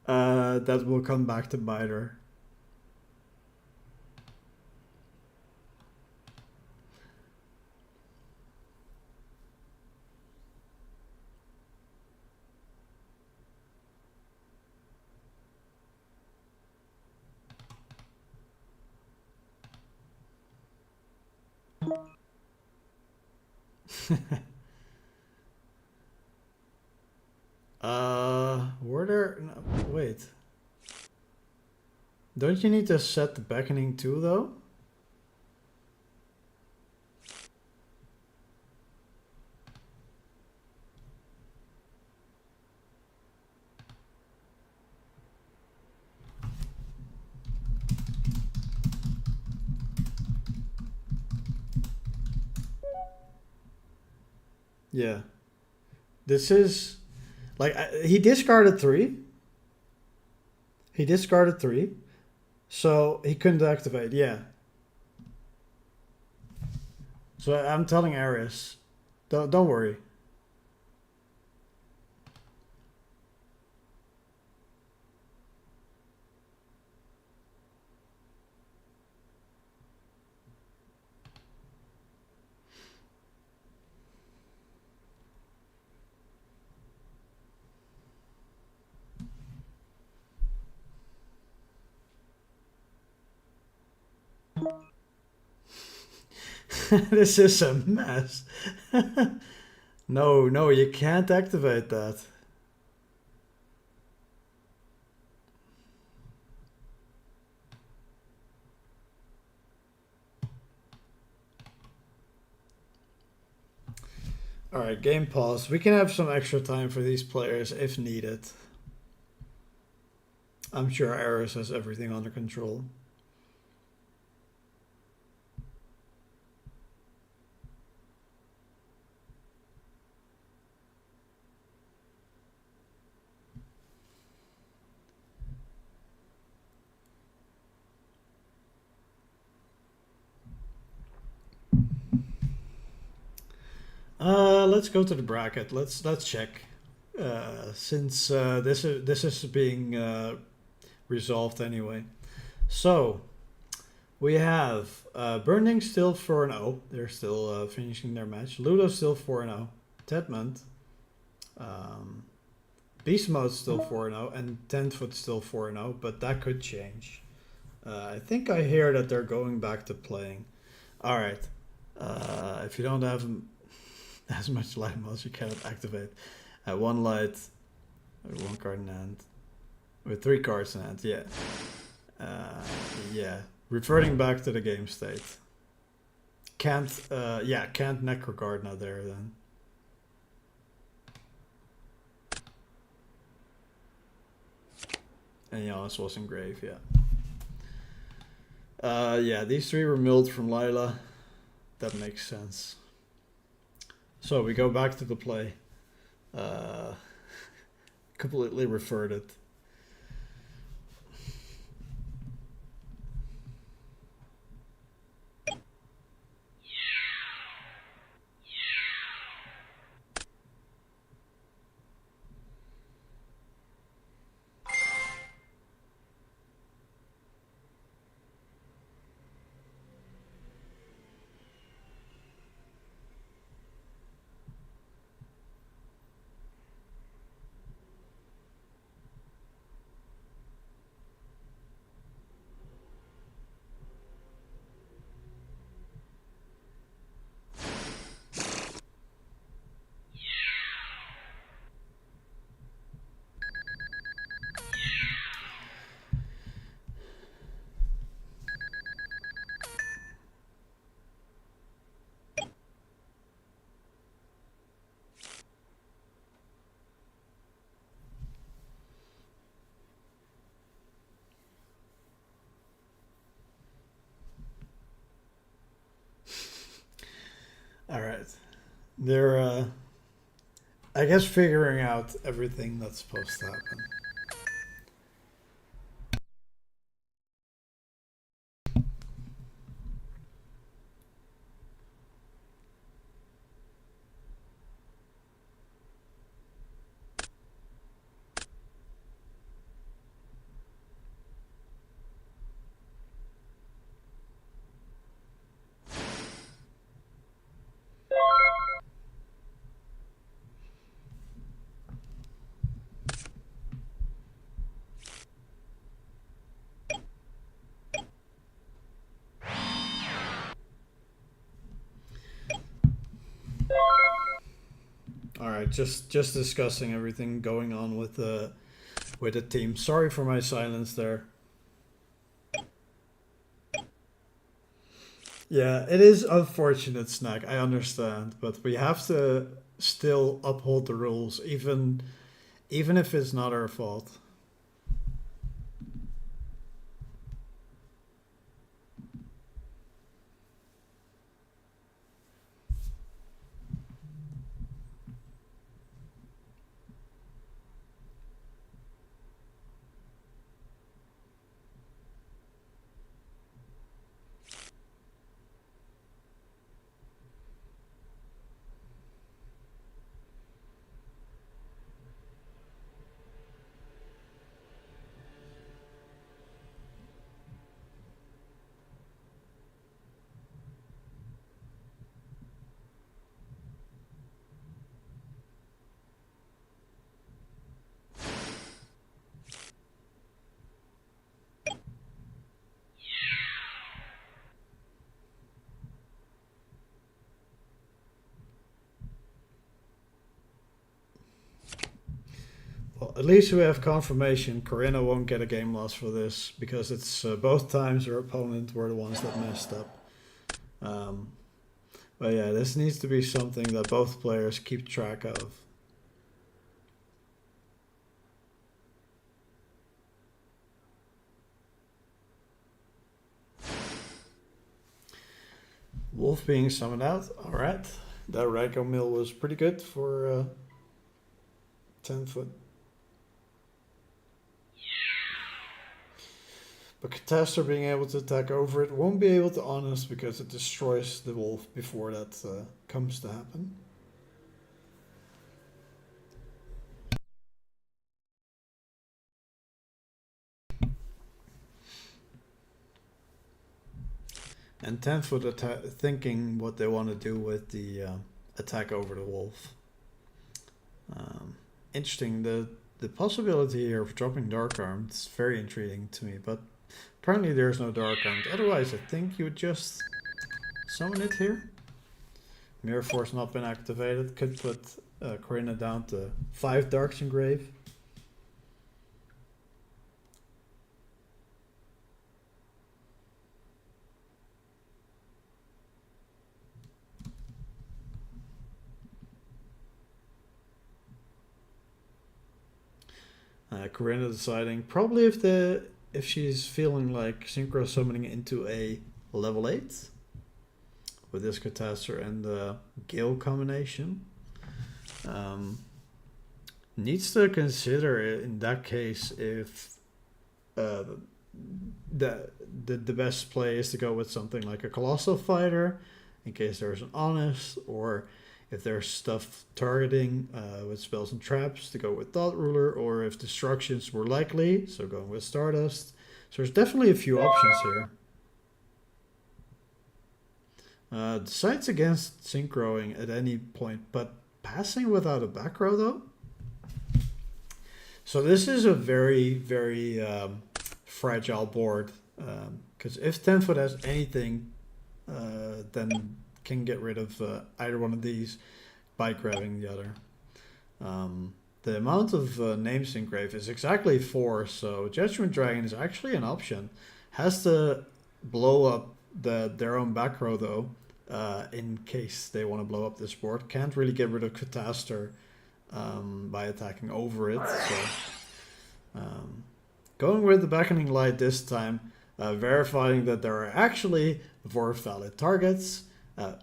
that will come back to bite her. Were there... No, wait. Don't you need to set the beckoning too, though? Yeah. This is... Like he discarded three. He discarded three, so he couldn't activate. Yeah. So I'm telling Ares, don't worry. This is a mess. No, you can't activate that. Alright, game pause. We can have some extra time for these players if needed. I'm sure Ares has everything under control. Let's go to the bracket. Let's check. Since this is being resolved anyway. So we have Burning still 4-0. They're still finishing their match. Ludo still 4-0. Tedmund. Beast Mode still 4-0. And 10-foot still 4-0. But that could change. I think I hear that they're going back to playing. Alright. If you don't have as much light modes, you cannot activate. One light, one card in hand, with 3 cards in hand. Yeah, yeah. Reverting back to the game state. Can't Necrogard now there then. And Giannis was in grave. Yeah. Yeah. These 3 were milled from Lila. That makes sense. So we go back to the play. Completely referred it. All right. They're, I guess, figuring out everything that's supposed to happen. All right, just discussing everything going on with the team. Sorry for my silence there. Yeah, it is unfortunate, Snack. I understand, but we have to still uphold the rules, even if it's not our fault. Well, at least we have confirmation Corinna won't get a game loss for this, because it's both times her opponent were the ones that messed up. But yeah, this needs to be something that both players keep track of. Wolf being summoned out. Alright. That Ryko mill was pretty good for 10 foot. But Catastrophe being able to attack over it won't be able to honest because it destroys the wolf before that comes to happen. And 10 foot thinking what they want to do with the attack over the wolf. Interesting, the possibility here of dropping Dark Armed is very intriguing to me, but apparently there's no Dark Armed. Otherwise I think you would just summon it here. Mirror Force not been activated, could put Corinna down to 5 Darks Engrave. Corinna deciding probably if she's feeling like synchro summoning into a level 8 with this Catastor and the Gale combination. Needs to consider in that case if the best play is to go with something like a Colossal Fighter in case there's an Honest, or if there's stuff targeting with spells and traps to go with Thought Ruler, or if destructions were likely, so going with Stardust. So there's definitely a few options here. Decides against synchroing at any point, but passing without a back row though. So this is a very, very fragile board, because if 10 foot has anything, then can get rid of either one of these by grabbing the other. The amount of names engraved is exactly 4, so Judgment Dragon is actually an option. Has to blow up their own back row though, in case they want to blow up this board. Can't really get rid of Catastor by attacking over it. So going with the Beckoning Light this time, verifying that there are actually 4 valid targets.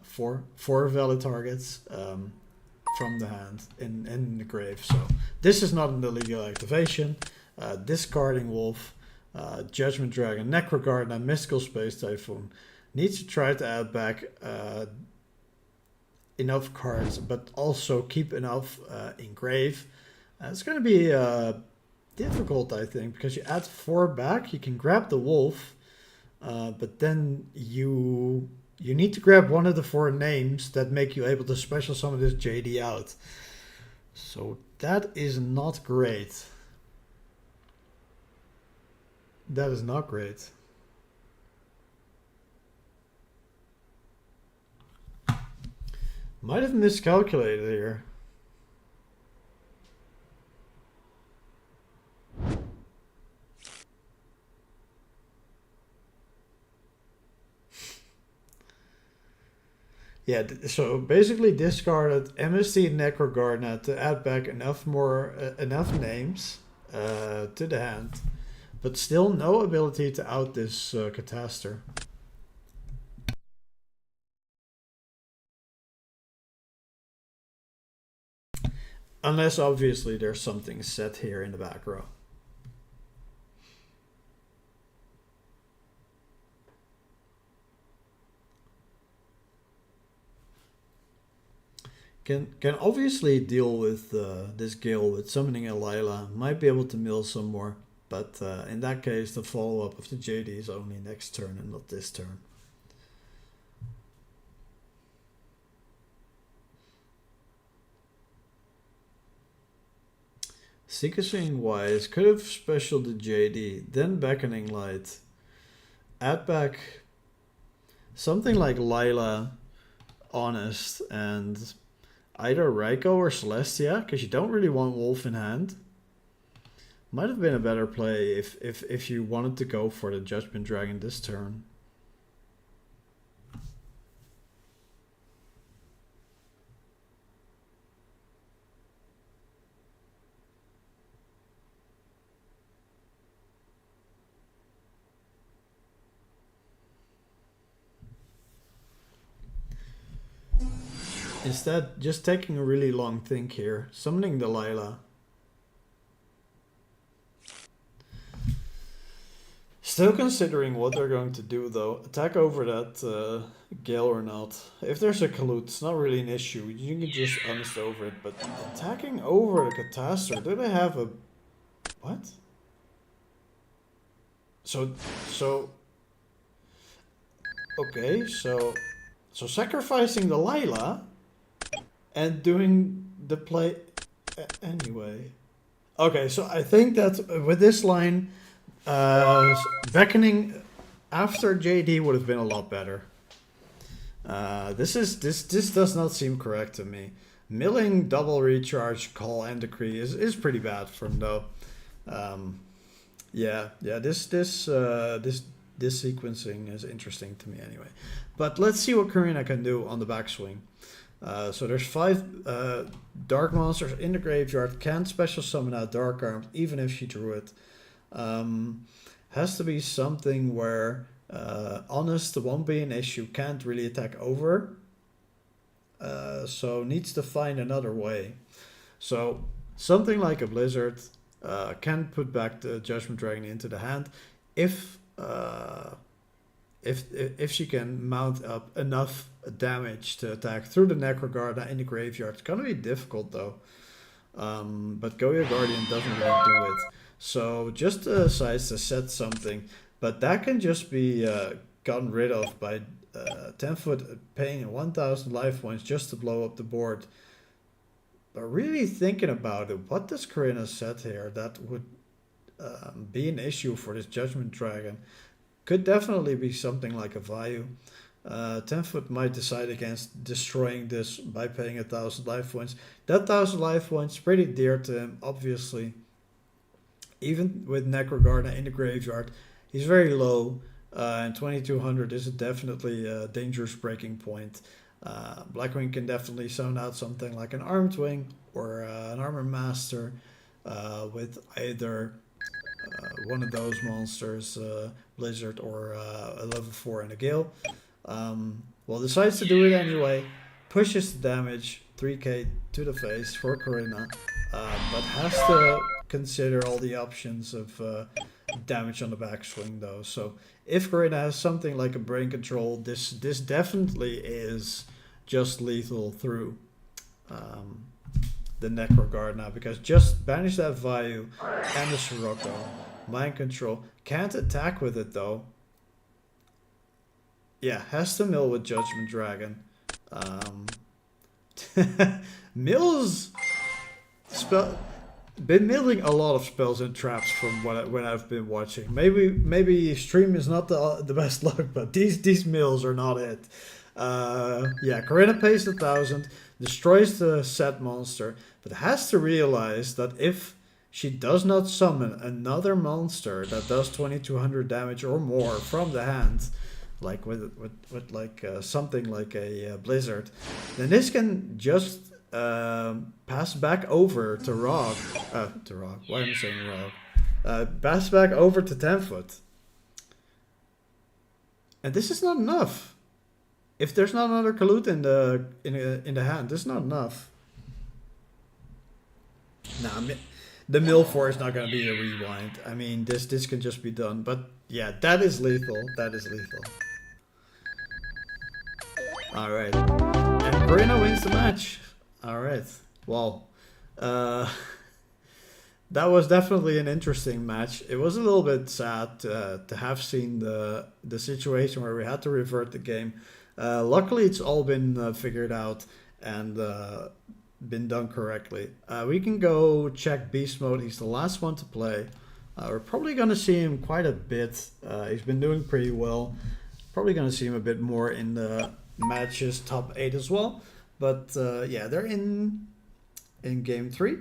Four valid targets from the hand in the grave. So this is not an illegal activation. Discarding Wolf, Judgment Dragon, Necroguard, and Mystical Space Typhoon needs to try to add back enough cards, but also keep enough in grave. It's going to be difficult, I think, because you add 4 back, you can grab the Wolf, but then you need to grab one of the 4 names that make you able to special summon this JD out. So that is not great. That is not great. Might have miscalculated here. Yeah, so basically discarded MST Necroguard to add back enough names to the hand, but still no ability to out this Catastor. Unless obviously there's something set here in the back row. Can obviously deal with this Gale with summoning a Lila. Might be able to mill some more, but in that case the follow-up of the JD is only next turn and not this turn. Sequencing wise, could have special the JD, then Beckoning Light. Add back something like Lila, Honest, and either Ryko or Celestia, because you don't really want Wolf in hand. Might have been a better play if you wanted to go for the Judgment Dragon this turn. Instead, just taking a really long think here, summoning Delilah. Still considering what they're going to do though. Attack over that Gale or not. If there's a Kalut, it's not really an issue. You can just honest over it. But attacking over the Catastor, do they have a... What? So... Okay, so sacrificing the Lila and doing the play anyway. Okay, so I think that with this line, beckoning after JD would have been a lot better. This does not seem correct to me. Milling, double recharge, call, and decree is pretty bad from though. This sequencing is interesting to me anyway. But let's see what Karina can do on the backswing. So there's 5 dark monsters in the graveyard. Can't special summon out Dark Armed even if she drew it. Has to be something where honest won't be an issue. Can't really attack over. So needs to find another way. So something like a Blizzard can put back the Judgment Dragon into the hand if she can mount up enough damage to attack through the Necrogarda in the graveyard. It's gonna be difficult though. But Goya Guardian doesn't really do it. So just decides to set something. But that can just be gotten rid of by 10-foot paying 1,000 life points just to blow up the board. But really thinking about it, what does Karina set here that would be an issue for this Judgment Dragon? Could definitely be something like a Vayu. 10-foot might decide against destroying this by paying 1,000 life points. That 1,000 life points pretty dear to him, obviously. Even with Necrogarda in the graveyard, he's very low, and 2,200 is definitely a dangerous breaking point. Blackwing can definitely sound out something like an Armed Wing or an Armor Master with either one of those monsters, Blizzard or a level 4 and a Gale. Well, decides to do it anyway, pushes the damage, 3k to the face for Karina, but has to consider all the options of damage on the backswing though. So if Karina has something like a Brain Control, this definitely is just lethal through the Necroguard now, because just banish that Vayu and the Sirocco. Mind Control. Can't attack with it though. Yeah, has to mill with Judgment Dragon. Mills spell been milling a lot of spells and traps from when I've been watching. Maybe stream is not the best luck, but these mills are not it. Yeah, Karina pays 1,000, destroys the set monster, but has to realize that if she does not summon another monster that does 2,200 damage or more from the hand, like with like something like a Blizzard, then this can just pass back over to Rog. Why am I saying Rog? Pass back over to 10-foot. And this is not enough. If there's not another Kalut in the hand, this is not enough. Nah, the mill 4 is not going to be a rewind. I mean, this can just be done. But yeah, that is lethal. That is lethal. All right, and Karina wins the match. All right. Well, that was definitely an interesting match. It was a little bit sad to have seen the situation where we had to revert the game. Luckily, it's all been figured out and been done correctly. We can go check Beast Mode. He's the last one to play. We're probably going to see him quite a bit. He's been doing pretty well. Probably going to see him a bit more in the matches top 8 as well. But yeah, they're in game 3.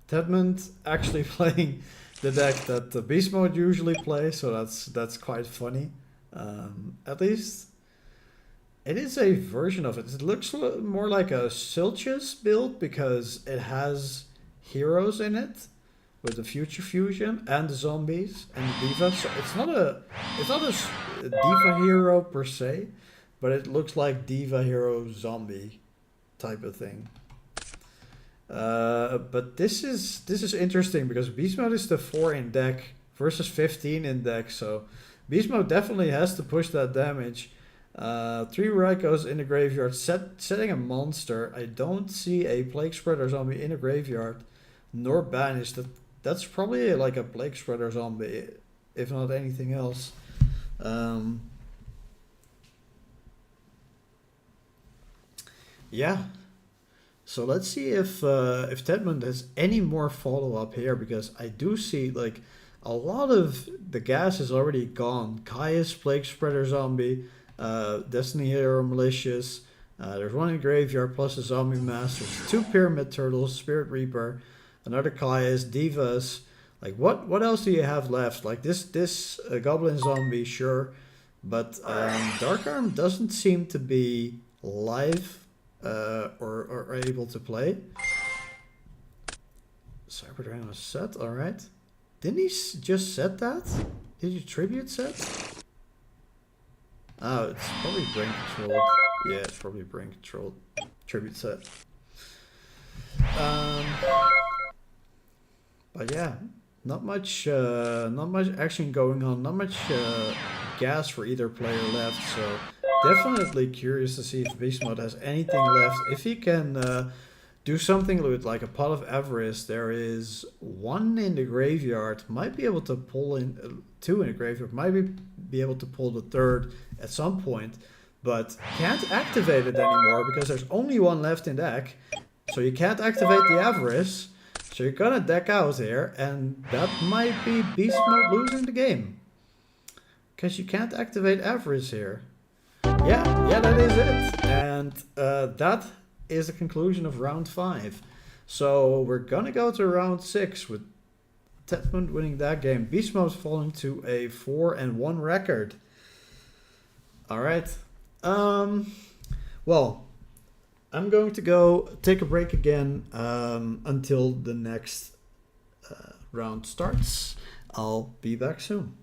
Tedmund actually playing the deck that the Beast Mode usually plays, so that's quite funny. At least it is a version of it. It looks more like a Silchus build because it has heroes in it with the Future Fusion and the zombies and the Diva. So it's not a Diva hero per se, but it looks like Diva hero zombie type of thing. But this is interesting because Beast Mode is the 4 in deck versus 15 in deck, so Beast Mode definitely has to push that damage. 3 Raikos in the graveyard, setting a monster. I don't see a Plague Spreader zombie in a graveyard, nor banished. That's probably like a Plague Spreader zombie, if not anything else. Yeah. So let's see if Tedmund has any more follow up here, because I do see like a lot of the gas is already gone. Caius, Plague Spreader Zombie, Destiny Hero Malicious. There's one in Graveyard plus a Zombie Master. 2 Pyramid Turtles, Spirit Reaper, another Caius, Divas. Like what else do you have left? Like this Goblin Zombie, sure, but Dark Arm doesn't seem to be live. Or able to play. Cyber Dragon was set, alright. Didn't he just set that? Did you tribute set? Oh, it's probably brain controlled. Yeah, it's probably brain controlled. Tribute set. But yeah, not much action going on, not much gas for either player left, so definitely curious to see if Beast Mode has anything left. If he can do something with like a Pot of Avarice, there is 1 in the graveyard, might be able to pull in 2 in the graveyard, might be able to pull the 3rd at some point, but can't activate it anymore because there's only 1 left in deck, so you can't activate the Avarice. So you're gonna deck out here, and that might be Beast Mode losing the game, because you can't activate Avarice here. Yeah, that is it. And that is the conclusion of round 5. So we're gonna go to round 6 with Tedmund winning that game. Beast Mode falling to a 4-1 record. Alright. Well, I'm going to go take a break again until the next round starts. I'll be back soon.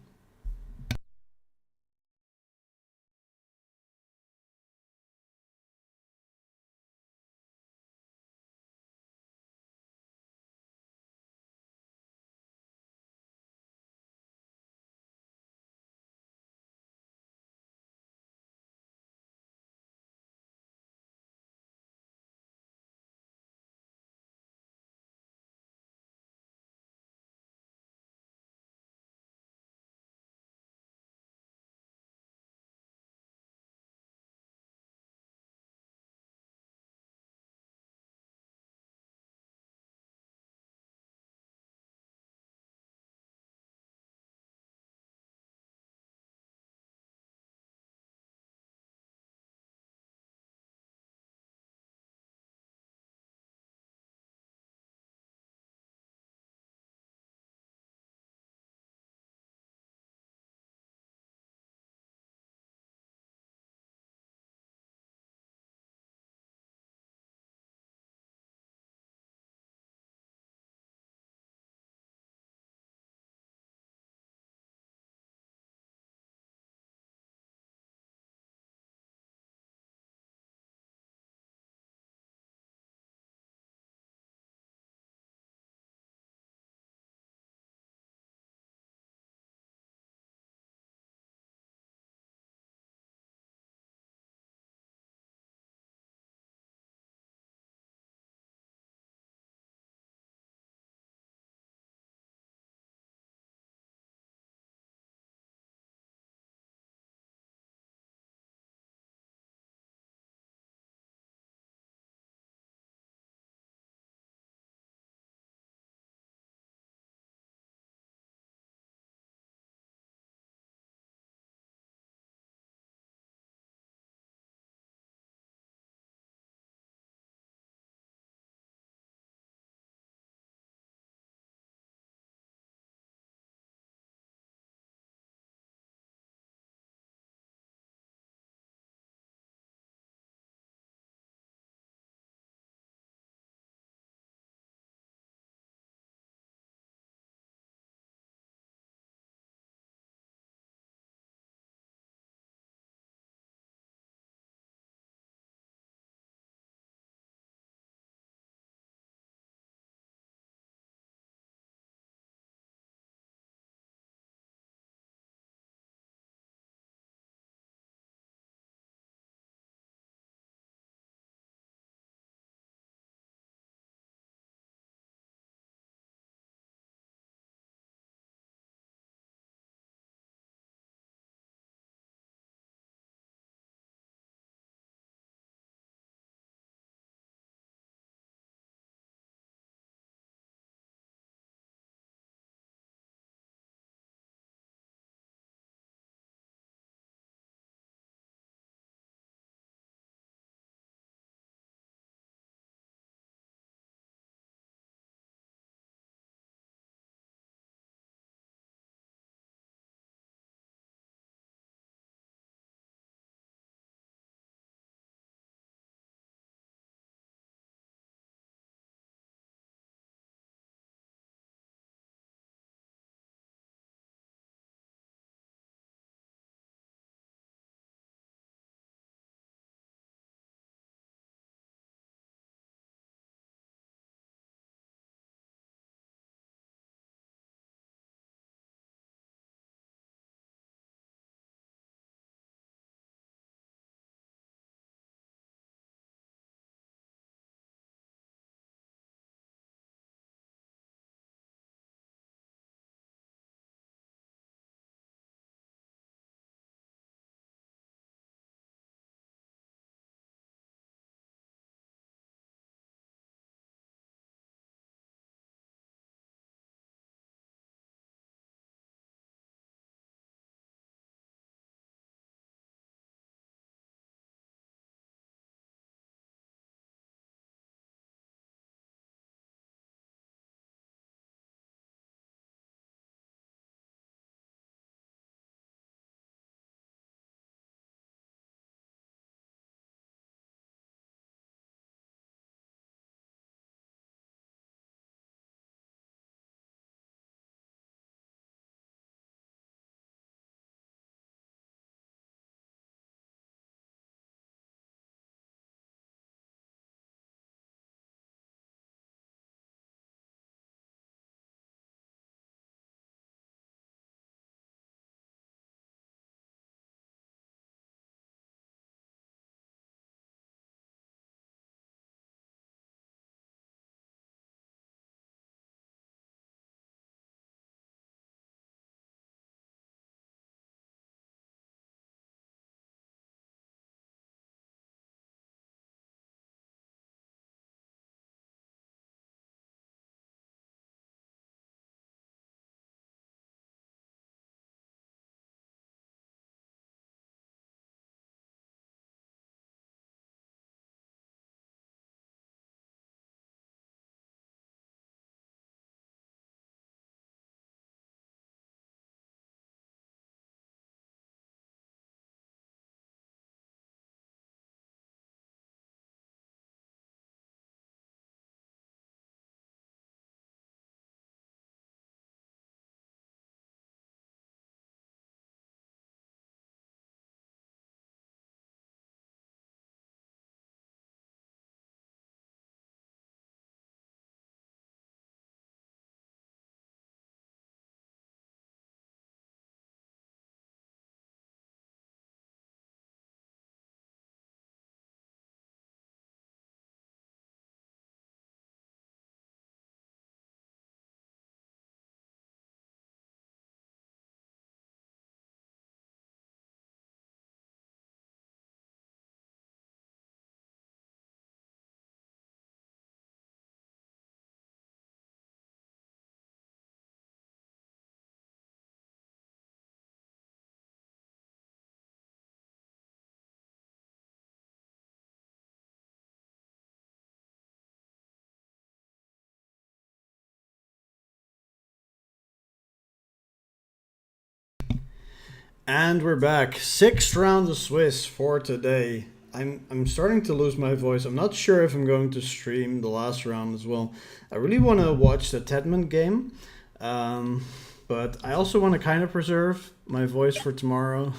And we're back. Sixth round of Swiss for today. I'm starting to lose my voice. I'm not sure if I'm going to stream the last round as well. I really want to watch the Tedman game, but I also want to kind of preserve my voice for tomorrow.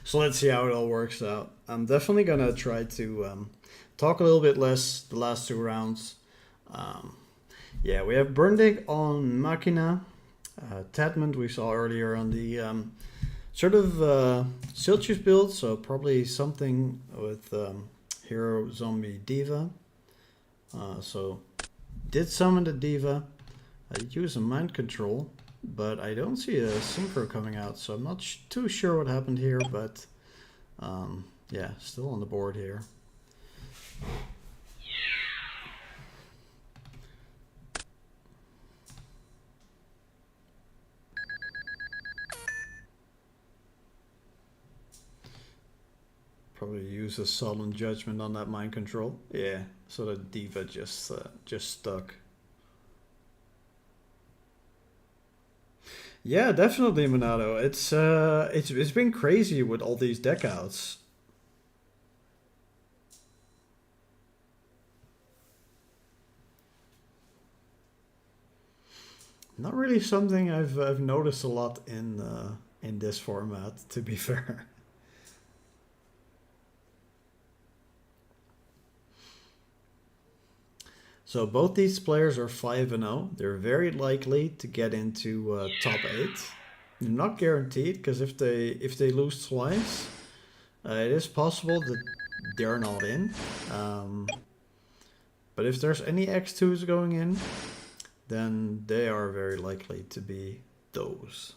So let's see how it all works out. I'm definitely gonna try to talk a little bit less the last two rounds. Yeah, we have Burndig on Machina. Tedman we saw earlier on the sort of Siltius build, so probably something with Hero Zombie Diva. So did summon the Diva. I did use a mind control, but I don't see a Synchro coming out, so I'm not too sure what happened here, but yeah, still on the board here. Probably use a Solemn Judgment on that mind control. Yeah, so the Diva just stuck. Yeah, definitely, Monado. It's been crazy with all these deck outs. Not really something I've noticed a lot in this format, to be fair. So both these players are 5-0. They're very likely to get into top 8. Not guaranteed, because if they lose twice, it is possible that they're not in. But if there's any X2s going in, then they are very likely to be those.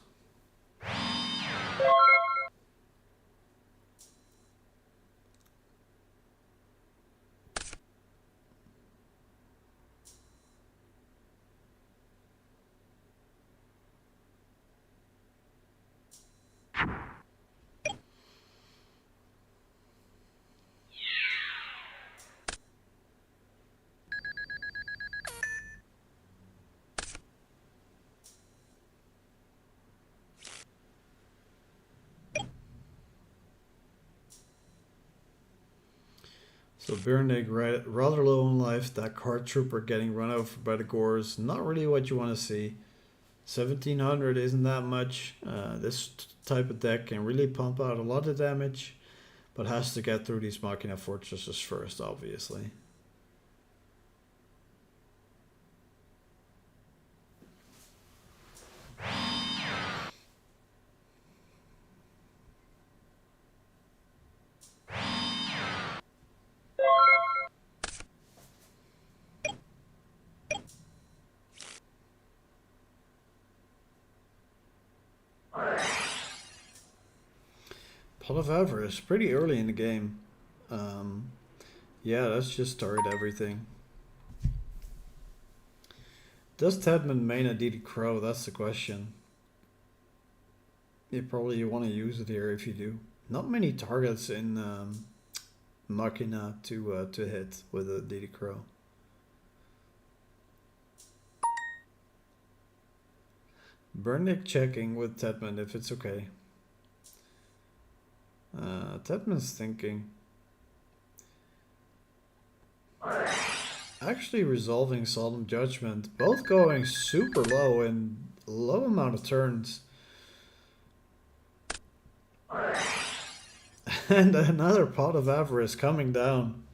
So Björnig rather low on life. That card trooper getting run over by the Gores, not really what you want to see. 1700 isn't that much. This type of deck can really pump out a lot of damage, but has to get through these Machina Fortresses first, obviously. Pot of Avarice, pretty early in the game. Yeah, that's just started everything. Does Tedman main a DD Crow? That's the question. You probably want to use it here if you do. Not many targets in Machina to hit with a DD Crow. Burnick checking with Tedman if it's okay. Tedman's thinking. Actually resolving Solemn Judgment. Both going super low in low amount of turns. And another Pot of Avarice coming down.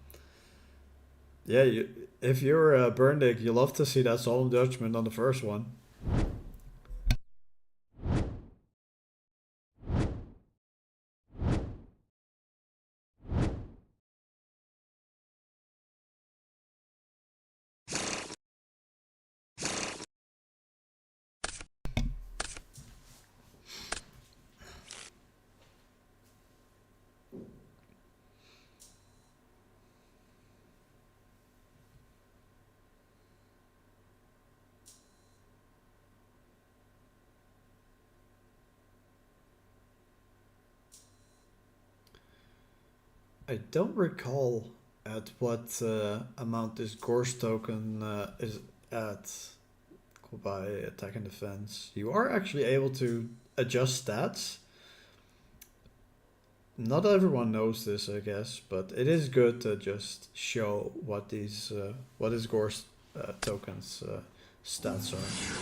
Yeah, if you're Burndig, you love to see that Solemn Judgment on the first one. I don't recall at what amount this Gorse token is at by attack and defense. You are actually able to adjust stats, not everyone knows this, I guess, but it is good to just show what these what his Gorse tokens stats are.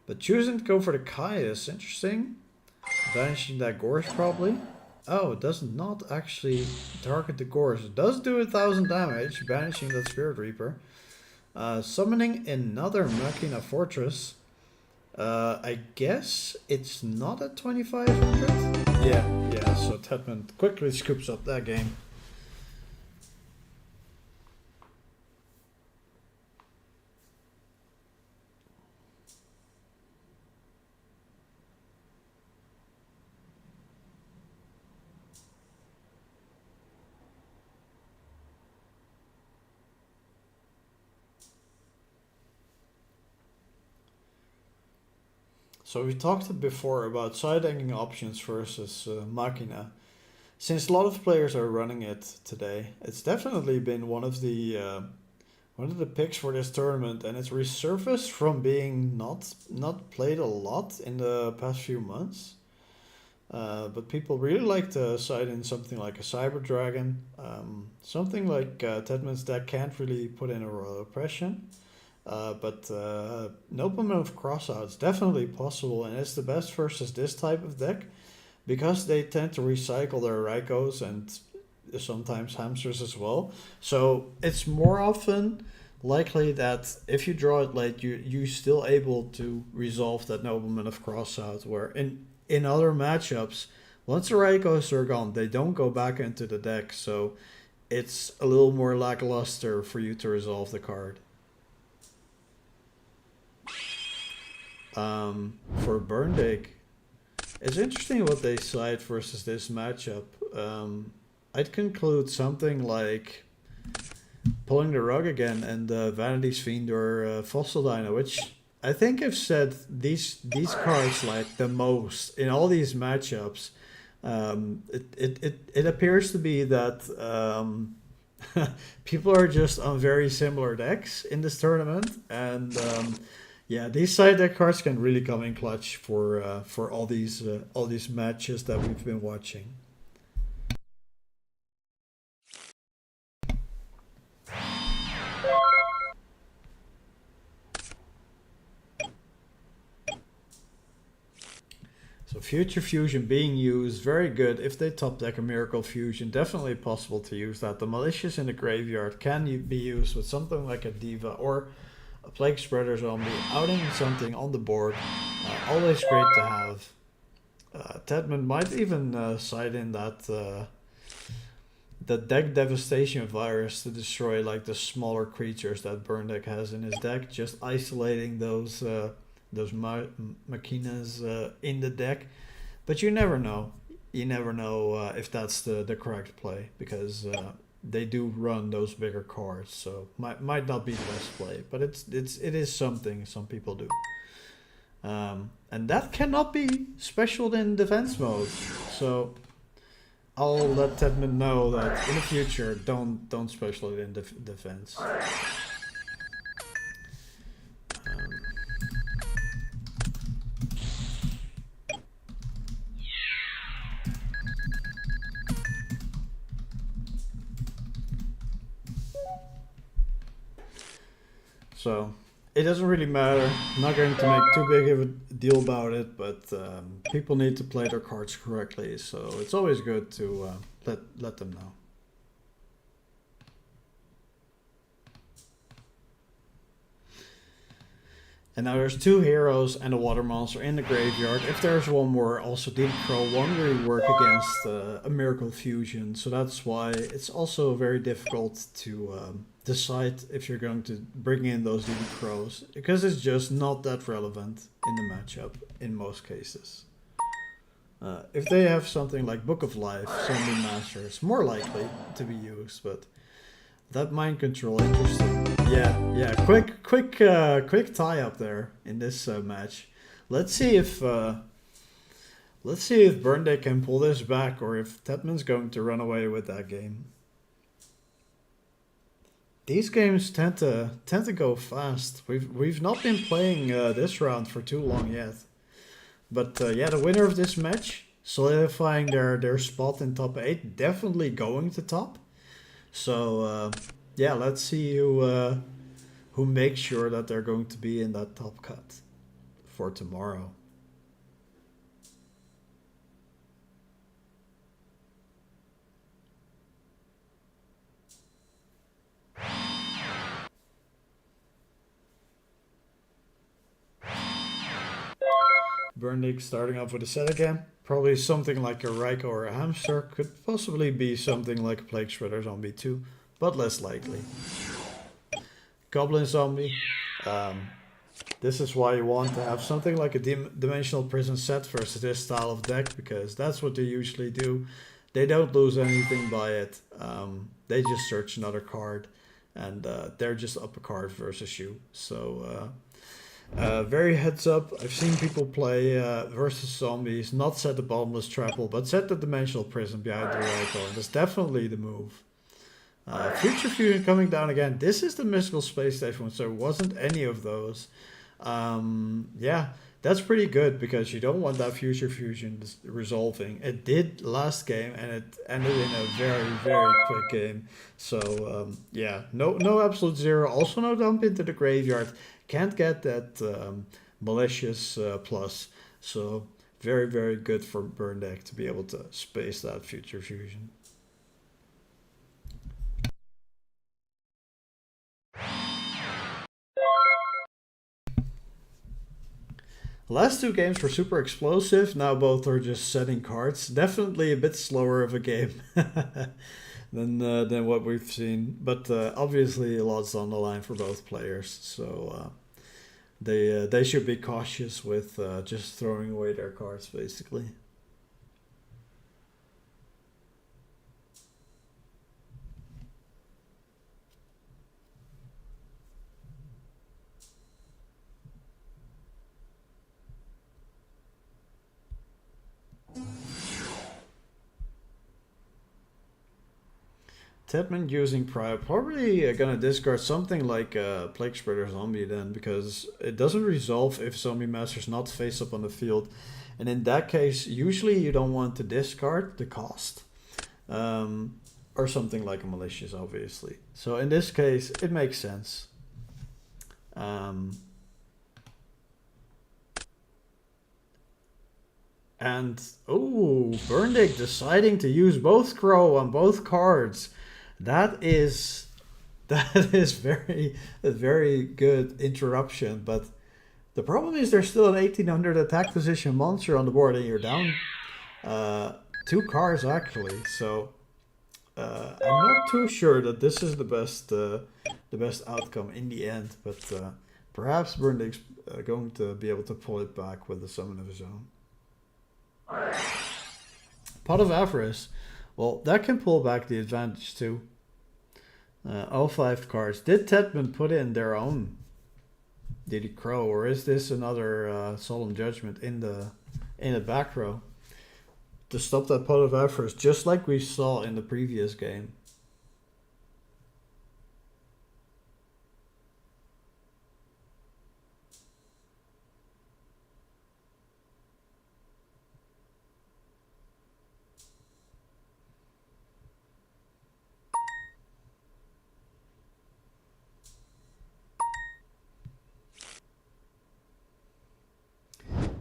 But choosing to go for the Kai is interesting. Banishing that Gorse probably. Oh, it does not actually target the Gorse. It does do 1000 damage, banishing that Spirit Reaper. Summoning another Machina Fortress. I guess it's not at 2500? Yeah, so Tetman quickly scoops up that game. So we talked before about side-hanging options versus Machina. Since a lot of players are running it today, it's definitely been one of the picks for this tournament, and it's resurfaced from being not played a lot in the past few months. But people really like to side in something like a Cyber Dragon, something like Tedman's deck can't really put in a Royal Oppression. But Nobleman of Crossout is definitely possible, and it's the best versus this type of deck because they tend to recycle their Raikos and sometimes hamsters as well. So it's more often likely that if you draw it late, you're still able to resolve that Nobleman of Crossout, where in other matchups, once the Raikos are gone, they don't go back into the deck, so it's a little more lackluster for you to resolve the card. For Burndig, it's interesting what they side versus this matchup. I'd conclude something like pulling the rug again and Vanity's Fiend or Fossil Dino, which I think I've said these cards like the most in all these matchups. It appears to be that people are just on very similar decks in this tournament, and yeah, these side deck cards can really come in clutch for all these matches that we've been watching. So Future Fusion being used, very good. If they top deck a Miracle Fusion, definitely possible to use that. The Malicious in the graveyard can be used with something like a Diva or a Plague Spreader Zombie, outing something on the board. Always great to have. Tedman might even side in that deck Devastation Virus to destroy like the smaller creatures that Burn Deck has in his deck, just isolating those machinas in the deck. But you never know. You never know if that's the correct play, because they do run those bigger cards, so might not be the best play, but it is something some people do. And that cannot be special in defense mode, so I'll let Tedman know that in the future don't special it in defense. So it doesn't really matter. I'm not going to make too big of a deal about it, but people need to play their cards correctly, so it's always good to let them know. And now there's two heroes and a water monster in the graveyard. If there's one more, also DD Crow won't really work against a Miracle Fusion, so that's why it's also very difficult to decide if you're going to bring in those DD Crows, because it's just not that relevant in the matchup in most cases. If they have something like Book of Life, Zombie Master, it's more likely to be used, but that mind control, interesting. Yeah, quick tie up there in this match. Let's see if Burn Deck can pull this back, or if Tedman's going to run away with that game. These games tend to go fast. We've not been playing this round for too long yet, but yeah, the winner of this match solidifying their spot in top 8, definitely going to top. So yeah, let's see who makes sure that they're going to be in that top cut for tomorrow. Burnley starting off with a set again. Probably something like a Raiko or a Hamster. Could possibly be something like a Plague Spreader Zombie too, but less likely. Goblin Zombie. This is why you want to have something like a Dimensional Prison set versus this style of deck, because that's what they usually do. They don't lose anything by it. They just search another card, and they're just up a card versus you. So very heads up. I've seen people play versus zombies, not set the Bottomless Trapple, but set the Dimensional Prison behind the Raiko. That's definitely the move. Future Fusion coming down again. This is the Mystical Space Station, so there wasn't any of those. Yeah, that's pretty good because you don't want that Future Fusion resolving. It did last game and it ended in a very, very quick game. So yeah, no Absolute Zero. Also no dump into the graveyard. Can't get that malicious plus. So very, very good for Burn deck to be able to space that Future Fusion. The last two games were super explosive. Now both are just setting cards. Definitely a bit slower of a game than what we've seen. But obviously a lot's on the line for both players. So they should be cautious with just throwing away their cards, basically. Tedman using Prior, probably gonna discard something like Plague Spreader Zombie then, because it doesn't resolve if Zombie Master's not face up on the field. And in that case, usually you don't want to discard the cost. Or something like a Malicious, obviously. So in this case, it makes sense. And, oh, Burndick deciding to use both Crow on both cards. That is very a very good interruption, but the problem is there's still an 1800 attack position monster on the board and you're down 2 cards actually. So I'm not too sure that this is the best outcome in the end, but perhaps Burndick's going to be able to pull it back with a summon of his own. Pot of Avarice. Well, that can pull back the advantage too. All 5 cards. Did Tedman put in their own Diddy Crow, or is this another Solemn Judgment in the back row to stop that Pot of Avarice, just like we saw in the previous game?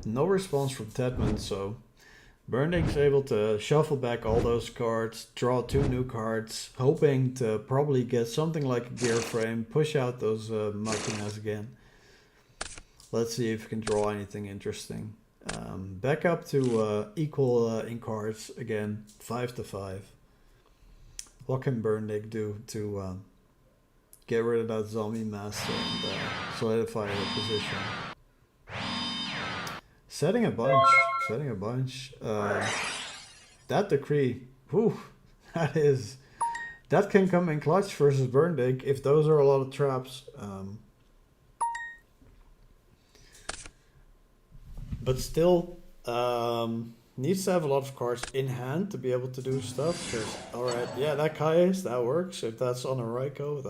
No response from Tedman, so Burndick's able to shuffle back all those cards, draw 2 new cards, hoping to probably get something like a gear frame, push out those Machinas again. Let's see if we can draw anything interesting. Back up to equal in cards again, 5 to 5. What can Burndick do to get rid of that Zombie Master and solidify the position? Setting a bunch. That decree, whew, that can come in clutch versus Burndick if those are a lot of traps. But still, needs to have a lot of cards in hand to be able to do stuff. Alright, yeah, that Kai's, that works. If that's on a Raiko,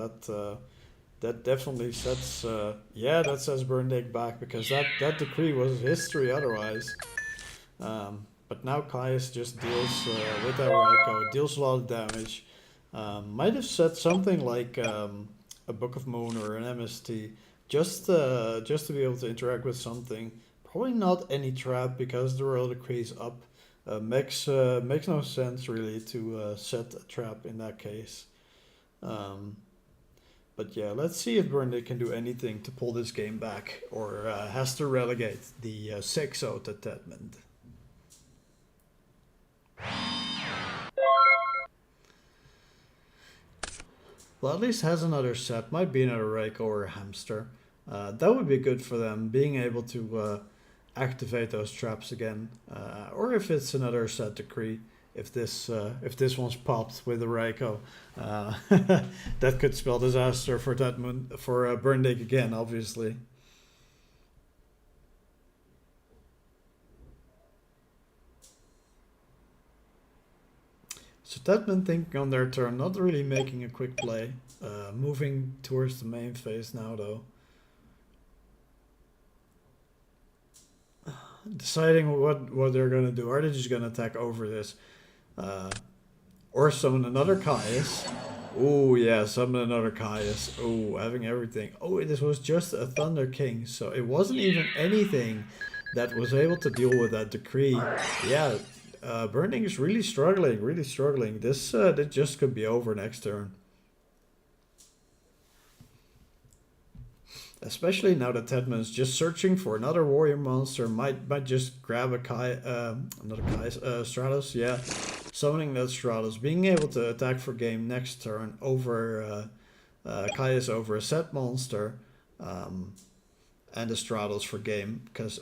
that definitely sets, yeah, that sets Burndick back, because that decree was history otherwise. But But now Caius just deals with that Raikou, deals a lot of damage. Might have said something like a Book of Moon or an MST, just to be able to interact with something. Probably not any trap because the roller decrease up. Makes no sense really to set a trap in that case. But yeah, let's see if Burnley can do anything to pull this game back or has to relegate the 6-0 to Tedmond. Well, at least has another set. Might be another Raikou or a Hamster. That would be good for them, being able to activate those traps again. Or if it's another set decree. If this one's popped with a Raikou, that could spell disaster for Burndick again, obviously. So Tedman thinking on their turn, not really making a quick play, moving towards the main phase now though. Deciding what they're gonna do. Are they just gonna attack over this? Or summon another Caius. Oh yeah, summon another Caius. Oh, having everything. Oh, this was just a Thunder King, so it wasn't even anything that was able to deal with that decree. Yeah, Burning is really struggling, really struggling. This just could be over next turn. Especially now that Tedman is just searching for another warrior monster, might just grab a another Stratos, yeah. Summoning that Stratos, being able to attack for game next turn over Caius over a set monster, and a Stratos for game, because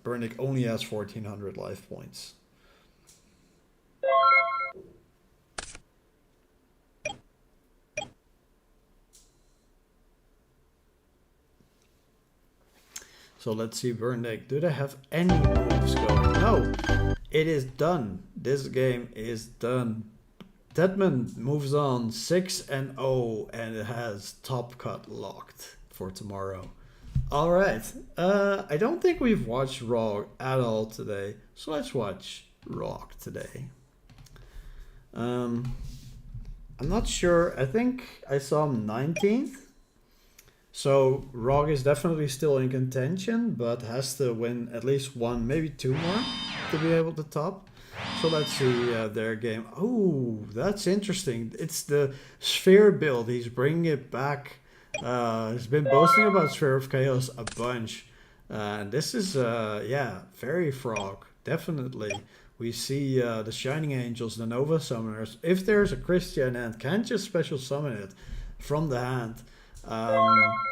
Burnick only has 1400 life points. So let's see, Burnick, do they have any moves going? No, it is done. This game is done. Tedman moves on 6-0 and it has top cut locked for tomorrow. All right, I don't think we've watched Raw at all today, so let's watch Raw today. I'm not sure. I think I saw him 19th. So Rog is definitely still in contention, but has to win at least one, maybe two more to be able to top. So let's see their game. Oh, that's interesting. It's the Sphere build. He's bringing it back. He's been boasting about Sphere of Chaos a bunch. And this is, yeah, very Frog. Definitely. We see the Shining Angels, the Nova Summoners. If there's a Christian and can't just special summon it from the hand.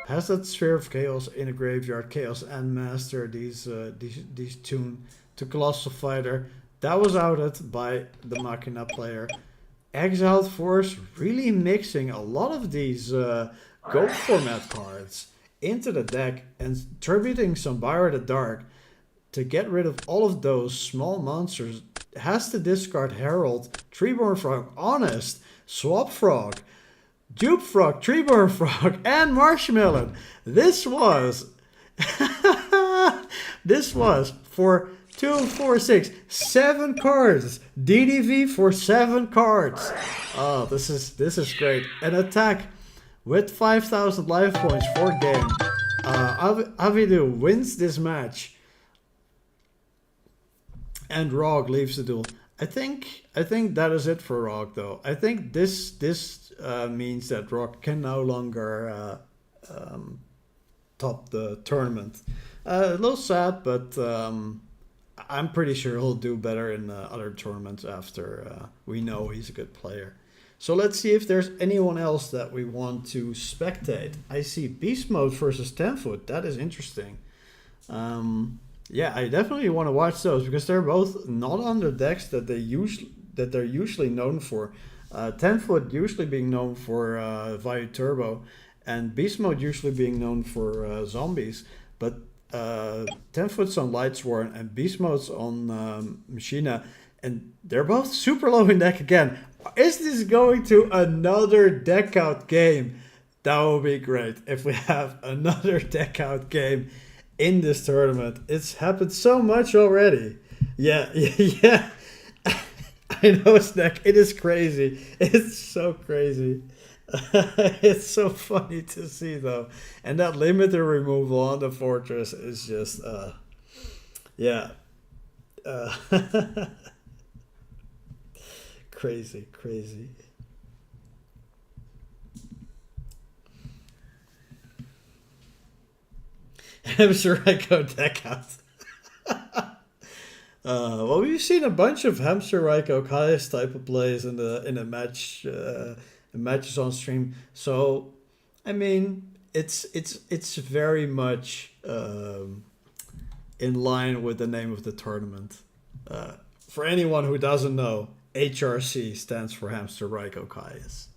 Has that Sphere of Chaos in a graveyard, Chaos and Master, these tune to Colossal Fighter. That was outed by the Machina player. Exiled Force really mixing a lot of these gold format cards into the deck and tributing some Byra the Dark to get rid of all of those small monsters. Has to discard Herald, Treeborn Frog, Honest, Swap Frog, Dupe Frog, Treeborn Frog, and Marshmallow. This was for 2, 4, 6, 7 cards. DDV for 7 cards. Oh, this is great. An attack with 5,000 life points for game. Avidu wins this match, and Rog leaves the duel. I think that is it for Rog, though. I think this means that Rog can no longer top the tournament. A little sad, but I'm pretty sure he'll do better in other tournaments after we know he's a good player. So let's see if there's anyone else that we want to spectate. I see Beast Mode versus 10-foot. That is interesting. Yeah, I definitely want to watch those because they're both not on the decks that they're usually known for. 10-foot usually being known for Vayu Turbo, and Beast Mode usually being known for zombies. But 10-foot's on Lightsworn and Beast Mode's on Machina, and they're both super low in deck again. Is this going to another deck out game? That would be great if we have another deck out game in this tournament. It's happened so much already. Yeah, yeah. I know, Snack. It is crazy. It's so crazy. It's so funny to see though, and that limiter removal on the fortress is just, yeah, uh, crazy, crazy. I'm sure I go deck out. Well, we've seen a bunch of Hamster Raiko Kai's type of plays in the match in matches on stream. So, I mean, it's very much in line with the name of the tournament. For anyone who doesn't know, HRC stands for Hamster Raiko Kai's.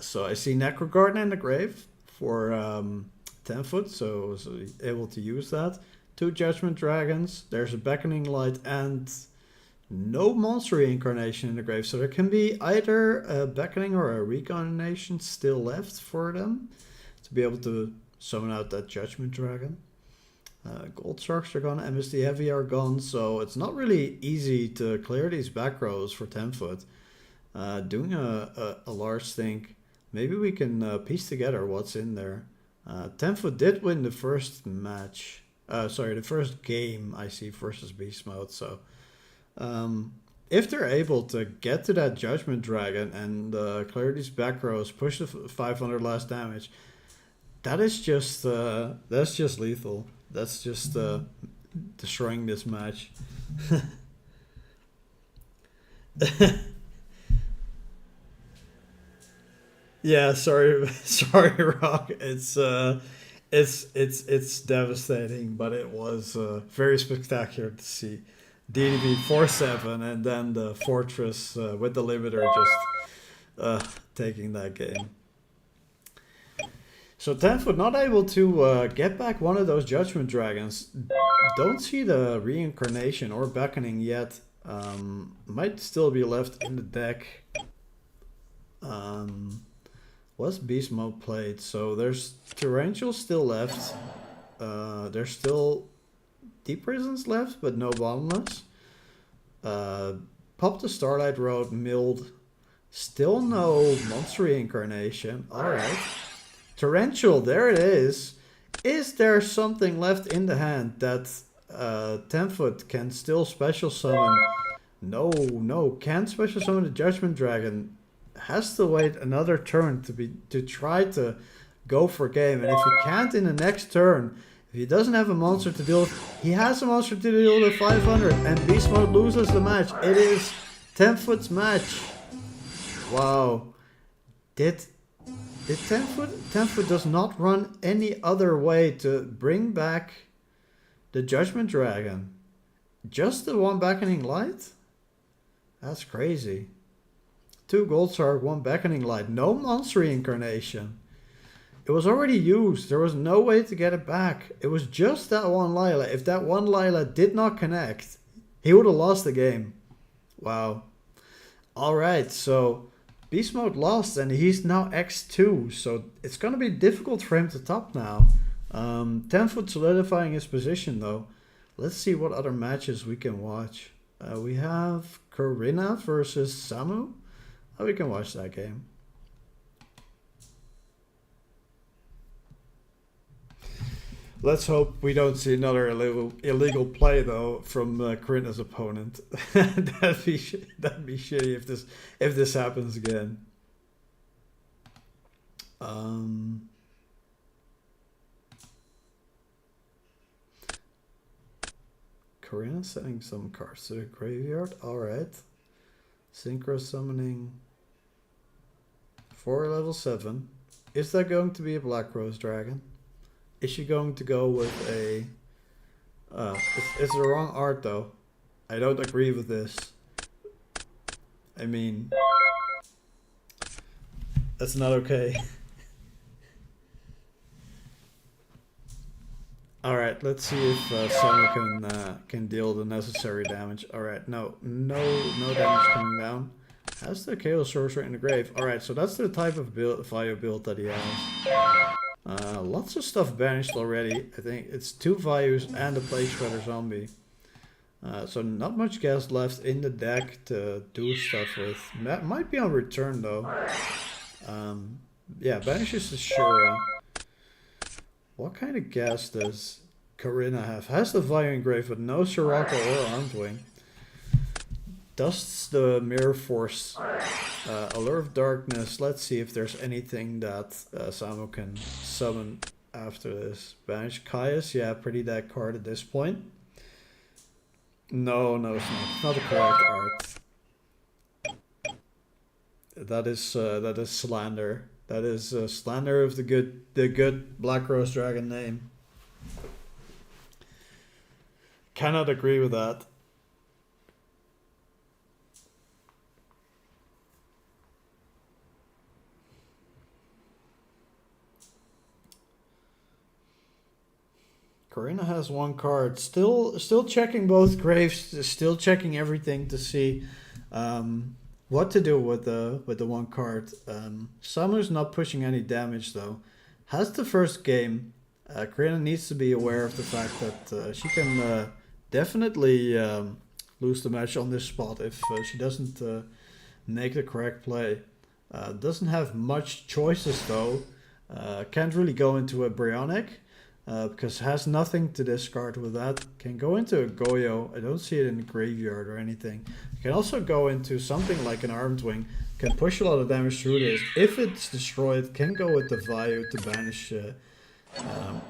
So I see Necrogarden in the grave for 10 foot, so I was able to use that. Two Judgment Dragons, there's a Beckoning Light, and no monster reincarnation in the grave. So there can be either a Beckoning or a reincarnation still left for them to be able to summon out that Judgment Dragon. Gold Sharks are gone, MSD Heavy are gone, so it's not really easy to clear these back rows for 10 foot. Doing a large think, maybe we can piece together what's in there. 10 foot did win the first match. The first game I see versus Beast Mode. So, if they're able to get to that Judgment Dragon and clear these back rows, push the 500 last damage, that's just lethal. That's just destroying this match. Yeah, sorry, sorry, Rock. It's devastating, but it was very spectacular to see DDB 4-7 and then the Fortress with the limiter just taking that game. So 10 foot not able to get back one of those Judgment Dragons. Don't see the reincarnation or beckoning yet. Might still be left in the deck. Was Beast Mode played? So there's Torrential still left. There's still Deep Prisons left, but no Bottomless. Pop the Starlight Road, milled. Still no Monster Reincarnation. Alright. Torrential, there it is. Is there something left in the hand that 10 foot can still special summon? No, can't special summon the Judgment Dragon. Has to wait another turn to try to go for game, and if he can't in the next turn, if he doesn't have a monster to deal with, he has a monster to deal with 500, and Beast Mode loses the match. It is 10 foot's match. Wow. Did 10 foot does not run any other way to bring back the Judgment Dragon? Just the one Beckoning Light? That's crazy. 2 Gold Shark, 1 Beckoning Light. No Monster Reincarnation. It was already used. There was no way to get it back. It was just that one Lila. If that one Lila did not connect, he would have lost the game. Wow. Alright, so Beast Mode lost and he's now X2. So it's going to be difficult for him to top now. 10 foot solidifying his position though. Let's see what other matches we can watch. We have Corinna versus Samu. Oh, we can watch that game. Let's hope we don't see another illegal play though from Corinna's opponent. that'd be shitty if this happens again. Corinna sending some cards to the graveyard. All right. Synchro summoning. 4 level 7. Is that going to be a Black Rose Dragon? Is she going to go with a... it's the wrong art though. I don't agree with this. I mean... That's not okay. Alright, let's see if Samu can deal the necessary damage. Alright, no damage coming down. Has the Chaos Sorcerer in the grave. Alright, so that's the type of build, fire build that he has. Lots of stuff banished already. I think it's 2 Vayus and a Plague Shredder Zombie. So not much gas left in the deck to do stuff with. Might be on return though. Yeah, banishes the Shura. What kind of gas does Corinna have? Has the Vayu engraved but no Sirocco or Armed Wing. Dusts the Mirror Force. Allure of Darkness. Let's see if there's anything that Samu can summon after this. Banish Caius. Yeah, pretty dead card at this point. No, it's not. It's not the correct art. That is slander. That is slander of the good Black Rose Dragon name. Cannot agree with that. Corinna has 1 card. Still checking both graves. Still checking everything to see what to do with the 1 card. Samu's not pushing any damage though. Has the first game. Corinna needs to be aware of the fact that she can definitely lose the match on this spot if she doesn't make the correct play. Doesn't have much choices though. Can't really go into a Bryonic. Because has nothing to discard with that. Can go into a Goyo. I don't see it in the graveyard or anything. Can also go into something like an Armed Wing. Can push a lot of damage through this. If it's destroyed, can go with the Vayu to banish.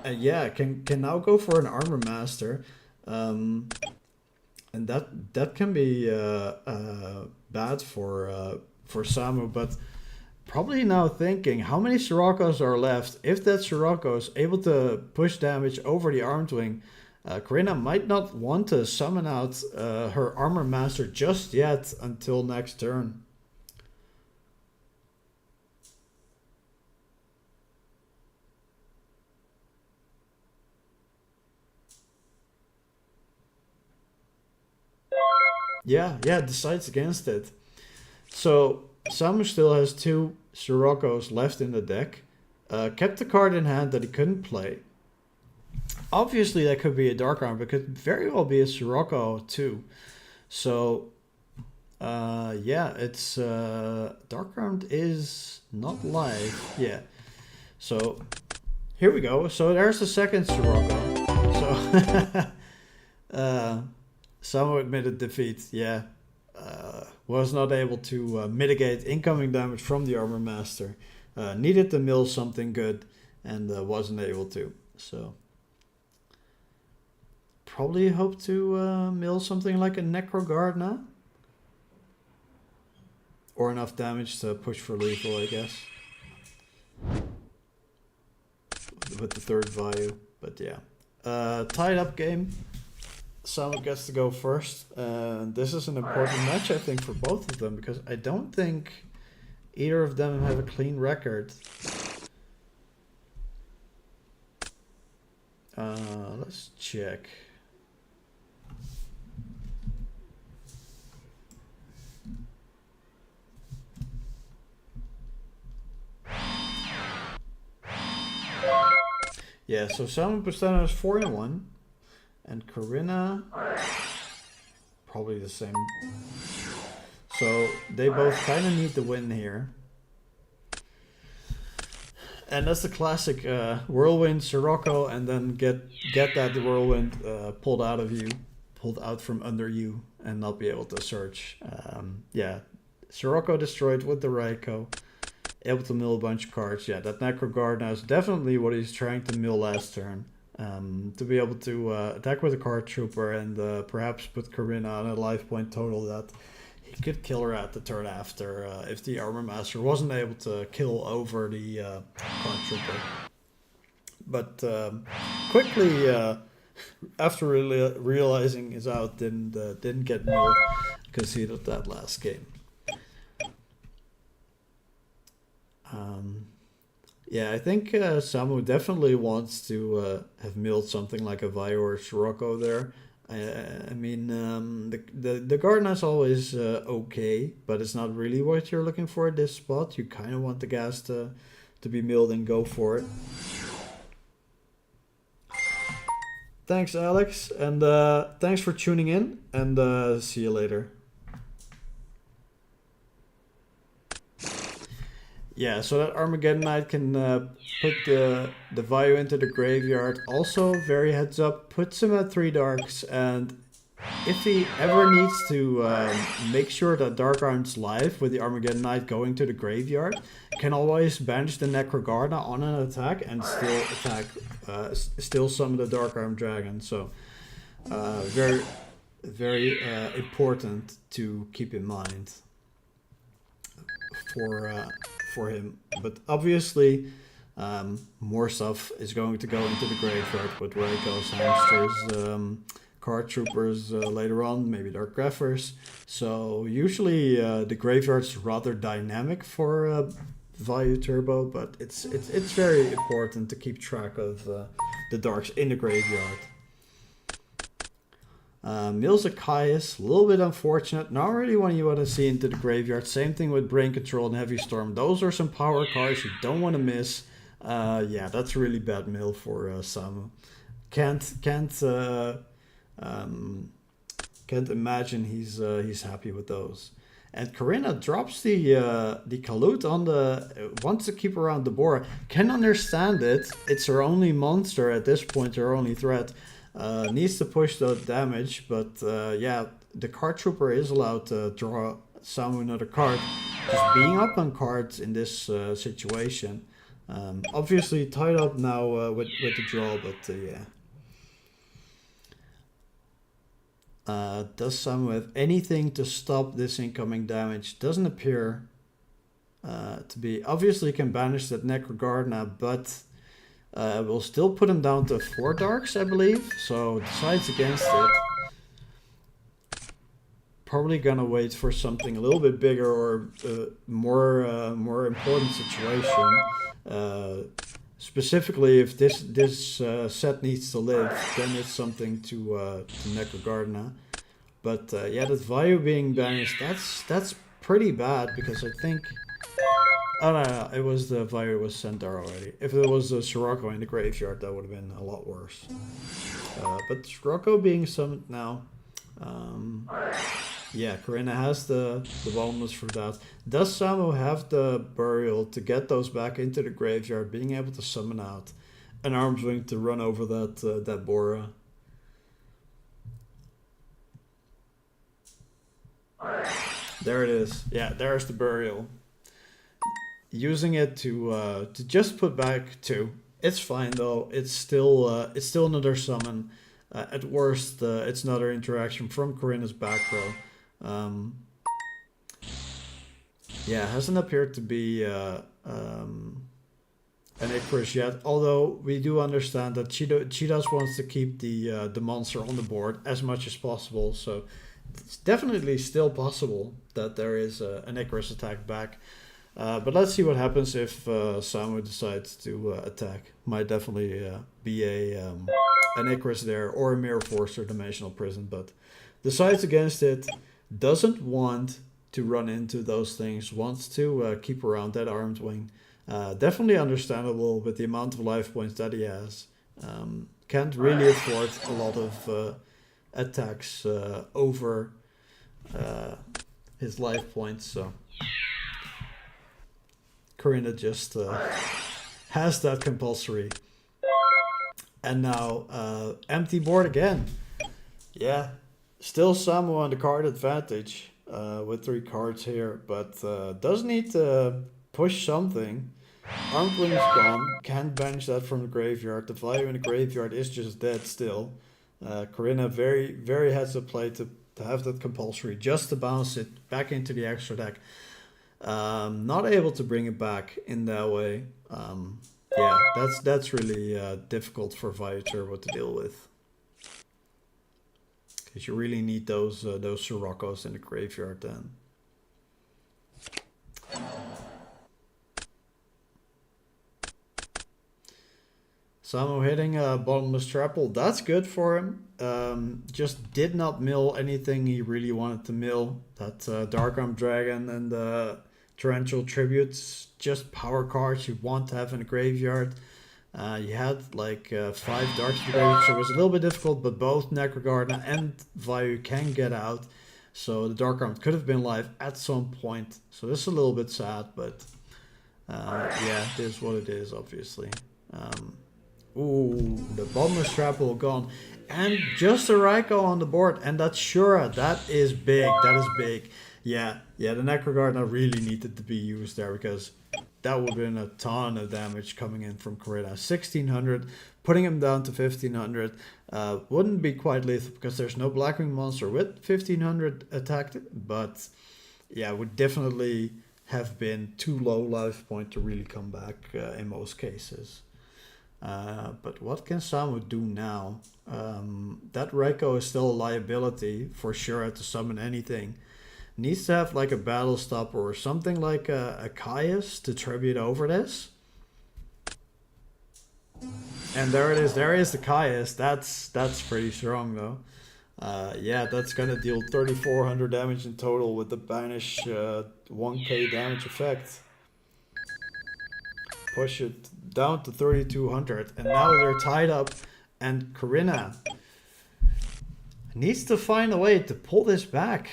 And yeah, can now go for an Armor Master. And that can be bad for Samu, but probably now thinking how many Siroccos are left. If that Sirocco is able to push damage over the Armed Wing, Corinna might not want to summon out her Armor Master just yet until next turn. Yeah, decides against it. So Samu still has 2 Siroccos left in the deck. Kept the card in hand that he couldn't play. Obviously that could be a Dark Arm, but it could very well be a Sirocco too. So yeah, it's Dark Armed is not live. Yeah. So here we go. So there's the second Sirocco. So Samu admitted defeat. Yeah. Was not able to mitigate incoming damage from the Armor Master. Needed to mill something good and wasn't able to. So probably hope to mill something like a Necrogardna. Or enough damage to push for lethal, I guess. With the 3rd Vayu. But yeah. Tied up game. Samu gets to go first. This is an important match, I think, for both of them, because I don't think either of them have a clean record. Let's check. Yeah, so Samu Pastano is 4-1. And Corinna, probably the same. So they both kind of need the win here. And that's the classic whirlwind Sirocco, and then get that whirlwind pulled out of you, pulled out from under you, and not be able to search. Yeah, Sirocco destroyed with the Raikou, able to mill a bunch of cards. Yeah, that Necrogardna is definitely what he's trying to mill last turn. To be able to attack with a card trooper and perhaps put Corinna on a life point total that he could kill her at the turn after if the Armor Master wasn't able to kill over the card trooper. But quickly, after realizing his out, didn't get milled because he did that last game. Yeah, I think Samu definitely wants to have milled something like a Vayu or Sirocco there. I mean, the Gardna is always okay, but it's not really what you're looking for at this spot. You kind of want the gas to be milled and go for it. Thanks, Alex, and thanks for tuning in, and see you later. Yeah, so that Armageddon Knight can put the value into the graveyard. Also, very heads up, puts him at 3 darks, and if he ever needs to make sure that Dark Arm's live with the Armageddon Knight going to the graveyard, can always banish the Necrogarda on an attack and still attack, still summon the Dark Arm Dragon. So, very, very important to keep in mind for him. But obviously, more stuff is going to go into the graveyard with Raycos, Hamsters, Card Troopers later on, maybe Dark Greffers. So usually the graveyard's rather dynamic for Value Turbo, but it's very important to keep track of the darks in the graveyard. Mills Achaeus, a little bit unfortunate. Not really one you want to see into the graveyard. Same thing with Brain Control and Heavy Storm. Those are some power cards you don't want to miss. Yeah, that's a really bad mill for Samu. Can't imagine he's happy with those. And Corinna drops the Kalut on the wants to keep around the Bora. Can understand it. It's her only monster at this point, her only threat. Needs to push the damage, but yeah, the Card Trooper is allowed to draw Samu another card. Just being up on cards in this situation. Obviously tied up now with the draw, but yeah. Does Samu have anything to stop this incoming damage? Doesn't appear to be. Obviously can banish that Necrogarda, but we'll still put him down to 4 darks, I believe. So decides against it. Probably gonna wait for something a little bit bigger or more important situation. Specifically, if this set needs to live, then it's something to Necrogarda. But yeah, that value being banished, that's pretty bad, because I think... Oh no, it was the value was sent there already. If it was a Sirocco in the graveyard, that would have been a lot worse. But Sirocco being summoned now... yeah, Corinna has the bonus for that. Does Samu have the burial to get those back into the graveyard, being able to summon out an Arms Wing to run over that Bora? There it is. Yeah, there's the burial. Using it to just put back 2. It's fine though. It's still another summon. At worst, it's another interaction from Corinna's back row. Yeah, hasn't appeared to be an Icarus yet, although we do understand that she does wants to keep the monster on the board as much as possible, so it's definitely still possible that there is an Icarus attack back. But let's see what happens if Samu decides to attack. Might definitely be an Icarus there, or a Mirror Force or Dimensional Prison, but decides against it. Doesn't want to run into those things, wants to keep around that Armed Wing. Definitely understandable with the amount of life points that he has. Can't really afford a lot of attacks over his life points, so Corinna just has that compulsory. And now empty board again. Yeah. Still Samu on the card advantage with 3 cards here, but does need to push something. Armed Wing's gone, can't bench that from the graveyard. The value in the graveyard is just dead still. Corinna very, very has to play to have that compulsory just to bounce it back into the extra deck. Not able to bring it back in that way. Yeah, that's really difficult for Value Turbo to deal with. Because you really need those Siroccos in the graveyard then. Samu hitting a bottomless trapple, that's good for him. Just did not mill anything he really wanted to mill. That Dark Arm Dragon and Torrential Tributes, just power cards you want to have in the graveyard. You had like 5 darks to go, so it was a little bit difficult, but both Necrogardner and Vayu can get out. So the Dark Arm could have been live at some point. So this is a little bit sad, but yeah, it is what it is, obviously. Ooh, the Bomber Strap all gone. And just a Raikou on the board, and that's Shura. That is big, that is big. Yeah, the Necrogardner really needed to be used there, because that would have been a ton of damage coming in from Corina. 1600, putting him down to 1500. Wouldn't be quite lethal because there's no Blackwing monster with 1500 attacked, but yeah, would definitely have been too low life point to really come back in most cases. But what can Samu do now? That Raikou is still a liability for sure to summon anything. Needs to have like a battle stopper or something like a Caius to tribute over this. And there it is. There is the Caius. That's pretty strong though. Yeah, that's gonna deal 3400 damage in total with the banish 1k damage effect. Push it down to 3200, and now they're tied up, and Corina needs to find a way to pull this back.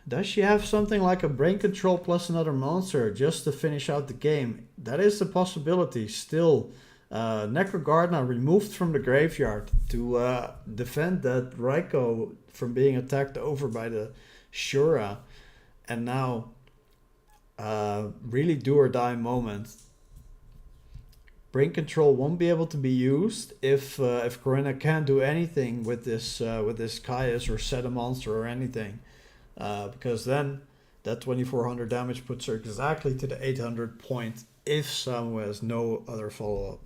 Does she have something like a brain control plus another monster just to finish out the game? That is a possibility still. Necrogardner removed from the graveyard to defend that Raikou from being attacked over by the Shura. And now, really do or die moment. Brain control won't be able to be used if Corina can't do anything with this Caius or set a monster or anything. Because then that 2400 damage puts her exactly to the 800 point if Samu has no other follow-up.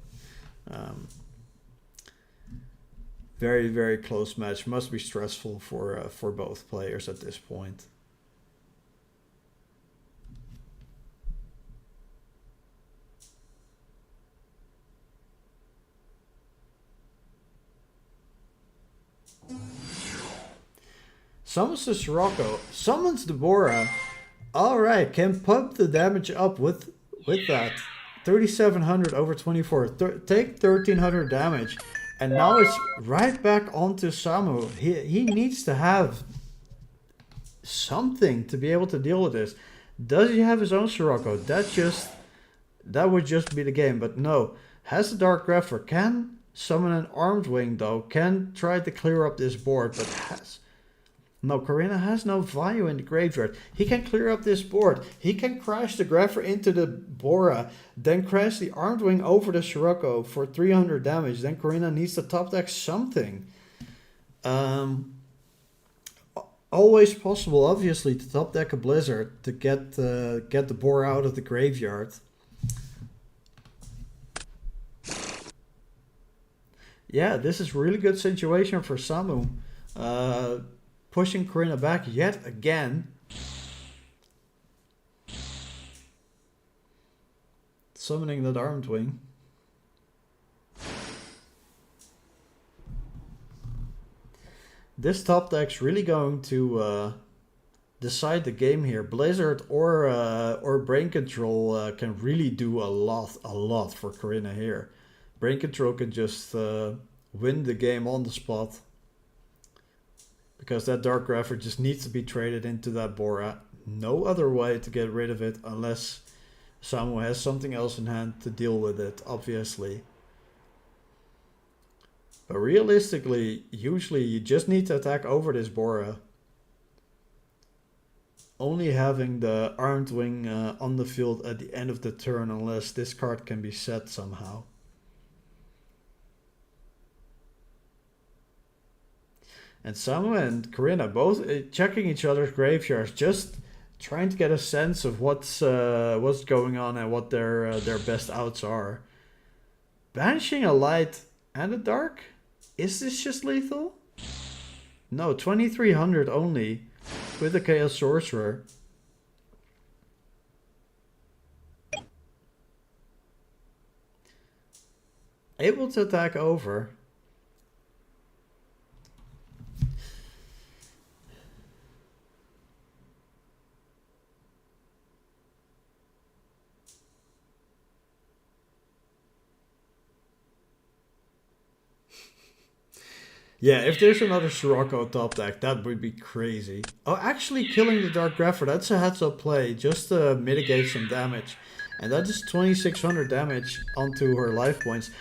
Very, very close match. Must be stressful for both players at this point. Summons the Sirocco, summons the Bora. Alright, can pump the damage up with that. 3700 over 24. Take 1300 damage. And now it's right back onto Samu. He needs to have something to be able to deal with this. Does he have his own Sirocco? That would just be the game. But no. Has the Dark Grapher. Can summon an Armed Wing though. Can try to clear up this board. But has... No, Corina has no value in the graveyard. He can clear up this board. He can crash the Grapher into the Bora, then crash the Armed Wing over the Sirocco for 300 damage. Then Corina needs to top deck something. Always possible, obviously, to top deck a Blizzard to get the Bora out of the graveyard. Yeah, this is a really good situation for Samu. Pushing Corina back yet again. Summoning that Armed Wing. This top deck's really going to decide the game here. Blizzard or Brain Control can really do a lot for Corina here. Brain Control can just win the game on the spot. Because that Dark Grapher just needs to be traded into that Bora. No other way to get rid of it unless Samu has something else in hand to deal with it, obviously. But realistically, usually you just need to attack over this Bora. Only having the Armed Wing on the field at the end of the turn unless this card can be set somehow. And Samu and Corina both checking each other's graveyards, just trying to get a sense of what's going on and what their best outs are. Banishing a light and a dark? Is this just lethal? No, 2300 only with a Chaos Sorcerer. Able to attack over. Yeah, if there's another Sirocco top deck, that would be crazy. Oh, actually killing the Dark Grapher, that's a heads-up play, just to mitigate some damage. And that is 2600 damage onto her life points.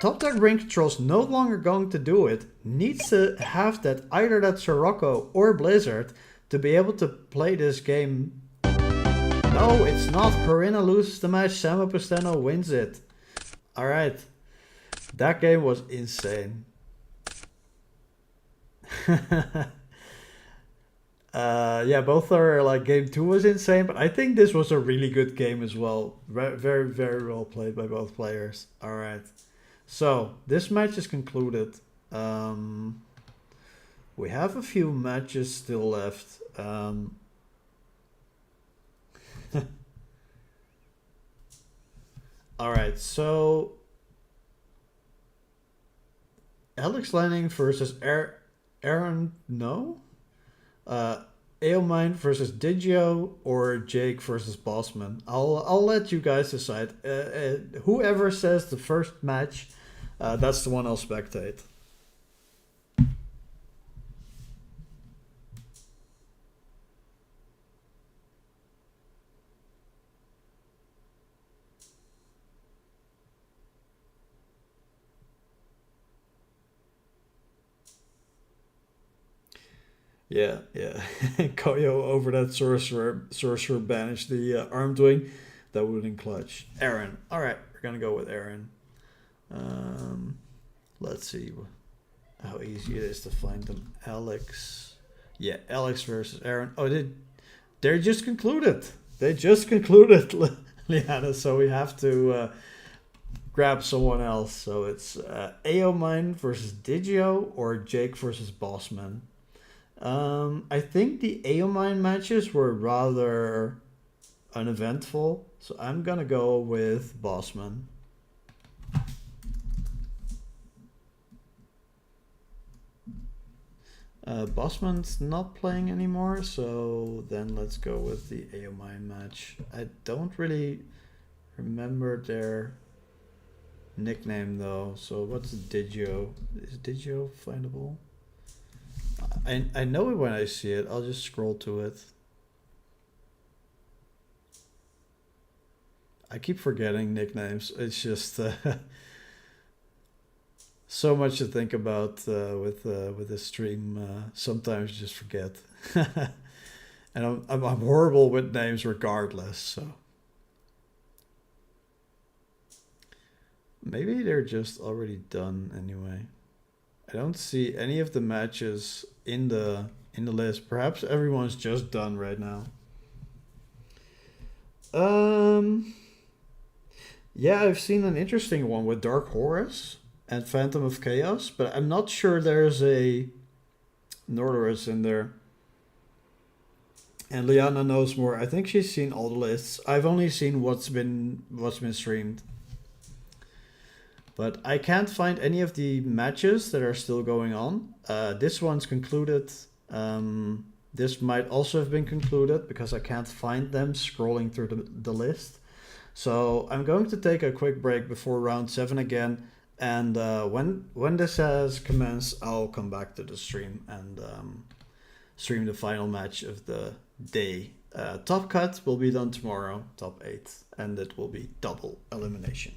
Top deck brain control's no longer going to do it. Needs to have that either that Sirocco or Blizzard to be able to play this game. No, it's not. Corinna loses the match, Sama Pusteno wins it. Alright. That game was insane. Yeah, both are like game 2 was insane, but I think this was a really good game as well. Very, very well played by both players. All right, so this match is concluded. We have a few matches still left. All right, so Alex Lanning versus Aaron. No. Aomine versus Digio or Jake versus Bossman. I'll let you guys decide. Whoever says the first match, that's the one I'll spectate. Yeah, yeah. Koyo over that sorcerer banished the armed wing. That wouldn't clutch. Aaron. All right, we're gonna go with Aaron. Let's see how easy it is to find them. Alex. Yeah, Alex versus Aaron. Oh, they're just concluded. They just concluded, Liana. So we have to grab someone else. So it's Aomine versus Digio or Jake versus Bossman. I think the Aomine matches were rather uneventful, so I'm gonna go with Bossman. Bossman's not playing anymore, so then let's go with the Aomine match. I don't really remember their nickname though, so what's Digio? Is Digio findable? I know it when I see it. I'll just scroll to it. I keep forgetting nicknames. It's just so much to think about with this stream. Sometimes you just forget, and I'm horrible with names regardless. So maybe they're just already done anyway. I don't see any of the matches in the list. Perhaps everyone's just done right now. Yeah, I've seen an interesting one with Dark Horus and Phantom of Chaos, but I'm not sure there's a Norderus in there. And Liana knows more. I think she's seen all the lists. I've only seen what's been streamed. But I can't find any of the matches that are still going on. This one's concluded. This might also have been concluded because I can't find them scrolling through the list. So I'm going to take a quick break before round 7 again. And when this has commenced, I'll come back to the stream and stream the final match of the day. Top cut will be done tomorrow, top 8. And it will be double elimination.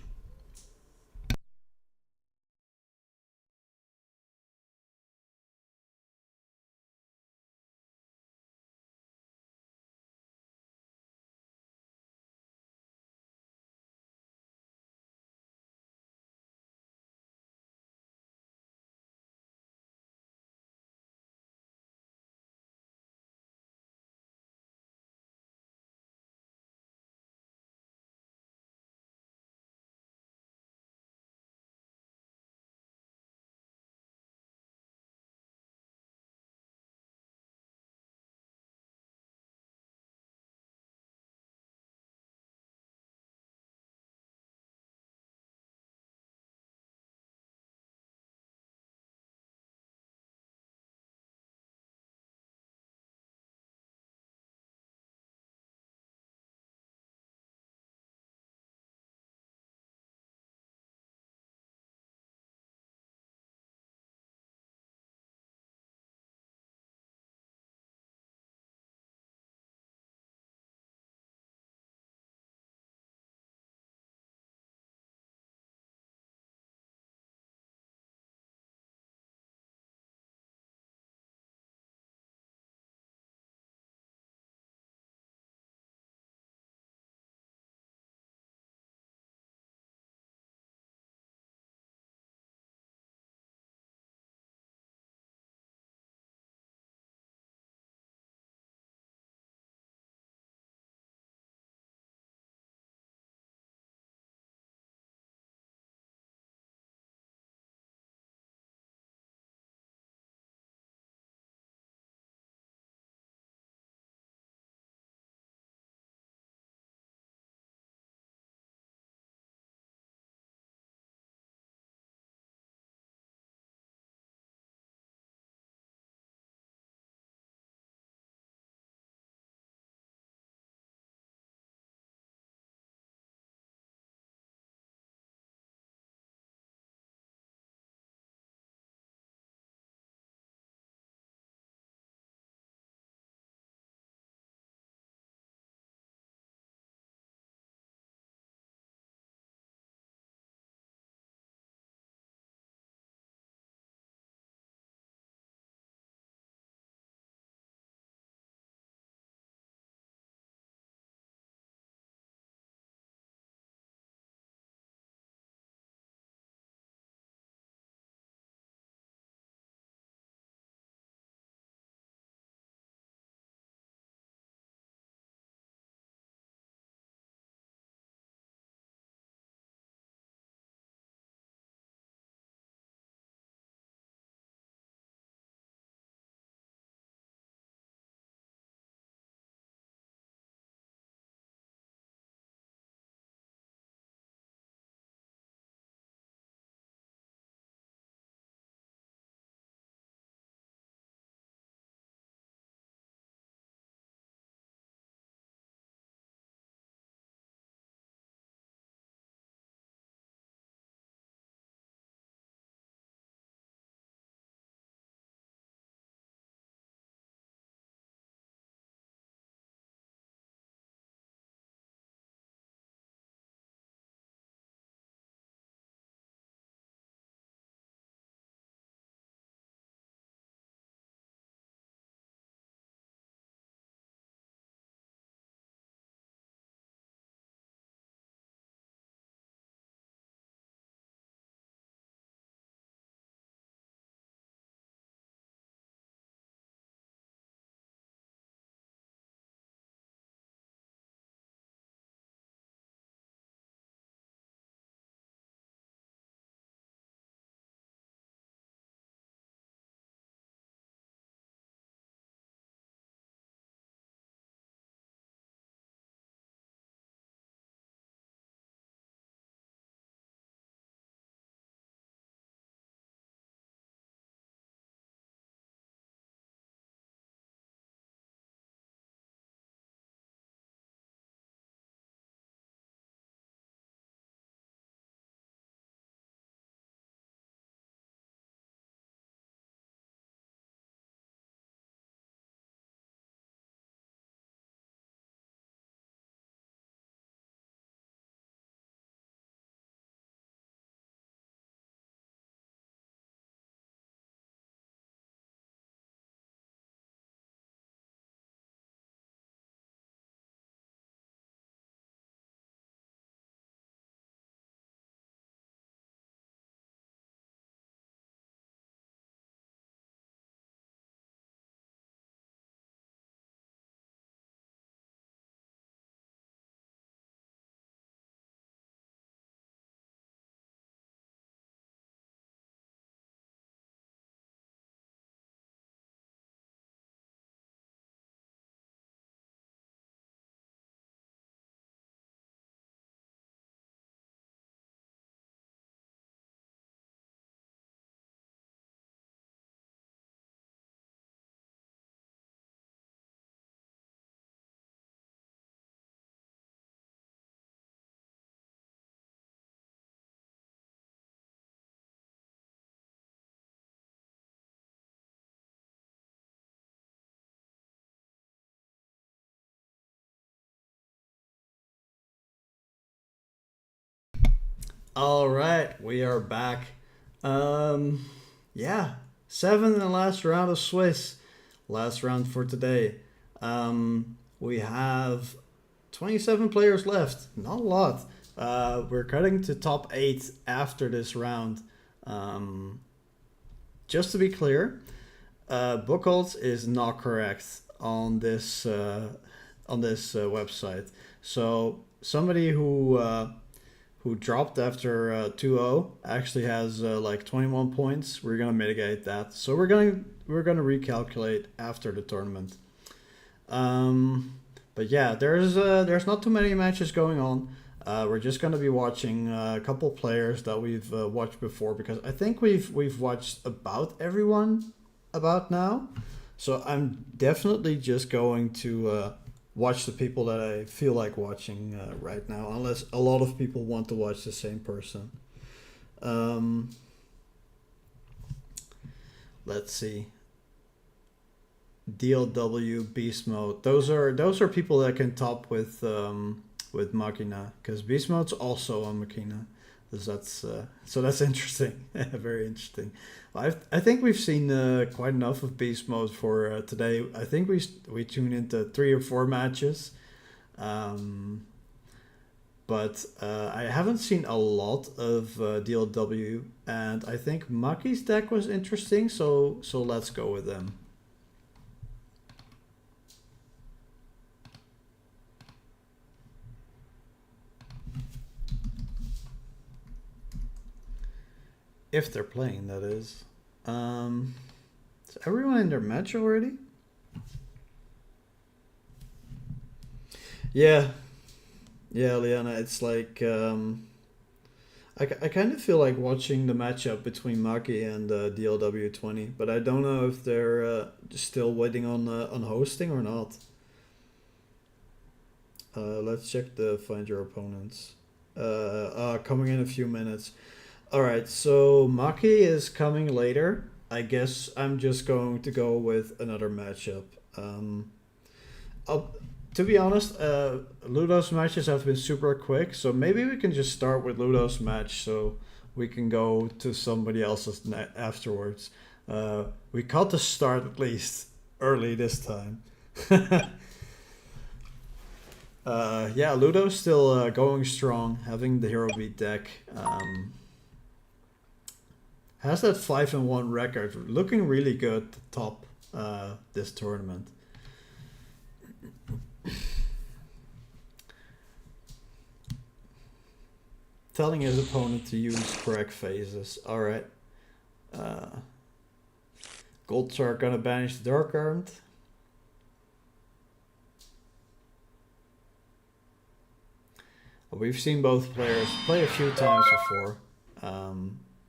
All right, we are back. Um, yeah, seventh and last round of Swiss. Last round for today. We have 27 players left. Not a lot. We're cutting to top eight after this round. Um, just to be clear, Buchholz is not correct on this website. So somebody who dropped after 2-0 actually has like 21 points. We're gonna mitigate that. So we're gonna recalculate after the tournament. But yeah, there's not too many matches going on. We're just gonna be watching a couple players that we've watched before because I think we've watched about everyone about now. So I'm definitely just going to watch the people that I feel like watching right now, unless a lot of people want to watch the same person. Um, let's see. DLW Beast Mode. Those are people that can top with Machina because Beast Mode's also on Machina. So that's interesting. Very interesting. I think we've seen quite enough of Beast Mode for today. I think we tuned into 3 or 4 matches, um, but I haven't seen a lot of DLW, and I think Maki's deck was interesting. So let's go with them. If they're playing, that is. Is everyone in their match already? Yeah, yeah, Liana. It's like I kind of feel like watching the matchup between Maki and DLW20, but I don't know if they're still waiting on hosting or not. Let's check the find your opponents. Coming in a few minutes. All right, so Maki is coming later. I guess I'm just going to go with another matchup. Um, I'll, to be honest, Ludo's matches have been super quick, so maybe we can just start with Ludo's match so we can go to somebody else's afterwards. We caught the start at least early this time. Yeah, Ludo's still going strong, having the hero beat deck. Has that 5-1 record, looking really good to top this tournament. Telling his opponent to use correct phases. All right. Uh, Gold Shark gonna banish the Dark Armed. We've seen both players play a few times before.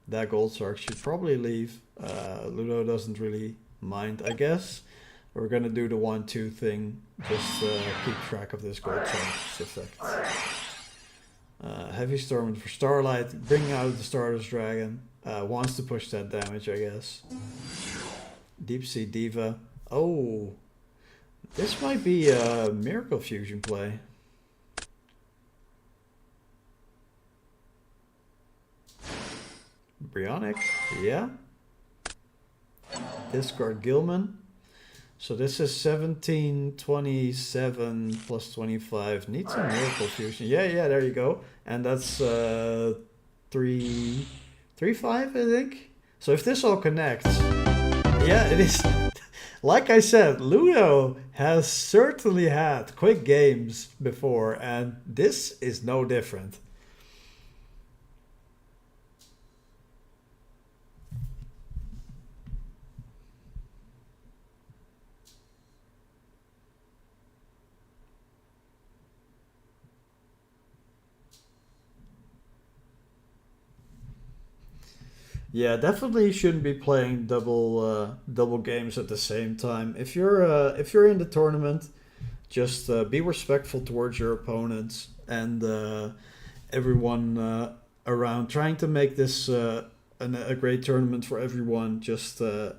That Gold Shark should probably leave. Ludo doesn't really mind, I guess. We're gonna do the 1-2 thing. Just keep track of this Gold Shark's effect. Heavy Storm for Starlight. Bring out the Stardust Dragon. Wants to push that damage, I guess. Deep Sea Diva. Oh, this might be a Miracle Fusion play. Brionic, yeah. Discard Gilman. So this is 17, 27 plus 25. Needs a Miracle Fusion. Yeah, there you go. And that's 3, 5, I think. So if this all connects, yeah, it is. Like I said, Ludo has certainly had quick games before, and this is no different. Yeah, definitely shouldn't be playing double games at the same time. If you're in the tournament, just be respectful towards your opponents and everyone around. Trying to make this a great tournament for everyone. Just you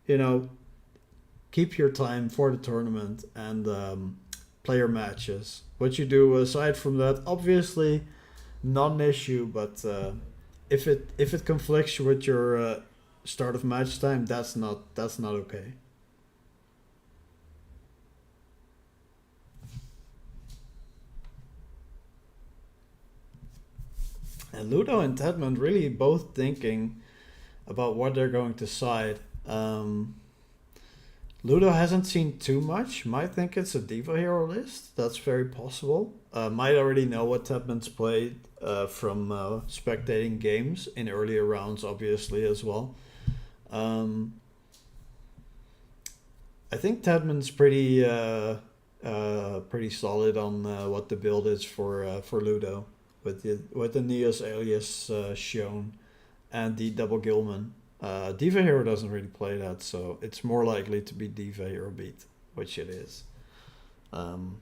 know, keep your time for the tournament and play your matches. What you do aside from that, obviously, not an issue, but if it conflicts with your start of match time, that's not okay. And Ludo and Tedman really both thinking about what they're going to side. Ludo hasn't seen too much. Might think it's a Diva Hero list. That's very possible. Might already know what Tedman's played from spectating games in earlier rounds, obviously, as well. Um, I think Tedman's pretty solid on what the build is for Ludo with the Neos alias shown and the double Gilman. Diva Hero doesn't really play that, so it's more likely to be Diva Hero beat, which it is. Um,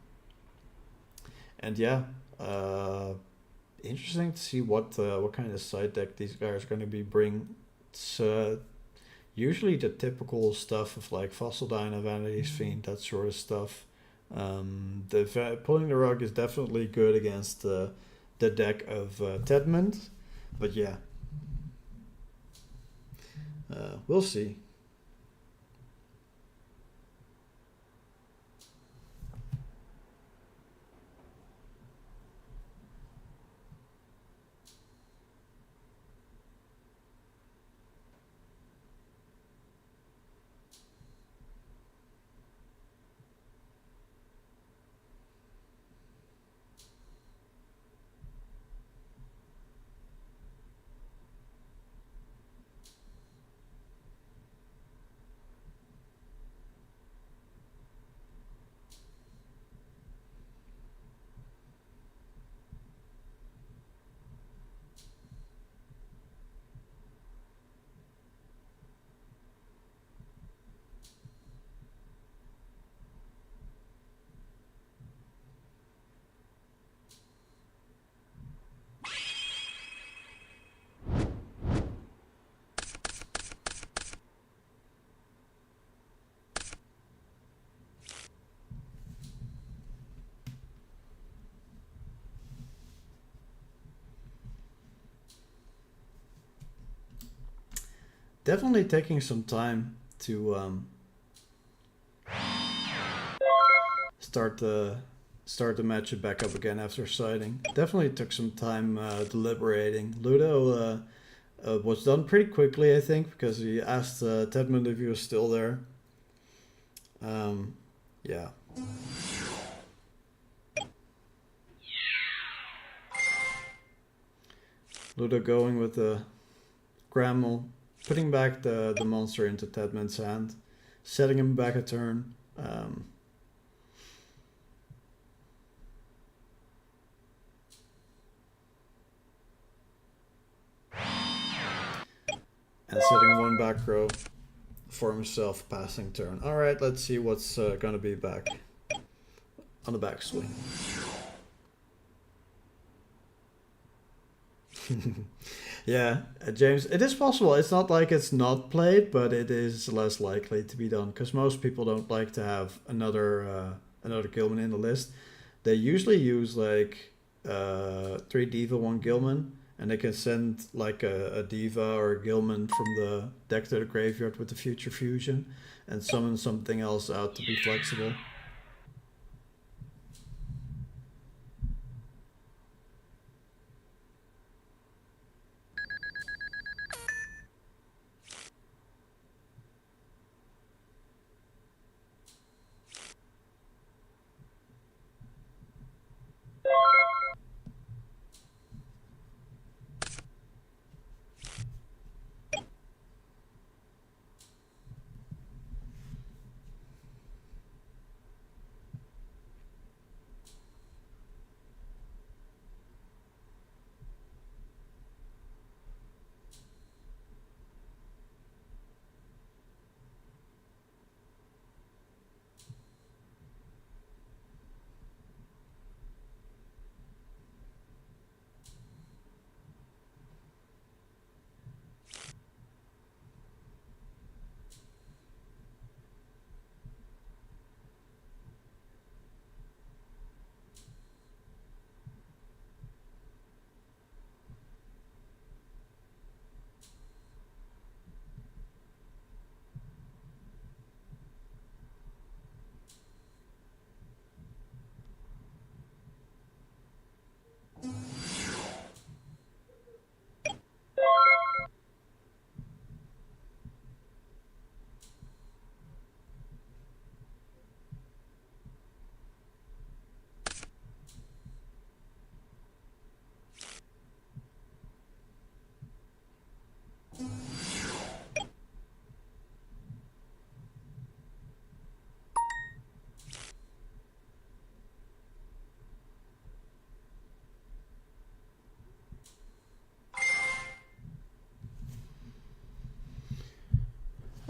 and yeah, uh, interesting to see what kind of side deck these guys are going to be bring. It's usually the typical stuff of like Fossil Dino, Vanity's Fiend, that sort of stuff. Pulling the rug is definitely good against the deck of Tedmund, but yeah, we'll see. Definitely taking some time to start the match back up again after siding. Definitely took some time deliberating. Ludo was done pretty quickly, I think, because he asked Tedmund if he was still there. Yeah. Ludo going with the Grammel, putting back the monster into Tedmund's hand, setting him back a turn. And setting one back row for himself, passing turn. Alright, let's see what's gonna be back on the backswing. Yeah, James, it is possible. It's not like it's not played, but it is less likely to be done because most people don't like to have another Gilman in the list. They usually use like 3 Diva, 1 Gilman, and they can send like a Diva or a Gilman from the deck to the graveyard with the Future Fusion and summon something else out to be flexible.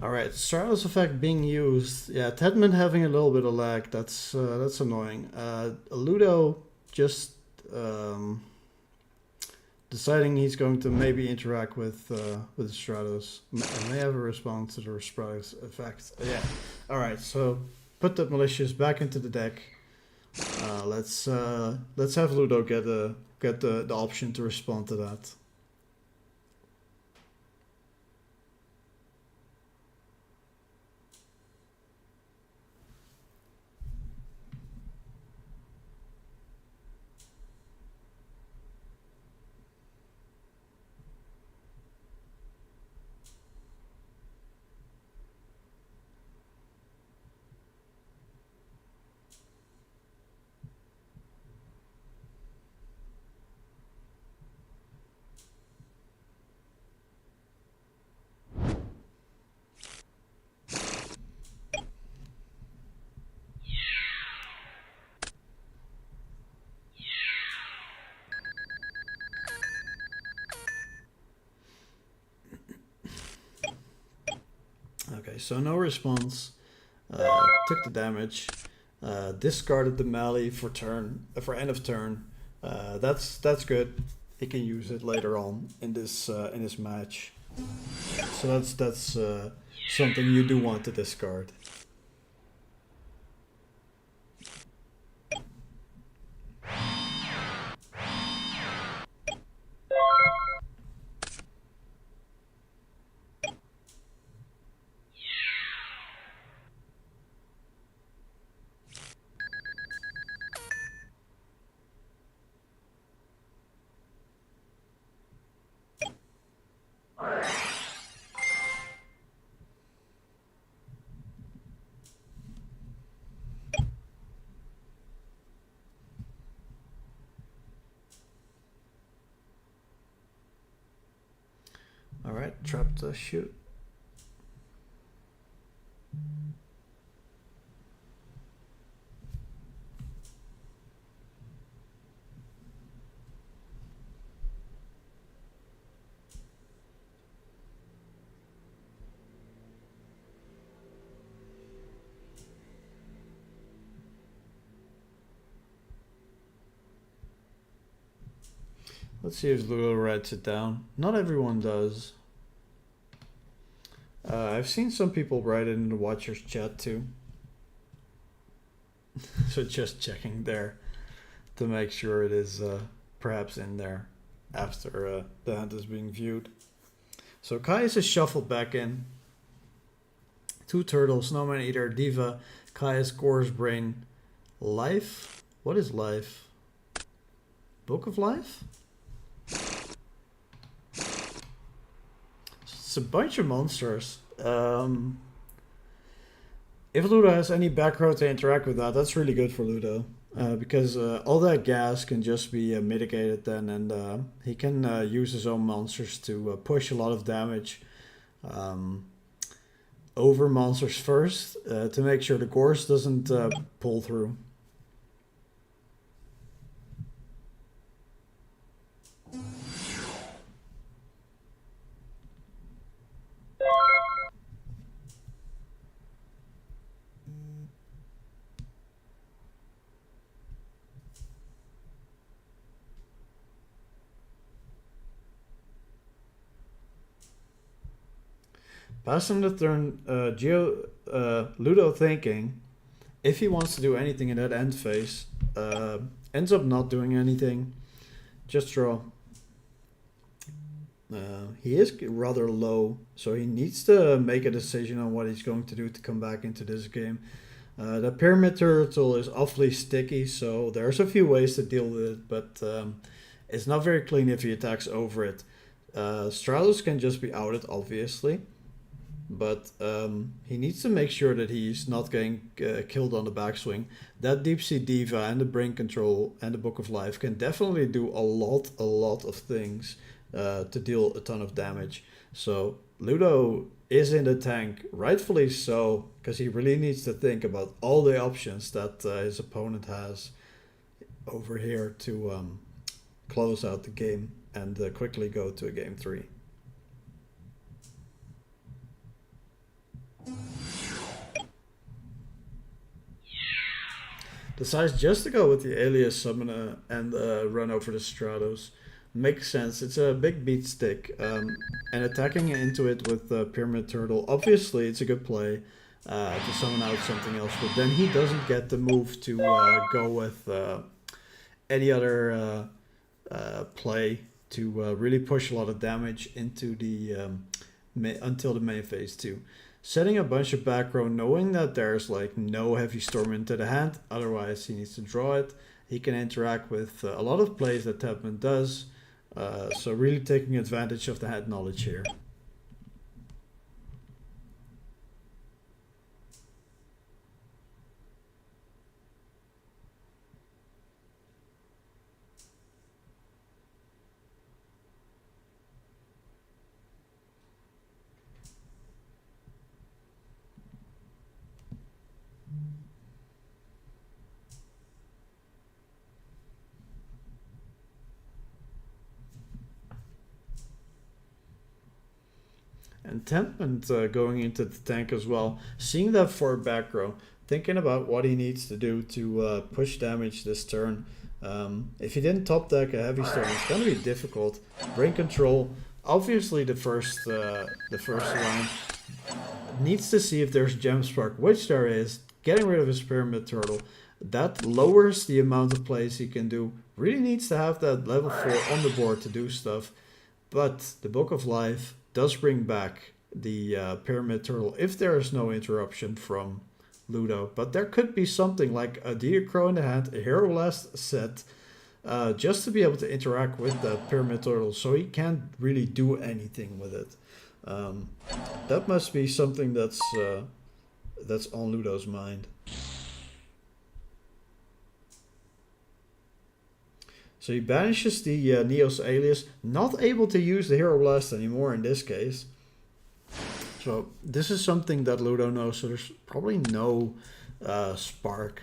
All right, Stratos effect being used. Yeah, Tedman having a little bit of lag. That's annoying. Ludo just deciding he's going to maybe interact with Stratos and may have a response to the Stratos effect. Yeah. All right, so put the malicious back into the deck. Let's have Ludo get the option to respond to that. Okay, so no response. Took the damage. Discarded the melee for end of turn. That's good. He can use it later on in this match. So that's something you do want to discard. All right, trap the shoot. Let's see if Ludo writes it down. Not everyone does. I've seen some people write it in the watchers chat too. So just checking there to make sure it is perhaps in there after the hand is being viewed. So Caius is shuffled back in. 2 turtles, Snowman Eater, Diva, Caius, Gore's Brain, Life. What is Life? Book of Life? It's a bunch of monsters. If Ludo has any back row to interact with that, that's really good for Ludo. Because all that gas can just be mitigated then, and he can use his own monsters to push a lot of damage over monsters first to make sure the Gorse doesn't pull through. Passing the turn, Ludo thinking, if he wants to do anything in that end phase, ends up not doing anything, just draw. He is rather low, so he needs to make a decision on what he's going to do to come back into this game. The Pyramid Turtle is awfully sticky, so there's a few ways to deal with it, but it's not very clean if he attacks over it. Stratos can just be outed, obviously. But he needs to make sure that he's not getting killed on the backswing. That Deep Sea Diva and the Brain Control and the Book of Life can definitely do a lot of things to deal a ton of damage. So Ludo is in the tank, rightfully so, because he really needs to think about all the options that his opponent has over here to close out the game and quickly go to a game 3. Decides just to go with the alias summoner and run over the Stratos. Makes sense. It's a big beat stick, and attacking into it with the Pyramid Turtle, obviously it's a good play to summon out something else, but then he doesn't get the move to go with any other play to really push a lot of damage into the until the main phase 2. Setting a bunch of back row, knowing that there's like no heavy storm into the hand, otherwise he needs to draw it. He can interact with a lot of plays that Tapman does, so really taking advantage of the hand knowledge here. And Tempment going into the tank as well, seeing that for back row, thinking about what he needs to do to push damage this turn. If he didn't top deck a heavy storm, it's going to be difficult. Brain control, obviously the first line needs to see if there's Gem Spark, which there is. Getting rid of his Pyramid Turtle, that lowers the amount of plays he can do. Really needs to have that level 4 on the board to do stuff. But the Book of Life does bring back the Pyramid Turtle if there is no interruption from Ludo. But there could be something like a Deer Crow in the hand, a Hero Blast set, just to be able to interact with the Pyramid Turtle, so he can't really do anything with it. That must be something that's on Ludo's mind. So he banishes the Neos alias, not able to use the Hero Blast anymore in this case. So this is something that Ludo knows, so there's probably no spark.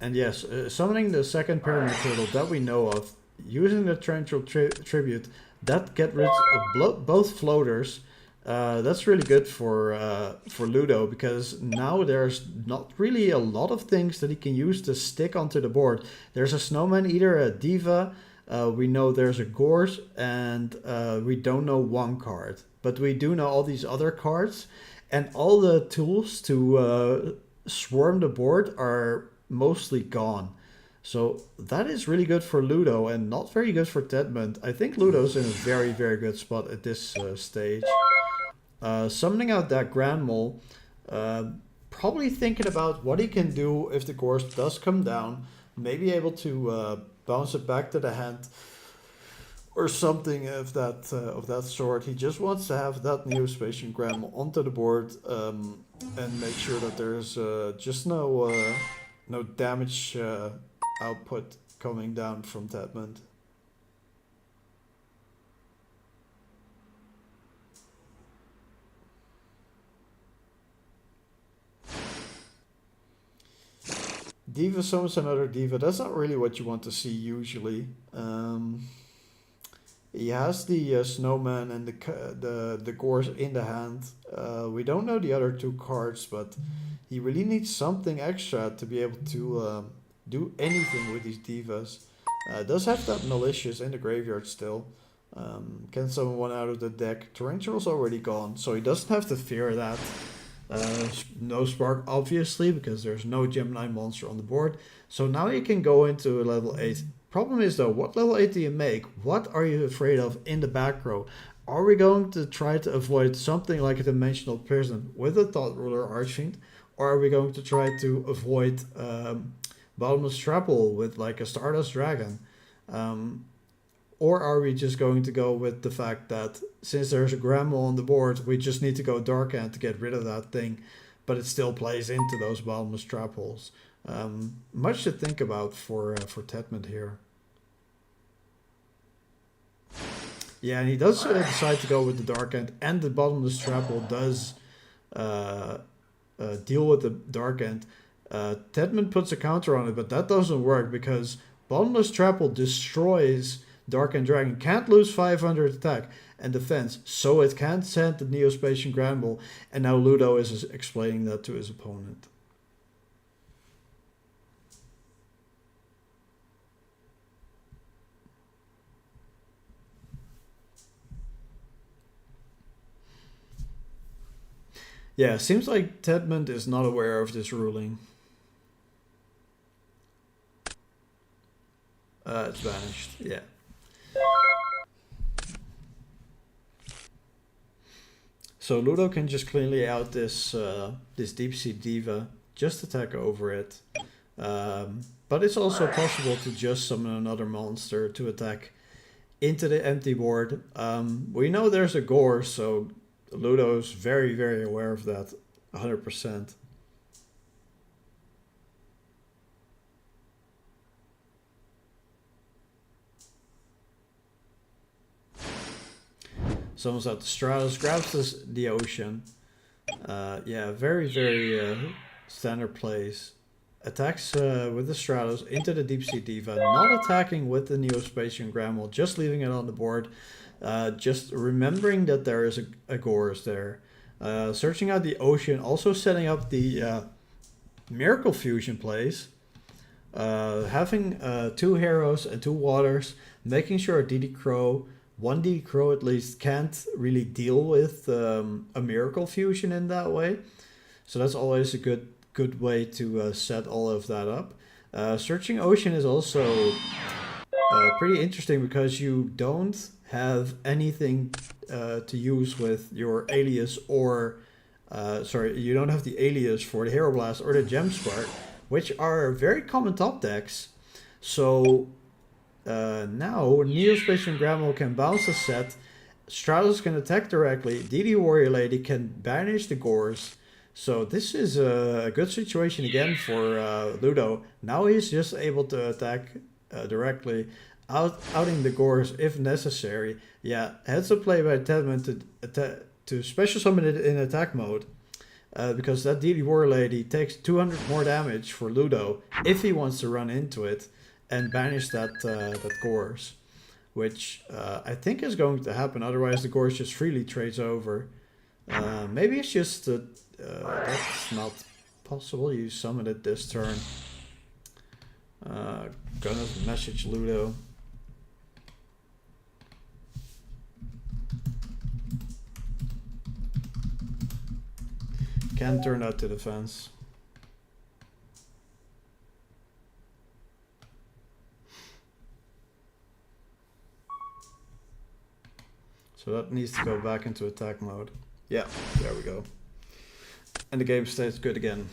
And yes, summoning the second Pyramid Turtle that we know of, using the Torrential Tribute, that get rid of both floaters. That's really good for Ludo, because now there's not really a lot of things that he can use to stick onto the board. There's a Snowman Eater, a Diva, we know there's a Gorse, and we don't know one card. But we do know all these other cards, and all the tools to swarm the board are mostly gone. So that is really good for Ludo and not very good for Tedmund. I think Ludo's in a very, very good spot at this stage. Summoning out that Grand Mole, probably thinking about what he can do if the Gorse does come down, maybe able to bounce it back to the hand or something of that sort. He just wants to have that Neospatian Grand Mole onto the board and make sure that there's just no damage output coming down from Tedmund. Diva summons another Diva. That's not really what you want to see usually. He has the Snowman and the Gorse in the hand. We don't know the other two cards, but he really needs something extra to be able to do anything with these Divas. Does have that Malicious in the graveyard still. Can summon one out of the deck. Torrential's already gone, so he doesn't have to fear that. No Spark, obviously, because there's no Gemini monster on the board. So now you can go into level 8. Problem is though, what level 8 do you make? What are you afraid of in the back row? Are we going to try to avoid something like a Dimensional Prison with a Thought Ruler Archfiend? Or are we going to try to avoid Bottomless Trapple with like a Stardust Dragon? Or are we just going to go with the fact that since there's a Grand Mole on the board, we just need to go Dark Hand to get rid of that thing, but it still plays into those Bottomless Trap holes. Much to think about for Tedmund here. Yeah, and he does decide to go with the Dark Hand, and the Bottomless Trap hole does deal with the Dark End. Tedman puts a counter on it, but that doesn't work because Bottomless Trapple destroys Dark End Dragon. Can't lose 500 attack and defense, so it can't send the Neospatian Granbull. And now Ludo is explaining that to his opponent. Yeah, seems like Tedman is not aware of this ruling. It's vanished, yeah. So Ludo can just cleanly out this this Deep Sea Diva, just attack over it. But it's also possible to just summon another monster to attack into the empty board. We know there's a Gore, so Ludo's very, very aware of that, 100%. Summons out the Stratos, grabs the Ocean. Yeah, very, very standard plays. Attacks with the Stratos into the Deep Sea Diva, not attacking with the Neospatian Granbull, just leaving it on the board. Just remembering that there is a Gorz there. Searching out the Ocean, also setting up the Miracle Fusion plays. Having 2 heroes and 2 waters, making sure DD Crow, 1 DD Crow at least, can't really deal with a Miracle Fusion in that way. So that's always a good way to set all of that up. Searching Ocean is also pretty interesting because you don't have anything to use with your alias or sorry, you don't have the alias for the Hero Blast or the Gem Spark, which are very common top decks. So now Neospatian Granbull can bounce the set, Stratos can attack directly, DD Warrior Lady can banish the Gorz. So this is a good situation again for Ludo. Now he's just able to attack directly, outing the Gorz if necessary. Yeah, heads up play by Tedman to special summon it in attack mode. Because that DD Warrior Lady takes 200 more damage for Ludo if he wants to run into it and banish that Gorz. Which I think is going to happen, otherwise the Gorz just freely trades over. Maybe it's just that's not possible. You summon it this turn. Gonna message Ludo. Can turn out to defense. So that needs to go back into attack mode. Yeah, there we go. And the game stays good again.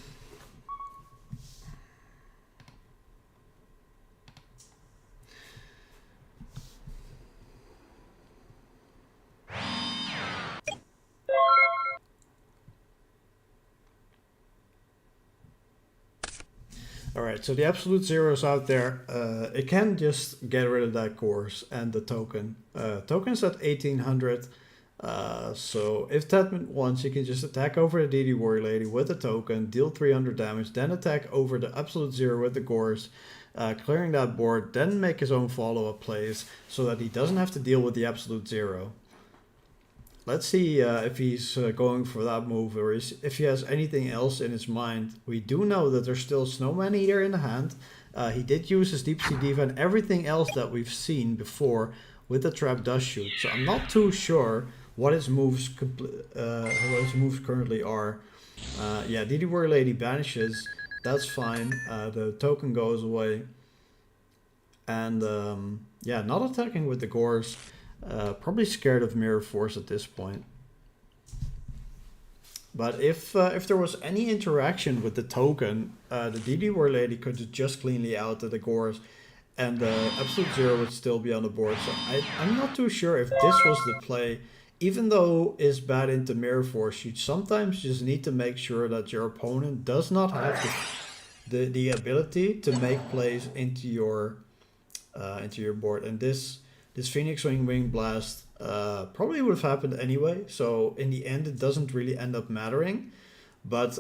Alright, so the Absolute Zero is out there. It can just get rid of that Gorz and the token. Token's at 1800. So if Tedman wants, he can just attack over the DD Warrior Lady with the token, deal 300 damage, then attack over the Absolute Zero with the Gorz, clearing that board, then make his own follow-up plays so that he doesn't have to deal with the Absolute Zero. Let's see if he's going for that move or if he has anything else in his mind. We do know that there's still Snowman Eater in the hand. He did use his Deep Sea Diva and everything else that we've seen before with the Trap Dust Shoot. So I'm not too sure what his moves currently are. Yeah, DD Warrior Lady banishes. That's fine. The token goes away. And yeah, not attacking with the Gorz. Probably scared of Mirror Force at this point. But if there was any interaction with the token, the DD Warrior Lady could just cleanly out the Gorz, and the Absolute Zero would still be on the board. So I'm not too sure if this was the play. Even though it's bad into Mirror Force, you sometimes just need to make sure that your opponent does not have the ability to make plays into your board. And this Phoenix Wing Blast probably would have happened anyway. So in the end, it doesn't really end up mattering. But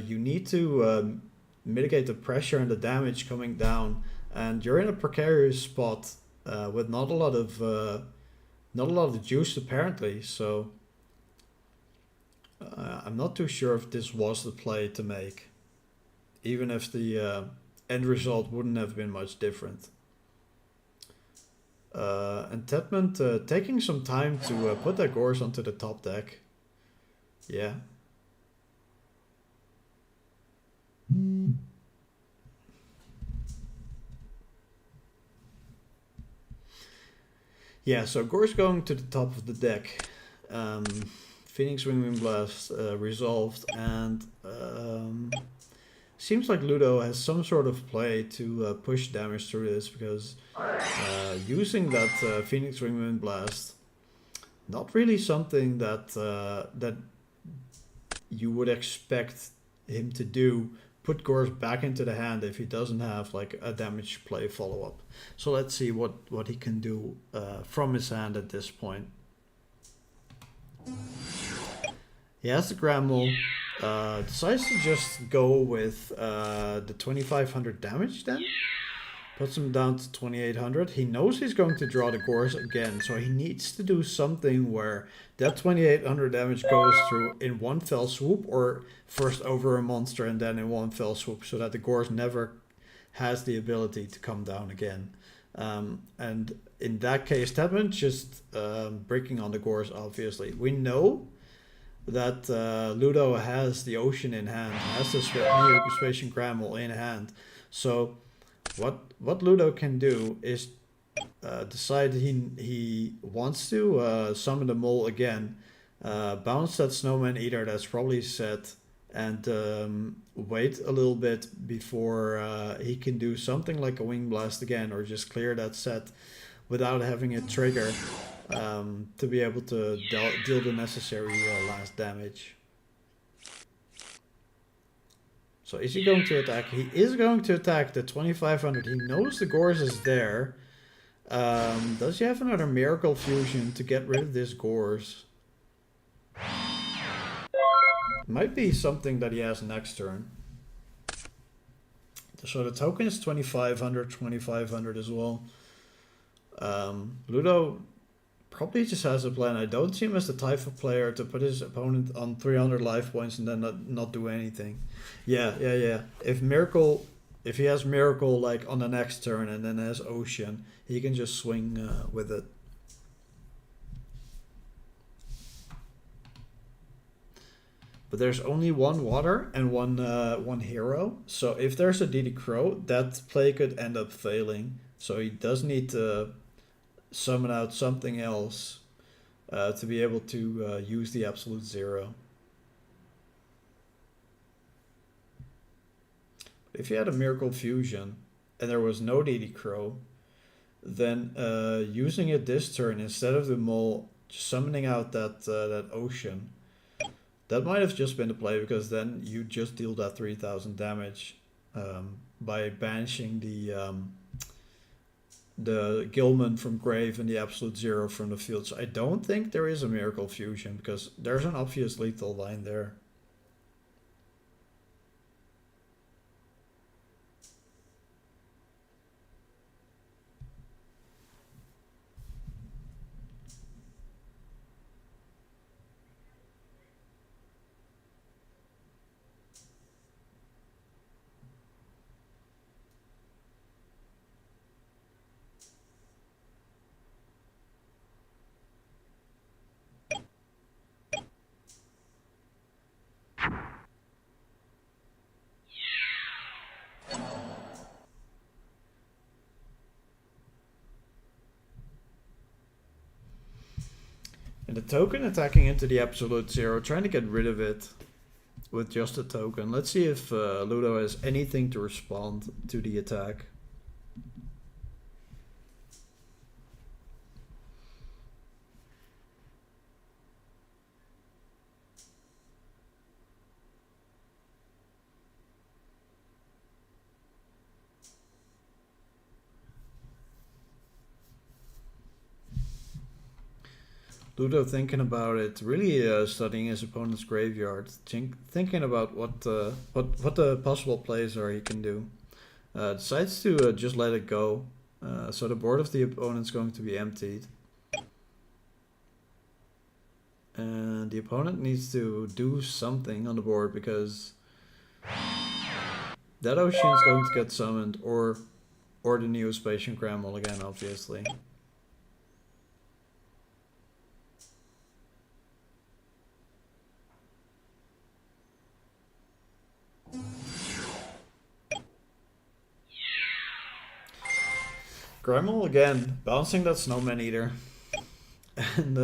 you need to mitigate the pressure and the damage coming down, and you're in a precarious spot with not a lot of juice apparently. So I'm not too sure if this was the play to make, even if the end result wouldn't have been much different. And Tedman taking some time to put that Gorse onto the top deck. Yeah. Yeah, so Gorse going to the top of the deck. Phoenix Wingwing Blast resolved, and seems like Ludo has some sort of play to push damage through this, because using that Phoenix Wingwing Blast, not really something that that you would expect him to do. Put Gorse back into the hand if he doesn't have like a damage play follow up. So let's see what he can do from his hand at this point. He has the Grammel. Decides to just go with the 2500 damage then. Puts him down to 2800. He knows he's going to draw the Gorse again, so he needs to do something where that 2800 damage goes through in one fell swoop, or first over a monster and then in one fell swoop, so that the Gorse never has the ability to come down again. And in that case, Tedman just breaking on the Gorse, obviously. We know that Ludo has the Ocean in hand, has the Neo-Spatian Grammel in hand. So what Ludo can do is decide he wants to summon the mole again, bounce that Snowman Eater that's probably set, and wait a little bit before he can do something like a Wing Blast again, or just clear that set without having it trigger to be able to deal the necessary last damage. So is he going to attack? He is going to attack the 2500. He knows the Gorse is there. Does he have another Miracle Fusion to get rid of this Gorse? Might be something that he has next turn. So the token is 2500 as well. Ludo probably just has a plan. I don't see him as the type of player to put his opponent on 300 life points and then not do anything. Yeah. If he has Miracle like on the next turn and then has Ocean, he can just swing with it. But there's only one water and one hero. So if there's a DD Crow, that play could end up failing. So he does need to summon out something else to be able to use the Absolute Zero. If you had a Miracle Fusion and there was no DD Crow, then using it this turn instead of the mole, just summoning out that Ocean, that might have just been the play, because then you just deal that 3000 damage by banishing the Gilman from grave and the Absolute Zero from the field. So I don't think there is a Miracle Fusion, because there's an obvious lethal line there. And the token attacking into the Absolute Zero, trying to get rid of it with just a token. Let's see if Ludo has anything to respond to the attack. Ludo thinking about it, really studying his opponent's graveyard, thinking about what the possible plays are he can do. Decides to just let it go. So the board of the opponent's going to be emptied. And the opponent needs to do something on the board because that ocean is going to get summoned, or the Neo-Spatian Grammel again, obviously. Grammel again, bouncing that Snowman Eater. And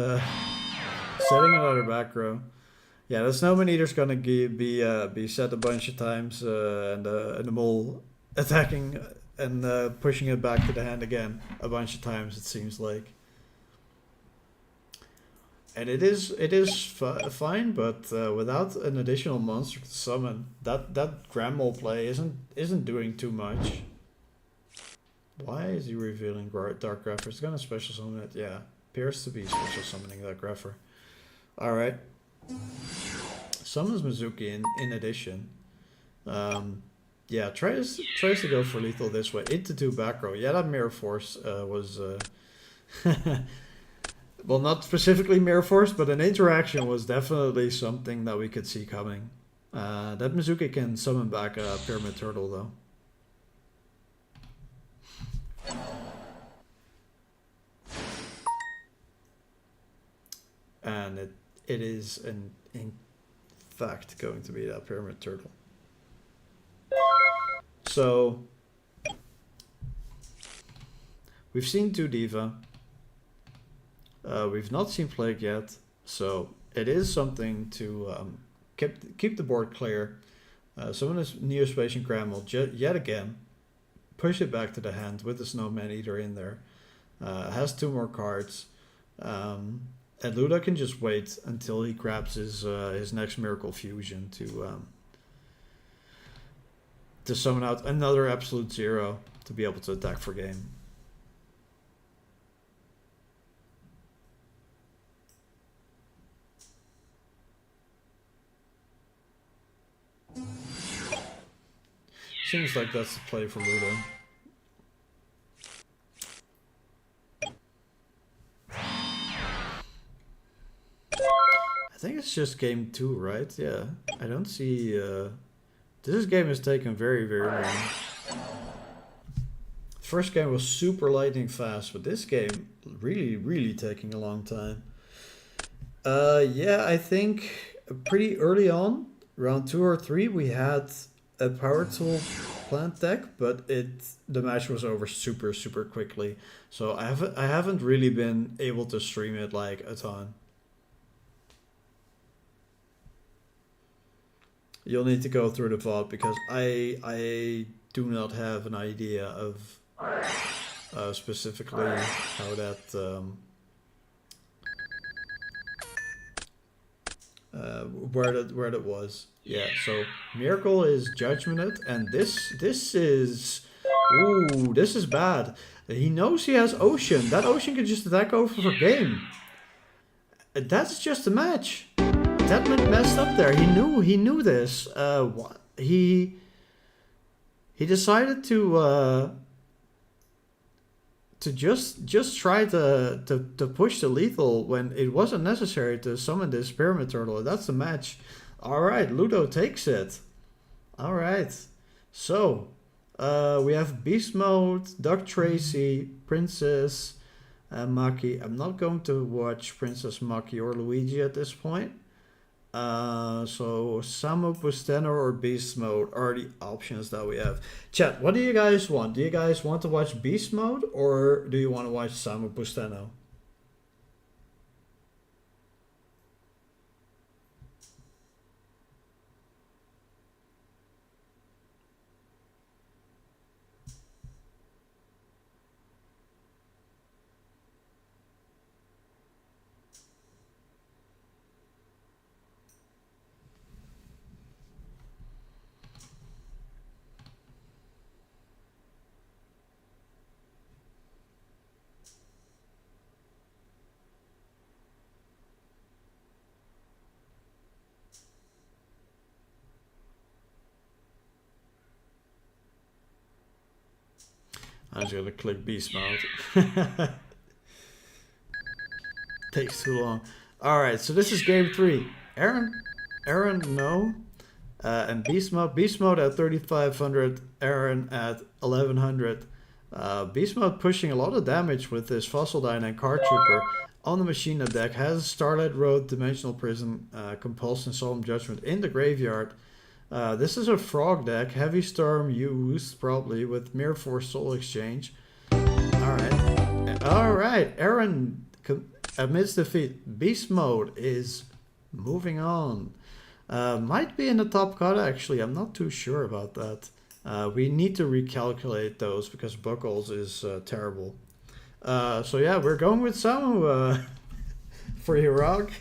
setting another back row. Yeah, the Snowman Eater's gonna be set a bunch of times, and the mole attacking and pushing it back to the hand again a bunch of times, it seems like. And it is fine, but without an additional monster to summon, that Grammel play isn't doing too much. Why is he revealing Dark Grapher? It's gonna special summon it. Yeah, appears to be special summoning that Grapher. All right. Summons Mizuki in addition. Yeah, tries to go for lethal this way. Into 2 back row. Yeah, that Mirror Force was... well, not specifically Mirror Force, but an interaction was definitely something that we could see coming. That Mizuki can summon back a Pyramid Turtle, though. And it is in fact going to be that Pyramid Turtle. So we've seen 2 Diva. We've not seen Plague yet, so it is something to keep the board clear. Summon this Neo-Spatian Grammel yet again. Push it back to the hand with the Snowman Eater in there. Has 2 more cards. And Ludo can just wait until he grabs his next Miracle Fusion to summon out another Absolute Zero to be able to attack for game. Seems like that's the play for Ludo. I think it's just game 2, right? Yeah. I don't see... This game is taking very, very long. First game was super lightning fast, but this game really, really taking a long time. Yeah, I think pretty early on, round 2 or 3, we had a Power Tool plant deck, but the match was over super, super quickly. So I haven't really been able to stream it like a ton. You'll need to go through the VOD because I do not have an idea of specifically how that where that was. Yeah, so Miracle is Judgmented, and this is ooh, this is bad. He knows he has Ocean. That Ocean can just attack over for game. That's just a match. That messed up there. He knew this. He decided to just try to push the lethal when it wasn't necessary to summon this Pyramid Turtle. That's the match. All right, Ludo takes it. All right, so we have Beast Mode, Doug Tracy, Princess Maki. I'm not going to watch Princess Maki or Luigi at this point. So Samu Busteno or Beast Mode are the options that we have. Chat, what do you guys want? Do you guys want to watch Beast Mode or do you want to watch Samu Busteno? I'm just gonna click beast mode. Takes too long. Alright, so this is game 3. Aaron, no. And beast mode at 3500, Aaron at 1100. Beast mode pushing a lot of damage with this Fossil Dine and Card Trooper on the Machina deck. Has Starlight Road, Dimensional Prison, Compulsion, Solemn Judgment in the graveyard. This is a frog deck. Heavy Storm used probably with Mirror Force Soul Exchange. Alright, Aaron amidst defeat. Beast mode is moving on. Might be in the top cut actually. I'm not too sure about that. We need to recalculate those because Buckles is terrible. So yeah, we're going with Samu for Iraq.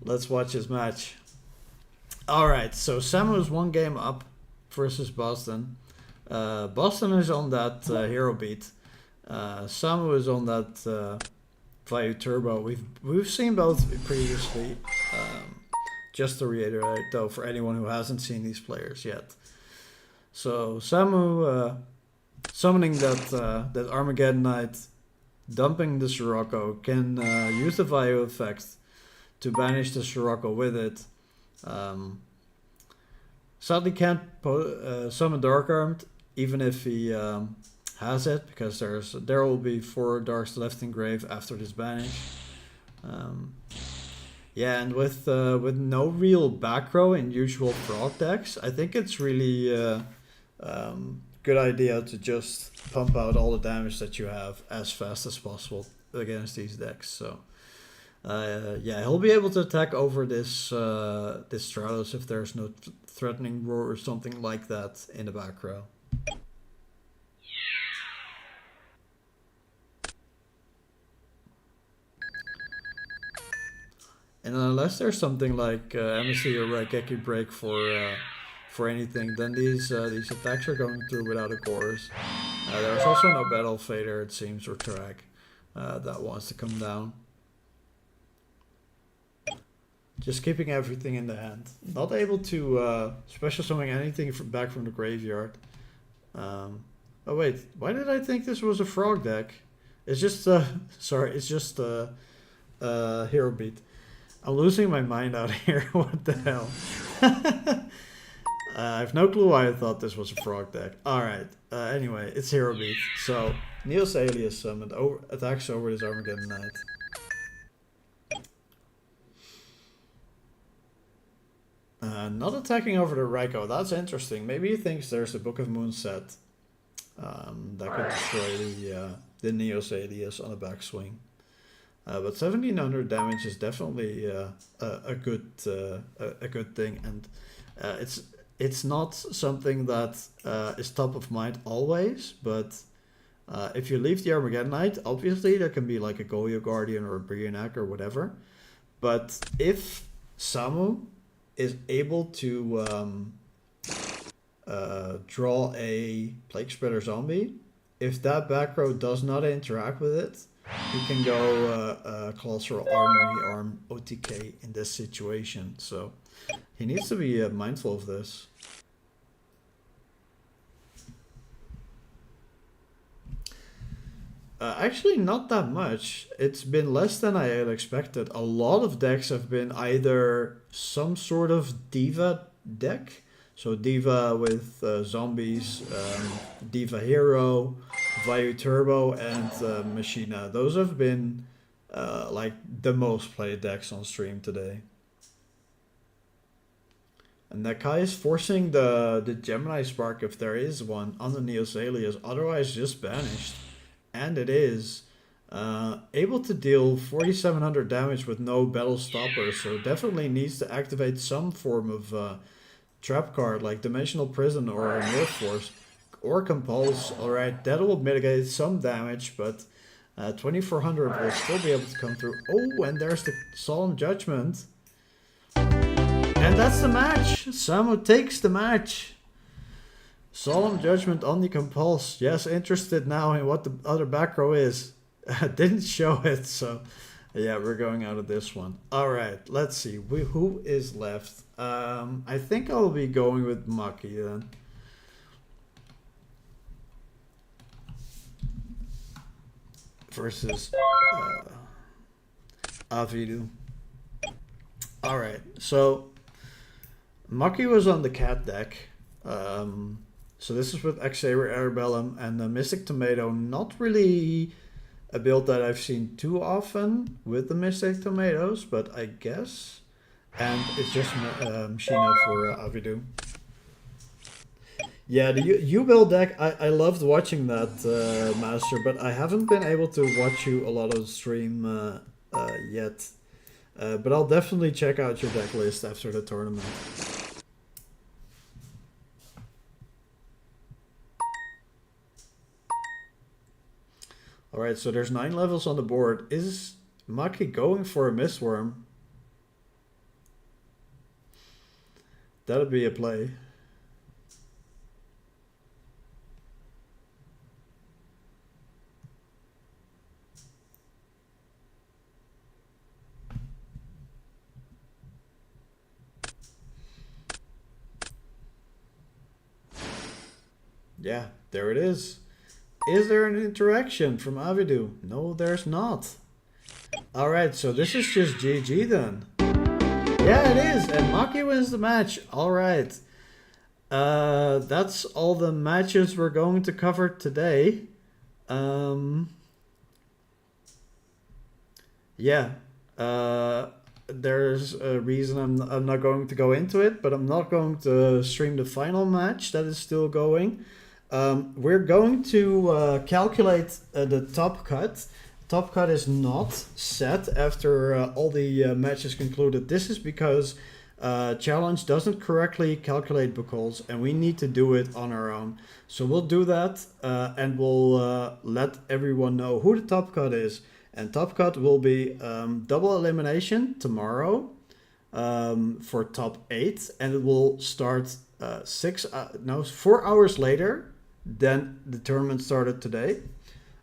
Let's watch his match. Alright, so Samu is 1 game up versus Boston. Boston is on that hero beat. Samu is on that Value Turbo. We've seen both previously. Just to reiterate though, for anyone who hasn't seen these players yet. So Samu summoning that Armageddon Knight, dumping the Sirocco, can use the value effect to banish the Sirocco with it. Sadly can't summon Dark Armed, even if he has it, because there will be 4 Darks left in grave after this banish. Yeah, and with no real back row in usual frog decks, I think it's really good idea to just pump out all the damage that you have as fast as possible against these decks. So yeah, he'll be able to attack over this this Stratos if there's no threatening roar or something like that in the back row. And unless there's something like Embassy or Raigeki Break for anything, then these attacks are going through without a chorus. There's also no Battle Fader, it seems, or track that wants to come down. Just keeping everything in the hand. Not able to special summon anything back from the graveyard. Oh wait, why did I think this was a frog deck? It's just sorry, it's just Hero Beat. I'm losing my mind out here. What the hell? I have no clue why I thought this was a frog deck. Alright, anyway, it's Hero Beat. So, Neos Alias summoned, attacks over this Armageddon Knight. Not attacking over the Raikou, that's interesting. Maybe he thinks there's a Book of Moon set that could destroy the Neos Alias on a backswing. But 1700 damage is definitely a good thing, and it's not something that is top of mind always. But if you leave the Armageddon Knight, obviously there can be like a Goyo Guardian or a Brionac or whatever. But if Samu is able to draw a Plague Spreader Zombie, if that back row does not interact with it, you can go Colossal Armory Arm OTK in this situation. So he needs to be mindful of this. Actually, not that much. It's been less than I had expected. A lot of decks have been either some sort of Diva deck. So Diva with zombies, Diva Hero, Vayu Turbo, and Machina. Those have been like the most played decks on stream today. And Nakai is forcing the Gemini Spark, if there is one, on the Neos Alias, otherwise just banished. And it is able to deal 4700 damage with no battle stopper, so definitely needs to activate some form of trap card like Dimensional Prison or Nerf Force or Compulse. Alright, that will mitigate some damage, but 2400 will still be able to come through. Oh, and there's the Solemn Judgment. And that's the match! Samu takes the match! Solemn Judgment on the Compulse. Yes, interested now in what the other back row is. Didn't show it, so yeah, we're going out of this one. Alright, let's see. Who is left? I think I'll be going with Maki then. versus Avidu. Alright, so Maki was on the cat deck. So this is with Xavier Arabellum and the Mystic Tomato. Not really a build that I've seen too often with the Mystic Tomatoes, but I guess. And it's just Sheena for Avidu. Yeah, the U-Build deck, I loved watching that, Master, but I haven't been able to watch you a lot of the stream yet. But I'll definitely check out your deck list after the tournament. Alright, so there's 9 levels on the board. Is Maki going for a Mistworm? That'd be a play. Yeah, there it is. Is there an interaction from Avidu? No, there's not. Alright, so this is just GG then. Yeah, it is, and Maki wins the match. Alright. That's all the matches we're going to cover today. Yeah. There's a reason I'm not going to go into it, but I'm not going to stream the final match that is still going. We're going to calculate the top cut. Top cut is not set after all the matches concluded. This is because Challenge doesn't correctly calculate book holes, and we need to do it on our own. So we'll do that, and we'll let everyone know who the top cut is. And top cut will be double elimination tomorrow for top 8, and it will start 4 hours later than the tournament started today.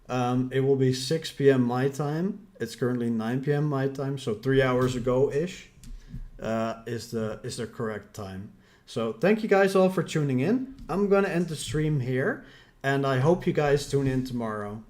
It will be 6 p.m. my time. It's currently 9 p.m. my time, so 3 hours ago-ish is the correct time. So thank you guys all for tuning in. I'm gonna end the stream here, and I hope you guys tune in tomorrow.